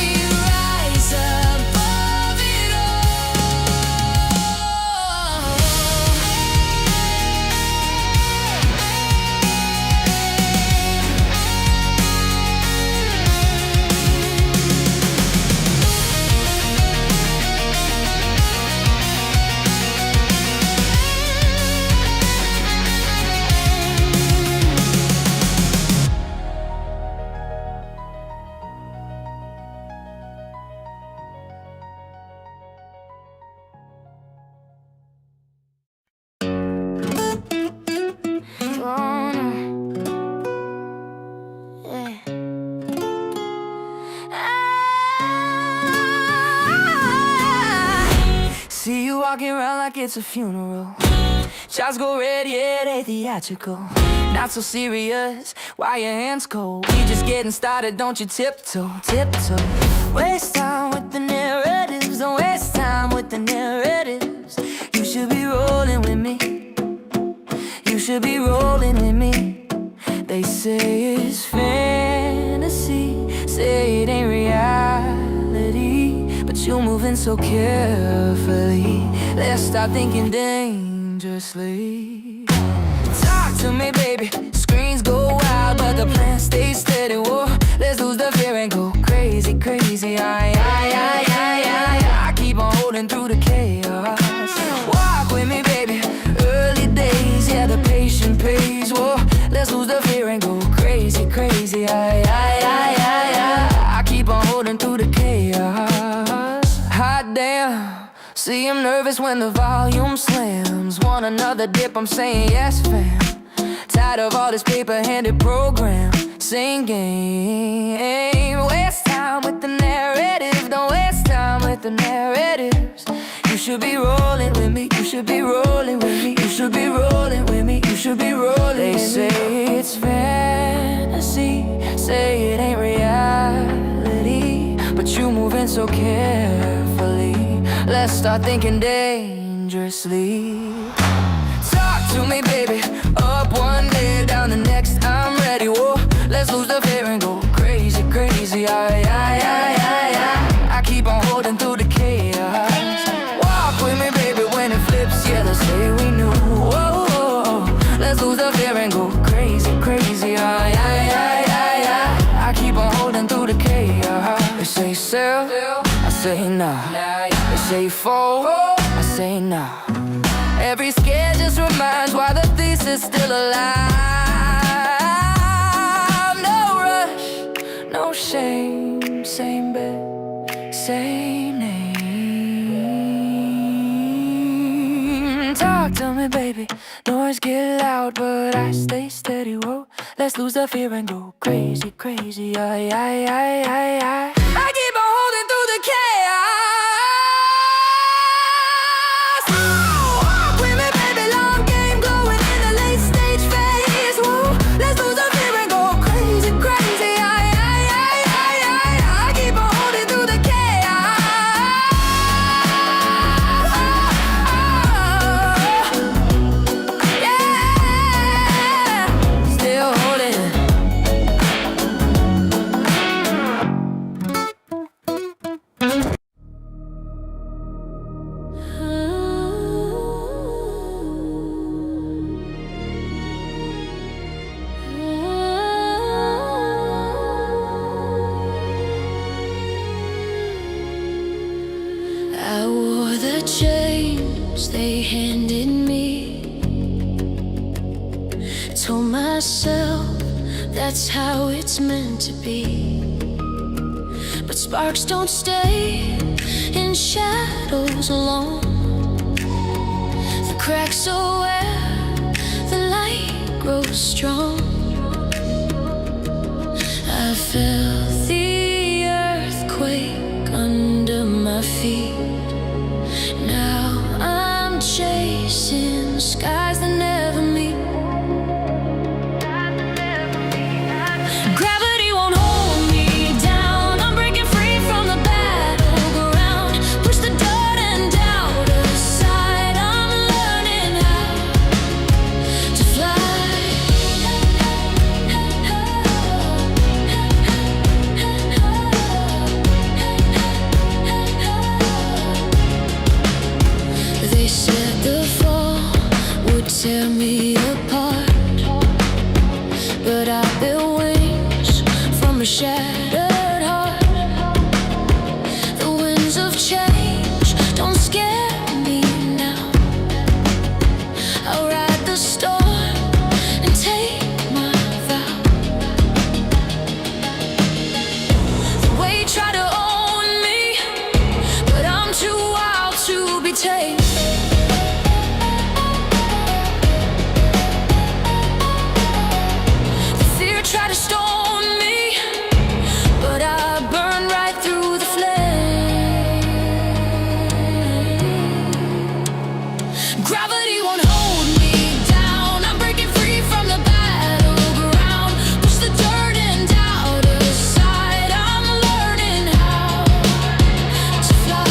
rise above it See you walking around like it's a funeral. Shots go red, yeah, they theatrical. Not so serious, why your hands cold? We just getting started, don't you tiptoe, tiptoe. Waste time with the narratives, don't waste time with the narratives. You should be rolling with me, you should be rolling with me. They say it's fantasy, say it ain't reality, but you're moving so carefully. Let's stop thinking dangerously. Talk to me, baby. Screens go wild, but the plan stays steady. Whoa, let's lose the fear and go crazy, crazy. I keep on holding through the chaos. Walk with me, baby. Early days, yeah, the patient pays. Whoa, let's lose the fear and go crazy, crazy. I keep on holding through the chaos. Hot damn, see I'm nervous when the volume slams. Want another dip, I'm saying yes, fam. Tired of all this paper-handed program. Same game. Waste time with the narrative, don't waste time with the narratives. You should be rolling with me, you should be rolling with me, you should be rolling with me, you should be rolling. They say it's fantasy, say it ain't reality, but you moving so carefully. Let's start thinking dangerously. Talk to me, baby. Up one day, down the next, I'm ready. Whoa, let's lose the fear and go crazy, crazy. I keep on holding through the chaos. Walk with me, baby, when it flips, yeah, let's say we knew. Whoa, let's lose the fear and go crazy, crazy. I keep on holding through the chaos. They say sell, I say nah. They say fold, I say nah. Every scare just reminds why the thesis still alive. No rush, no shame, same bed, same name. Talk to me, baby. Noise get loud, but I stay steady. Whoa, let's lose the fear and go crazy, crazy. I keep on holding through the chaos. Walk with me, baby, long game going in the late stage phase. Whoa, let's lose the fear and go crazy, crazy. I keep on holding through the chaos. Yeah, still holding. I wore the chains they handed me. myself, that's how it's meant to be. But sparks don't stay in shadows alone. The cracks are where the light grows strong. I felt the earthquake under my feet. Now I'm chasing skies that never meet. Gravity won't hold me down. I'm breaking free from the battleground. Push the dirt and doubt aside. I'm learning how to fly. They said the fall would tear me apart, but I built wings from a shattered heart. The winds of change don't scare me now. I'll ride the storm and take my vow. The weight tried to own me, but I'm too wild to be tamed. Fear tried to stone me, but I burned right through the flame. Gravity won't hold me down. I'm breaking free from the battleground. Push the dirt and doubt aside. I'm learning how to fly.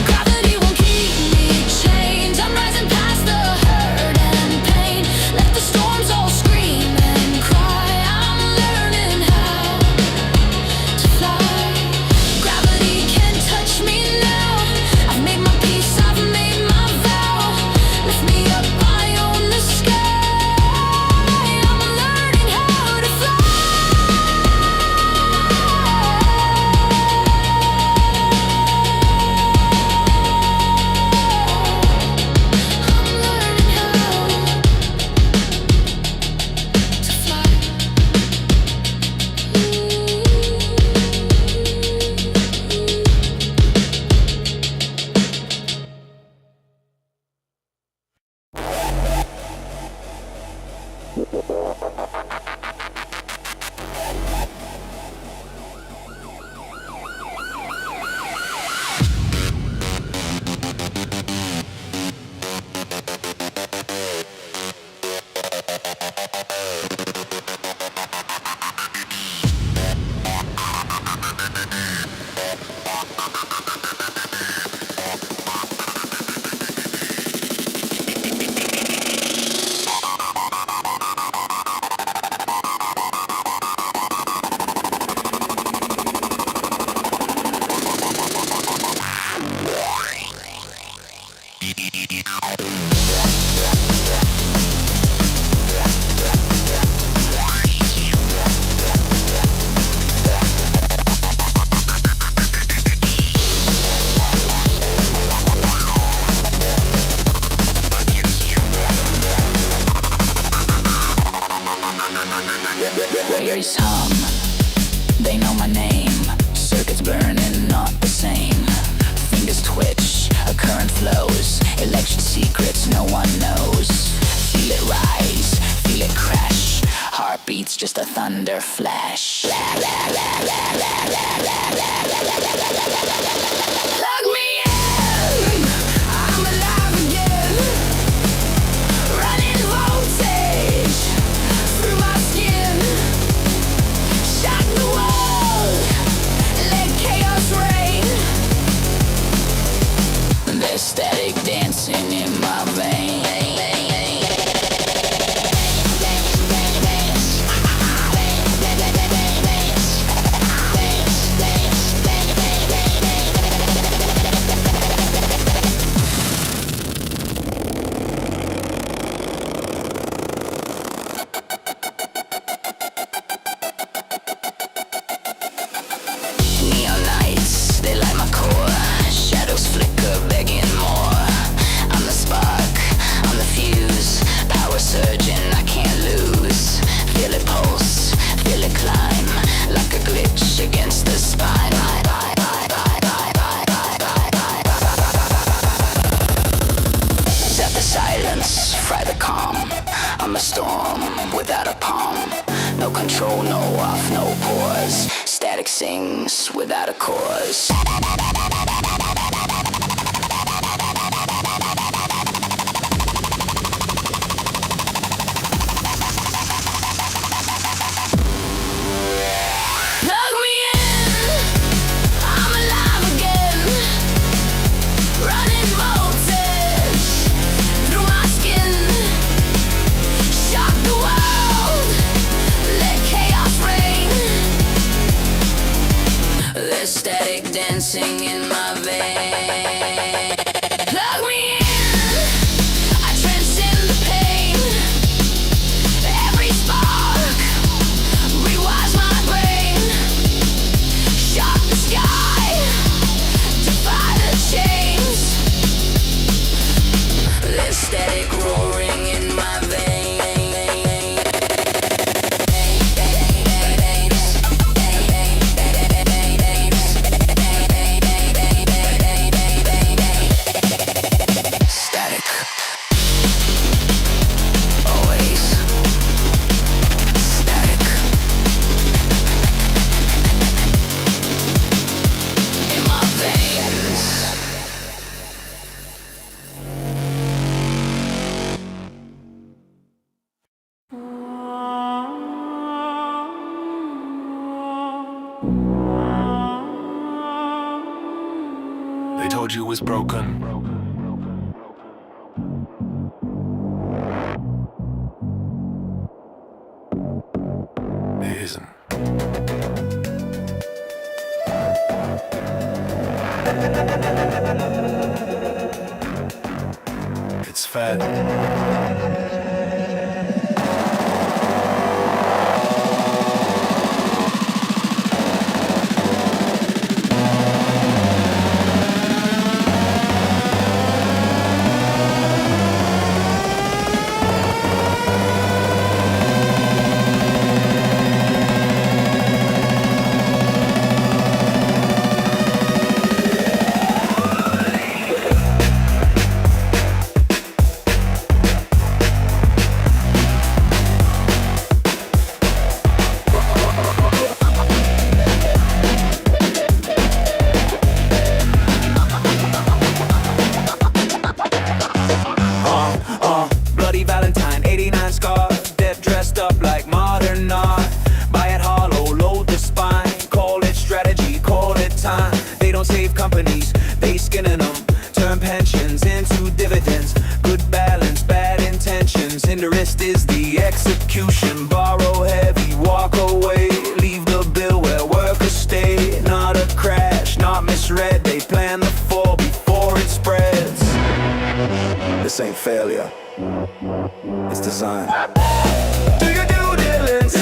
Gravity won't keep me chained. I'm rising past the hurt and pain. Let the storms all scream and cry. I'm learning how to fly. Gravity can't touch me now. I've made my peace, I've made my vow. Lift me up, I own the sky. I'm learning how to fly. Warriors hum, they know my name. Circuits burning, not the same. Fingers twitch, a current flows. Electric secrets no one knows. Feel it rise, feel it crash. Heartbeats just a thunder flash. Plug me in, I'm alive again. Running voltage through my skin. Shock the world, let chaos reign. There's static dancing in my veins. Dance, dance, dance, dance, dance, dance, dance. I'm a storm without a palm. No control, no off, no pause. Static sings without a cause. Plug me in, I'm alive again. Running voltage through my skin. Shock the world, let chaos reign. There's static dancing in my veins. Plug me in, I transcend the pain. Every spark rewires my brain. Shock the sky, defy the chains. There's static roaring in my veins. Static. Always. Static. In my veins. They told you it was broken. It isn't. It's fed. Bloody Valentine, 89 scars. Death dressed up like modern art. Buy it hollow, load the spine. Call it strategy, call it time. They don't save companies, they skinning them. Turn pensions into dividends. Good balance, bad intentions. Interest is the execution. Borrow heavy, walk away. Leave the bill where workers stay. Not a crash, not misread. They plan the fall before it spreads. This ain't failure, it's design. Do your due diligence,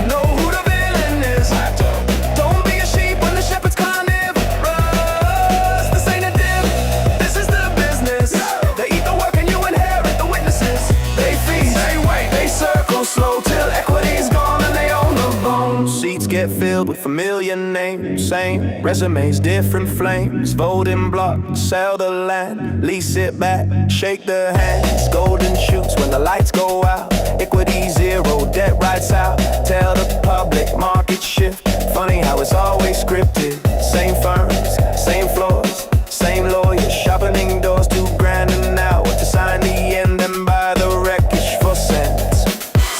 know who the villain is. Don't be a sheep when the shepherd's carnivorous. This ain't a dip, this is the business. They eat the work and you inherit the witnesses. They feast, they wait, they circle slow till equity's gone and they own the bone. Seats get filled with familiar names, same resumes, different flames. Voting block, sell the land, lease it back, shake the hands. Golden shoots when the lights go out. Equity zero, debt writes out. Tell the public market shift. Funny how it's always scripted. Same firms, same floors, same lawyers, sharpening doors. $2,000 an hour to sign the end and buy the wreckage for cents.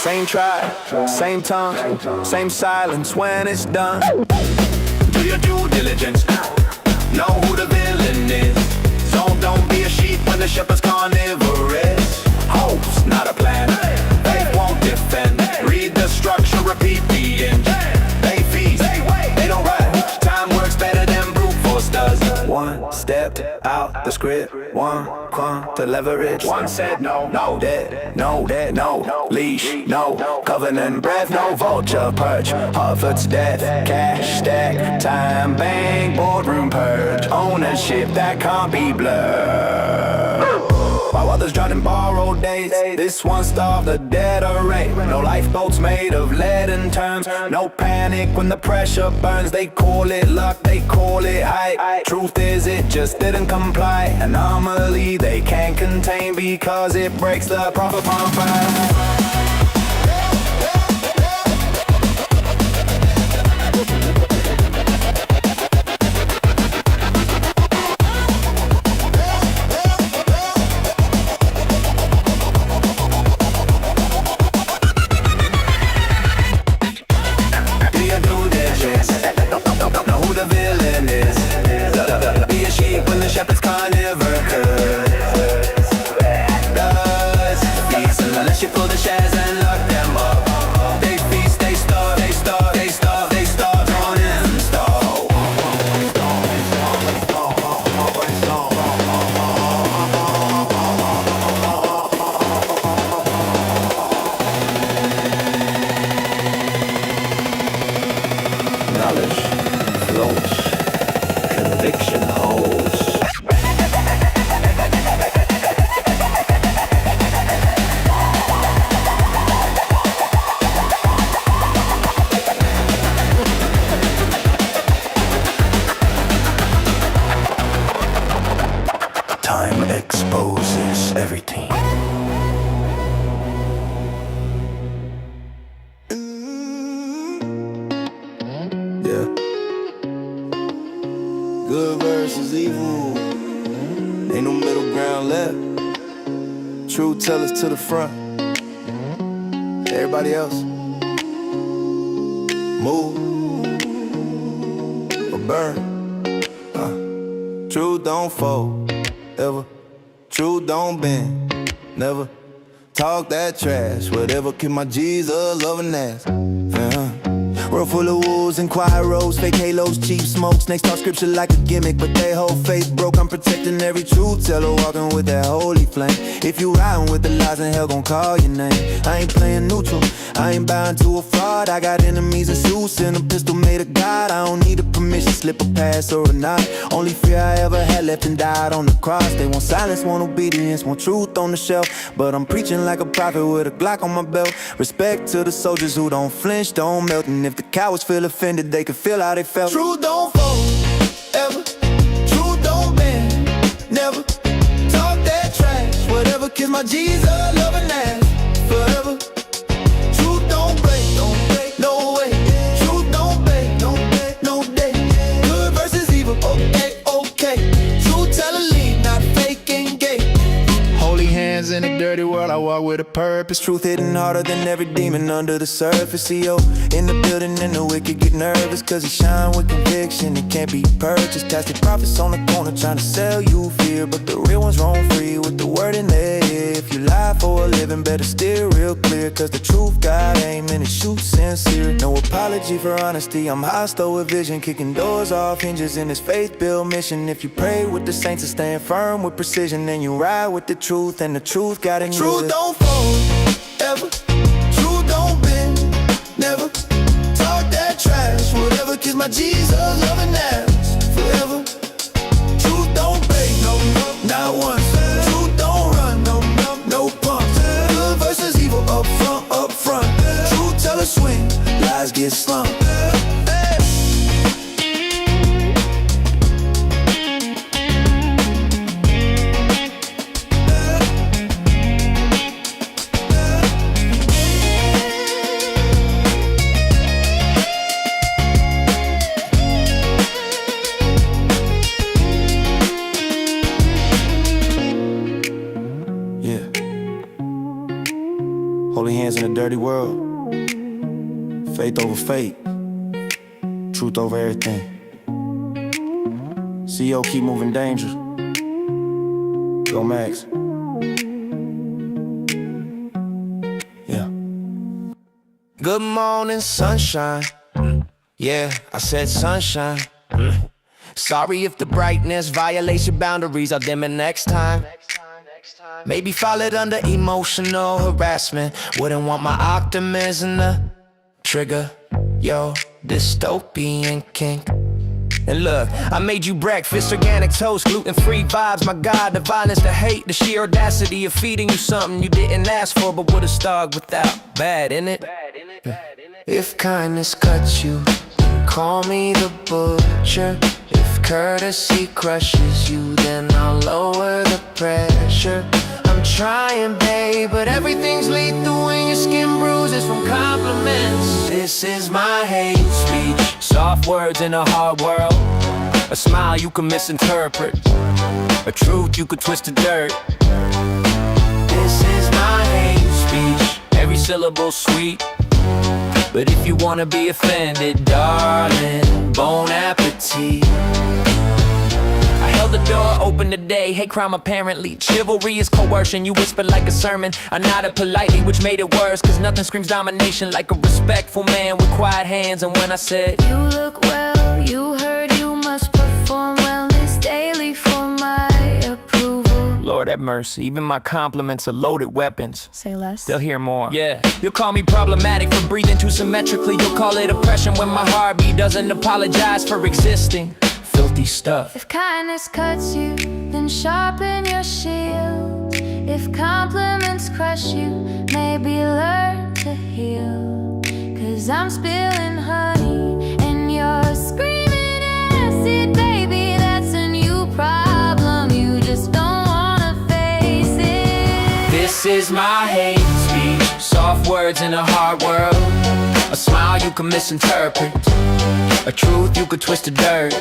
Same tribe, same tongue, same silence when it's done. Do your due diligence, know who the villain is. Don't be a sheep when the shepherd's carnivorous. Hopes, not a plan. They won't defend. Read the structure, repeat the end. They feast, they don't rush. Time works better than brute force does. One stepped out the script, one clung to leverage. One said no, no debt, no debt, no leash, no covenant breath, no vulture perch. Harvard's death, cash stack, time bank, boardroom purge. Ownership that can't be blurred. While others drown in borrowed days, this one starved the dead array. No lifeboats made of lead and terms. No panic when the pressure burns. They call it luck, they call it hype. Truth is it just didn't comply. Anomaly they can't contain because it breaks the proper confines. unless you pull the shares and lock them up. They feast, they starve, they starve, they starve, they starve on install. Knowledge floats, conviction holds. Time exposes everything. Yeah. Good versus evil. Ain't no middle ground left. Truth tellers to the front. Everybody else, move or burn. Truth don't fold, ever. Truth don't bend, never. Talk that trash, whatever keep my Jesus loving ass. World full of wolves and quiet roads, fake halos, cheap smoke. Snakes talk scripture like a gimmick, but they whole faith broke. I'm protecting every truth teller, walking with that holy flame. If you riding with the lies, then hell gon' call your name. I ain't playing neutral, I ain't bowing to a fraud. I got enemies and suits and a pistol made of God. I don't need a permission slip, a pass or a nod. Only fear I ever had left and died on the cross. They want silence, want obedience, want truth on the shelf. But I'm preaching like a prophet with a Glock on my belt. Respect to the soldiers who don't flinch, don't melt. And if the cowards feel offended, they can feel how they felt. Truth don't fold, ever. Truth don't bend, never. Talk that trash, whatever kiss my Jesus loving ass. Forever. Truth don't break, no way. Truth don't beg, no day. Good versus evil, okay. Truth tell a lead, not fake and gay. Holy hands in a dirty world, I walk with a purpose. Truth hitting harder than every demon under the surface. CEO in the building and the wicked get nervous, cause he shine with conviction, it can't be purchased. Tasted prophets on the corner trying to sell you fear, but the real ones roam free with the word in their ear. If you lie for a living, better steer real clear, cause the truth got aim and it shoots sincere. No apology for honesty, I'm hostile with vision, kicking doors off hinges in this faith-built mission. If you pray with the saints and stand firm with precision, then you ride with the truth, and the truth got in you. Truth don't fold, ever. Truth don't bend, never. Talk that trash, whatever kiss my Jesus loving ass. Forever. Truth don't break, no, not once. Truth don't run, no pumps. Good versus evil, up front. Truth tell us swing, lies get slumped. Holy hands in a dirty world. Faith over fate. Truth over everything. CEO keep moving dangerous. Go Max. Yeah. Good morning, sunshine. Yeah, I said sunshine. Sorry if the brightness violates your boundaries. I'll dim it next time. Maybe fall it under emotional harassment. Wouldn't want my optimism to trigger your dystopian kink. And look, I made you breakfast, organic toast, gluten-free vibes. My God, the violence, the hate, the sheer audacity of feeding you something you didn't ask for, but would've starved without. Bad, innit? If kindness cuts you, call me the butcher. If courtesy crushes you, then I'll lower the pressure. I'm trying, babe, but everything's lethal when your skin bruises from compliments. This is my hate speech. Soft words in a hard world. A smile you can misinterpret. A truth you could twist to dirt. This is my hate speech. Every syllable sweet. But if you wanna be offended, darling, bon appetit. I held the door, open the day. Hate crime apparently. Chivalry is coercion. You whisper like a sermon. I nodded politely, which made it worse. Cause nothing screams domination like a respectful man with quiet hands. And when I said, You look well, you heard you must perform wellness daily for my approval. Lord have mercy, even my compliments are loaded weapons. Say less. They'll hear more. Yeah, you'll call me problematic for breathing too symmetrically. You'll call it oppression when my heartbeat doesn't apologize for existing. Filthy stuff. If kindness cuts you, then sharpen your shield. If compliments crush you, maybe learn to heal. Cause I'm spilling honey and you're screaming acid. Baby, that's a new problem. You just don't wanna face it. This is my hate speech. Soft words in a hard world. A smile you can misinterpret. A truth you could twist to dirt.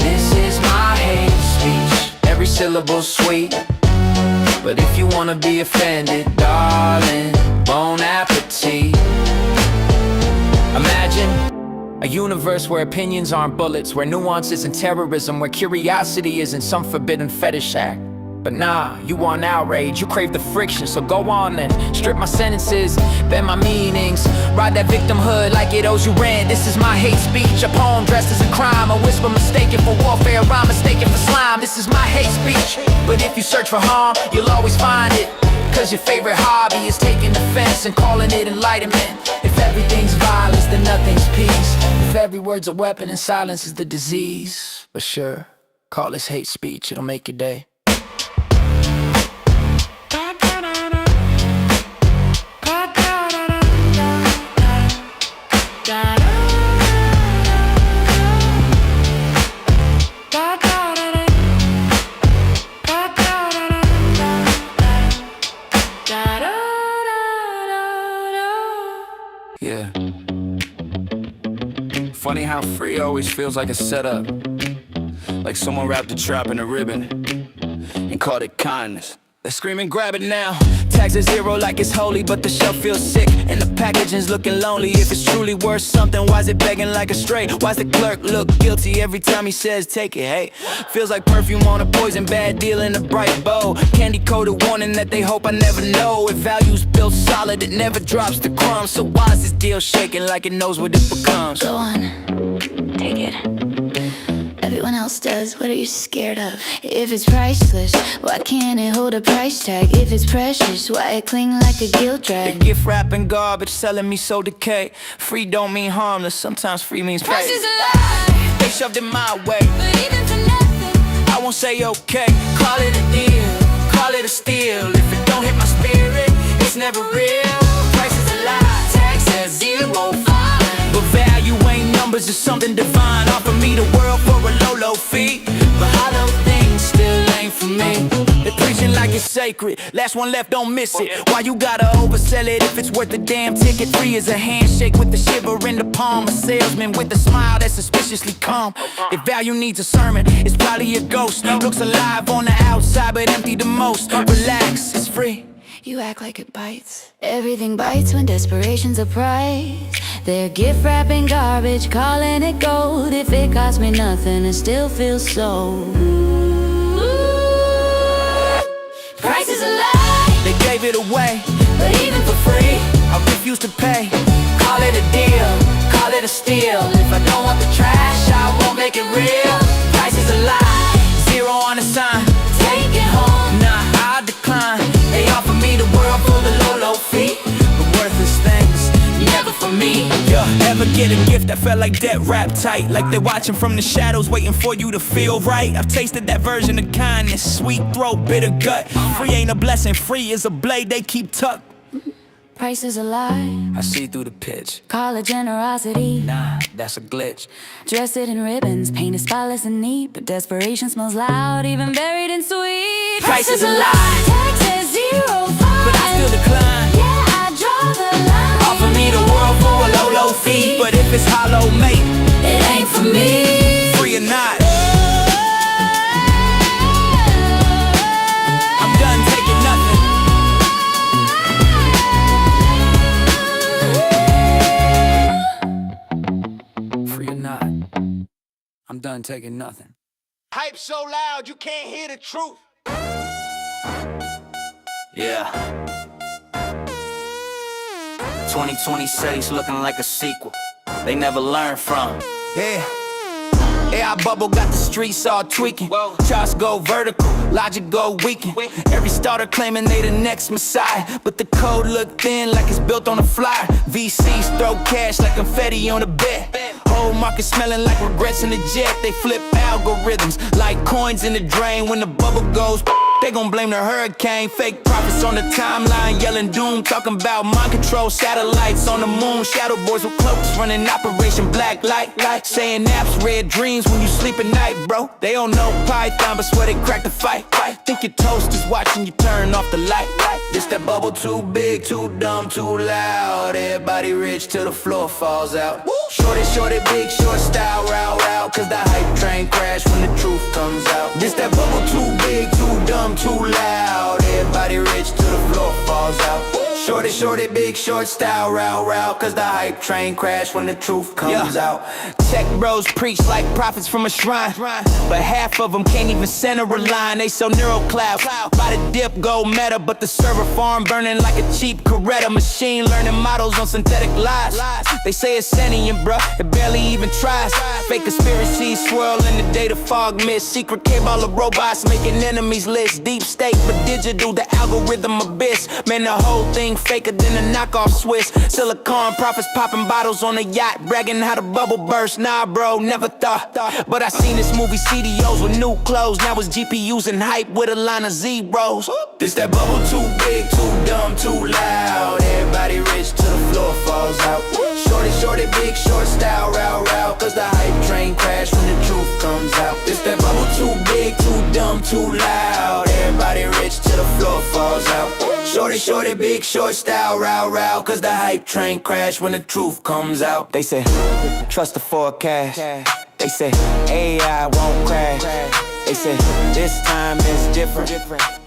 This is my hate speech. Every syllable's sweet. But if you wanna be offended, darling, bon appetit. Imagine a universe where opinions aren't bullets, where nuance isn't terrorism, where curiosity isn't some forbidden fetish act. But nah, you want outrage, you crave the friction. So go on then, strip my sentences, bend my meanings. Ride that victimhood like it owes you rent. This is my hate speech, a poem dressed as a crime. A whisper mistaken for warfare, a rhyme mistaken for slime. This is my hate speech, but if you search for harm, you'll always find it. Cause your favorite hobby is taking offense and calling it enlightenment. If everything's violence, then nothing's peace. If every word's a weapon and silence is the disease. But sure, call this hate speech, it'll make your day. Yeah. Funny how free always feels like a setup. Like someone wrapped a trap in a ribbon and called it kindness. They're screaming, grab it now. Tags are zero like it's holy, but the shelf feels sick and the packaging's looking lonely. If it's truly worth something, why's it begging like a stray? Why's the clerk look guilty every time he says take it? Hey, feels like perfume on a poison, bad deal in a bright bow. Candy coated warning that they hope I never know. If value's built solid, it never drops the crumbs. So why's this deal shaking like it knows what it becomes? Go on, take it. Everyone else does, what are you scared of? If it's priceless, why can't it hold a price tag? If it's precious, why it cling like a guilt drag? The gift wrapping garbage selling me so decay. Free don't mean harmless, sometimes free means pay. Price is a lie, They shoved it my way, but even for nothing, I won't say okay. Call it a deal, call it a steal. If it don't hit my spirit, it's never real. Price is a lie, tax says 0, fine. But value ain't numbers, it's something divine. Offer me the world for a low fee, but hollow things still ain't for me. They're preaching like it's sacred, last one left, don't miss it. Why you gotta oversell it if it's worth a damn ticket? Free as a handshake with the shiver in the palm. A salesman with a smile that's suspiciously calm. If value needs a sermon, it's probably a ghost. Looks alive on the outside but empty the most. Relax, it's free. you act like it bites. Everything bites when desperation's a price. They're gift wrapping garbage, calling it gold. If it cost me nothing, it still feels so. Price is a lie, They gave it away, but even for free, I refuse to pay. Call it a deal, call it a steal. If I don't want the trash, I won't make it real. Price is a lie, 0 on the sign. take it home. Nah, I decline. They offer me the world for the low fee, but worthless things, never for me. Yeah, ever get a gift that felt like debt wrapped tight? Like they're watching from the shadows, waiting for you to feel right. I've tasted that version of kindness, sweet throat, bitter gut. Free ain't a blessing, free is a blade they keep tucked. Price is a lie, I see through the pitch. call it generosity. Nah, that's a glitch. Dress it in ribbons, paint it spotless and neat, but desperation smells loud, even buried in sweet. Price is a lie, tax says 0, fine. but I still decline. Yeah, I draw the line. Offer me the world for a low fee, but if it's hollow, mate, It ain't for me. free or not, I'm done taking nothing. Free or not, I'm done taking nothing. Hype so loud you can't hear the truth. Yeah. 2026 looking like a sequel they never learned from. Yeah. AI bubble got the streets all tweaking. Charts go vertical, logic go weaken. Every starter claiming they the next messiah, but the code look thin like it's built on a flyer. VCs throw cash like confetti on a bet. Whole market smelling like regrets in the jet. They flip algorithms like coins in the drain. When the bubble goes, they gon' blame the hurricane. Fake prophets on the timeline yelling doom, talking about mind control satellites on the moon. Shadow boys with cloaks running Operation Black Light, saying naps, red dreams when you sleep at night, bro. They don't know Python, but swear they cracked the fight. Think your toast is watching you turn off the light. This that bubble too big, too dumb, too loud. Everybody rich till the floor falls out. Shorty, big short style, row, cause the hype train crash when the truth comes out. This that bubble too big, too dumb, too loud. Everybody rich till the floor falls out. Shorty, big short style, row, cause the hype train crash when the truth comes out. Tech bros preach like prophets from a shrine, but half of them can't even center a line. They so neural cloud, by the dip go meta, but the server farm burning like a cheap Coretta. Machine learning models on synthetic lies. They say it's sentient, bruh, it barely even tries. Fake conspiracies swirl in the data fog mist. Secret cabal of robots making enemies list. Deep state but digital, the algorithm abyss. Man, the whole thing faker than a knockoff Swiss. Silicon prophets popping bottles on a yacht, bragging how the bubble burst. Nah, bro, never thought. But I seen this movie CDOs with new clothes. Now it's GPUs and hype with a line of zeros. This that bubble too big, too dumb, too loud. Everybody rich till the floor falls out. Shorty, big short style, row, cause the hype train crash when the truth comes out. This that bubble too big, too dumb, too loud. Everybody rich till the floor falls out. Shorty, big short style, row, cause the hype train crash when the truth comes out. They say, trust the forecast. They say, AI won't crash. They say, this time is different.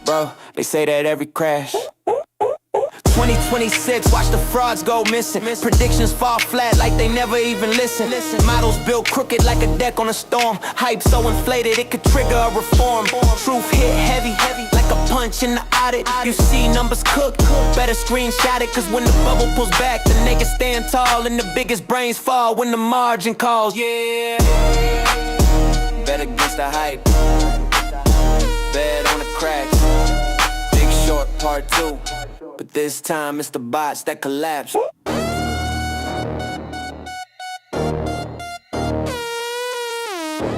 Bro, they say that every crash. 2026, watch the frauds go missing. Predictions fall flat like they never even listen. Models built crooked like a deck on a storm. Hype so inflated it could trigger a reform. Truth hit heavy like a punch in the audit. You see numbers cook, better screenshot it. Cause when the bubble pulls back, the niggas stand tall and the biggest brains fall when the margin calls. Yeah, bet against the hype, bet on the cracks. Big Short Part 2. But this time it's the bots that collapse.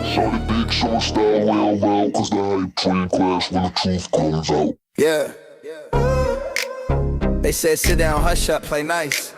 Shorty, big short style, row, cause the hype train crash when the truth comes out. Yeah. They said sit down, hush up, play nice.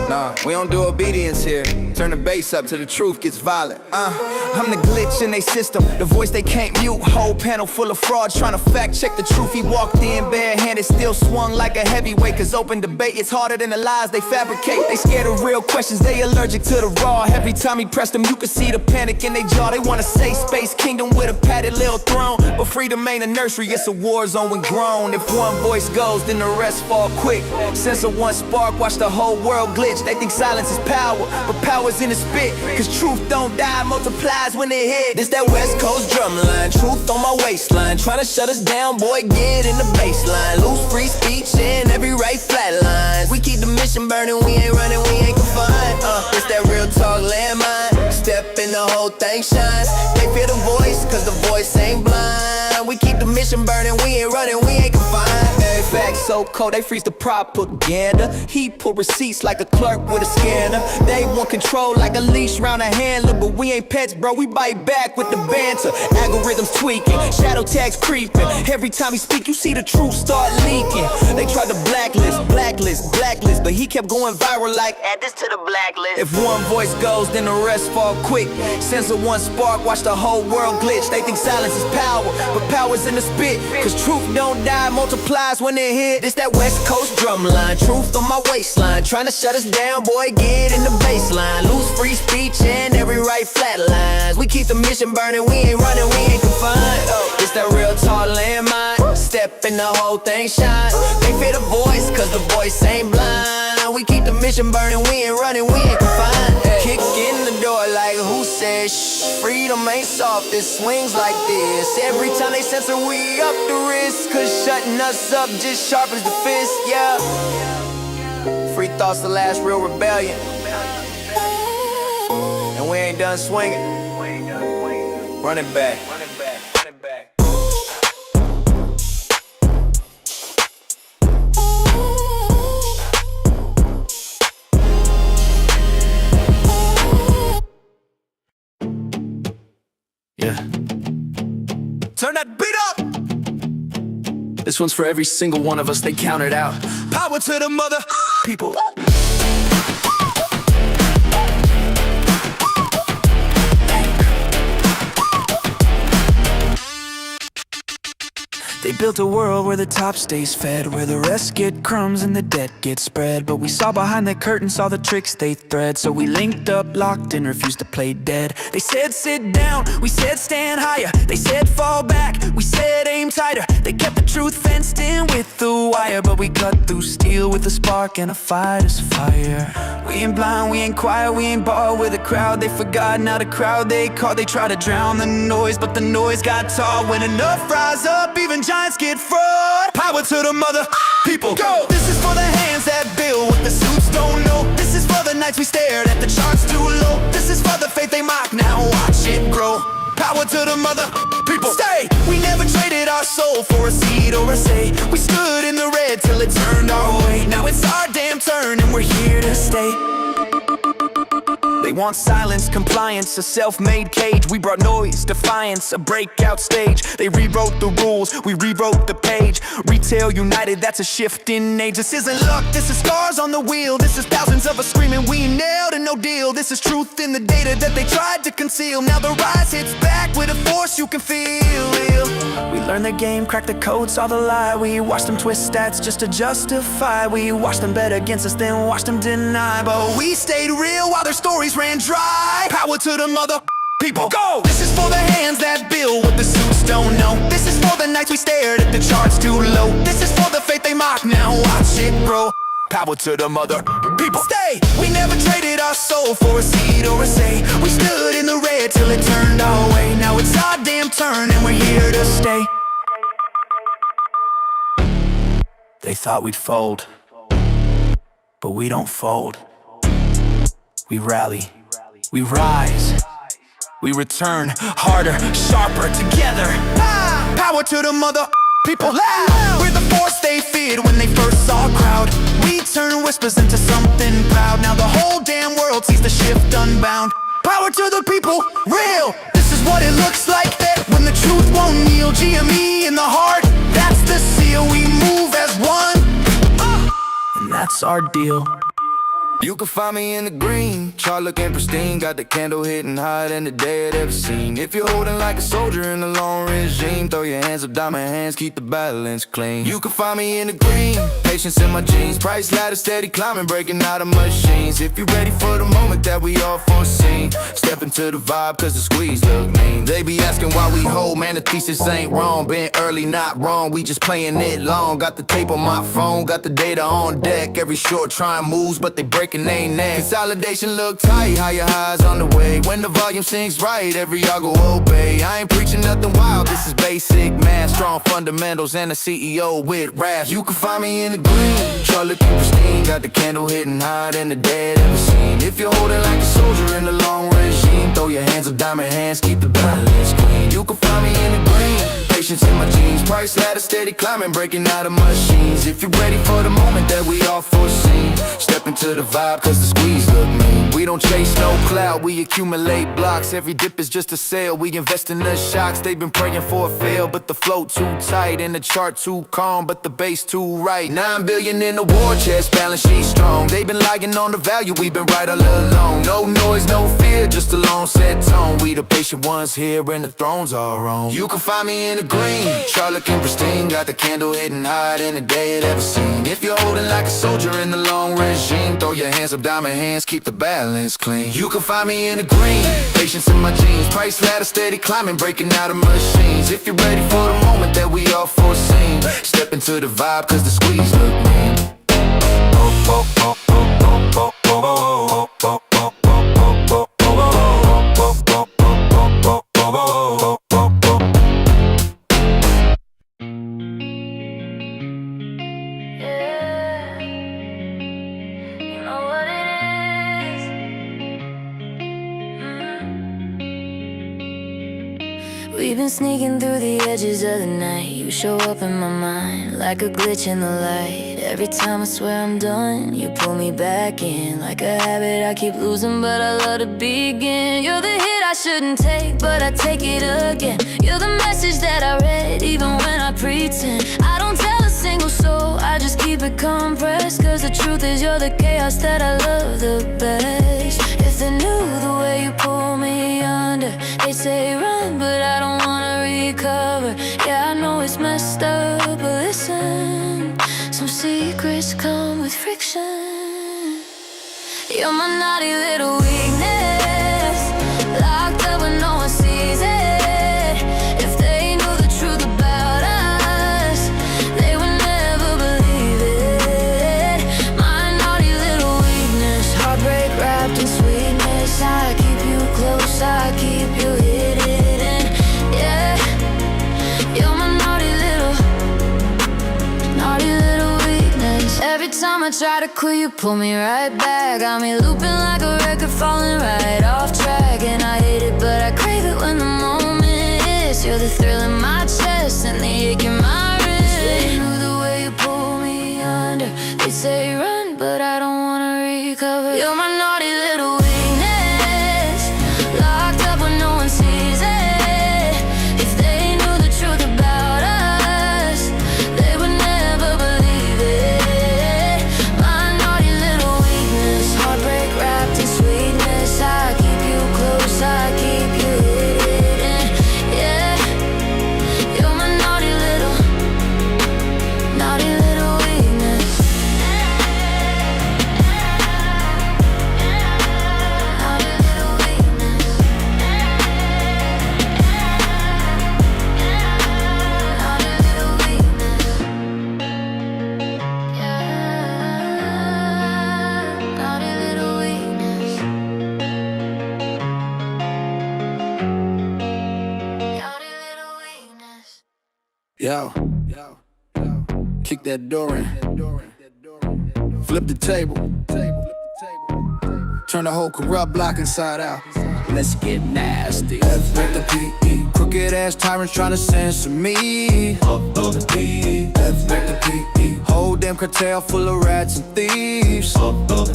Nah, we don't do obedience here. Turn the bass up till the truth gets violent. I'm the glitch in they system, the voice they can't mute. Whole panel full of frauds trying to fact check the truth. He walked in barehanded, still swung like a heavyweight. Cause open debate is harder than the lies they fabricate. They scared of real questions, they allergic to the raw. Every time he pressed them, you could see the panic in their jaw. They wanna say space kingdom with a padded little throne, but freedom ain't a nursery, it's a war zone when grown. If one voice goes, then the rest fall quick. Sense of one spark, watch the whole world glitch. They think silence is power, but power's in the spit. Cause truth don't die, multiplies when it hit. This that West Coast drumline, truth on my waistline. Tryna shut us down, boy, get in the baseline. Loose free speech and every right flat lines. We keep the mission burning, we ain't running, we ain't confined. It's that real talk landmine. Step in the whole thing shines. They fear the voice, cause the voice ain't blind. We keep the mission burning, we ain't running, we ain't confined. Every fact so cold, they freeze the propaganda. He pull receipts like a clerk with a scanner. They want control like a leash round a handler, but we ain't pets, bro, we bite back with the banter. Algorithms tweaking, shadow tags creeping. Every time he speak, you see the truth start leaking. They tried to blacklist, but he kept going viral like, add this to the blacklist. If one voice goes, then the rest fall quick. Sense of one spark, watch the whole world glitch. They think silence is power, but power's in the spit. Cause truth don't die, multiplies when it hit. This that West Coast drumline, truth on my waistline. Tryna shut us down, boy, get in the baseline. Lose free speech and every right flat lines. We keep the mission burning, we ain't running, we ain't confined. It's that real tall landmine. step and the whole thing shine. They fear the voice, cause the voice ain't blind. We keep the mission burning, we ain't running, we ain't confined. Kick in the door like who said shh. Freedom ain't soft, it swings like this. Every time they censor, we up the risk. Cause shutting us up just sharpens the fist, yeah. Free thoughts, the last real rebellion. And we ain't done swinging. Run it back. Yeah. Turn that beat up. This one's for every single one of us, they counted out. Power to the mother People. They built a world where the top stays fed, where the rest get crumbs and the debt gets spread. But we saw behind the curtain, saw the tricks they thread. So we linked up, locked and refused to play dead. They said sit down, we said stand higher. They said fall back, we said aim tighter. They kept the truth fenced in with the wire. But we cut through steel with a spark and a fighter's fire. We ain't blind, we ain't quiet, we ain't bought with a crowd. They forgot, now the crowd they caught. They try to drown the noise, but the noise got tall. When enough rise up, even giants get fraud. Power to the mother people. Go! This is for the hands that build what the suits don't know. This is for the nights we stared at the charts too low. This is for the faith they mock, now watch it grow. Power to the mother people. Stay! We never traded our soul for a seat or a say. We stood in the red till it turned our way. Now it's our damn turn and we're here to stay. They want silence, compliance, a self-made cage. We brought noise, defiance, a breakout stage. They rewrote the rules, we rewrote the page. Retail united, that's a shift in age. This isn't luck, this is scars on the wheel. This is thousands of us screaming, we nailed a no deal. This is truth in the data that they tried to conceal. Now the rise hits back with a force you can feel. We learned the game, cracked the code, saw the lie. We watched them twist stats just to justify. We watched them bet against us, then watched them deny. But we stayed real while their stories ran dry. Power to the mother people. Go! This is for the hands that build what the suits don't know. This is for the nights we stared at the charts too low. This is for the faith they mock, now watch it grow. Power to the mother people. Stay! We never traded our soul for a seat or a say. We stood in the red till it turned our way. Now it's our damn turn and we're here to stay. They thought we'd fold, but we don't fold. We rally, we rise, we return harder, sharper, together. Power to the mother people. Loud! We're the force they feared when they first saw a crowd. We turn whispers into something proud. Now the whole damn world sees the shift unbound. Power to the people, real. This is what it looks like when the truth won't kneel. GME in the heart, that's the seal. We move as one, and that's our deal. You can find me in the green, chart looking pristine. Got the candle hitting higher than the day I'd ever seen. If you're holding like a soldier in a long regime, throw your hands up, diamond hands, keep the balance clean. You can find me in the green, patience in my jeans. Price ladder steady climbing, breaking out of machines. If you're ready for the moment that we all foreseen, step into the vibe cause the squeeze look mean. They be asking why we hold, man the thesis ain't wrong. Been early, not wrong, we just playing it long. Got the tape on my phone, got the data on deck. Every short trying moves, but they break ain't that. Consolidation look tight, higher highs on the way. When the volume sings right, every y'all go obey. I ain't preaching nothing wild, this is basic math. Strong fundamentals and a CEO with wrath. You can find me in the green, Charlotte pristine. Got the candle hitting higher than the day I'd ever seen. If you're holding like a soldier in a long regime, throw your hands up, diamond hands, keep the balance clean. You can find me in the green, patience in my jeans. Price ladder steady climbing, breaking out of machines. If you're ready for the moment that we all foreseen, step into the vibe cause the squeeze look mean. We don't chase no cloud, we accumulate blocks. Every dip is just a sale, we invest in the shocks. They've been praying for a fail, but the flow too tight. And the chart too calm, but the base too right. 9 billion in the war chest, balance sheet strong. They've been lying on the value, we've been right all along. No noise, no fear, just a long set tone. We the patient ones here and the thrones are on. You can find me in the green. Chart looking pristine, got the candle hitting higher than the day it ever seen. If you're holding like a soldier in the long regime, throw your hands up, diamond hands, keep the balance clean. You can find me in the green, patience in my jeans, price ladder steady climbing, breaking out of machines. If you're ready for the moment that we all foreseen, step into the vibe cause the squeeze look mean. We've been sneaking through the edges of the night. You show up in my mind like a glitch in the light. Every time I swear I'm done, you pull me back in. Like a habit I keep losing, but I love to begin. You're the hit I shouldn't take, but I take it again. You're the message that I read, even when I pretend. I don't tell a single soul, I just keep it compressed. Cause the truth is you're the chaos that I love the best. If they knew the way you pull me under, they say run, but I don't wanna recover. Yeah, I know it's messed up, but listen, some secrets come with friction. You're my naughty little weakness, locked up when no one sees it. If they knew the truth about us, they would never believe it. My naughty little weakness, heartbreak wrapped in sweetness. I keep you close, I keep you hidden. Yeah, you're my naughty little weakness. Every time I try to quit, you pull me right back. Got me looping like a record, falling right off track. And I hate it, but I crave it when the moment hits. You're the thrill in my chest and the ache in my wrist. They knew the way you pull me under, they say run, but I don't wanna recover. You're my naughty little weakness, locked up when no one sees it. If they knew the truth about us, they would never believe it. My naughty little weakness, heartbreak wrapped in sweetness. I keep you close, I keep you hidden. Yeah, you're my naughty little weakness. Naughty little weakness. Naughty little weakness. Yeah, naughty little weakness. Naughty little weakness. Yo, kick that door in, flip the table, turn the whole corrupt block inside out. Let's get nasty. F back the PE, crooked ass tyrants trying to censor me. F back the PE, whole damn cartel full of rats and thieves. F back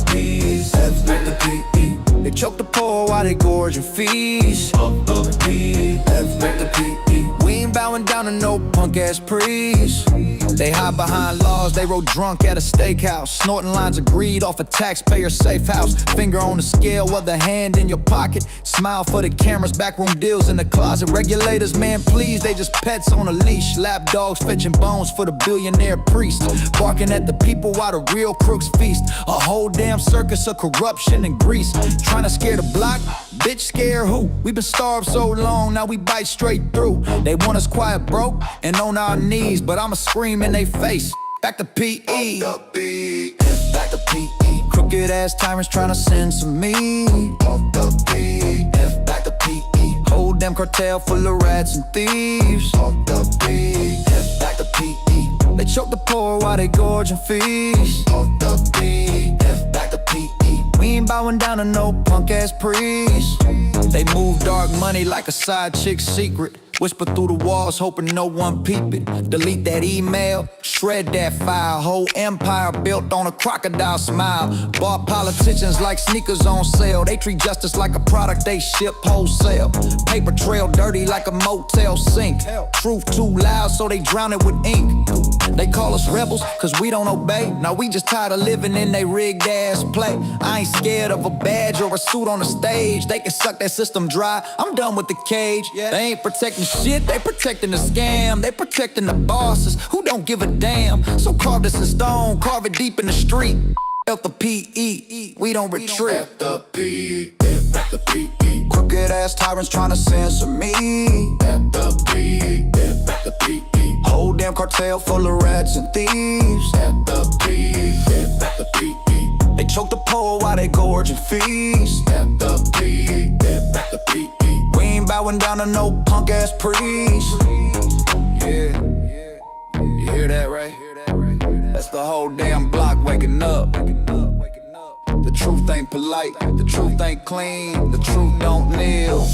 the PE, they choke the poor while they gorge and feast. F back the PE, we ain't bowing down to no punk ass priest. They hide behind laws, they roll drunk at a steakhouse, snorting lines of greed off a taxpayer safe house. Finger on the scale, other hand in your pocket. Smile for the cameras, backroom deals in the closet. Regulators, man, please, they just pets on a leash. Lap dogs fetching bones for the billionaire priest, barking at the people while the real crooks feast. A whole damn circus of corruption and grease. Trying to scare the block, bitch, scare who? We been starved so long, now we bite straight through. They want us quiet, broke, and on our knees, but I'ma scream in they face. Back to PE, back to PE. Crooked ass tyrants trying to censor me. Back to PE, whole damn cartel full of rats and thieves. Back to PE, they choke the poor while they gorge and feast. Back to PE, we ain't bowing down to no punk ass priest. They move dark money like a side chick's secret. Whisper through the walls, hoping no one peep it. Delete that email, shred that file. Whole empire built on a crocodile smile. Bought politicians like sneakers on sale. They treat justice like a product they ship wholesale. Paper trail dirty like a motel sink. Truth too loud, so they drown it with ink. They call us rebels, cause we don't obey. Now we just tired of living in they rigged ass play. I ain't scared of a badge or a suit on the stage. They can suck that system dry, I'm done with the cage. They ain't protecting protecting shit, they protecting the scam. They protecting the bosses who don't give a damn. So carve this in stone, carve it deep in the street. F the P.E., we don't retreat. F the P.E. Crooked ass tyrants trying to censor me. F the P.E. Whole damn cartel full of rats and thieves. F the P.E. They choke the poor while they gorging feast. F the P.E. We ain't bowing down to no punk ass priest. Yeah, you hear that, right? That's the whole damn block waking up. The truth ain't polite, the truth ain't clean, the truth don't kneel.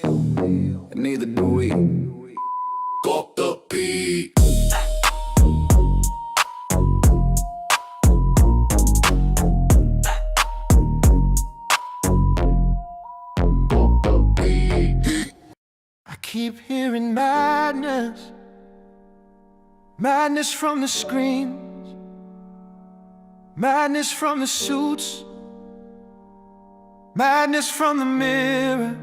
And neither do we. Fuck the P. I keep hearing madness, madness from the screams, madness from the suits, madness from the mirror.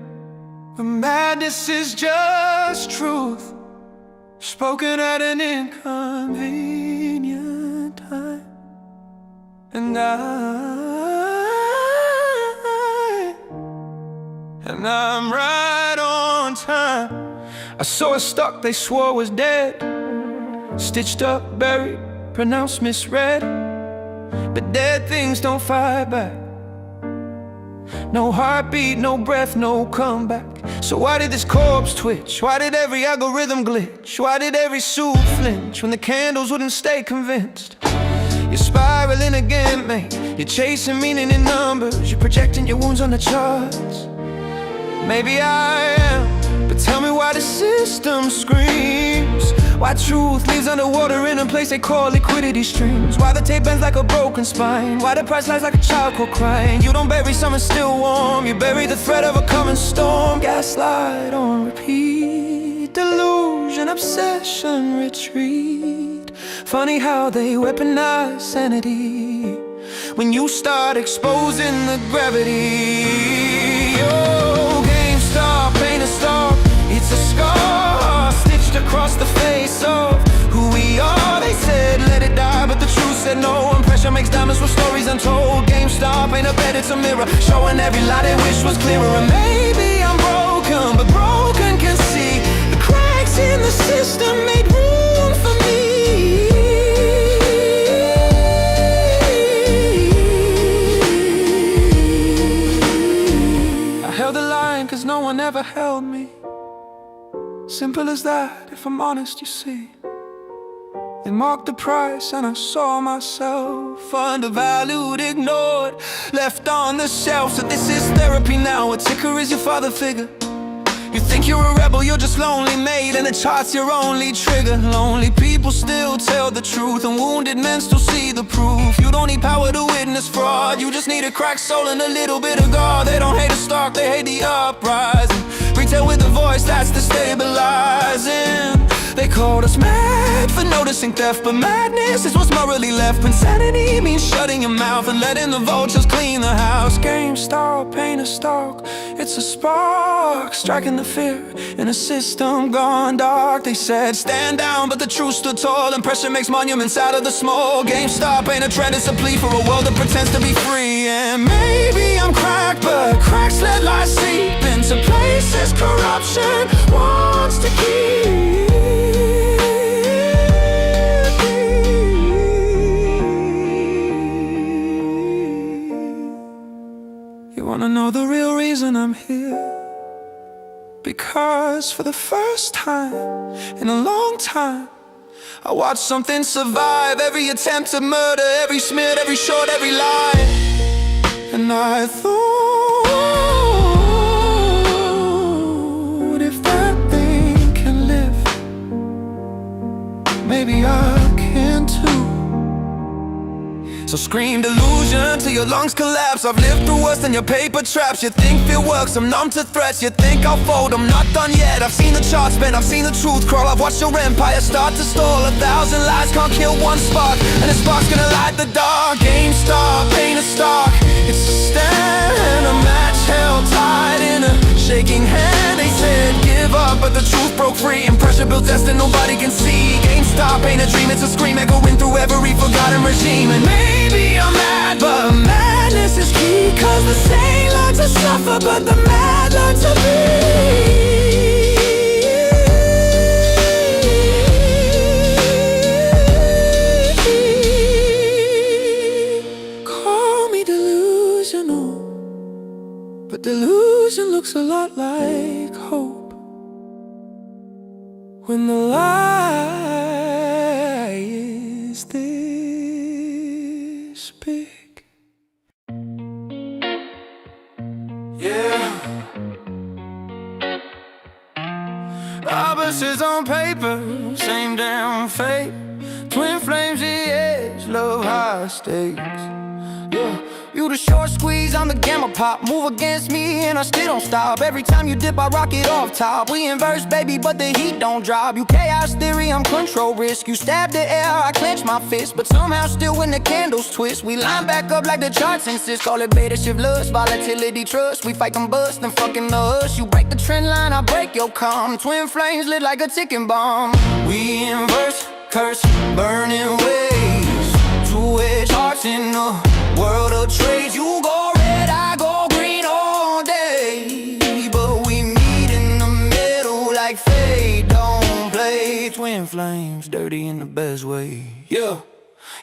But madness is just truth, spoken at an inconvenient time. And I'm right on time. I saw it stuck, they swore was dead, stitched up, buried, pronounced misread. But dead things don't fight back. No heartbeat, no breath, no comeback. So why did this corpse twitch? Why did every algorithm glitch? Why did every suit flinch when the candles wouldn't stay convinced? You're spiraling again, mate. You're chasing meaning in numbers. You're projecting your wounds on the charts. Maybe I am, but tell me why the system screams. Why truth leaves underwater in a place they call liquidity streams. Why the tape bends like a broken spine. Why the price lies like a child caught crying. You don't bury someone still warm, you bury the threat of a coming storm. Gaslight on repeat, delusion, obsession, retreat. Funny how they weaponize sanity when you start exposing the gravity. Oh, GameStop ain't a stop, it's a scar stitched across the face of who we are. They said let it die, but the truth said no. And pressure makes diamonds with stories untold. GameStop ain't a bed, it's a mirror, showing every lie they wish was clearer. And maybe I'm broken, but broken can see the cracks in the system made room for me. I held the line cause no one ever held me. Simple as that, if I'm honest, you see. They marked the price and I saw myself undervalued, ignored, left on the shelf. So this is therapy now, a ticker is your father figure. You think you're a rebel, you're just lonely made, and the chart's your only trigger. Lonely people still tell the truth, and wounded men still see the proof. You don't need power to witness fraud, you just need a cracked soul and a little bit of God. They don't hate the stock, they hate the uprising. Retail with a voice, that's destabilizing. They called us mad for noticing theft, but madness is what's morally left. Insanity means shutting your mouth and letting the vultures clean the house. GameStop ain't a stock, it's a spark, striking the fear in a system gone dark. They said stand down, but the truth stood tall, and pressure makes monuments out of the small. GameStop ain't a trend, it's a plea for a world that pretends to be free. And maybe I'm cracked, but cracks let light seep into places corruption wants to keep. You wanna know the real reason I'm here? Because for the first time in a long time, I watched something survive every attempt to murder, every smeared, every short, every lie. And I thought, if that thing can live, maybe I can too. So scream delusion till your lungs collapse. I've lived through worse than your paper traps. You think fear works, I'm numb to threats. You think I'll fold, I'm not done yet. I've seen the charts bend, I've seen the truth crawl. I've watched your empire start to stall. 1,000 lies can't kill one spark, and the spark's gonna light the dark. GameStop ain't a stock, it's a stand, a match held tight in a shaking hand. They said give up, but the truth broke free, and pressure built destiny nobody can see. GameStop ain't a dream, it's a scream echoing through every forgotten regime. And maybe I'm mad, but madness is key, 'cause the sane learn to suffer, but the mad learn to be. But delusion looks a lot like hope when the lie is this big. Yeah. Opposites on paper, same damn fate. Twin flames, the edge, love high stakes. Yeah. You the short squeeze, I'm the gamma pop. Move against me and I still don't stop. Every time you dip, I rock it off top. We inverse, baby, but the heat don't drop. You chaos theory, I'm control risk. You stab the air, I clench my fist, but somehow still when the candles twist, we line back up like the charts insist. Call it beta shift lust, volatility trust. We fight them bust and fucking us. You break the trend line, I break your calm. Twin flames lit like a ticking bomb. We inverse, curse, burning waves. Two-edged hearts in the world of trades. You go red, I go green all day, but we meet in the middle like fate don't play. Twin flames, dirty in the best way. Yeah.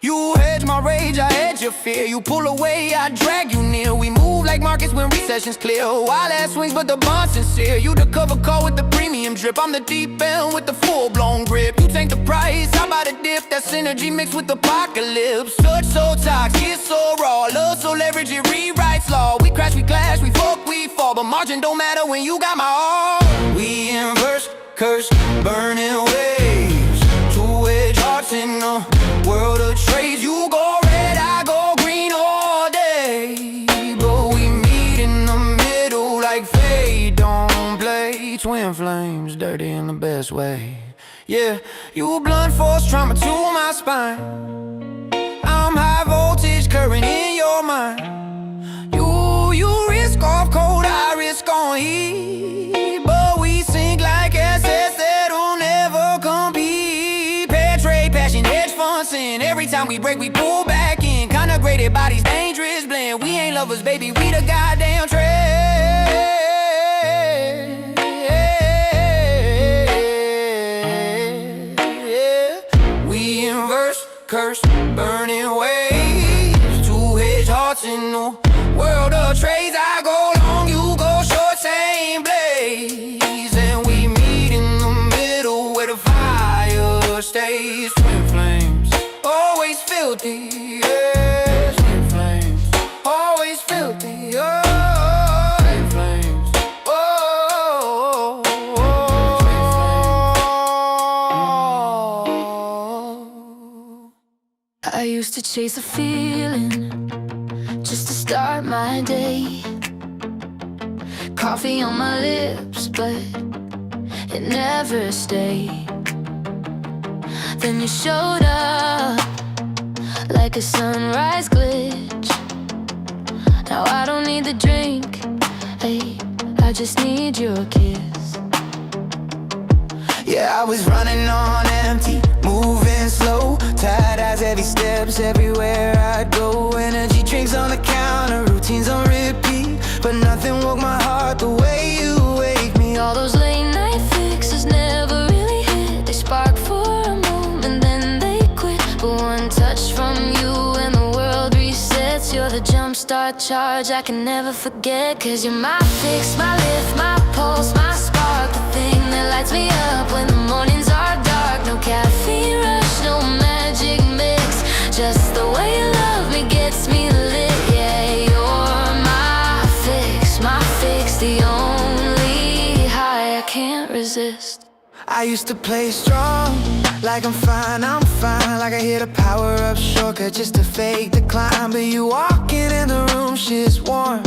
You hedge my rage, I hedge your fear. You pull away, I drag you near. We move like markets when recession's clear. Wild ass swings, but the bond's sincere. You the cover call with the premium drip. I'm the deep end with the full-blown grip. You take the price, I buy the dip. That synergy mixed with apocalypse. Touch so toxic, so raw. Love so leverage, it rewrites law. We crash, we clash, we fuck, we fall, but margin don't matter when you got my all. We inverse, curse, burning waves. Two-edged hearts in the world of trades. You go red, I go green all day, but we meet in the middle like fate don't play. Twin flames, dirty in the best way. Yeah, you blunt force trauma to my spine. I'm high voltage current in your mind. You risk off cold, I risk on heat, but we sink like assets that'll never compete. Pair trade, passion, hedge fund sin. Every time we break, we pull back in. Contemplated bodies, dangerous blend. We ain't lovers, baby, we the goddamn trade. We inverse, curse, burning waves. Two-edged hearts in the world of trades. I go long, you go short, same blaze, and we meet in the middle where the fire stays. Twin flames, always filthy, yeah. Twin flames, always filthy, oh. Twin flames, oh. Twin flames. I used to chase a feeling just to start my day. Coffee on my lips, but it never stayed. Then you showed up like a sunrise glitch. Now I don't need the drink, hey, I just need your kiss. Yeah, I was running on empty, moving slow. Tired eyes, heavy steps everywhere I go. Energy drinks on the counter, routines on repeat, but nothing woke my heart the way you wake me. All those late night fixes never really hit. They spark for a moment, then they quit. But one touch from you and the world resets. You're the jumpstart charge I can never forget. 'Cause you're my fix, my lift, my pulse, my spark. The thing that lights me up when the mornings are dark. No caffeine rush, no magic mix. Just the way you love me gets me lit. Yeah, you're my fix, the only high I can't resist. I used to play strong, like I'm fine, like I hit a power-up shortcut just to fake the climb. But you walking in the room, shit's warm.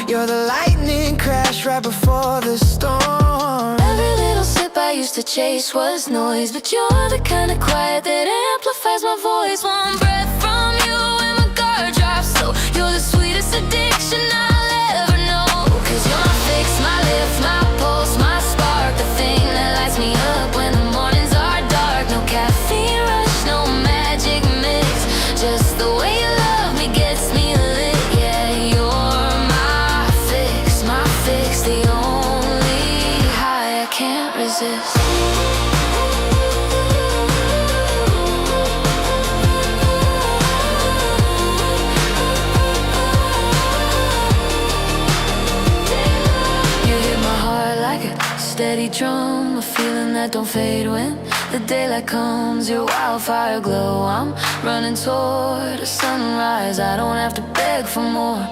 You're the lightning crash right before the storm. Every little sip I used to chase was noise, but you're the kind of quiet that amplifies my voice. One breath from you and my guard drops low. You're the sweetest addiction I'll ever know. Just the way you love me gets me lit. Yeah, you're my fix, the only high I can't resist. Steady drum, a feeling that don't fade when the daylight comes, your wildfire glow. I'm running toward a sunrise, I don't have to beg for more.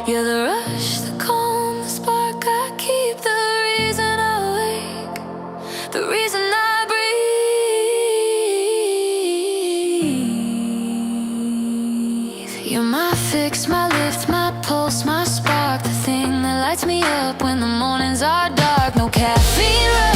You're the rush, the calm, the spark, I keep the reason awake, the reason I breathe. You're my fix, my lift, my pulse, my spark, the thing that lights me up when the mornings are dark. No caffeine.